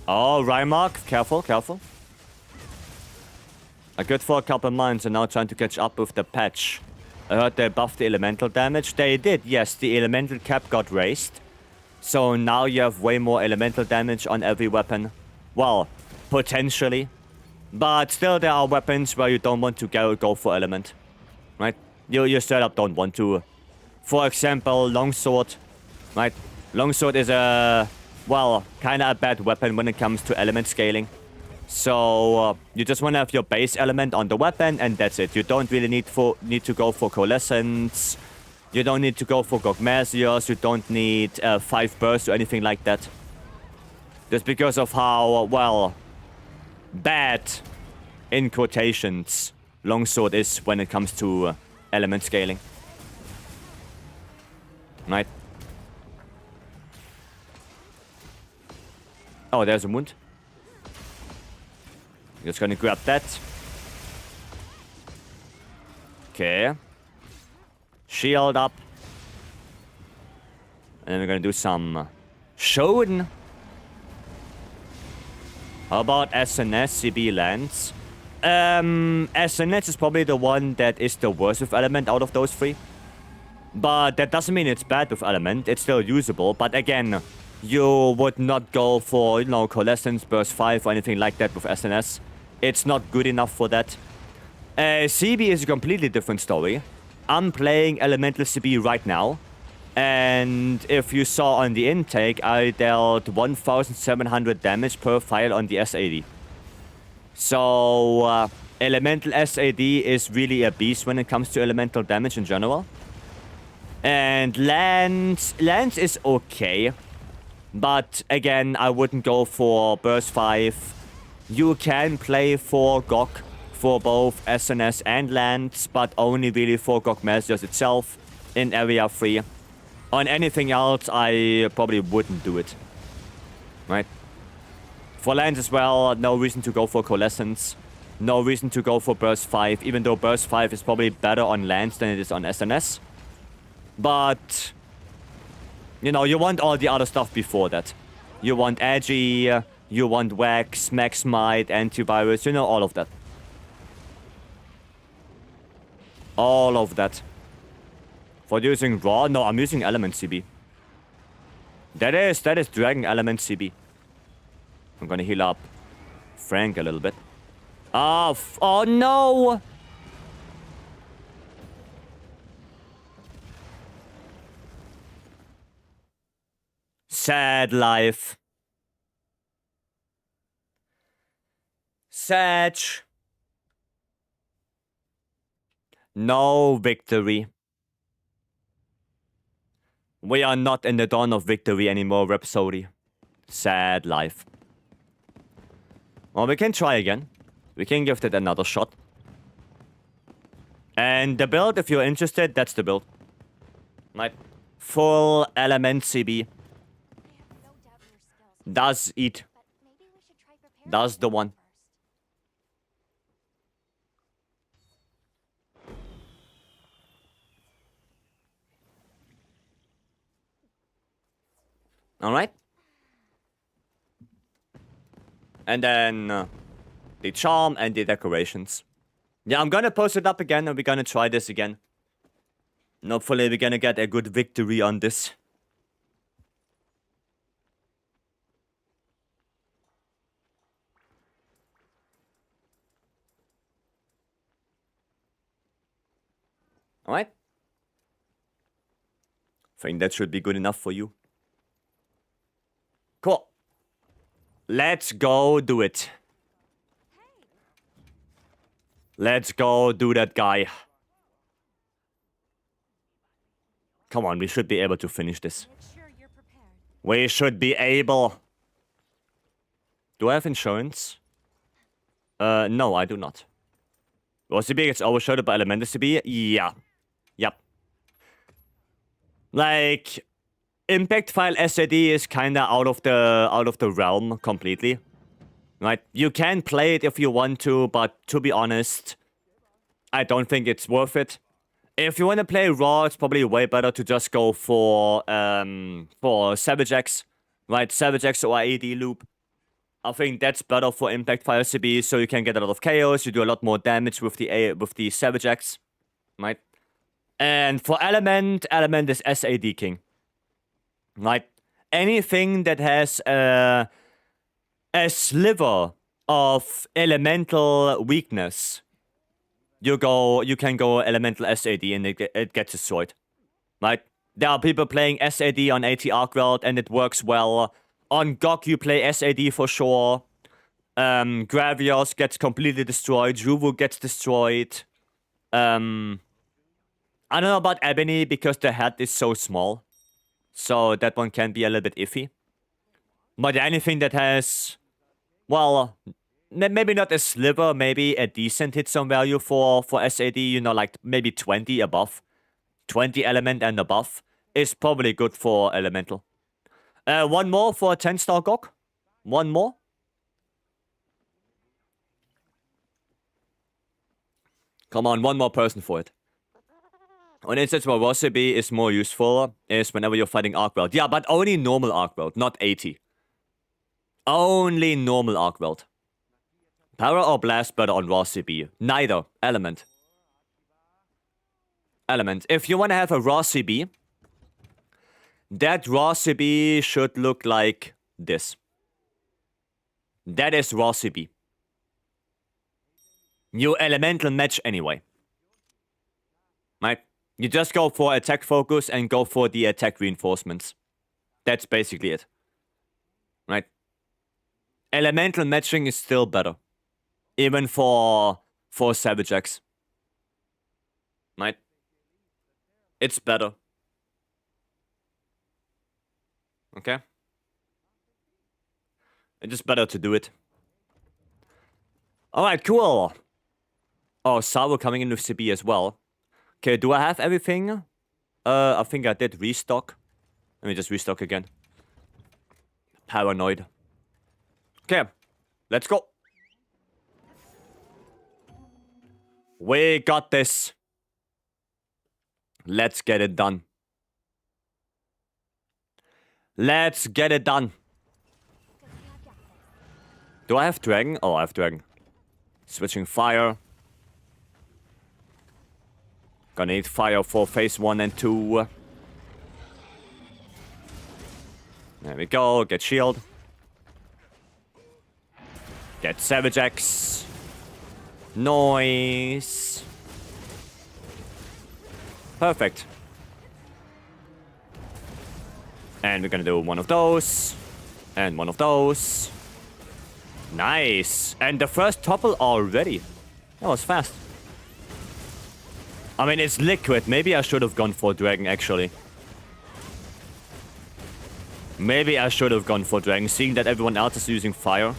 Oh, Rymark. Careful, careful. Good for a couple months and now trying to catch up with the patch. I heard they buffed the elemental damage. They did, yes. The elemental cap got raised. So now you have way more elemental damage on every weapon. Well, potentially. But still there are weapons where you don't want to go for element. Right? You straight up don't want to. For example, longsword. Right? Longsword is a, well, kind of a bad weapon when it comes to element scaling. So you just want to have your base element on the weapon and that's it. You don't really need to go for coalescence. You don't need to go for Gogmazios. You don't need 5 bursts or anything like that. Just because of how, well, bad, in quotations, longsword is when it comes to element scaling. Right? Oh, there's a wound. Just gonna grab that. Okay. Shield up. And then we're gonna do some Shoden. How about SNS, CB lands? SNS is probably the one that is the worst with element out of those 3. But that doesn't mean it's bad with element. It's still usable. But again, you would not go for, you know, coalescence, burst 5 or anything like that with SNS. It's not good enough for that. CB is a completely different story. I'm playing Elemental CB right now. And if you saw on the intake, I dealt 1,700 damage per file on the SAD. So, Elemental SAD is really a beast when it comes to elemental damage in general. And Lance is okay. But again, I wouldn't go for Burst 5 You can play for Gog for both SNS and lands, but only really for Gogmazios itself in Area 3. On anything else, I probably wouldn't do it. Right? For lands as well, no reason to go for Coalescence. No reason to go for Burst 5, even though Burst 5 is probably better on lands than it is on SNS. But, you know, you want all the other stuff before that. You want Agi, you want Wax, Max Might, Antivirus, you know, all of that. All of that. For using Raw? No, I'm using Element CB. That is Dragon Element CB. I'm gonna heal up Frank a little bit. Oh no! Sad life. Sad. No victory. We are not in the dawn of victory anymore, Rhapsody. Sad life. Well, we can try again. We can give it another shot. And the build, if you're interested, that's the build. Right? Full element CB. Does eat. Does the one. Alright. And then the charm and the decorations. Yeah, I'm gonna post it up again and we're gonna try this again. And hopefully we're gonna get a good victory on this. Alright. I think that should be good enough for you. Cool. Let's go do it. Let's go do that guy. Come on, we should be able to finish this. We should be able. Do I have insurance? No, I do not. OCB gets overshadowed by Elemental CB? Yeah. Yep. Like, Impact File SAD is kinda out of the realm completely. Right? You can play it if you want to, but to be honest, I don't think it's worth it. If you want to play Raw, it's probably way better to just go for Savage X. Right? Savage X or AD loop. I think that's better for Impact File CB, so you can get a lot of chaos, you do a lot more damage with the Savage X. Right? And for Element is SAD King. Right? Anything that has a sliver of elemental weakness, you can go elemental SAD and it gets destroyed. Right? There are people playing SAD on AT Arcworld and it works well. On GOG you play SAD for sure. Gravios gets completely destroyed. Juvu gets destroyed. I don't know about Ebony because the head is so small. So that one can be a little bit iffy. But anything that has, well, maybe not a sliver, maybe a decent hit zone value for SAD, you know, like maybe 20 above. 20 element and above is probably good for elemental. One more for 10-star GOG. One more. Come on, one more person for it. One instance where Rosibi is more useful is whenever you're fighting Arcworld. Yeah, but only normal Arcworld, not 80. Only normal Arcworld. Power or Blast better on Raw CB? Neither. Element. Element. If you want to have a Raw CB, that Raw CB should look like this. That is Raw CB. You elemental match anyway. Right? You just go for attack focus and go for the attack reinforcements. That's basically it. Right? Elemental matching is still better. Even for Savage X. Right? It's better. Okay? It's just better to do it. Alright, cool. Oh, Saru coming in with CB as well. Okay, do I have everything? I think I did restock. Let me just restock again. Paranoid. Okay, let's go. We got this. Let's get it done. Let's get it done. Do I have Dragon? Oh, I have Dragon. Switching fire. Gonna need fire for phase 1 and 2. There we go. Get shield. Get Savage X. Noise. Perfect. And we're gonna do one of those. And one of those. Nice. And the first topple already. That was fast. I mean, it's liquid. Maybe I should have gone for Dragon, actually. Maybe I should have gone for Dragon. Seeing that everyone else is using fire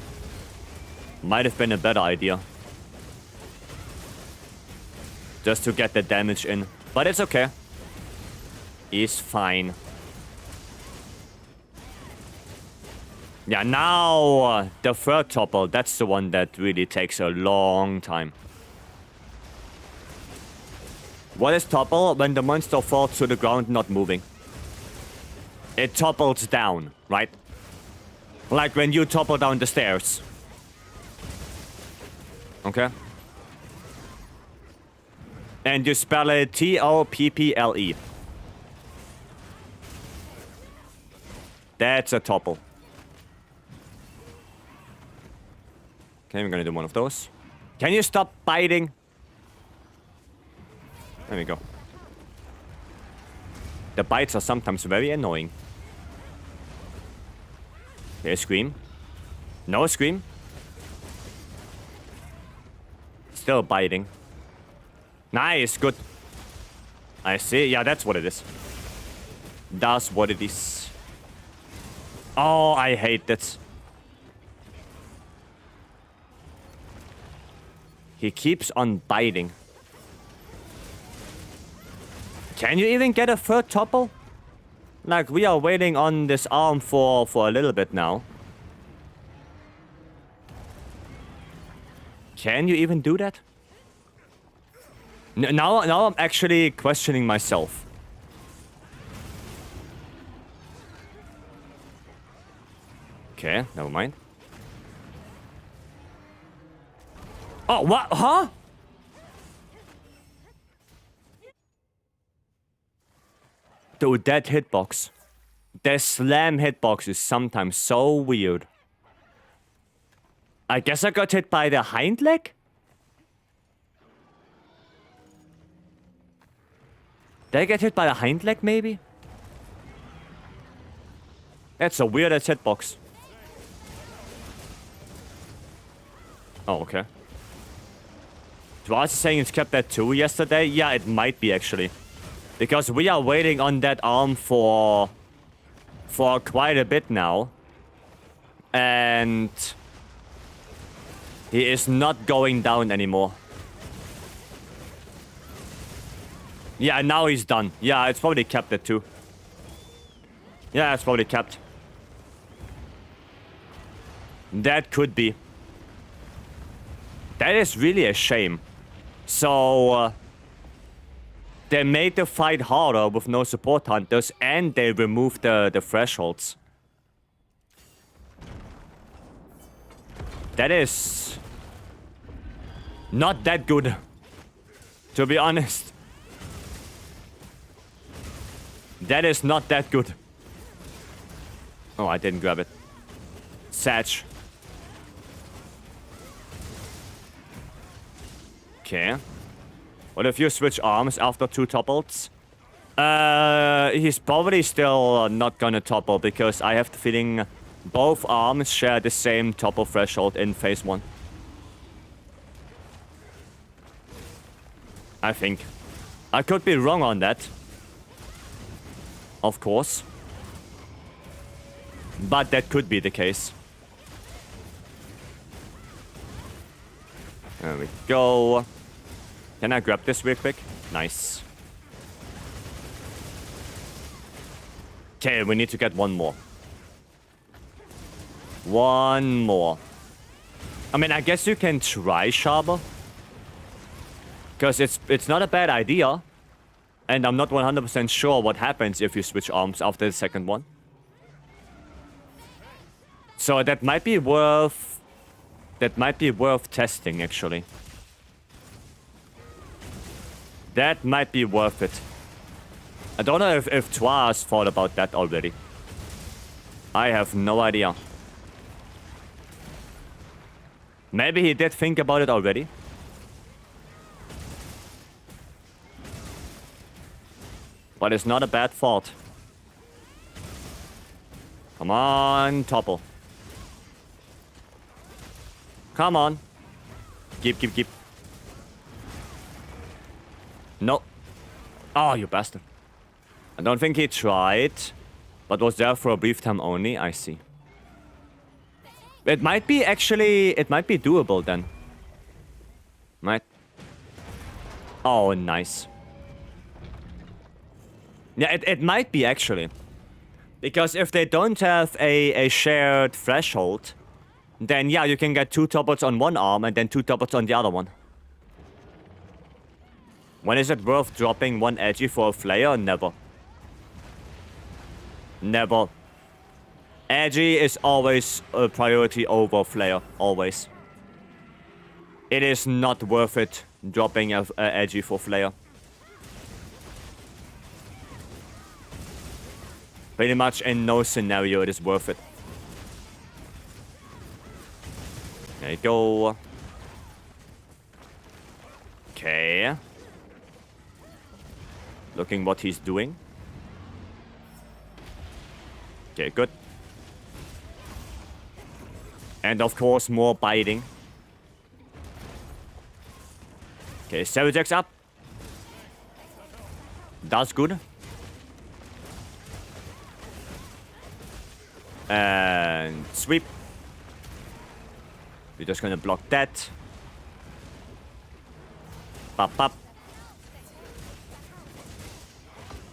might have been a better idea. Just to get the damage in. But it's okay. It's fine. Yeah, now the third topple, that's the one that really takes a long time. What is topple? When the monster falls to the ground not moving. It topples down, right? Like when you topple down the stairs. Okay. And you spell it T-O-P-P-L-E. That's a topple. Okay, we're gonna do one of those. Can you stop biting? There we go. The bites are sometimes very annoying. Okay, scream. No scream. Still biting. Nice, good. I see. Yeah, that's what it is. That's what it is. Oh, I hate that. He keeps on biting. Can you even get a third topple? Like, we are waiting on this arm for a little bit now. Can you even do that? Now I'm actually questioning myself. Okay, never mind. Oh, what? Huh? Dude, that hitbox. The slam hitbox is sometimes so weird. I guess I got hit by the hind leg? Did I get hit by the hind leg, maybe? That's a weird ass hitbox. Oh, okay. Was saying it's kept at 2 yesterday? Yeah, it might be actually. Because we are waiting on that arm for quite a bit now. And he is not going down anymore. Yeah, now he's done. Yeah, it's probably kept at 2. Yeah, it's probably kept. That could be. That is really a shame. So, they made the fight harder with no support hunters, and they removed the thresholds. That is not that good, to be honest. That is not that good. Oh, I didn't grab it. Satch. Okay. What if you switch arms after 2 topples? He's probably still not gonna topple because I have the feeling both arms share the same topple threshold in phase 1. I think. I could be wrong on that. Of course. But that could be the case. There we go. Can I grab this real quick? Nice. Okay, we need to get one more. One more. I mean, I guess you can try Sharper. Because it's not a bad idea. And I'm not 100% sure what happens if you switch arms after the second one. So that might be worth... That might be worth testing, actually. That might be worth it. I don't know if Twas thought about that already. I have no idea. Maybe he did think about it already. But it's not a bad thought. Come on, topple. Come on. Keep. No. Oh, you bastard. I don't think he tried. But was there for a brief time only? I see. It might be actually... It might be doable then. Might. Oh, nice. Yeah, it might be actually. Because if they don't have a shared threshold, then yeah, you can get 2 topples on one arm and then 2 topples on the other one. When is it worth dropping 1 edgy for a flare? Never. Never. Edgy is always a priority over flare. Always. It is not worth it dropping a edgy for flare. Pretty much in no scenario it is worth it. There you go. Okay. Looking what he's doing. Okay, good. And of course, more biting. Okay, Savage X up. That's good. And sweep. We're just gonna block that. Pop, pop.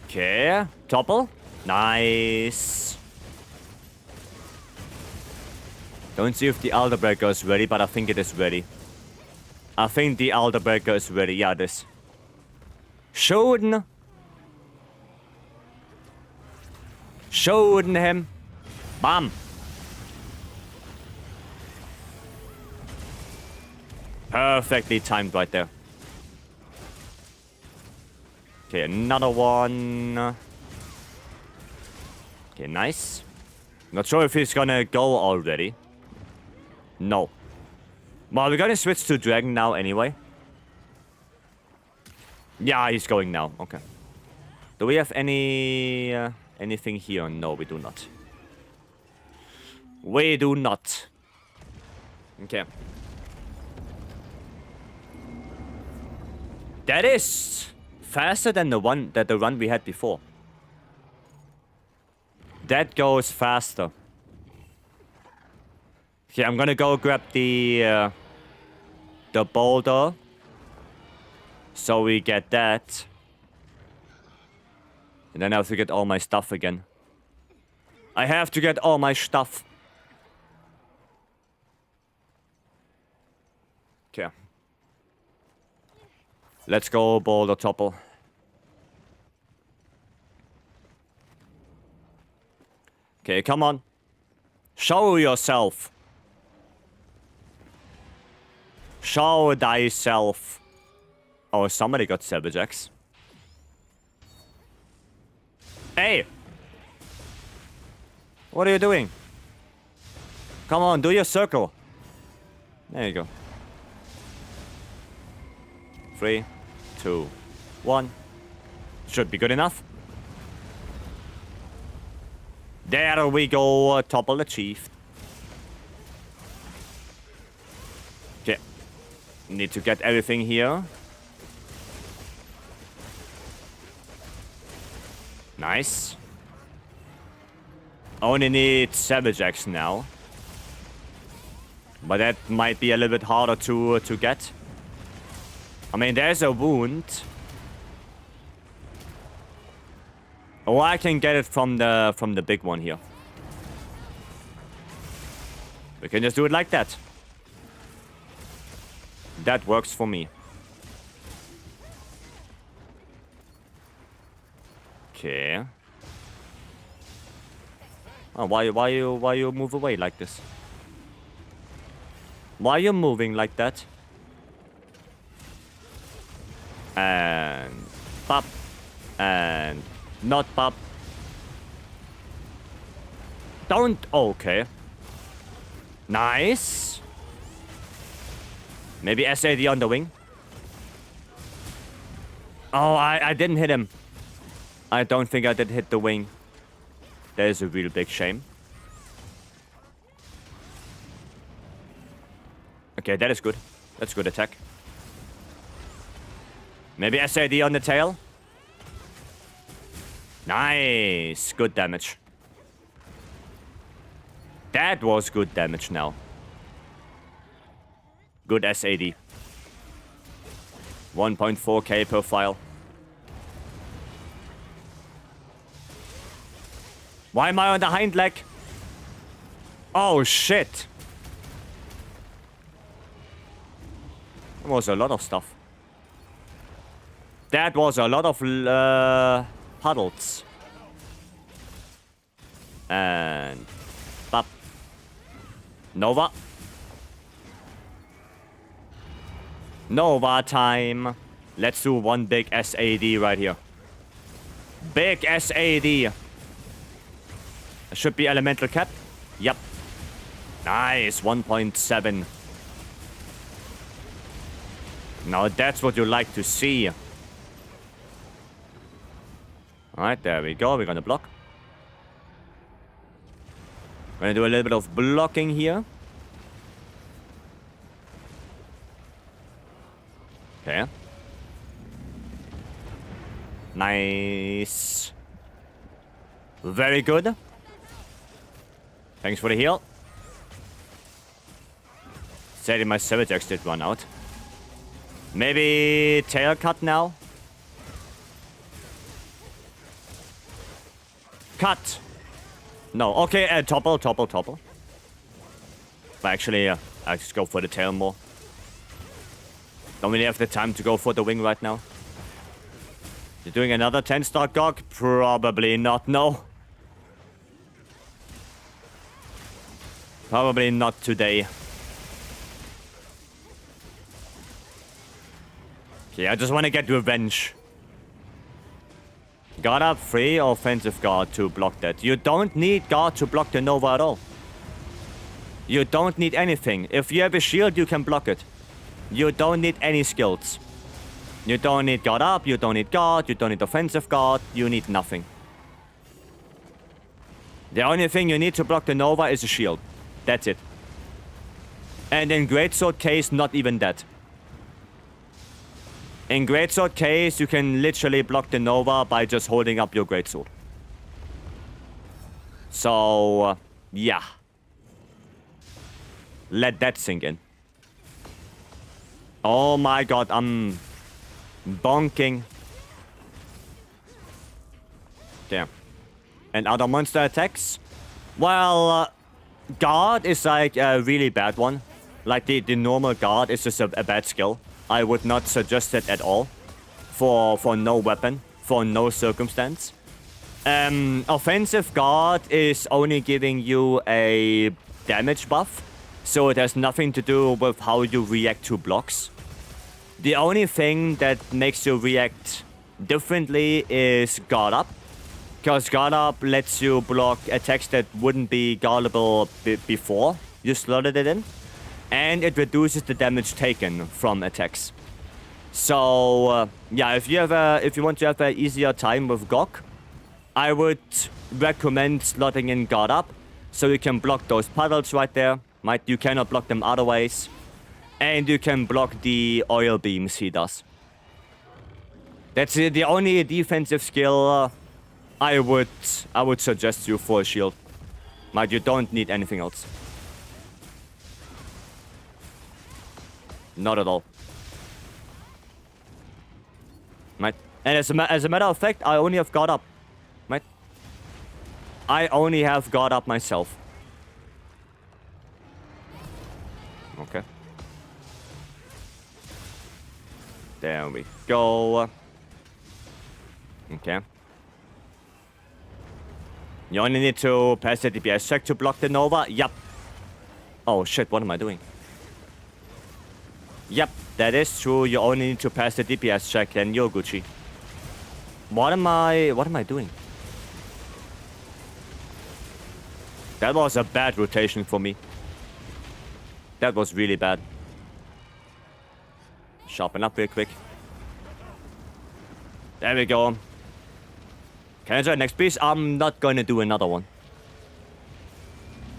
Okay, topple. Nice. Don't see if the Elder Breaker is ready, but I think it is ready. I think the Elder Breaker is ready. Yeah, it is. Shooting. Shooting him. Bam. Perfectly timed right there. Okay, another one. Okay, nice. Not sure if he's gonna go already. No. Well, we're gonna switch to Dragon now anyway. Yeah, he's going now. Okay. Do we have any... anything here? No, we do not. We do not. Okay. That is faster than the run we had before. That goes faster. Okay, I'm gonna go grab the boulder. So we get that. And then I have to get all my stuff again. I have to get all my stuff. Okay. Let's go boulder topple. Okay, come on. Show yourself. Show thyself. Oh, somebody got Savage X. Hey! What are you doing? Come on, do your circle. There you go. 3, 2, 1. Should be good enough. There we go, topple achieved. Okay. Need to get everything here. Nice. Only need Savage X now. But that might be a little bit harder to get. I mean, there's a wound. Or I can get it from the big one here. We can just do it like that. That works for me. Okay. Oh, why you move away like this? Why are you moving like that? And pop. And not pop. Don't. Oh, okay. Nice. Maybe SAD on the wing. Oh, I didn't hit him. I don't think I did hit the wing. That is a real big shame. Okay, that is good. That's good attack. Maybe SAD on the tail. Nice. Good damage. That was good damage now. Good SAD. 1.4k per file. Why am I on the hind leg? Oh, shit. That was a lot of stuff. That was a lot of puddles. And... Bop. Nova. Nova time. Let's do one big SAD right here. Big SAD. Should be elemental cap. Yep. Nice. 1.7. Now that's what you like to see. Alright, there we go. We're gonna block. We're gonna do a little bit of blocking here. Okay. Nice. Very good. Thanks for the heal. Sadly, my Savage did run out. Maybe tail cut now? Cut! No, okay, topple. But actually, I just go for the tail more. Don't really have the time to go for the wing right now. You're doing another 10-star Gog? Probably not, no. Probably not today. Okay, I just want to get revenge. Guard up 3 offensive guard to block that. You don't need guard to block the Nova at all. You don't need anything. If you have a shield, you can block it. You don't need any skills. You don't need guard up, you don't need guard, you don't need offensive guard, you need nothing. The only thing you need to block the Nova is a shield. That's it. And in Greatsword case, not even that. In Greatsword case, you can literally block the Nova by just holding up your Greatsword. So, yeah. Let that sink in. Oh my god, I'm bonking. Damn. And other monster attacks? Well, guard is like a really bad one. Like the normal guard is just a bad skill. I would not suggest it at all. For no weapon. For no circumstance. Offensive guard is only giving you a damage buff. So it has nothing to do with how you react to blocks. The only thing that makes you react differently is guard up. Because guard up lets you block attacks that wouldn't be guardable before you slotted it in. And it reduces the damage taken from attacks. So, yeah, if you want to have an easier time with Gog, I would recommend slotting in guard up. So you can block those puddles right there. Right? You cannot block them otherwise. And you can block the oil beams he does. That's the only defensive skill I would suggest you for a shield. Right? You don't need anything else. Not at all. Right? And as a matter of fact, I only have got up. Right? I only have got up myself. Okay. There we go. Okay. You only need to pass the DPS check to block the Nova. Yup. Oh shit, what am I doing? Yep, that is true. You only need to pass the DPS check and you're Gucci. What am I doing? That was a bad rotation for me. That was really bad. Sharpen up real quick. There we go. Can I try next piece? I'm not going to do another one.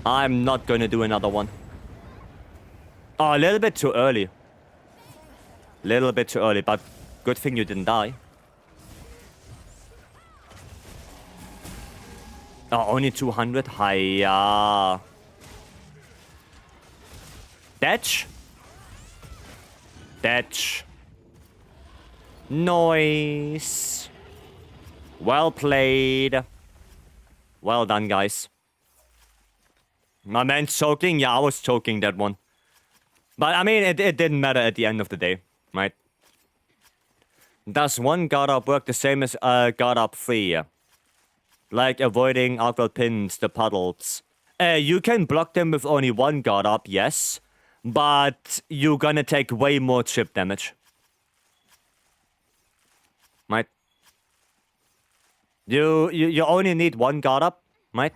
I'm not going to do another one. Oh, a little bit too early. Little bit too early, but good thing you didn't die. Oh, only 200? Hiya. Datch? Datch. Nice. Well played. Well done, guys. My man choking? Yeah, I was choking that one. But, I mean, it didn't matter at the end of the day, right? Does one guard up work the same as guard up 3? Like avoiding outward pins, the puddles. You can block them with only one guard up, yes. But you're gonna take way more chip damage. Right? You only need one guard up, right?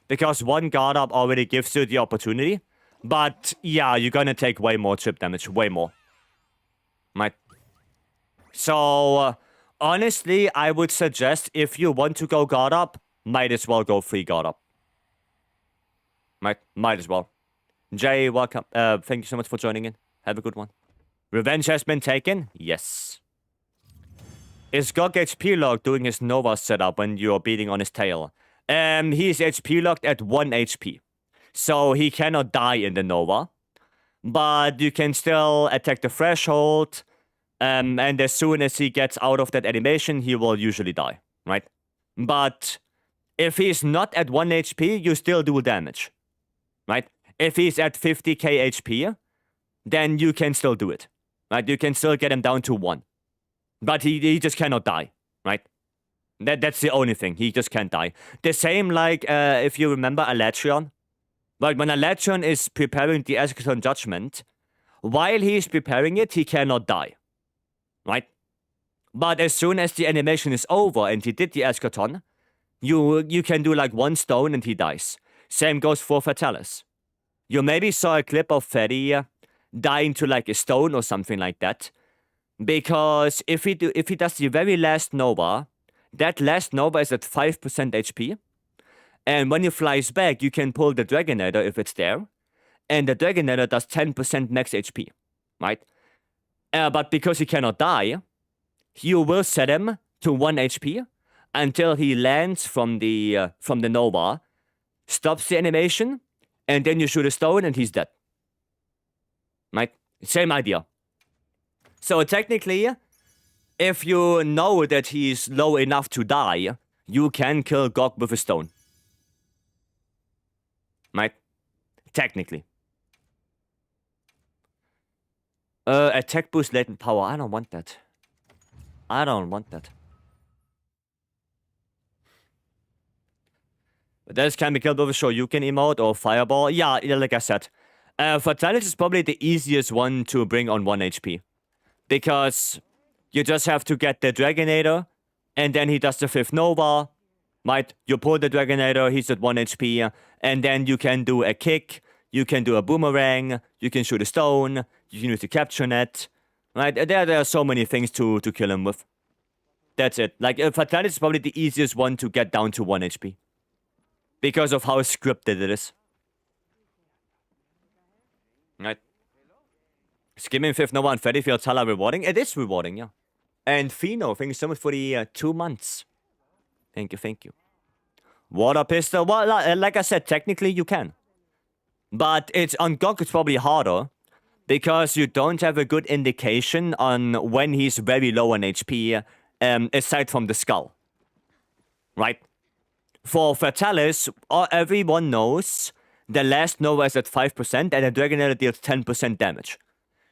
Because one guard up already gives you the opportunity. But yeah, you're gonna take way more chip damage, way more. Right? So, honestly, I would suggest if you want to go guard up, might as well go 3 guard up. Might as well. Jay, welcome. Thank you so much for joining in. Have a good one. Revenge has been taken? Yes. Is Gog HP locked doing his Nova setup when you're beating on his tail? He's HP locked at 1 HP. So he cannot die in the Nova. But you can still attack the threshold. And as soon as he gets out of that animation, he will usually die, right? But if he's not at 1 HP, you still do damage, right? If he's at 50k HP, then you can still do it, right? You can still get him down to 1. But he just cannot die, right? That's the only thing. He just can't die. The same like, if you remember Alatreon. Like when Alatreon is preparing the Eschaton Judgment, while he's preparing it, he cannot die. Right? But as soon as the animation is over and he did the Eschaton, you can do like 1 stone and he dies. Same goes for Fatalis. You maybe saw a clip of Freddy dying to like a stone or something like that. Because if he does the very last Nova, that last Nova is at 5% HP. And when he flies back, you can pull the Dragonator if it's there. And the Dragonator does 10% max HP. Right? But because he cannot die, you will set him to 1 HP until he lands from the Nova, stops the animation, and then you shoot a stone and he's dead. Right? Same idea. So technically, if you know that he's low enough to die, you can kill Gog with a stone. Right? Technically. Attack boost latent power. I don't want that. I don't want that. But this can be killed with a Shoryuken emote or Fireball. Yeah, like I said. Fatalis is probably the easiest one to bring on 1 HP. Because you just have to get the Dragonator, and then he does the 5th Nova. Right? You pull the Dragonator, he's at 1 HP, and then you can do a kick, you can do a boomerang, you can shoot a stone, you can use the capture net. Right? There are so many things to kill him with. That's it. Like, Fatalis is probably the easiest one to get down to 1 HP. Because of how scripted it is. Right? Skimming 5th Nova and Freddy feels hella rewarding. It is rewarding, yeah. And Fino, thank you so much for the 2 months. Thank you, thank you. Water pistol, well, like I said, technically you can. But it's on Gog, it's probably harder. because you don't have a good indication on when he's very low on HP, aside from the skull. Right? For Fatalis, everyone knows the last Nova is at 5% and the Dragonator deals 10% damage.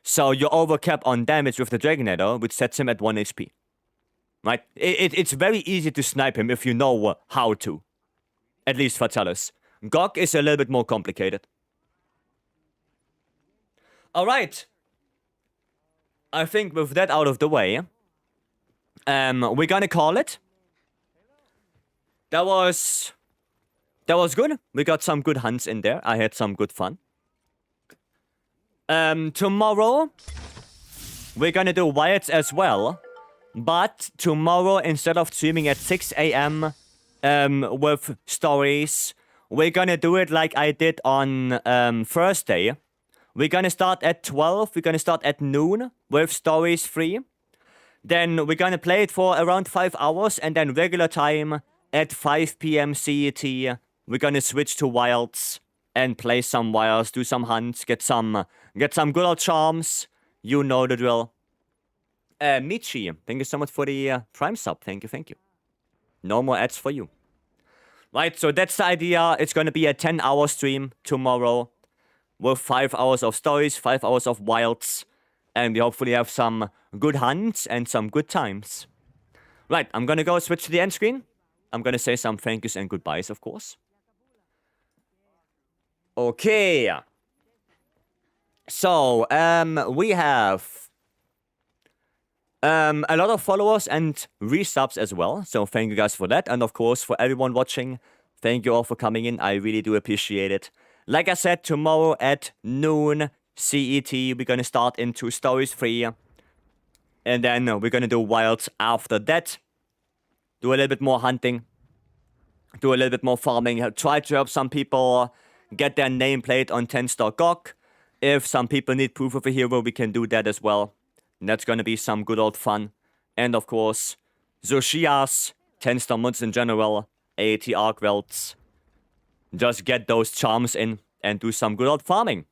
So you overcap on damage with the Dragonator, which sets him at 1 HP. Right? It's very easy to snipe him if you know how to. At least Fatalis. Gog is a little bit more complicated. Alright. I think with that out of the way, we're gonna call it. That was good. We got some good hunts in there. I had some good fun. Tomorrow, we're gonna do Wilds as well. But tomorrow, instead of streaming at 6 a.m. With stories, we're gonna do it like I did on Thursday. We're gonna start at 12. We're gonna start at noon with stories free. Then we're gonna play it for around 5 hours, and then regular time at 5 p.m. CET. We're gonna switch to Wilds and play some Wilds, do some hunts, get some good old charms. You know the drill. Michi, thank you so much for the Prime sub. Thank you. No more ads for you. Right, so that's the idea. It's gonna be a 10-hour stream tomorrow with 5 hours of stories, 5 hours of Wilds, and we hopefully have some good hunts and some good times. Right, I'm gonna go switch to the end screen. I'm gonna say some thank yous and goodbyes, of course. Okay. So, we have a lot of followers and resubs as well. So thank you guys for that. And of course, for everyone watching, thank you all for coming in. I really do appreciate it. Like I said, tomorrow at noon CET, we're gonna start into Stories 3. And then we're gonna do Wilds after that. Do a little bit more hunting. Do a little bit more farming. Try to help some people get their nameplate on 10-star GOG. If some people need proof of a hero, we can do that as well. And that's gonna be some good old fun. And of course, Zoshias, 10-star mods in general, AAT MHWilds. Just get those charms in and do some good old farming.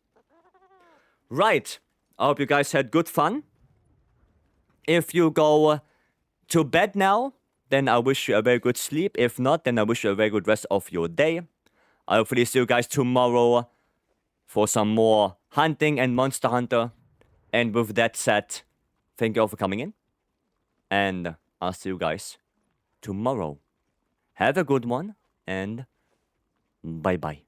Right. I hope you guys had good fun. If you go to bed now, then I wish you a very good sleep. If not, then I wish you a very good rest of your day. I'll hopefully see you guys tomorrow for some more hunting and Monster Hunter. And with that said, thank you all for coming in. And I'll see you guys tomorrow. Have a good one, and bye-bye.